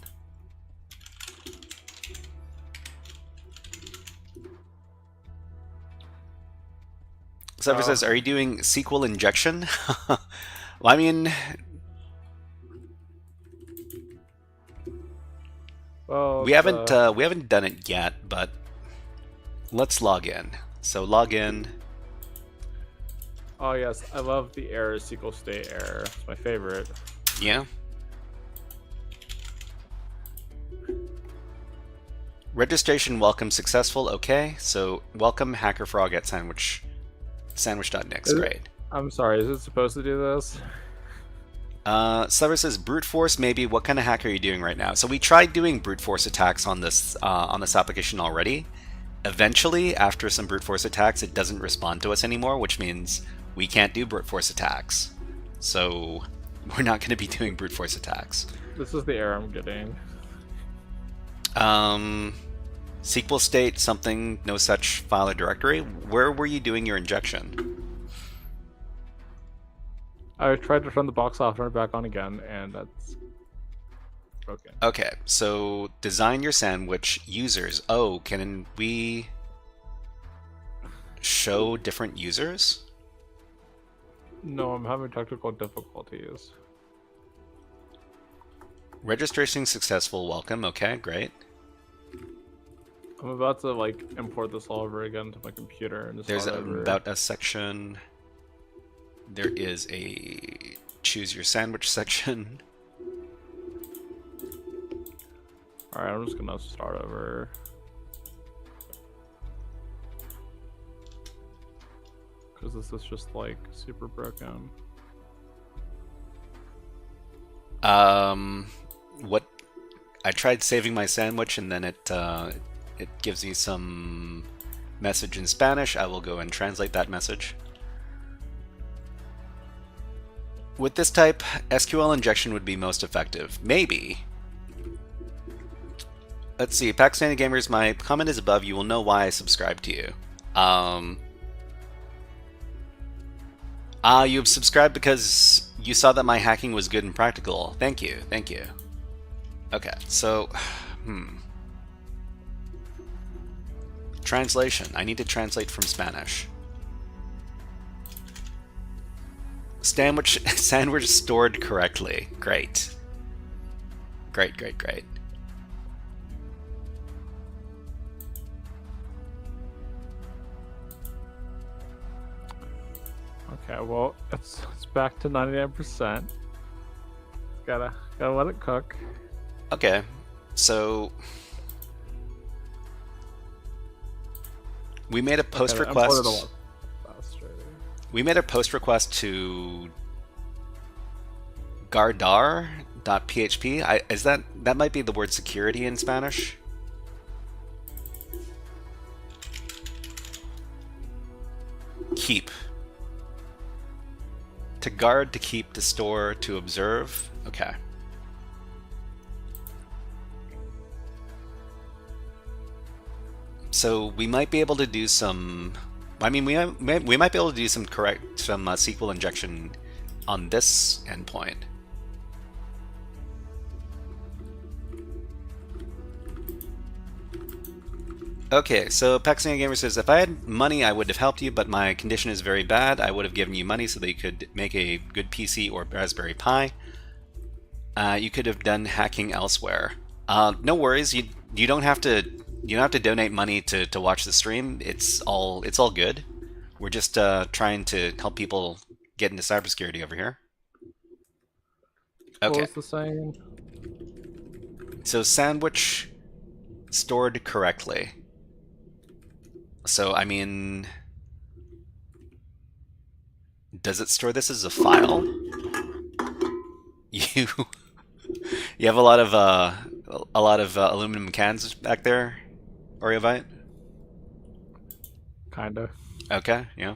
[SPEAKER 3] Sever says, are you doing SQL injection? Well, I mean...
[SPEAKER 6] Well,
[SPEAKER 3] we haven't done it yet, but let's log in. So log in.
[SPEAKER 6] Oh yes, I love the error, SQL state error. It's my favorite.
[SPEAKER 3] Yeah. Registration welcome successful. Okay, so welcome HackerFrog at sandwich.nix. Great.
[SPEAKER 6] I'm sorry, is it supposed to do this?
[SPEAKER 3] Slever says brute force. Maybe. What kind of hack are you doing right now? So we tried doing brute force attacks on this application already. Eventually, after some brute force attacks, it doesn't respond to us anymore, which means we can't do brute force attacks. So we're not going to be doing brute force attacks.
[SPEAKER 6] This is the error I'm getting.
[SPEAKER 3] SQL state something, no such file or directory. Where were you doing your injection?
[SPEAKER 6] I tried to turn the box off, turn it back on again, and that's broken.
[SPEAKER 3] Okay, so design your sandwich users. Oh, can we show different users?
[SPEAKER 6] No, I'm having technical difficulties.
[SPEAKER 3] Registration successful. Welcome. Okay, great.
[SPEAKER 6] I'm about to import this all over again to my computer and just
[SPEAKER 3] There's
[SPEAKER 6] start over.
[SPEAKER 3] about a section. There is a choose your sandwich section.
[SPEAKER 6] Alright, I'm just gonna start over. Because this is just super broken.
[SPEAKER 3] What? I tried saving my sandwich and then it gives me some message in Spanish. I will go and translate that message. With this type, SQL injection would be most effective. Maybe. Let's see. Pakistani Gamers, my comment is above. You will know why I subscribe to you. You've subscribed because you saw that my hacking was good and practical. Thank you. Thank you. Okay, so... Translation. I need to translate from Spanish. Sandwich stored correctly. Great. Great.
[SPEAKER 6] Okay, well, it's back to 99%. Gotta let it cook.
[SPEAKER 3] Okay, so... We made a post request. We made a post request to Gardar .php. Is that might be the word security in Spanish? Keep. To guard, to keep, to store, to observe. Okay. So we might be able to do some. I mean, we might be able to do some SQL injection on this endpoint. Okay, so Paxina Gamer says, if I had money, I would have helped you, but my condition is very bad. I would have given you money so that you could make a good PC or Raspberry Pi. You could have done hacking elsewhere. No worries. You don't have to. You don't have to donate money to watch the stream. It's all good. We're just trying to help people get into cybersecurity over here. Okay.
[SPEAKER 6] What was the saying?
[SPEAKER 3] So sandwich stored correctly. So I mean, does it store this as a file? You have a lot of aluminum cans back there, Oreovite?
[SPEAKER 6] Kinda.
[SPEAKER 3] Okay, yeah.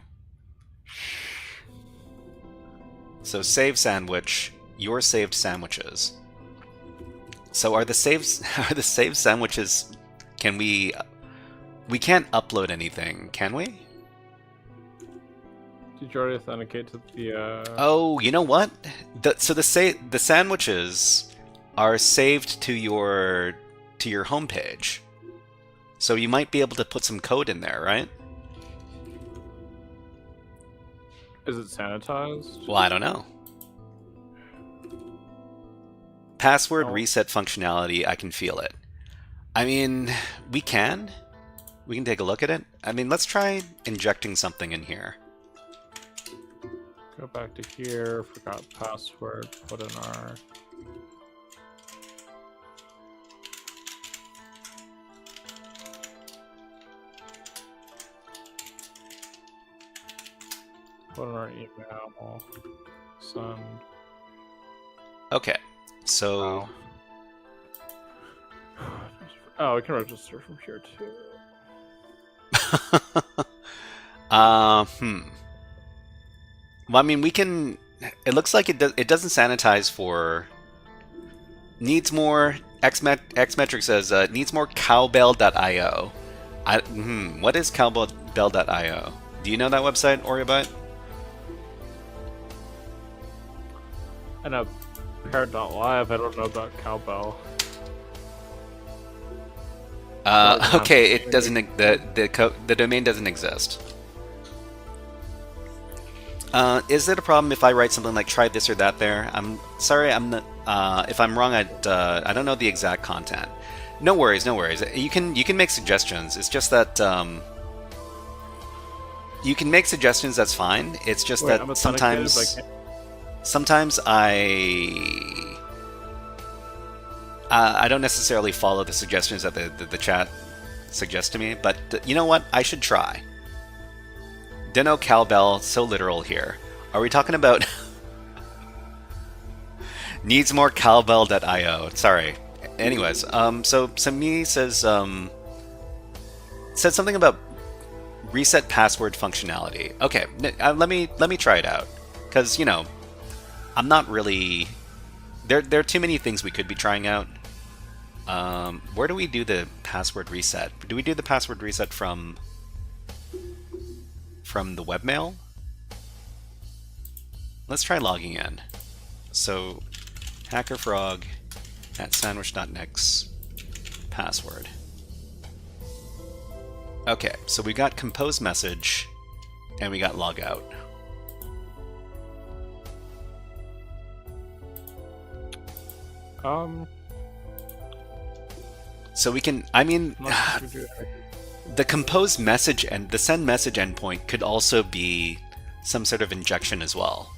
[SPEAKER 3] So save sandwich, your saved sandwiches. So are the saved sandwiches? Can we can't upload anything, can we?
[SPEAKER 6] Did you already authenticate to the?
[SPEAKER 3] Oh, you know what? So the sandwiches are saved to your homepage. So you might be able to put some code in there, right?
[SPEAKER 6] Is it sanitized?
[SPEAKER 3] Well, I don't know. Password reset functionality, I can feel it. I mean, we can take a look at it. I mean, let's try injecting something in here.
[SPEAKER 6] Go back to here, forgot password, put in our... Put in our email, send.
[SPEAKER 3] Okay, so...
[SPEAKER 6] Oh, we can register from here too.
[SPEAKER 3] Well, I mean, we can. It looks like it doesn't sanitize for. Needs more. Xmetric says needs more cowbell.io. What is cowbell.io? Do you know that website, Oreobite?
[SPEAKER 6] I know Parrot.live. I don't know about cowbell.
[SPEAKER 3] Okay, it doesn't. The domain doesn't exist. Is it a problem if I write something like "try this or that"? There, I'm sorry. I'm not. If I'm wrong, I don't know the exact content. No worries, no worries. You can make suggestions. It's just that you can make suggestions. That's fine. It's just that sometimes I don't necessarily follow the suggestions that the chat suggests to me, but you know what? I should try. Dunno cowbell, so literal here. Are we talking about needs more cowbell.io? Sorry. Anyways, so Sami says said something about reset password functionality. Okay, let me try it out, because I'm not really. There are too many things we could be trying out. Where do we do the password reset? Do we do the password reset from the webmail? Let's try logging in. So HackerFrog at sandwich.nix password. Okay, so we got compose message and we got log out. So we can, I mean, the compose message and the send message endpoint could also be some sort of injection as well.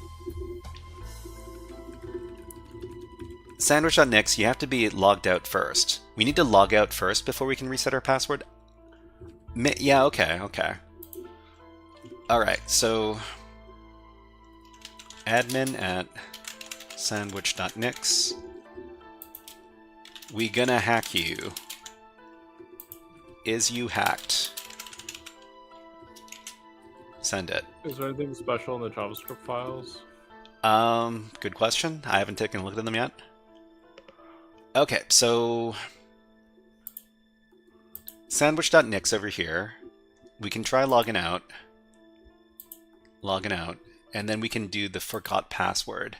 [SPEAKER 3] Sandwich.nix, you have to be logged out first. We need to log out first before we can reset our password. Yeah, okay. Alright, so admin at sandwich.nix We gonna hack you. Is you hacked? Send it.
[SPEAKER 6] Is there anything special in the JavaScript files?
[SPEAKER 3] Good question. I haven't taken a look at them yet. Okay, so sandwich.nix over here. We can try logging out, and then we can do the forgot password.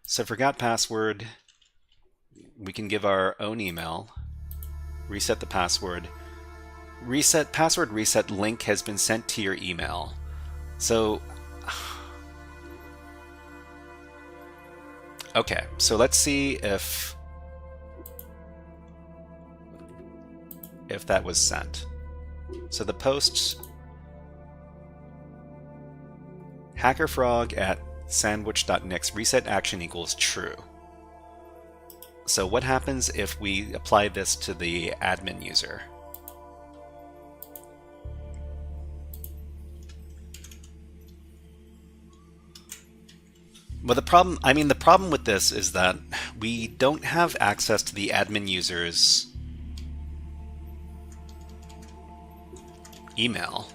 [SPEAKER 3] So forgot password, we can give our own email, reset the password. Password reset link has been sent to your email. So, okay, so let's see if that was sent. So the post HackerFrog at sandwich.nix reset action equals true. So what happens if we apply this to the admin user? Well, the problem with this is that we don't have access to the admin user's email.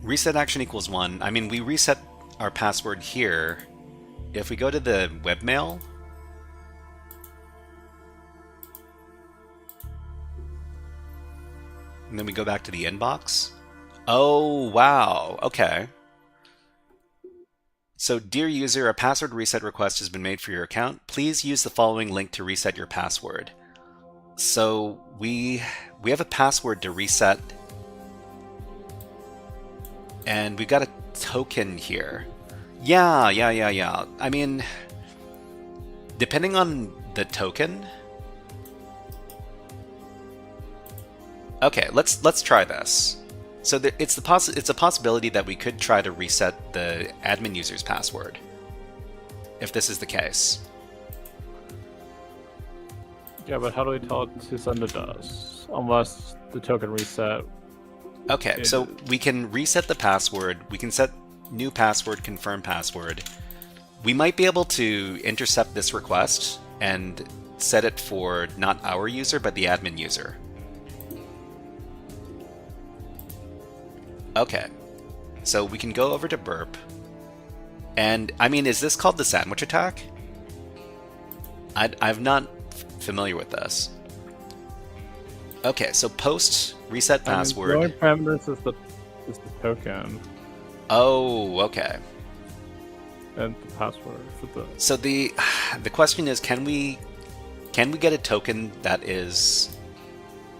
[SPEAKER 3] Reset action equals 1. I mean, we reset our password here. If we go to the webmail, and then we go back to the inbox. Oh, wow. Okay. So, dear user, a password reset request has been made for your account. Please use the following link to reset your password. So, we have a password to reset, and we've got a token here. Yeah. I mean, depending on the token. Okay, let's try this. So it's a possibility that we could try to reset the admin user's password, if this is the case.
[SPEAKER 6] Yeah, but how do we tell it to send it to us? Unless the token reset.
[SPEAKER 3] Okay, so we can reset the password. We can set new password, confirm password. We might be able to intercept this request and set it for not our user, but the admin user. Okay, so we can go over to burp. And, I mean, is this called the sandwich attack? I'm not familiar with this. Okay, so post reset password.
[SPEAKER 6] The only parameters is the token.
[SPEAKER 3] Oh, okay.
[SPEAKER 6] And the password for the.
[SPEAKER 3] So the question is, can we get a token that is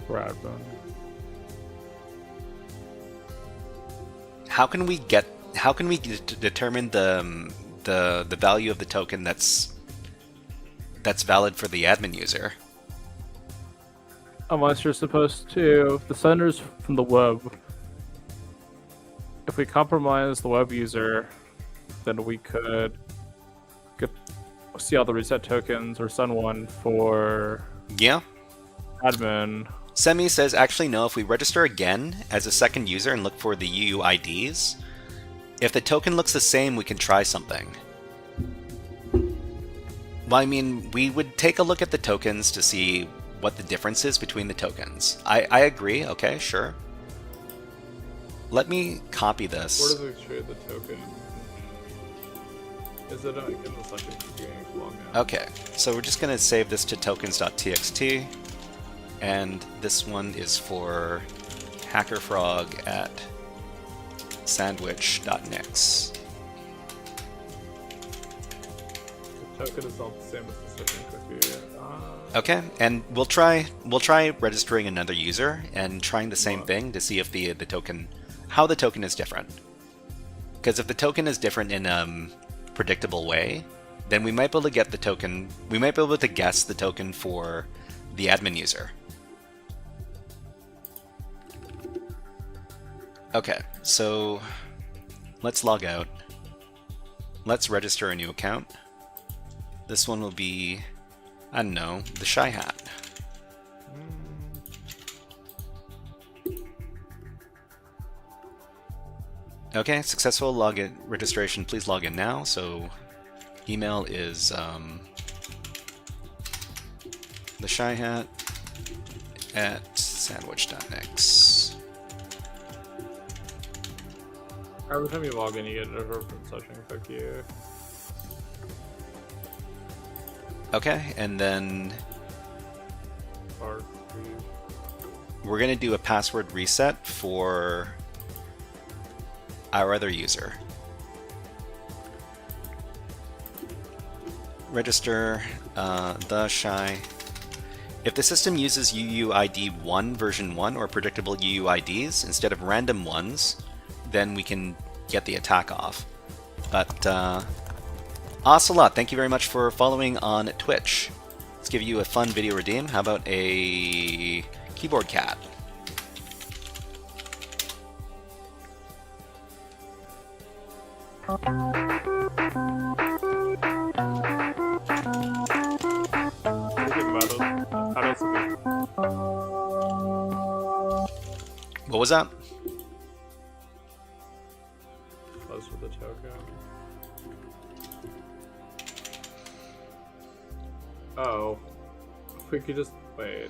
[SPEAKER 6] Radbone.
[SPEAKER 3] How can we determine the value of the token that's valid for the admin user?
[SPEAKER 6] Unless you're supposed to, the sender's from the web. If we compromise the web user, then we could see all the reset tokens or send one for admin.
[SPEAKER 3] Semi says, actually no, if we register again as a second user and look for the UUIDs, if the token looks the same, we can try something. Well, I mean, we would take a look at the tokens to see what the difference is between the tokens. I agree, okay, sure. Let me copy this.
[SPEAKER 6] Where does it show the token? Is it in the second log out?
[SPEAKER 3] Okay, so we're just going to save this to tokens.txt. And this one is for HackerFrog at sandwich.nix.
[SPEAKER 6] The token is not the same as the second cookie.
[SPEAKER 3] Okay, and we'll try registering another user and trying the same thing to see if how the token is different. Because if the token is different in a predictable way, then we might be able to get the token. We might be able to guess the token for the admin user. Okay, so let's log out. Let's register a new account. This one will be, I don't know, the Shy Hat. Okay, successful login registration. Please log in now. So email is the Shy Hat at sandwich.nix.
[SPEAKER 6] Every time you log in, you get a different session. Fuck you.
[SPEAKER 3] Okay, and then
[SPEAKER 6] Or
[SPEAKER 3] we're going to do a password reset for our other user. Register the Shy. If the system uses UUID 1 version 1 or predictable UUIDs instead of random ones, then we can get the attack off. But Ocelot, thank you very much for following on Twitch. Let's give you a fun video redeem. How about a keyboard cat? What was that?
[SPEAKER 6] Close with the token. Oh. If we could just wait.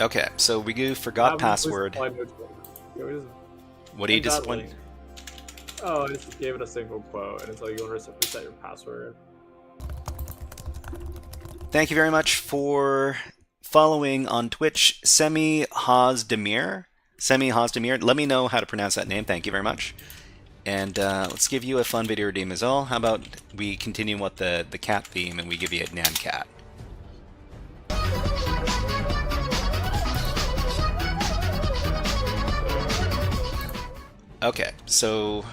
[SPEAKER 3] Okay, so we do forgot password. What are you disappointed?
[SPEAKER 6] Oh, I just gave it a single quote, and it's like you want to reset your password.
[SPEAKER 3] Thank you very much for following on Twitch, HackTheBox. HackTheBox. Let me know how to pronounce that name. Thank you very much. And let's give you a fun video redeem as well. How about we continue with the cat theme and we give you a Nan Cat. Okay, so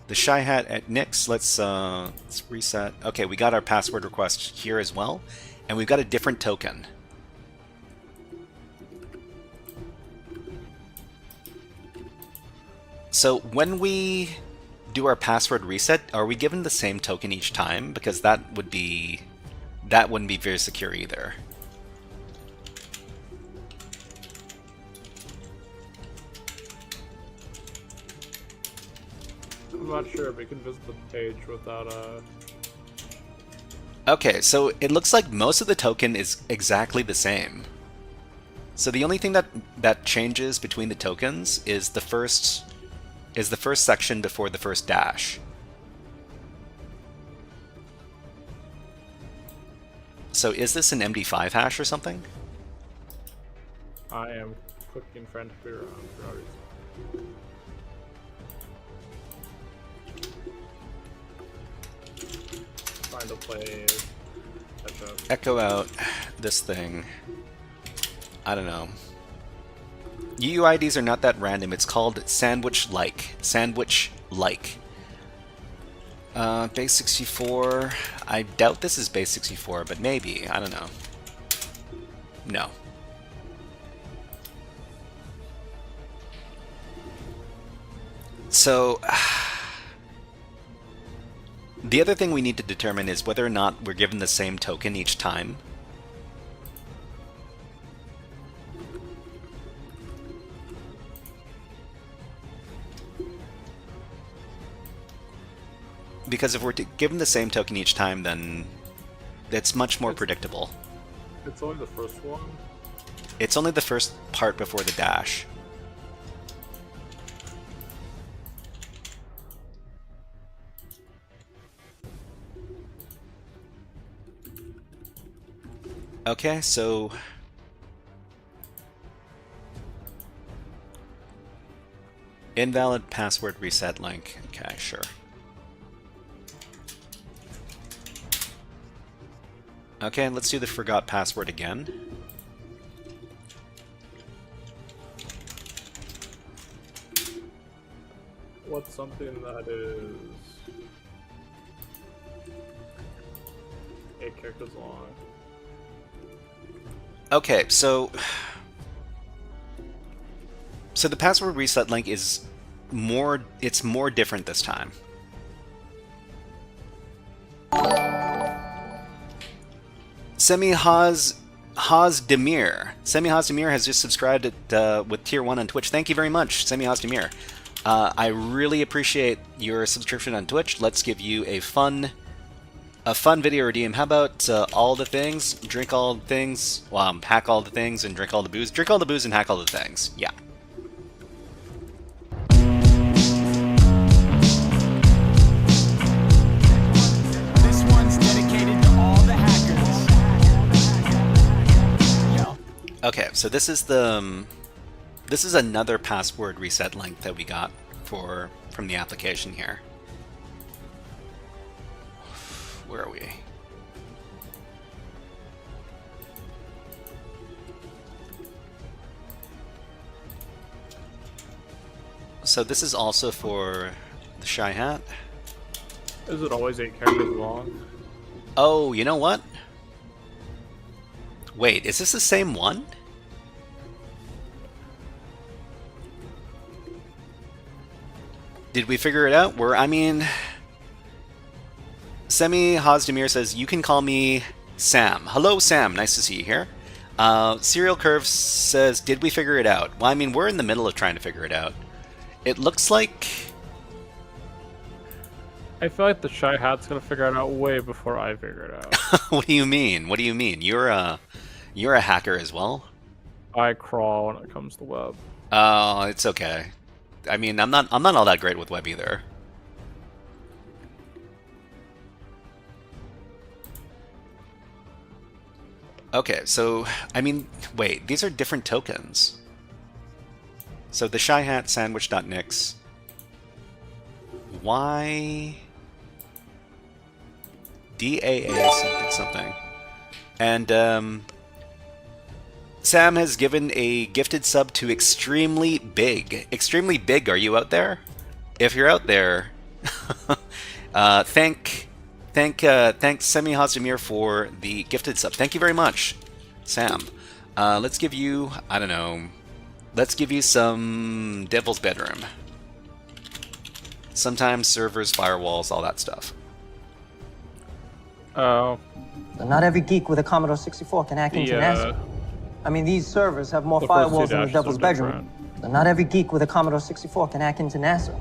[SPEAKER 3] the Shy Hat at Nix, let's reset. Okay, we got our password request here as well, and we've got a different token. So when we do our password reset, are we given the same token each time? Because that wouldn't be very secure either.
[SPEAKER 6] I'm not sure, but you can visit the page without
[SPEAKER 3] Okay, so it looks like most of the token is exactly the same. So the only thing that changes between the tokens is the first section before the first dash. So is this an MD5 hash or something?
[SPEAKER 6] I am clicking frantically around for no reason. Trying to play catch up.
[SPEAKER 3] Echo out this thing. I don't know. UUIDs are not that random. It's called sandwich-like. Sandwich-like. Base 64. I doubt this is base 64, but maybe. I don't know. No. So, the other thing we need to determine is whether or not we're given the same token each time. Because if we're given the same token each time, then it's much more predictable.
[SPEAKER 6] It's only the first one?
[SPEAKER 3] It's only the first part before the dash. Okay, so invalid password reset link. Okay, sure. Okay, let's do the forgot password again.
[SPEAKER 6] What's something that is 8 characters long?
[SPEAKER 3] Okay, so the password reset link is more different this time. HackTheBox. HackTheBox has just subscribed with Tier 1 on Twitch. Thank you very much, HackTheBox. I really appreciate your subscription on Twitch. Let's give you a fun a fun video redeem. How about all the things, drink all the things, hack all the things, and drink all the booze? Drink all the booze and hack all the things. Yeah.
[SPEAKER 1] This one's dedicated to all the hackers. Yo.
[SPEAKER 3] Okay, so this is another password reset link that we got from the application here. Where are we? So this is also for the Shy Hat.
[SPEAKER 6] Is it always 8 characters long?
[SPEAKER 3] Oh, you know what? Wait, is this the same one? Did we figure it out? Semi Hazdemir says, you can call me Sam. Hello, Sam. Nice to see you here. Serial Curve says, did we figure it out? Well, we're in the middle of trying to figure it out. It looks like...
[SPEAKER 6] I feel like the Shy Hat's gonna figure it out way before I figure it out.
[SPEAKER 3] What do you mean? What do you mean? You're a hacker as well?
[SPEAKER 6] I crawl when it comes to web.
[SPEAKER 3] Oh, it's okay. I'm not all that great with web either. Okay, so wait, these are different tokens. So the Shy Hat sandwich.nix. Why DAA something something. And Sam has given a gifted sub to Extremely Big. Extremely Big, are you out there? If you're out there, thanks Semi Hazdemir for the gifted sub. Thank you very much, Sam. Let's give you, I don't know, let's give you some Devil's Bedroom. Sometimes servers, firewalls, all that stuff.
[SPEAKER 6] Oh.
[SPEAKER 7] Not every geek with a Commodore 64 can hack into NASA. These servers have more firewalls than the Devil's Bedroom. Not every geek with a Commodore 64 can hack into NASA.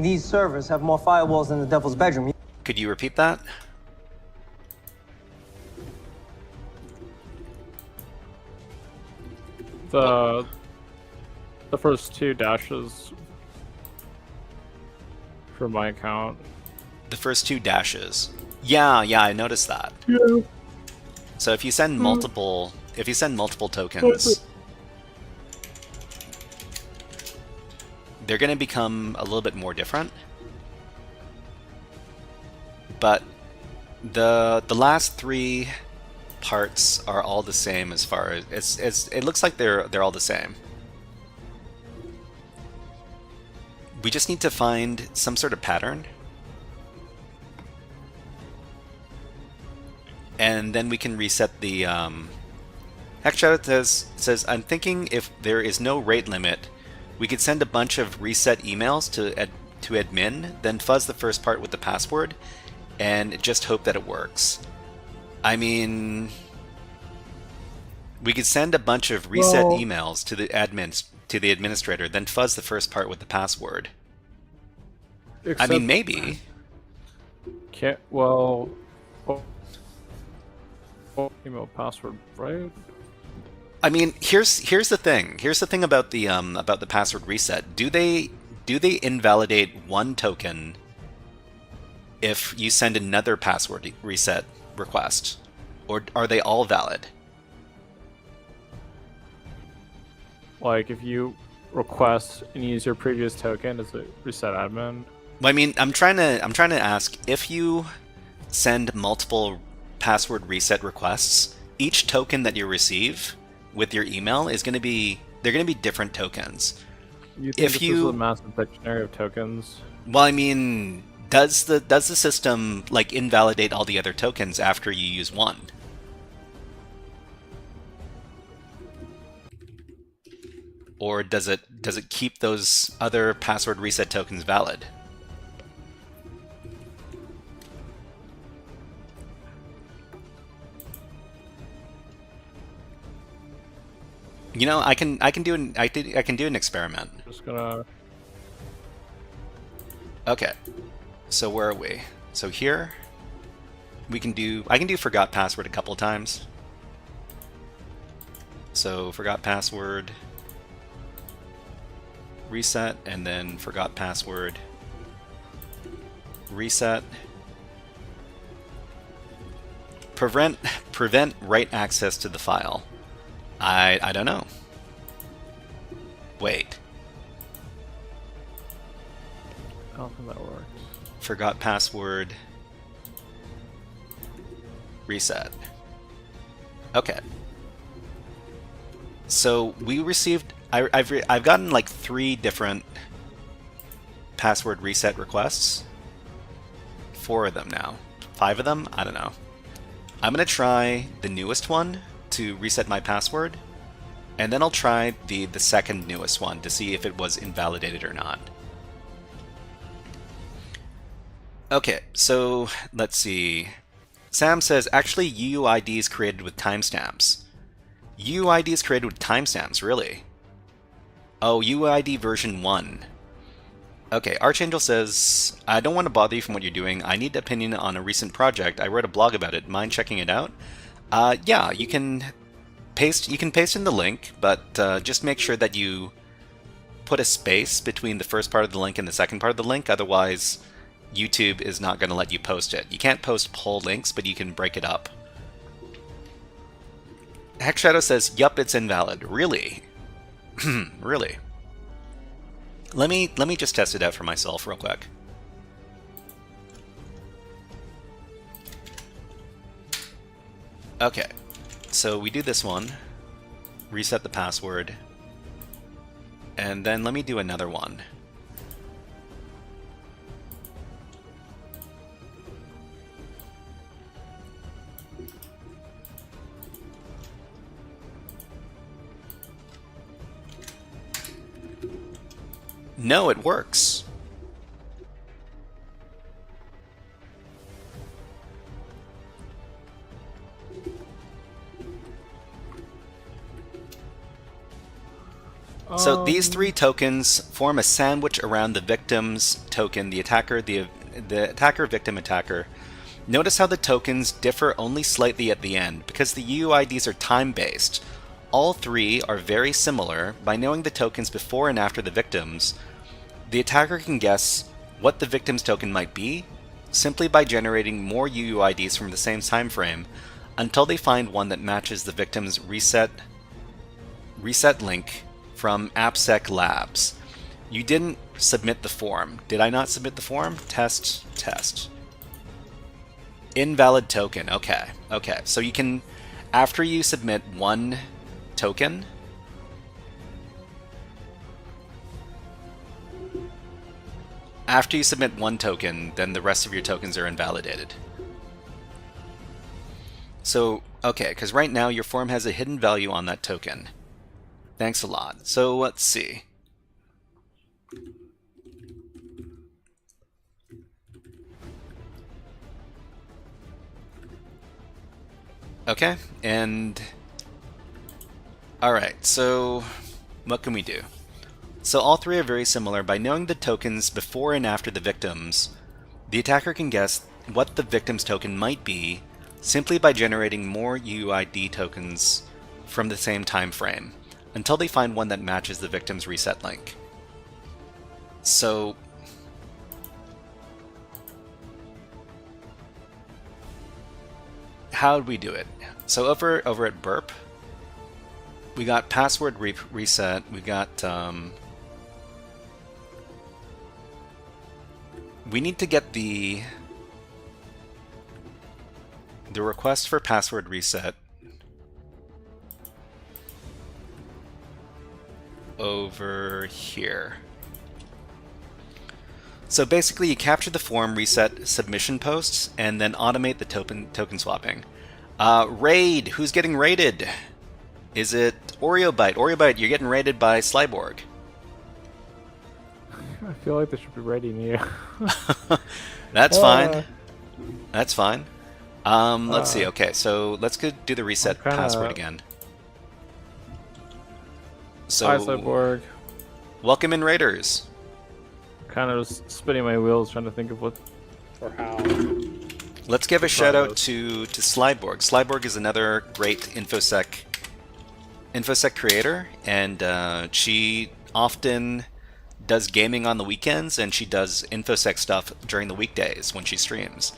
[SPEAKER 7] These servers have more firewalls than the Devil's Bedroom.
[SPEAKER 3] Could you repeat that?
[SPEAKER 6] The first 2 dashes for my account.
[SPEAKER 3] The first 2 dashes. Yeah, I noticed that.
[SPEAKER 6] Yeah.
[SPEAKER 3] So if you send multiple tokens, they're going to become a little bit more different. But the last 3 parts are all the same as far as it looks like they're all the same. We just need to find some sort of pattern. And then we can reset the Heckshout says I'm thinking if there is no rate limit, we could send a bunch of reset emails to admin, then fuzz the first part with the password, and just hope that it works. We could send a bunch of reset emails to the administrator, then fuzz the first part with the password. Maybe.
[SPEAKER 6] Email password, right?
[SPEAKER 3] Here's the thing. Here's the thing about the password reset. Do they invalidate one token if you send another password reset request, or are they all valid?
[SPEAKER 6] Like if you request and use your previous token, does it reset admin?
[SPEAKER 3] Well, I'm trying to ask, if you send multiple password reset requests, each token that you receive with your email is going to be different tokens.
[SPEAKER 6] You think this is a massive dictionary of tokens?
[SPEAKER 3] Well, does the system invalidate all the other tokens after you use one? Or does it keep those other password reset tokens valid? I can do an experiment.
[SPEAKER 6] Just gonna.
[SPEAKER 3] Okay, so where are we? So here. I can do forgot password a couple of times. So forgot password, reset, and then forgot password, reset. Prevent write access to the file. I don't know. Wait.
[SPEAKER 6] I don't think that works.
[SPEAKER 3] Forgot password. Reset. Okay. So we received. I've gotten like 3 different password reset requests. 4 of them now. 5 of them? I don't know. I'm gonna try the newest one to reset my password, and then I'll try the second newest one to see if it was invalidated or not. Okay, so let's see. Sam says, actually UUID is created with timestamps. UUID is created with timestamps, really? Oh, UUID version 1. Okay, Archangel says, I don't want to bother you from what you're doing. I need an opinion on a recent project. I wrote a blog about it. Mind checking it out? Yeah, you can paste in the link, but just make sure that you put a space between the first part of the link and the second part of the link. Otherwise, YouTube is not going to let you post it. You can't post poll links, but you can break it up. Hexshadow says, yup, it's invalid. Really? Really? Let me just test it out for myself real quick. Okay, so we do this one, reset the password, and then let me do another one. No, it works. So these 3 tokens form a sandwich around the victim's token, the attacker, the attacker, victim, attacker. Notice how the tokens differ only slightly at the end. Because the UUIDs are time-based, all 3 are very similar. By knowing the tokens before and after the victims, the attacker can guess what the victim's token might be simply by generating more UUIDs from the same time frame until they find one that matches the victim's reset link from AppSec Labs. You didn't submit the form. Did I not submit the form? Test. Invalid token. Okay. So you can, after you submit one token, then the rest of your tokens are invalidated. So, okay, because right now your form has a hidden value on that token. Thanks a lot. So let's see. Okay, and alright, so what can we do? So all 3 are very similar. By knowing the tokens before and after the victims, the attacker can guess what the victim's token might be simply by generating more UUID tokens from the same time frame, until they find one that matches the victim's reset link. So how did we do it? So over at Burp, we got password reset, we got we need to get the request for password reset over here. So basically you capture the form, reset submission posts, and then automate the token swapping. Raid! Who's getting raided? Is it OreoBite? OreoBite, you're getting raided by Slyborg.
[SPEAKER 6] I feel like they should be raiding you.
[SPEAKER 3] That's fine. That's fine. Let's see. Okay, so let's go do the reset password again. So,
[SPEAKER 6] hi, Cyborg.
[SPEAKER 3] Welcome in, Raiders.
[SPEAKER 6] Kind of just spinning my wheels, trying to think of what or how.
[SPEAKER 3] Let's give a shout out to Slyborg. Slyborg is another great infosec creator, and she often does gaming on the weekends, and she does infosec stuff during the weekdays when she streams.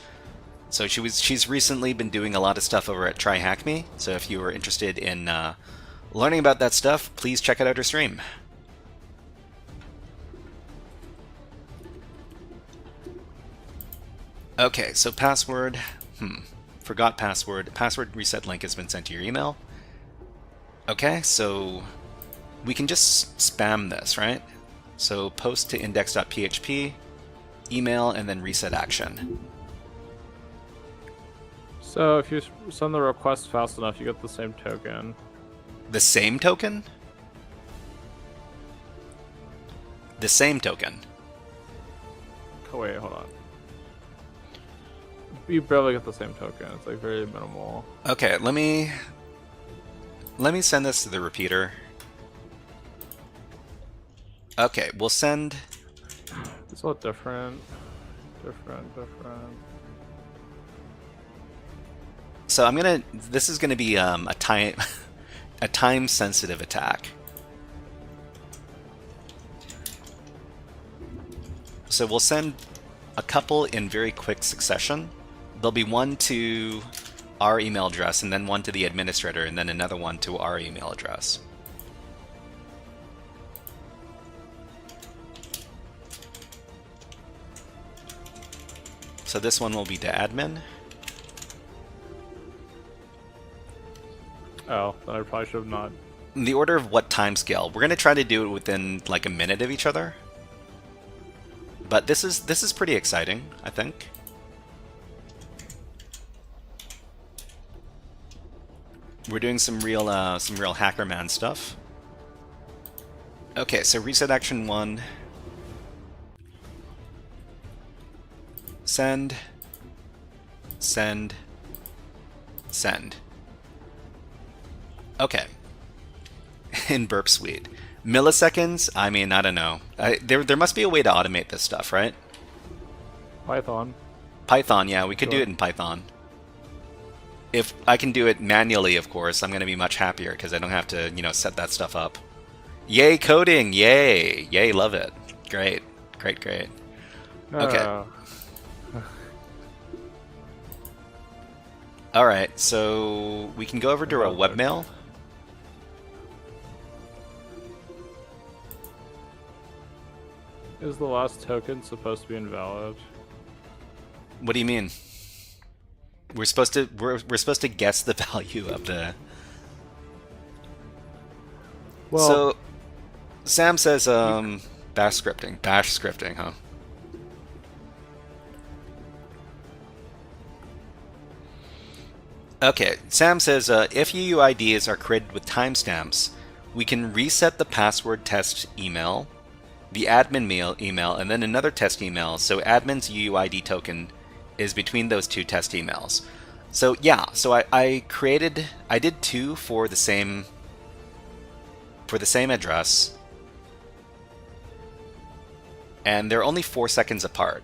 [SPEAKER 3] So she's recently been doing a lot of stuff over at Try Hack Me. So if you are interested in learning about that stuff, please check out her stream. Okay, so password. Forgot password. Password reset link has been sent to your email. Okay, so we can just spam this, right? So post to index.php, email, and then reset action.
[SPEAKER 6] So if you send the request fast enough, you get the same token.
[SPEAKER 3] The same token? The same token.
[SPEAKER 6] Oh, wait, hold on. You barely get the same token. It's like very minimal.
[SPEAKER 3] Okay, let me send this to the repeater. Okay, we'll send.
[SPEAKER 6] It's all different.
[SPEAKER 3] So this is gonna be a time sensitive attack. So we'll send a couple in very quick succession. There'll be one to our email address, and then one to the administrator, and then another one to our email address. So this one will be to admin.
[SPEAKER 6] Oh, then I probably should have not.
[SPEAKER 3] In the order of what time scale? We're gonna try to do it within like a minute of each other. But this is pretty exciting, I think. We're doing some real HackerMan stuff. Okay, so reset action 1. Send. Send. Send. Okay. In Burp Suite. Milliseconds? I mean, I don't know. There must be a way to automate this stuff, right?
[SPEAKER 6] Python.
[SPEAKER 3] Python, yeah, we could do it in Python. If I can do it manually, of course, I'm going to be much happier because I don't have to, set that stuff up. Yay, coding! Yay! Yay, love it. Great. Great, great. Okay. Alright, so we can go over to our webmail.
[SPEAKER 6] Is the last token supposed to be invalid?
[SPEAKER 3] What do you mean? We're supposed to guess the value of the.
[SPEAKER 6] Well,
[SPEAKER 3] so Sam says bash scripting, huh? Okay, Sam says if UUIDs are created with timestamps, we can reset the password test email, the admin email, and then another test email. So admin's UUID token is between those two test emails. So yeah, so I did 2 for the same address, and they're only 4 seconds apart.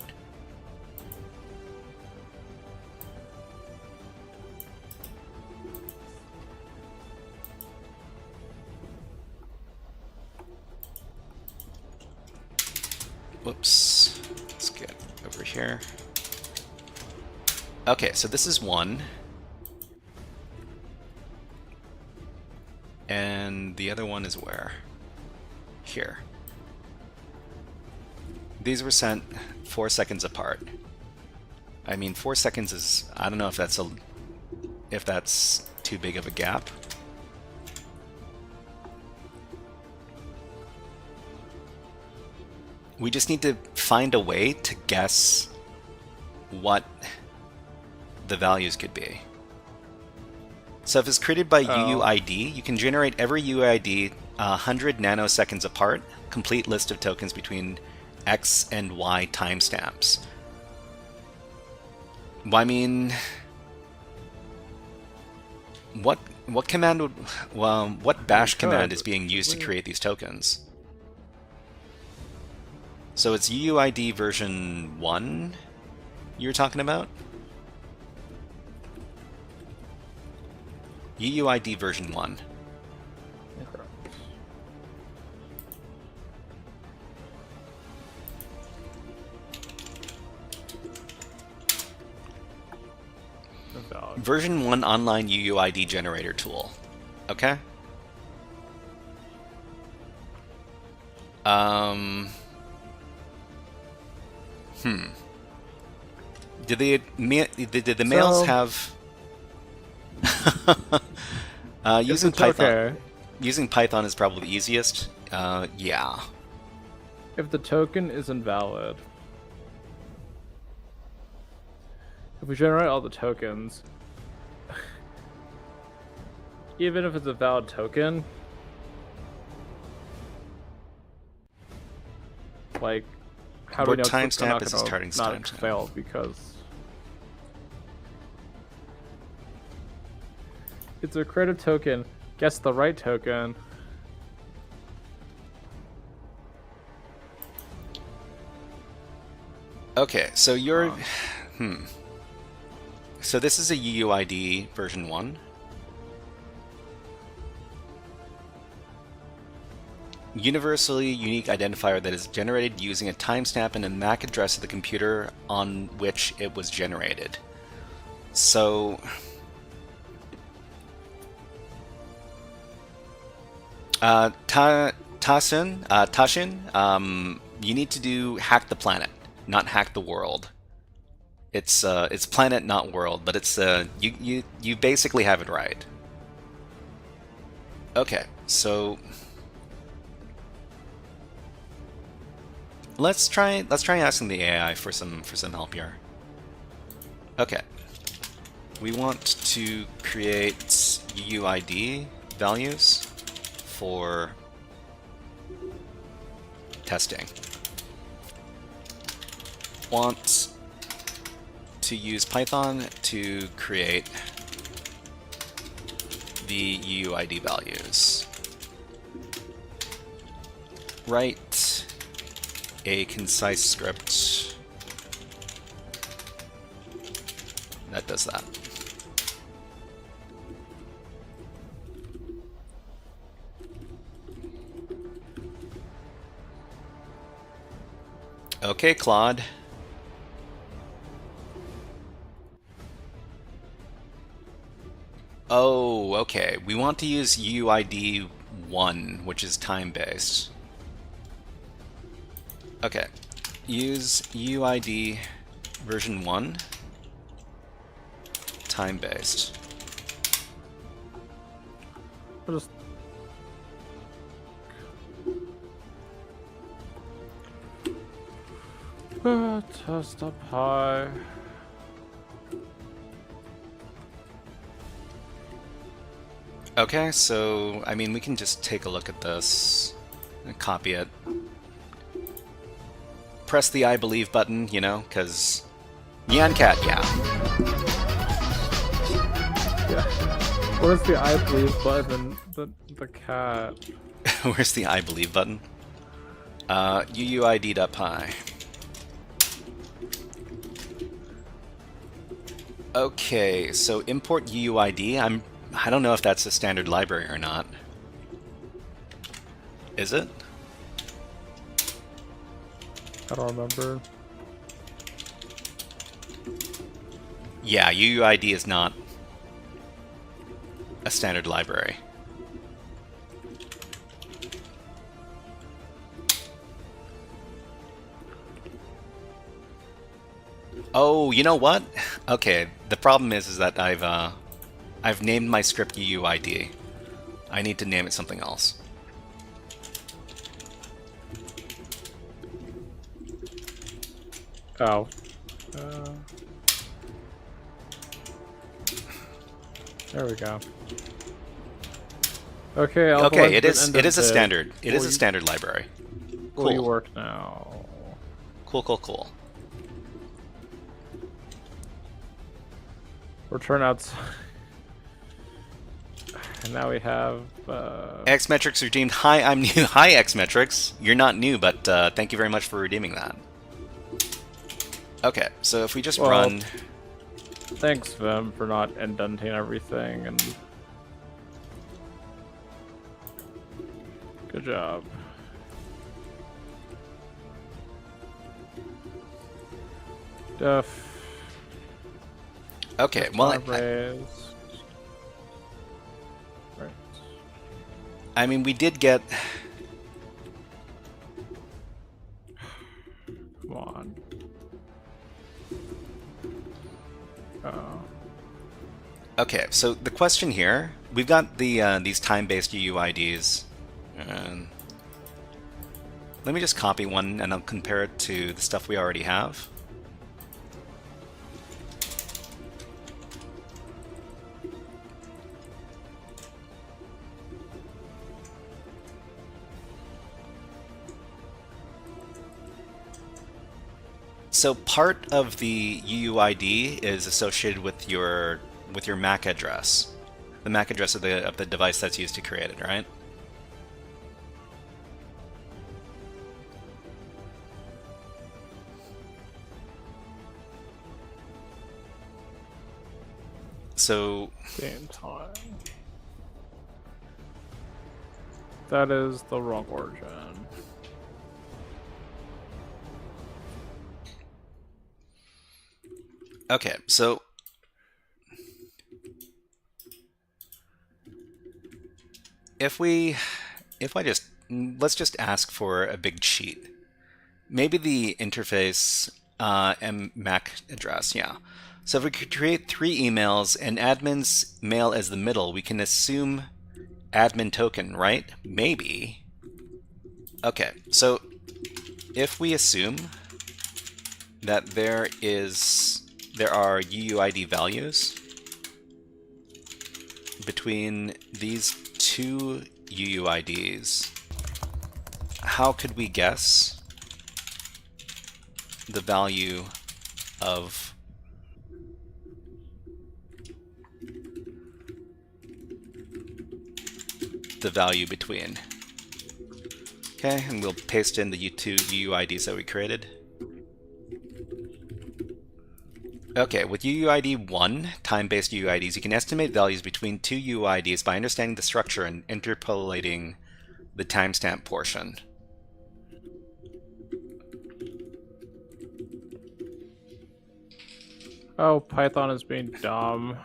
[SPEAKER 3] Whoops, let's get over here. Okay, so this is 1. And the other one is where? Here. These were sent 4 seconds apart. I mean, 4 seconds is, I don't know if that's too big of a gap. We just need to find a way to guess what the values could be. So if it's created by UUID, you can generate every UUID 100 nanoseconds apart, complete list of tokens between X and Y timestamps. Well, I mean, what command would, what bash command is being used to create these tokens? So it's UUID version 1 you're talking about? UUID version 1. Version 1 online UUID generator tool. Okay? Did the males have using Python?
[SPEAKER 6] Okay.
[SPEAKER 3] Using Python is probably the easiest. Yeah.
[SPEAKER 6] If the token is invalid, if we generate all the tokens, even if it's a valid token, like, how do we know it's
[SPEAKER 3] timestamp is the
[SPEAKER 6] not
[SPEAKER 3] starting
[SPEAKER 6] gonna
[SPEAKER 3] timestamp?
[SPEAKER 6] fail? Because it's a creative token. Guess the right token.
[SPEAKER 3] Okay, so you're So this is a UUID version 1. Universally unique identifier that is generated using a timestamp and a MAC address of the computer on which it was generated. So Tashin, you need to do hack the planet, not hack the world. It's planet, not world, but it's you basically have it right. Okay, so let's try asking the AI for some help here. Okay, we want to create UUID values for testing. Want to use Python to create the UUID values. Write a concise script that does that. Okay, Claude. Oh, okay. We want to use UUID 1, which is time-based. Okay. Use UUID version 1, time-based.
[SPEAKER 6] I'll just... test up high.
[SPEAKER 3] Okay, so, I mean, we can just take a look at this and copy it. Press the I believe button, you know, because Nyan Cat, yeah.
[SPEAKER 6] Yeah. Where's the I believe button? The cat.
[SPEAKER 3] Where's the I believe button? UUID.py. Okay, so import UUID. I don't know if that's a standard library or not. Is it?
[SPEAKER 6] I don't remember.
[SPEAKER 3] Yeah, UUID is not a standard library. Oh, you know what? Okay, the problem is that I've named my script UUID. I need to name it something else.
[SPEAKER 6] Oh. There we go. Okay.
[SPEAKER 3] Okay, it is a standard. It is a standard library.
[SPEAKER 6] Will you work now?
[SPEAKER 3] Cool, cool, cool.
[SPEAKER 6] Return outside. And now we have
[SPEAKER 3] Xmetrics redeemed. Hi, I'm new. Hi, Xmetrics. You're not new, but thank you very much for redeeming that. Okay, so if we just run...
[SPEAKER 6] Thanks, Vim, for not indenting everything and Good job. Def.
[SPEAKER 3] Okay, well,
[SPEAKER 6] right.
[SPEAKER 3] I mean, we did get...
[SPEAKER 6] Come on. Uh-oh.
[SPEAKER 3] Okay, so the question here, we've got the these time-based UUIDs. Let me just copy one and I'll compare it to the stuff we already have. So part of the UUID is associated with your MAC address, the MAC address of the device that's used to create it, right? So
[SPEAKER 6] same time. That is the wrong origin.
[SPEAKER 3] Okay, so let's just ask for a big cheat. Maybe the interface and MAC address, yeah. So if we could create 3 emails and admin's mail as the middle, we can assume admin token, right? Maybe. Okay, so if we assume that there are UUID values between these 2 UUIDs, how could we guess the value of between? Okay, and we'll paste in the 2 UUIDs that we created. Okay, with UUID 1, time-based UUIDs, you can estimate values between 2 UUIDs by understanding the structure and interpolating the timestamp portion.
[SPEAKER 6] Oh, Python is being dumb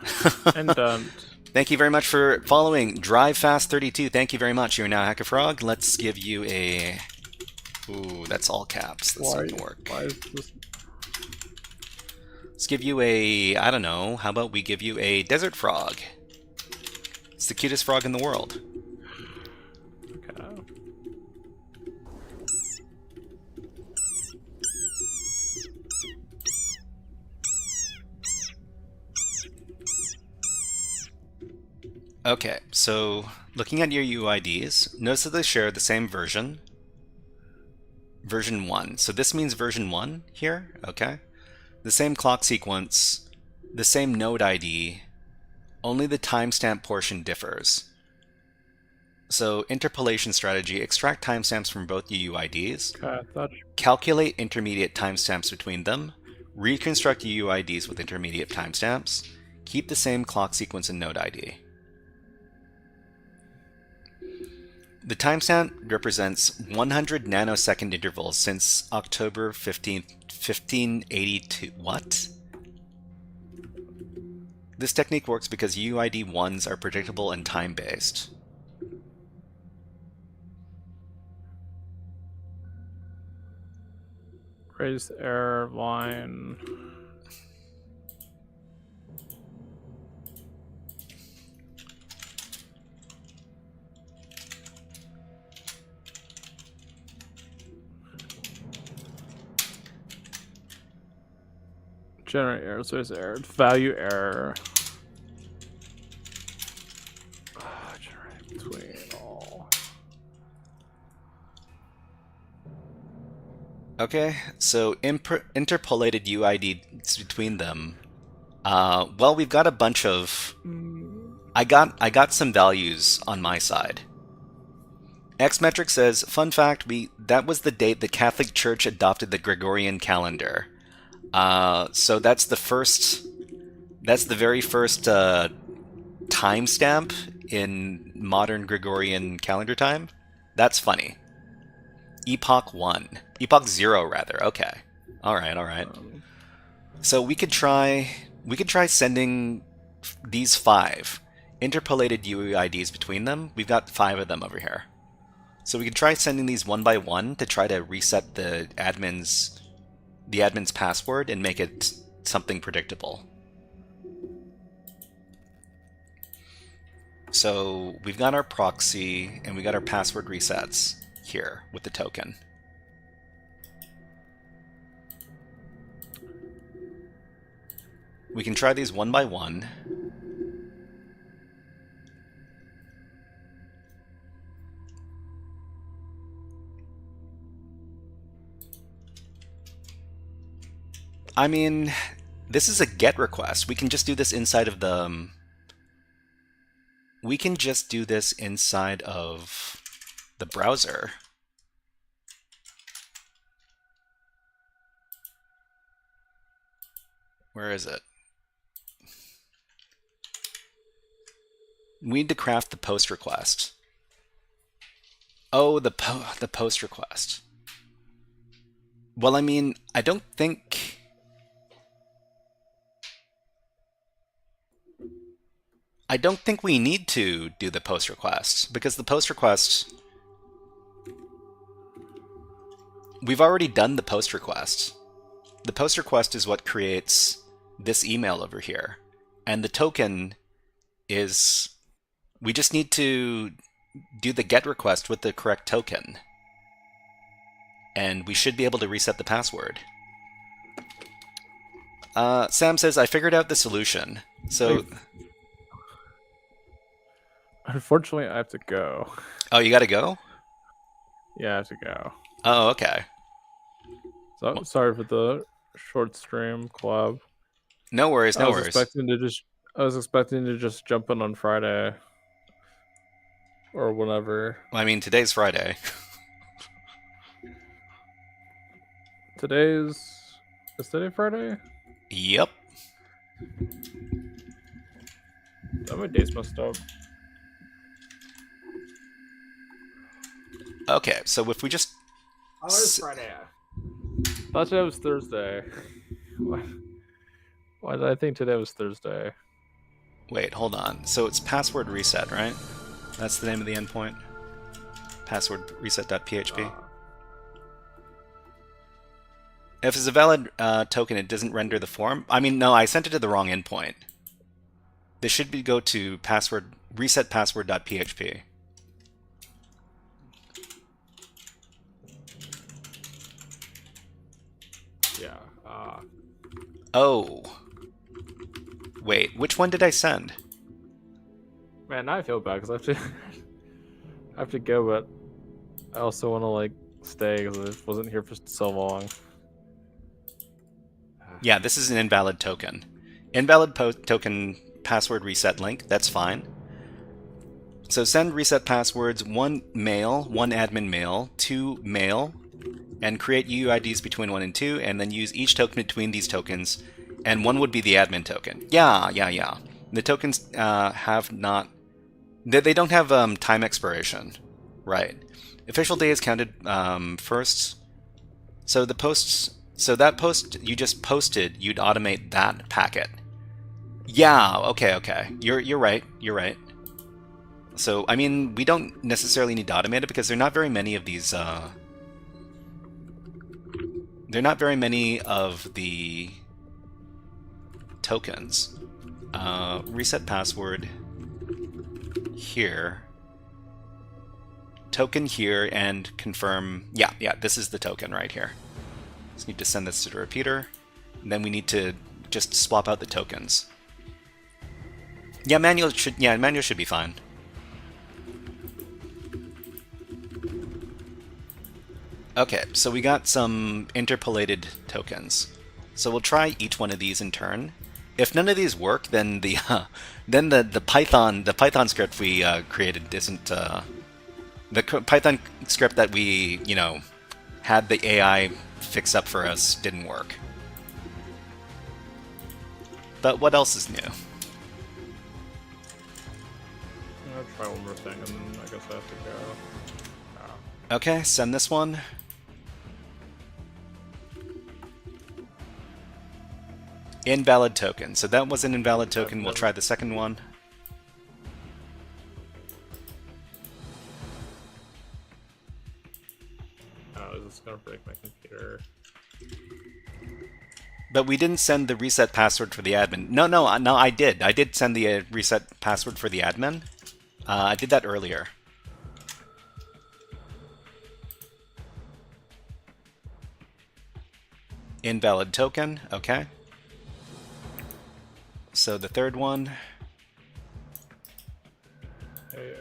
[SPEAKER 6] and done.
[SPEAKER 3] Thank you very much for following DriveFast32. Thank you very much. You're now HackerFrog. Let's give you a... Ooh, that's all caps. That's not gonna work.
[SPEAKER 6] Why is this...
[SPEAKER 3] Let's give you a... I don't know. How about we give you a desert frog? It's the cutest frog in the world.
[SPEAKER 6] Okay.
[SPEAKER 3] Okay, so looking at your UIDs, notice that they share the same version. Version 1. So this means version 1 here, okay? The same clock sequence, the same node ID, only the timestamp portion differs. So interpolation strategy, extract timestamps from both UUIDs, calculate intermediate timestamps between them, reconstruct UUIDs with intermediate timestamps, keep the same clock sequence and node ID. The timestamp represents 100 nanosecond intervals since October 15th, 1582. What? This technique works because UUID 1s are predictable and time-based.
[SPEAKER 6] Raise the error line. Generate error, so there's error. Value error. Generate between all.
[SPEAKER 3] Okay, so interpolated UIDs between them. Well, we've got a bunch of... I got some values on my side. Xmetric says, fun fact, that was the date the Catholic Church adopted the Gregorian calendar. So that's the very first timestamp in modern Gregorian calendar time. That's funny. Epoch 1. Epoch 0, rather. Okay. Alright, alright. So we could try sending these 5 interpolated UUIDs between them. We've got 5 of them over here. So we could try sending these one by one to try to reset the admin's password and make it something predictable. So we've got our proxy and we got our password resets here with the token. We can try these one by one. I mean, this is a GET request. We can just do this inside of the... We can just do this inside of the browser. Where is it? We need to craft the post request. Oh, the post request. Well, I mean, I don't think... we need to do the post request, because the post request... We've already done the post request. The post request is what creates this email over here. And the token is... We just need to do the GET request with the correct token. And we should be able to reset the password. Sam says, I figured out the solution. So...
[SPEAKER 6] Unfortunately, I have to go.
[SPEAKER 3] Oh, you gotta go?
[SPEAKER 6] Yeah, I have to go.
[SPEAKER 3] Oh, okay.
[SPEAKER 6] So I'm sorry for the short stream collab.
[SPEAKER 3] No worries, no worries.
[SPEAKER 6] I was expecting to just jump in on Friday. Or whenever.
[SPEAKER 3] Well, I mean, today's Friday.
[SPEAKER 6] Is today Friday?
[SPEAKER 3] Yep.
[SPEAKER 6] Oh, my days messed up.
[SPEAKER 3] Okay, so if we just...
[SPEAKER 6] Oh, it's Friday. Thought today was Thursday. Why did I think today was Thursday?
[SPEAKER 3] Wait, hold on. So it's password reset, right? That's the name of the endpoint? Password reset.php. If it's a valid token, it doesn't render the form. I mean, no, I sent it to the wrong endpoint. This should be go to password reset password.php.
[SPEAKER 6] Yeah.
[SPEAKER 3] Oh. Wait, which one did I send?
[SPEAKER 6] Man, now I feel bad because I have to go, but I also want to like stay because I wasn't here for so long.
[SPEAKER 3] Yeah, this is an invalid token. Invalid token password reset link. That's fine. So send reset passwords, 1 mail, 1 admin mail, 2 mail, and create UUIDs between 1 and 2, and then use each token between these tokens, and 1 would be the admin token. Yeah. The tokens have not... They don't have time expiration. Right. Official day is counted first. So the posts... So that post you just posted, you'd automate that packet. Yeah, okay. You're right. So, I mean, we don't necessarily need to automate it because there are not very many of these... There are not very many of the tokens. Reset password here. Token here and confirm... Yeah, this is the token right here. Just need to send this to the repeater. And then we need to just swap out the tokens. Yeah, manual should be fine. Okay, so we got some interpolated tokens. So we'll try each one of these in turn. If none of these work, then the Python script we created isn't the Python script that we had the AI fix up for us didn't work. But what else is new?
[SPEAKER 6] I'll try one more thing, and then I guess I have to go.
[SPEAKER 3] Okay, send this one. Invalid token. So that was an invalid token. We'll try the second one.
[SPEAKER 6] Oh, is this gonna break my computer?
[SPEAKER 3] But we didn't send the reset password for the admin. No, I did. I did send the reset password for the admin. I did that earlier. Invalid token. Okay. So the third one.
[SPEAKER 6] Hey,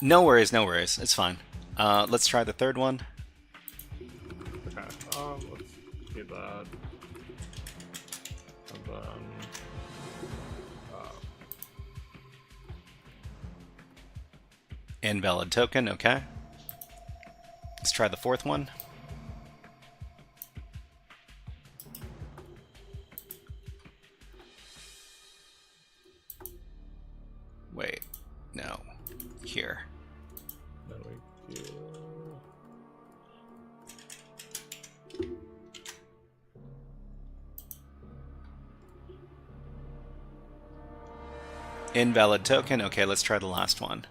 [SPEAKER 3] No worries, no worries. It's fine. Let's try the third one.
[SPEAKER 6] okay. Let's do that. And then.
[SPEAKER 3] Invalid token. Okay. Let's try the fourth one. Wait, no. Here.
[SPEAKER 6] Then we do.
[SPEAKER 3] Invalid token. Okay, let's try the last one.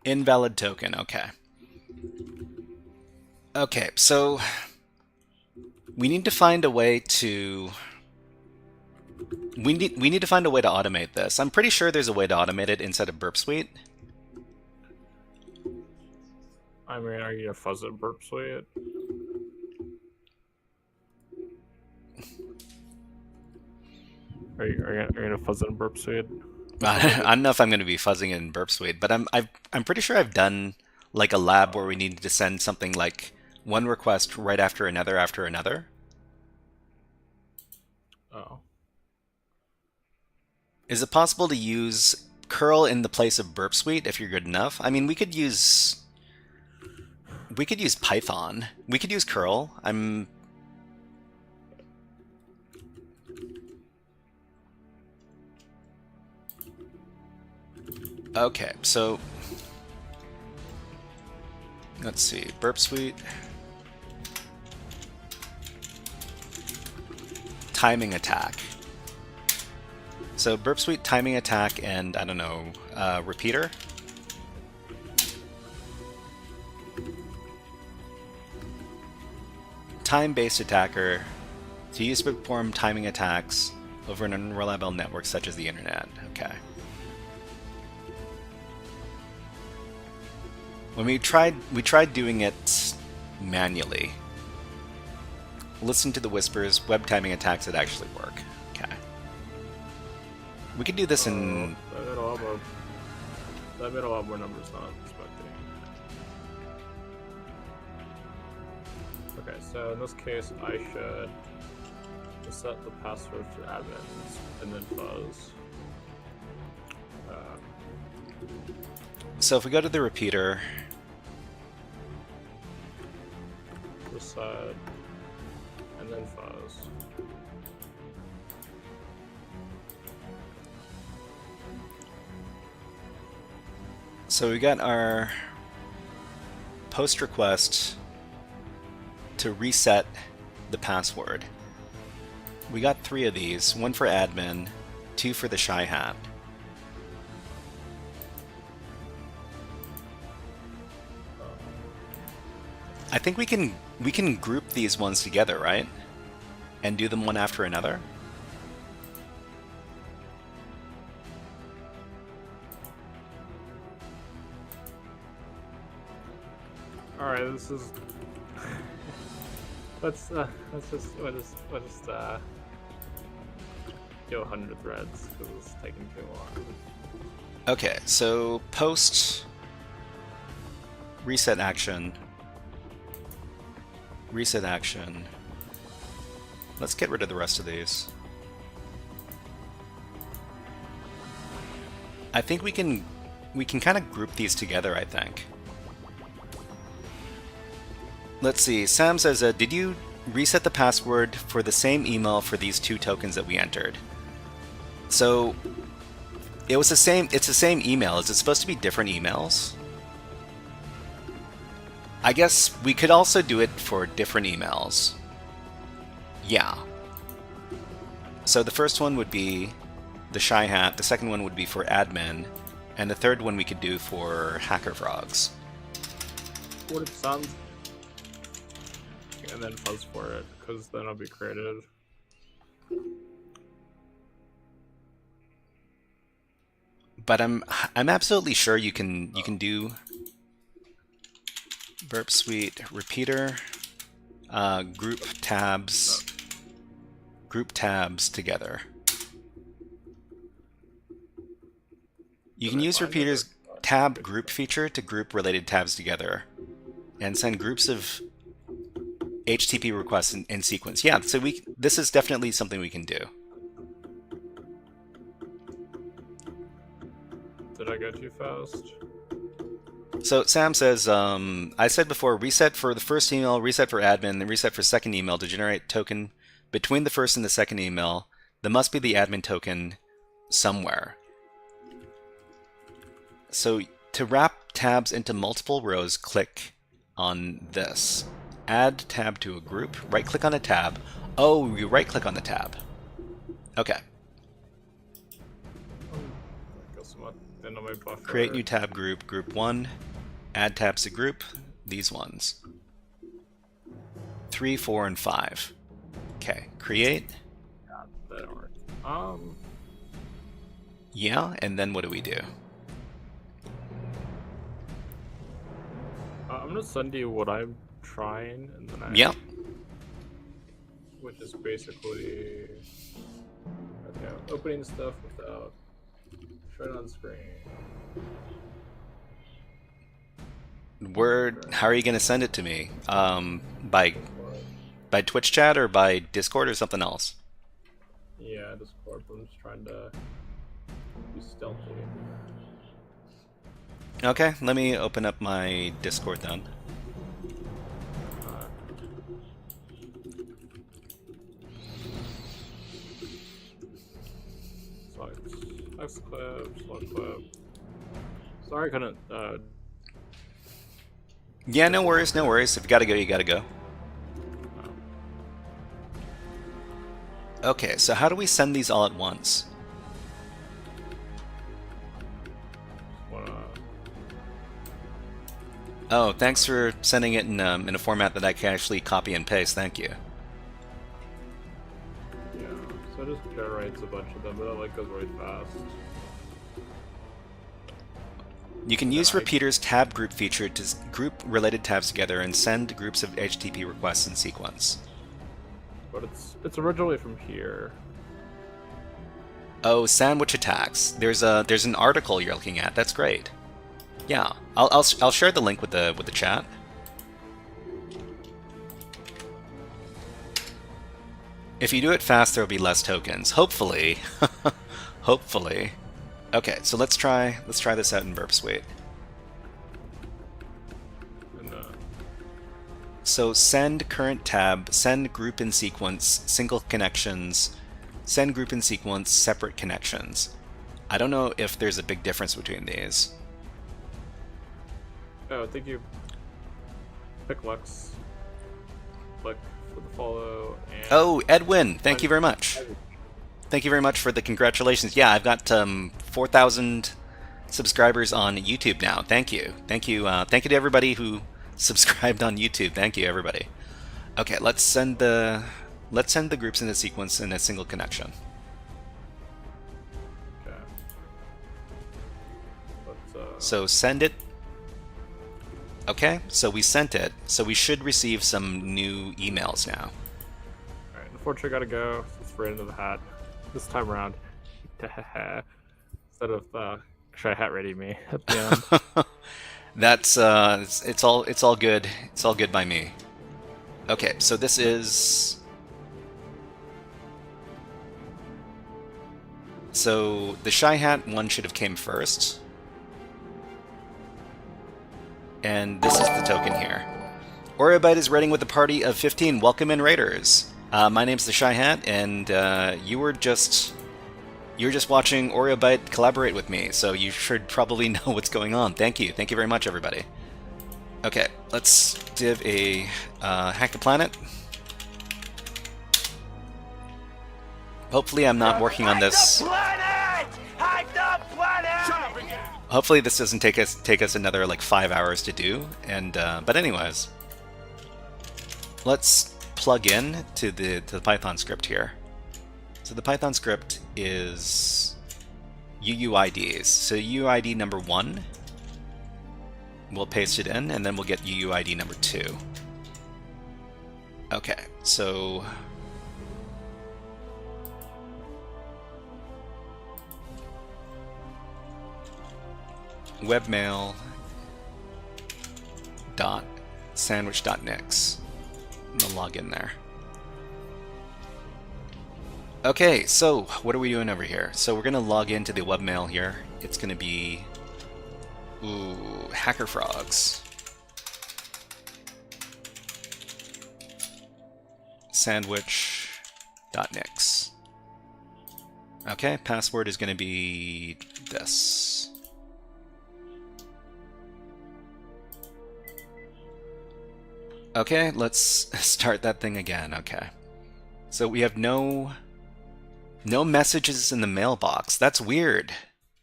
[SPEAKER 3] Invalid token, okay. Okay, so we need to find a way to we need to find a way to automate this. I'm pretty sure there's a way to automate it inside of Burp Suite.
[SPEAKER 6] I mean, are you gonna fuzz it Burp Suite? Are you gonna fuzz it in Burp Suite?
[SPEAKER 3] I don't know if I'm going to be fuzzing it in Burp Suite, but I'm pretty sure I've done like a lab where we needed to send something like one request right after another.
[SPEAKER 6] Oh.
[SPEAKER 3] Is it possible to use curl in the place of Burp Suite if you're good enough? I mean, we could use Python. We could use curl. Okay, so let's see, Burp Suite, timing attack. So Burp Suite, timing attack, and I don't know, repeater. Time-based attacker to use to perform timing attacks over an unreliable network such as the internet. Okay. When we tried doing it manually. Listen to the whispers, web timing attacks that actually work. Okay. We could do this in...
[SPEAKER 6] That made a lot more numbers than I was expecting. Okay, so in this case, I should set the password for admins and then fuzz.
[SPEAKER 3] So if we go to the repeater,
[SPEAKER 6] reset, and then fuzz.
[SPEAKER 3] so we got our post request to reset the password. We got 3 of these, 1 for admin, 2 for the Shy Hat. I think we can group these ones together, right? And do them one after another?
[SPEAKER 6] Alright, this is... let's just do 100 threads, because it's taking too long.
[SPEAKER 3] Okay, so post reset action. Reset action. Let's get rid of the rest of these. I think we can kind of group these together, I think. Let's see. Sam says, did you reset the password for the same email for these 2 tokens that we entered? So it was the same. It's the same email. Is it supposed to be different emails? I guess we could also do it for different emails. Yeah. So the first one would be the Shy Hat, the second one would be for admin, and the third one we could do for HackerFrogs.
[SPEAKER 6] What it sounds, and then fuzz for it, because then it'll be created.
[SPEAKER 3] But I'm absolutely sure you can do burp suite repeater, group tabs together. You can use repeater's tab group feature to group related tabs together and send groups of HTTP requests in sequence. Yeah, so this is definitely something we can do.
[SPEAKER 6] Did I go too fast?
[SPEAKER 3] So Sam says, I said before, reset for the first email, reset for admin, then reset for second email to generate token between the first and the second email. There must be the admin token somewhere. So to wrap tabs into multiple rows, click on this. Add tab to a group. Right-click on a tab. Oh, you right-click on the tab. Okay. Create new tab group. Group 1. Add tabs to group. These ones. 3, 4, and 5. Okay. Create. Yeah, and then what do we do?
[SPEAKER 6] I'm gonna send you what I'm trying, and then
[SPEAKER 3] Yep.
[SPEAKER 6] Which is basically opening stuff without showing on screen.
[SPEAKER 3] How are you gonna send it to me? By Twitch chat or by Discord or something else?
[SPEAKER 6] Yeah, Discord. I'm just trying to be stealthy.
[SPEAKER 3] Okay, let me open up my Discord then. Slug clip. Sorry, I couldn't. Yeah, no worries, no worries. If you gotta go, you gotta go. Okay, so how do we send these all at once? Oh, thanks for sending it in a format that I can actually copy and paste. Thank you.
[SPEAKER 6] Yeah, so it just generates a bunch of them, but it like goes really fast.
[SPEAKER 3] You can use Repeater's tab group feature to group related tabs together and send groups of HTTP requests in sequence.
[SPEAKER 6] But it's originally from here.
[SPEAKER 3] Oh, sandwich attacks. There's an article you're looking at. That's great. Yeah, I'll share the link with the chat. If you do it fast, there will be less tokens. Hopefully, hopefully. Okay, so let's try this out in Burp Suite. So send current tab, send group in sequence, single connections, send group in sequence, separate connections. I don't know if there's a big difference between these.
[SPEAKER 6] Oh, I think you pick Lux, click for the follow, and...
[SPEAKER 3] Oh, Edwin, thank you very much. Thank you very much for the congratulations. Yeah, I've got 4,000 subscribers on YouTube now. Thank you. Thank you to everybody who subscribed on YouTube. Thank you, everybody. Okay, let's send the groups in a sequence in a single connection.
[SPEAKER 6] Okay.
[SPEAKER 3] So send it. Okay, so we sent it. So we should receive some new emails now.
[SPEAKER 6] Alright, unfortunately I gotta go. It's right into the hat. This time around. Instead of Shy Hat ready me at the end.
[SPEAKER 3] That's it's all good. It's all good by me. Okay, so this is So the Shy Hat one should have came first. And this is the token here. Oreobyte is raiding with a party of 15. Welcome in, raiders. My name's the Shy Hat, and you were just watching Oreobyte collaborate with me, so you should probably know what's going on. Thank you. Thank you very much, everybody. Okay, let's div a Hack the Planet. Hopefully I'm not working on this.
[SPEAKER 1] Hack the planet!
[SPEAKER 3] Hopefully this doesn't take us another like 5 hours to do. And but anyways, let's plug in to the Python script here. So the Python script is UUIDs. So UUID number 1, we'll paste it in, and then we'll get UUID number 2. Okay, so webmail dot sandwich dot nix. I'm gonna log in there. Okay, so what are we doing over here? So we're gonna log into the webmail here. It's gonna be HackerFrogs. Sandwich.nix. Okay, password is gonna be this. Okay, let's start that thing again. Okay. So we have no messages in the mailbox. That's weird.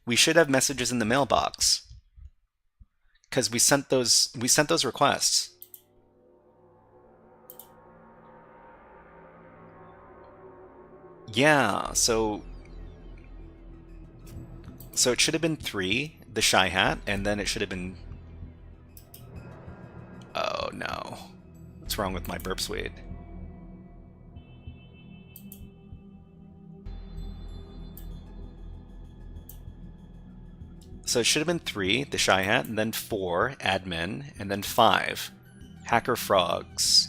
[SPEAKER 3] We should have messages in the mailbox. Cuz we sent those requests. Yeah, so it should have been 3, the Shy Hat, and then it should have been... Oh no. What's wrong with my burp suite? So it should have been 3, the Shy Hat, and then 4, admin, and then 5, HackerFrogs.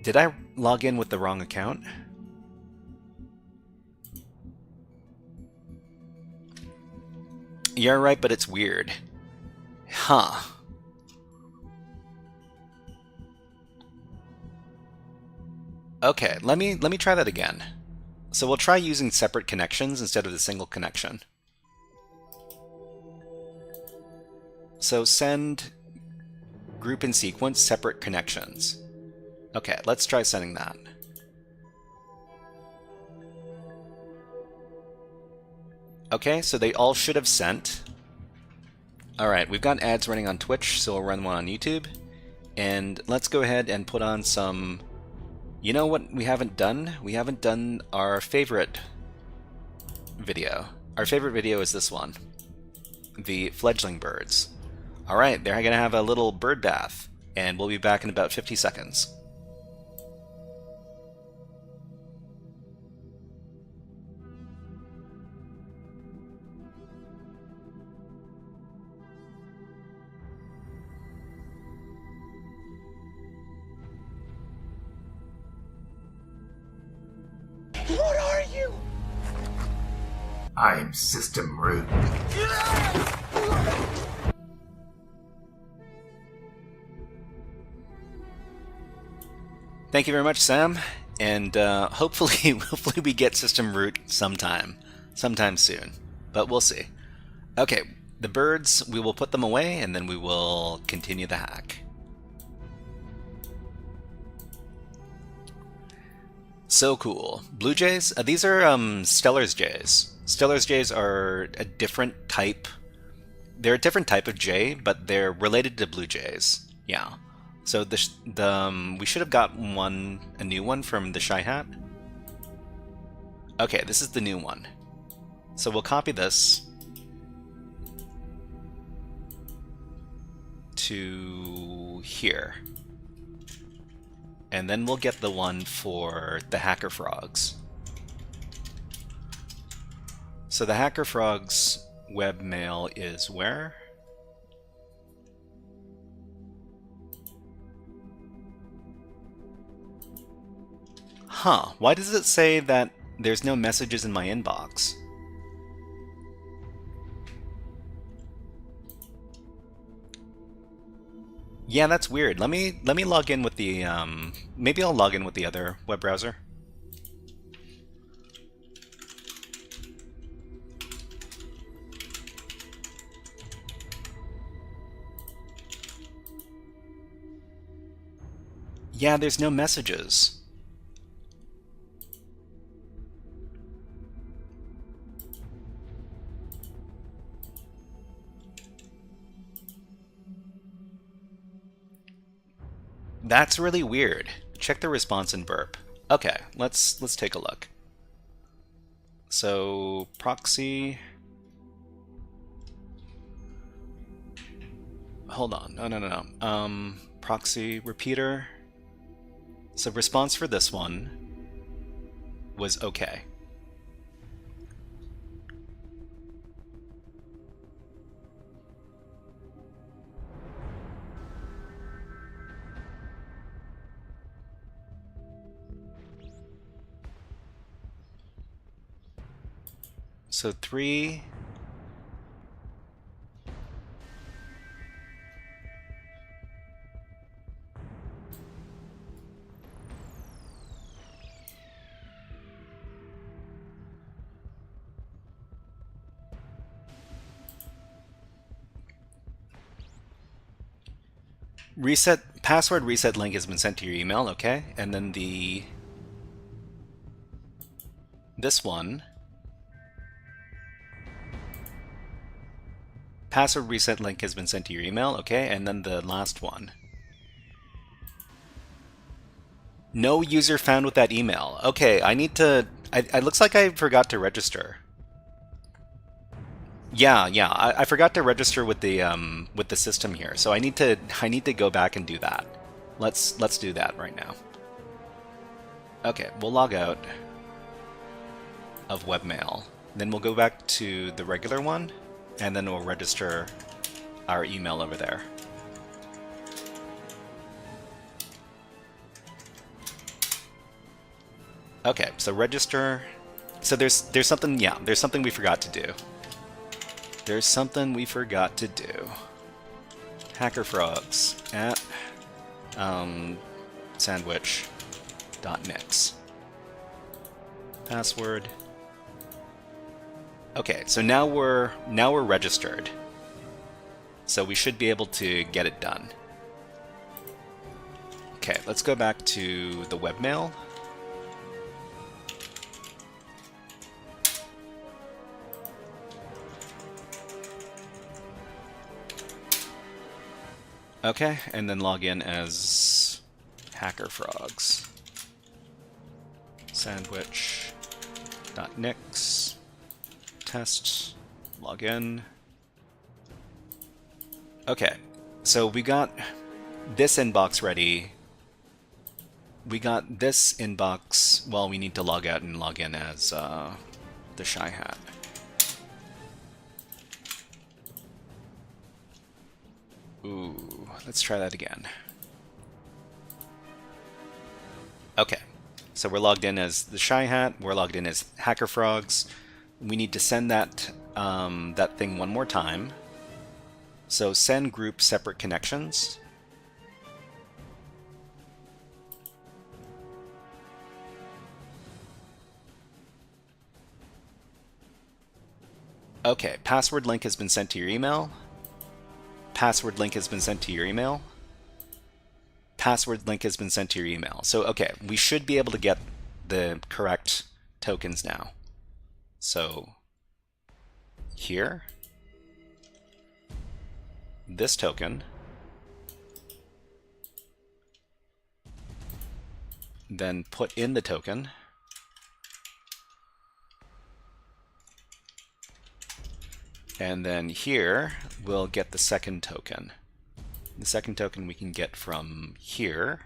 [SPEAKER 3] Did I log in with the wrong account? You're right, but it's weird. Huh. Okay, let me try that again. So we'll try using separate connections instead of the single connection. So send group in sequence separate connections. Okay, let's try sending that. Okay, so they all should have sent. Alright, we've got ads running on Twitch, so we'll run one on YouTube. And let's go ahead and put on some... You know what we haven't done? We haven't done our favorite video. Our favorite video is this one. The fledgling birds. Alright, they're gonna have a little bird bath. And we'll be back in about 50 seconds.
[SPEAKER 1] What are you?
[SPEAKER 8] I'm system root.
[SPEAKER 3] Thank you very much, Sam, and hopefully we get system root sometime soon, but we'll see. Okay, the birds, we will put them away, and then we will continue the hack. So cool. Blue jays? These are Stellar's jays. Stellar's jays are a different type. They're a different type of jay, but they're related to blue jays. Yeah. So we should have got a new one from the Shy Hat. Okay, this is the new one. So we'll copy this to here. And then we'll get the one for the HackerFrogs. So the HackerFrogs webmail is where? Huh, why does it say that There's no messages in my inbox. Yeah, that's weird. Let me log in with the maybe I'll log in with the other web browser. Yeah, there's no messages. That's really weird. Check the response in burp. Okay, let's take a look. So proxy. Hold on. No. Proxy repeater. So response for this one was okay. So 3. Password reset link has been sent to your email, okay? And then this one, password reset link has been sent to your email, okay? And then the last one, no user found with that email. Okay, I need to, it looks like I forgot to register. Yeah, I forgot to register with the system here, so I need to go back and do that. Let's do that right now. Okay, we'll log out of webmail. Then we'll go back to the regular one, and then we'll register our email over there. Okay, so register. So there's something, yeah, there's something we forgot to do. There's something we forgot to do. HackerFrogs at sandwich.nix. Password. Okay, so now we're registered. So we should be able to get it done. Okay, let's go back to the webmail. Okay, and then log in as HackerFrogs. Sandwich.nix. Test. Log in. Okay, so we got this inbox ready. We got this inbox. Well, we need to log out and log in as the Shy Hat. Ooh, let's try that again. Okay, so we're logged in as the Shy Hat. We're logged in as HackerFrogs. We need to send that that thing one more time. So send group separate connections. Okay, password link has been sent to your email. Password link has been sent to your email. Password link has been sent to your email. So, okay, we should be able to get the correct tokens now. So, here, this token, then put in the token, and then here we'll get the second token. The second token we can get from here.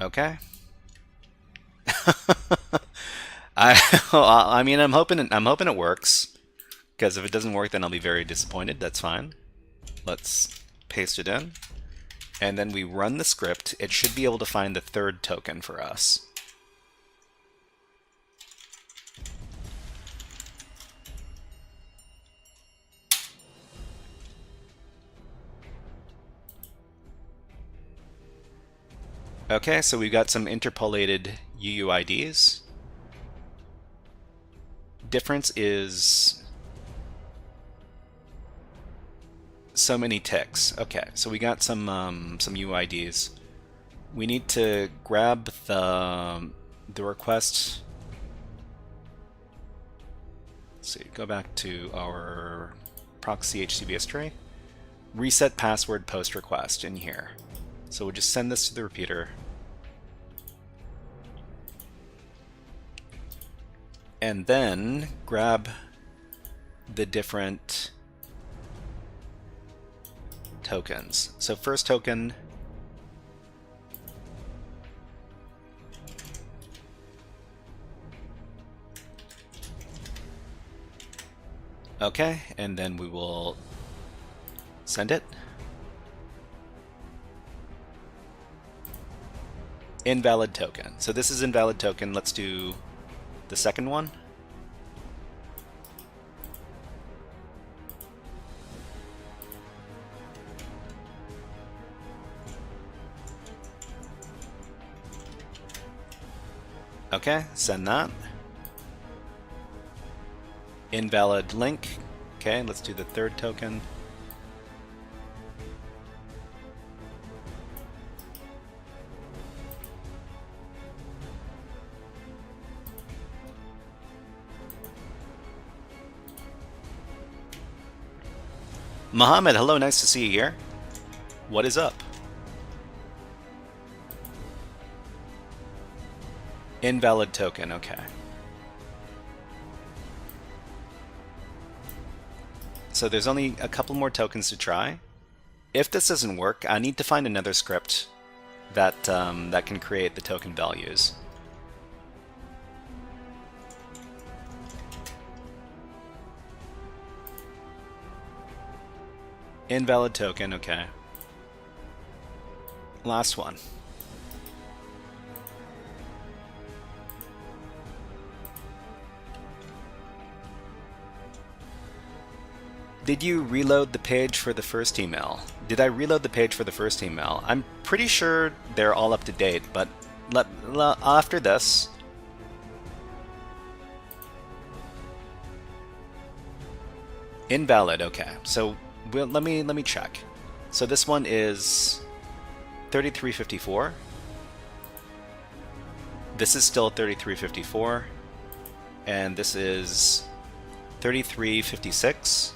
[SPEAKER 3] Okay. I mean, I'm hoping it works, because if it doesn't work, then I'll be very disappointed. That's fine. Let's paste it in. and then we run the script, it should be able to find the third token for us. Okay, so we've got some interpolated UUIDs. Difference is so many ticks. Okay, so we got some UIDs. We need to grab the request. Let's see, go back to our proxy HTTPS tray. Reset password post request in here. So we'll just send this to the repeater. And then grab the different tokens. So first token, okay, and then we will send it. Invalid token. So this is invalid token. Let's do the second one. Okay, send that. Invalid link. Okay, let's do the third token. Mohammed, hello, nice to see you here. What is up? Invalid token, okay. So there's only a couple more tokens to try. If this doesn't work, I need to find another script that that can create the token values. Invalid token, okay. Last one. Did you reload the page for the first email? Did I reload the page for the first email? I'm pretty sure they're all up to date, but after this, invalid, okay. So let me check. So this one is 3354. This is still 3354. And this is 3356.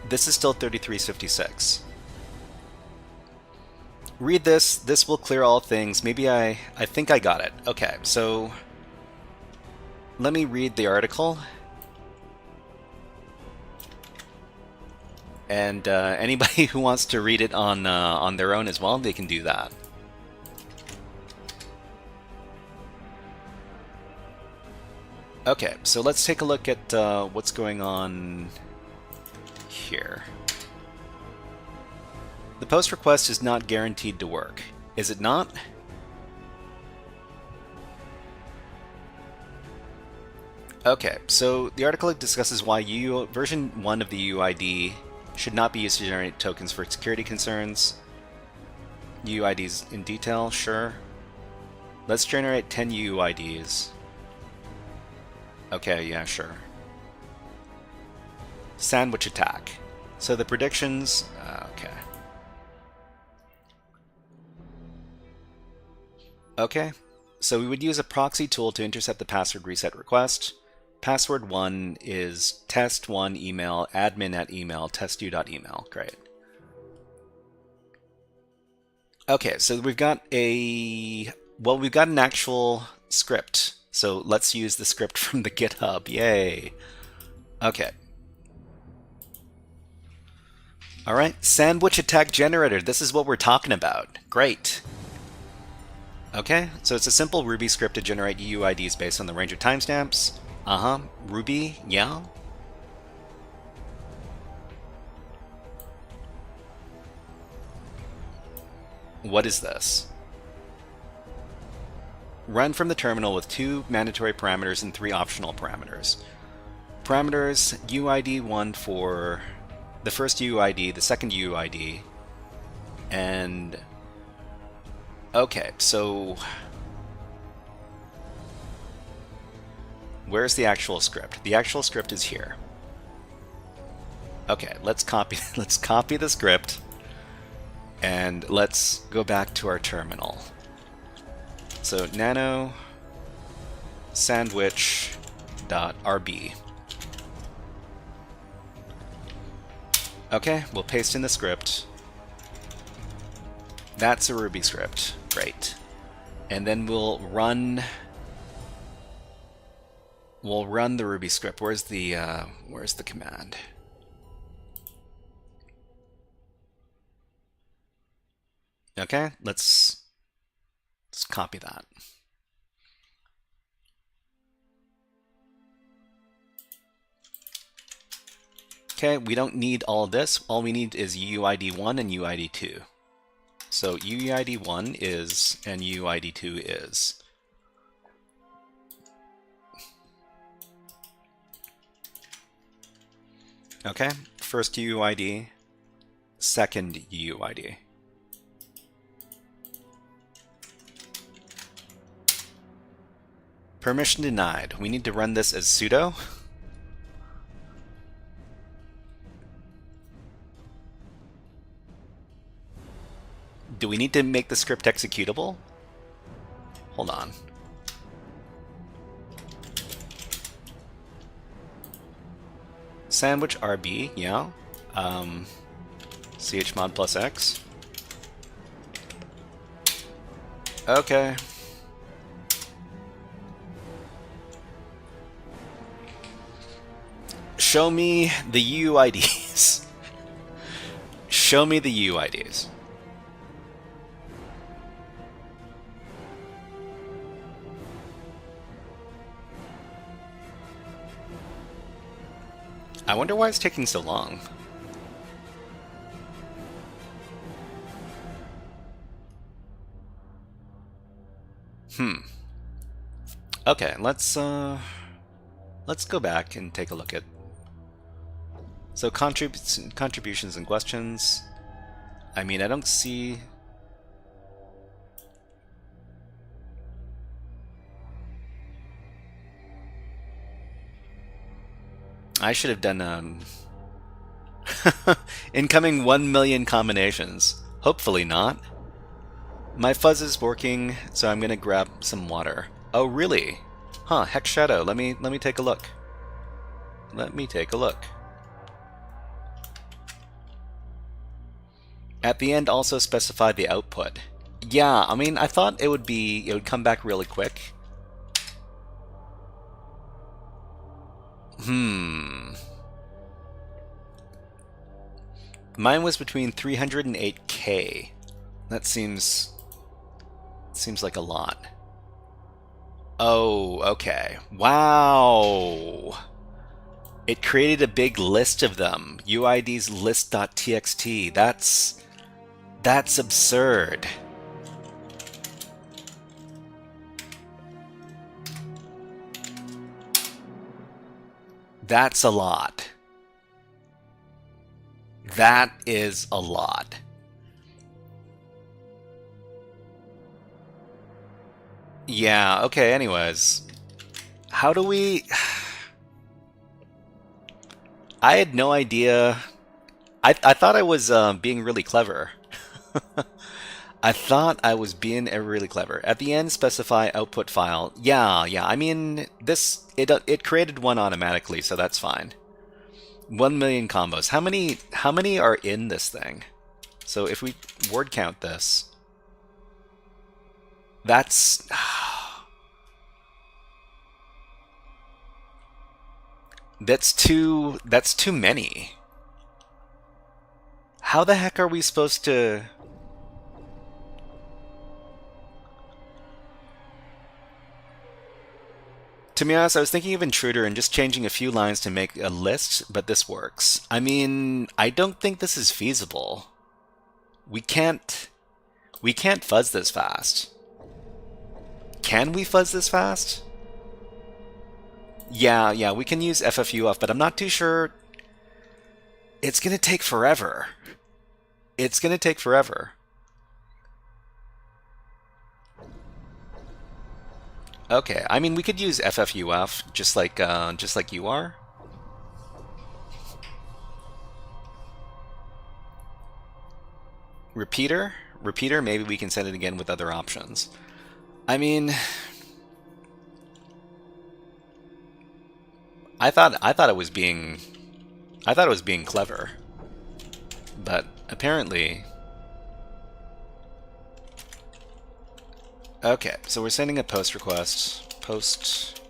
[SPEAKER 3] This is still 3356. Read this. This will clear all things. Maybe I think I got it. Okay, so let me read the article. And anybody who wants to read it on their own as well, they can do that. Okay, so let's take a look at what's going on here. The post request is not guaranteed to work. Is it not? Okay, so the article discusses why version 1 of the UUID should not be used to generate tokens for security concerns. UUIDs in detail, sure. Let's generate 10 UUIDs. Okay, yeah, sure. Sandwich attack. So the predictions, okay. Okay, so we would use a proxy tool to intercept the password reset request. Password 1 is test1 email admin@email testu.email. Great. Okay, so we've got we've got an actual script. So let's use the script from the GitHub. Yay. Okay. All right, sandwich attack generator. This is what we're talking about. Great. Okay, so it's a simple Ruby script to generate UUIDs based on the range of timestamps. Ruby, yeah. What is this? Run from the terminal with 2 mandatory parameters and 3 optional parameters. Parameters, UID1 for the first UID, the second UID, and... Okay, so... Where's the actual script? The actual script is here. Okay, let's copy the script, and let's go back to our terminal. So nano sandwich.rb. Okay, we'll paste in the script. That's a Ruby script. Great. And then we'll run the Ruby script. Where's the command? Okay, let's copy that. Okay, we don't need all of this. All we need is UUID1 and UUID2. So UUID1 is and UUID2 is. Okay, first UUID, second UUID. Permission denied. We need to run this as sudo. Do we need to make the script executable? Hold on. Sandwich RB, yeah. chmod plus x. Okay. Show me the UUIDs. Show me the UUIDs. I wonder why it's taking so long. Okay, let's go back and take a look at. So contributions and questions. I mean, I don't see. I should have done incoming 1 million combinations. Hopefully not. My fuzz is working, so I'm gonna grab some water. Oh really? Huh, Hex Shadow, let me take a look. Let me take a look. At the end also specify the output. Yeah, I mean I thought it would come back really quick. Mine was between 300 and 8K. That seems like a lot. Oh, okay. Wow. It created a big list of them. UID's list.txt. That's absurd. That's a lot. That is a lot. Yeah, okay, anyways. How do we... I had no idea. I thought I was being really clever. I thought I was being really clever. At the end, specify output file. Yeah, I mean, it created one automatically, so that's fine. 1 million combos. How many are in this thing? So if we word count this, that's too many. How the heck are we supposed to? To be honest, I was thinking of Intruder and just changing a few lines to make a list, but this works. I mean, I don't think this is feasible. We can't We can't fuzz this fast. Can we fuzz this fast? Yeah, we can use FFUF, but I'm not too sure. It's going to take forever. It's going to take forever. Okay, I mean, we could use FFUF just like you are. Repeater, maybe we can send it again with other options. I mean, I thought it was being clever, but apparently. Okay, so we're sending a post request. Post.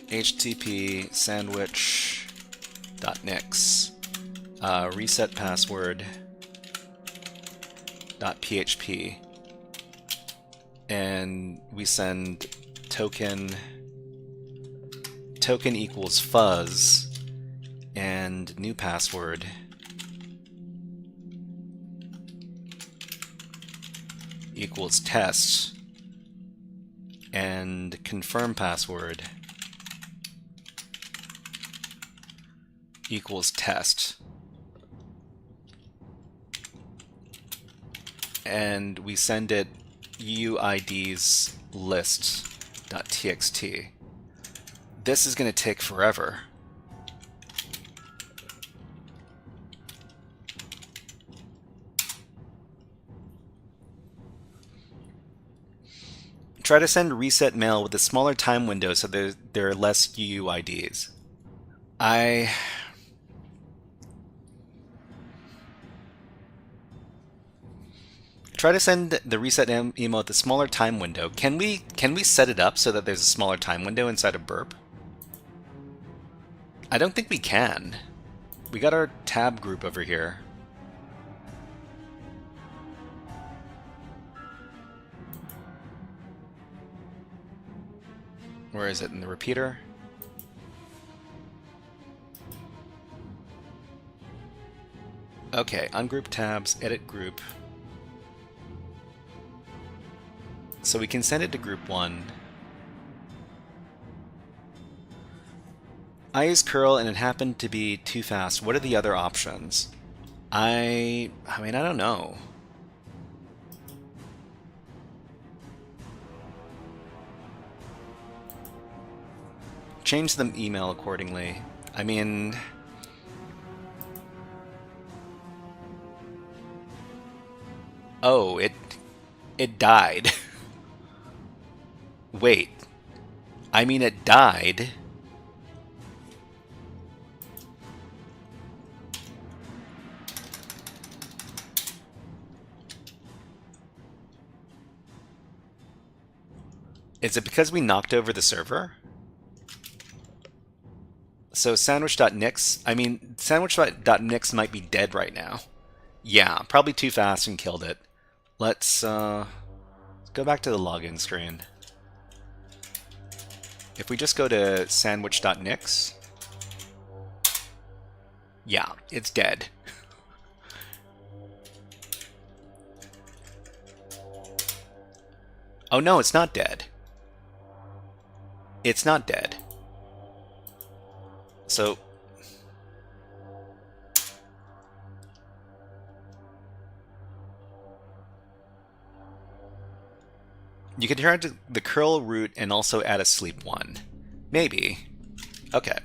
[SPEAKER 3] HTTP sandwich.nix reset password .php, and we send token equals fuzz and new password equals test and confirm password equals test. And we send it UIDs list.txt. This is going to take forever. Try to send reset mail with a smaller time window so there are less UUIDs. Try to send the reset email with a smaller time window. Can we set it up so that there's a smaller time window inside of burp? I don't think we can. We got our tab group over here. Where is it? In the repeater? Okay, ungroup tabs, edit group. So we can send it to group 1. I used curl and it happened to be too fast. What are the other options? I mean, I don't know. Change the email accordingly. I mean, oh, it died. Wait. I mean, it died. Is it because we knocked over the server? So sandwich.nix, I mean, sandwich.nix might be dead right now. Yeah, probably too fast and killed it. Let's go back to the login screen. If we just go to sandwich.nix, yeah, it's dead. Oh no, it's not dead. It's not dead. So you could try the curl root and also add a sleep 1. Maybe. Okay.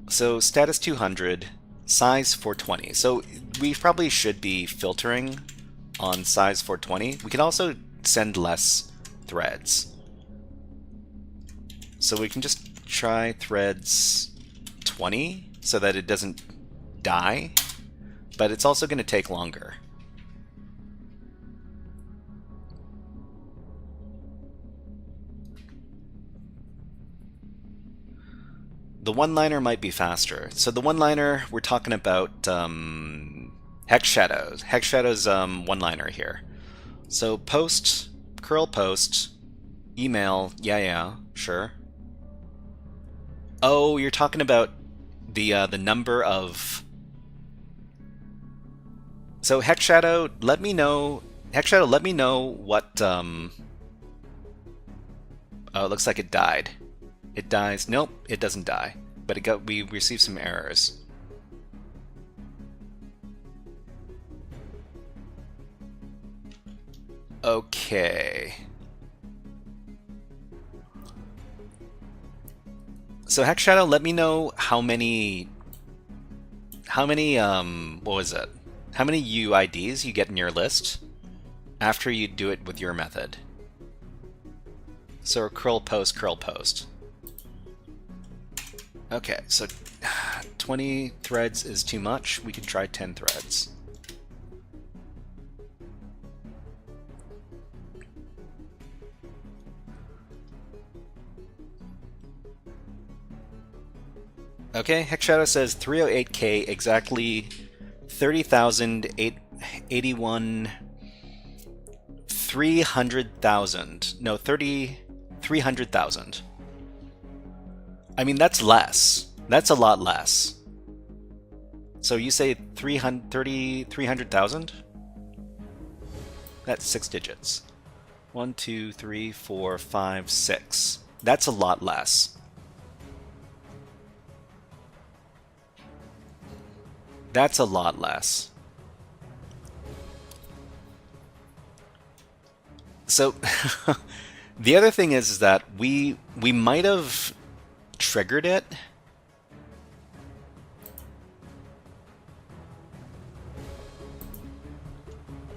[SPEAKER 3] So status 200, size 420. So we probably should be filtering on size 420. We can also send less threads. So we can just try threads 20 so that it doesn't die, but it's also going to take longer. The one-liner might be faster. So the one-liner, we're talking about Hex Shadows. Hex Shadows one-liner here. So post, curl post, email, yeah, sure. Oh, you're talking about the number of. So HeckShadow, let me know. HeckShadow, let me know what. Oh, it looks like it died. It dies. Nope, it doesn't die. But we received some errors. Okay. So HeckShadow, let me know how many what was it? How many UIDs you get in your list after you do it with your method. So curl post. Okay, so 20 threads is too much. We can try 10 threads. Okay, HeckShadow says 308K, exactly 30,081, 300,000. No, 300,000. I mean, that's less. That's a lot less. So you say 300,000? That's 6 digits. 1, 2, 3, 4, 5, 6. That's a lot less. That's a lot less. So the other thing is that we might have triggered it.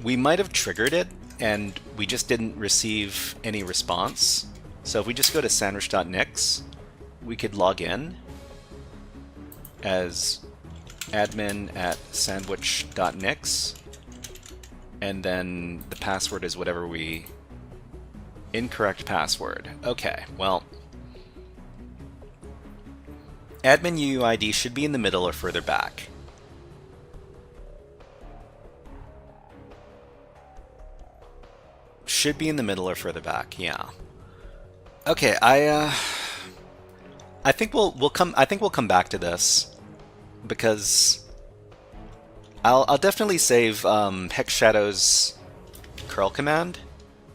[SPEAKER 3] We might have triggered it and we just didn't receive any response. So if we just go to sandwich.nix, we could log in as admin at sandwich.nix, and then the password is whatever we... Incorrect password. Okay, well... Admin UUID should be in the middle or further back. Should be in the middle or further back, yeah. Okay, I think we'll come back to this. Because I'll definitely save HeckShadow's curl command,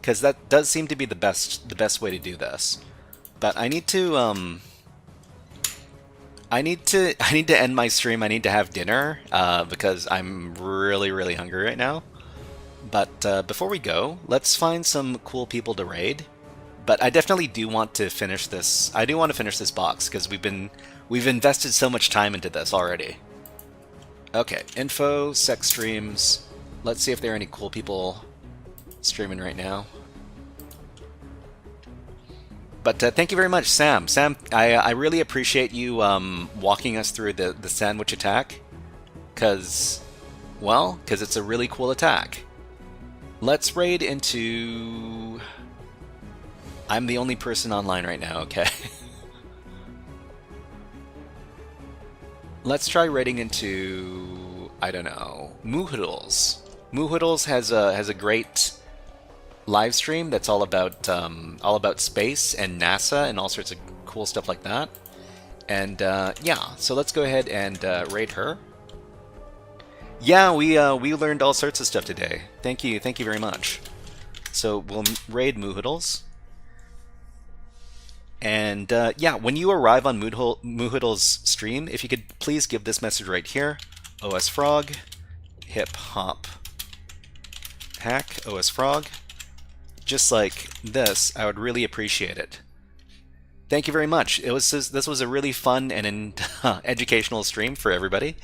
[SPEAKER 3] because that does seem to be the best way to do this. But I need to end my stream. I need to have dinner because I'm really hungry right now. But before we go, let's find some cool people to raid. But I definitely do want to finish this. I do want to finish this box because we've invested so much time into this already. Okay, info, sex streams. Let's see if there are any cool people streaming right now. But thank you very much, Sam. Sam, I really appreciate you walking us through the sandwich attack. Because it's a really cool attack. Let's raid into... I'm the only person online right now, okay. Let's try raiding into, I don't know, Moohoodles. Moohoodles has a great live stream that's all about space and NASA and all sorts of cool stuff like that. And yeah, so let's go ahead and raid her. Yeah, we learned all sorts of stuff today. Thank you very much. So we'll raid Moohoodles. And yeah, when you arrive on Moohoodle's stream, if you could please give this message right here: OSFrog, hip hop hack OSFrog. Just like this, I would really appreciate it. Thank you very much. This was a really fun and educational stream for everybody.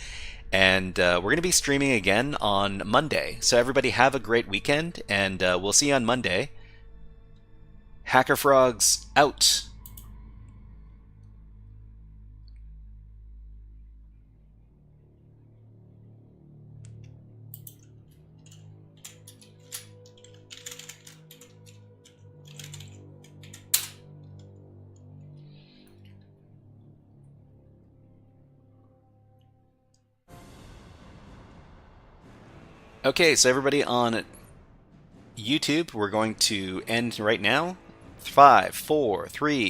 [SPEAKER 3] And we're going to be streaming again on Monday. So everybody have a great weekend, and we'll see you on Monday. HackerFrogs out. Okay, so everybody on YouTube, we're going to end right now. 5, 4, 3,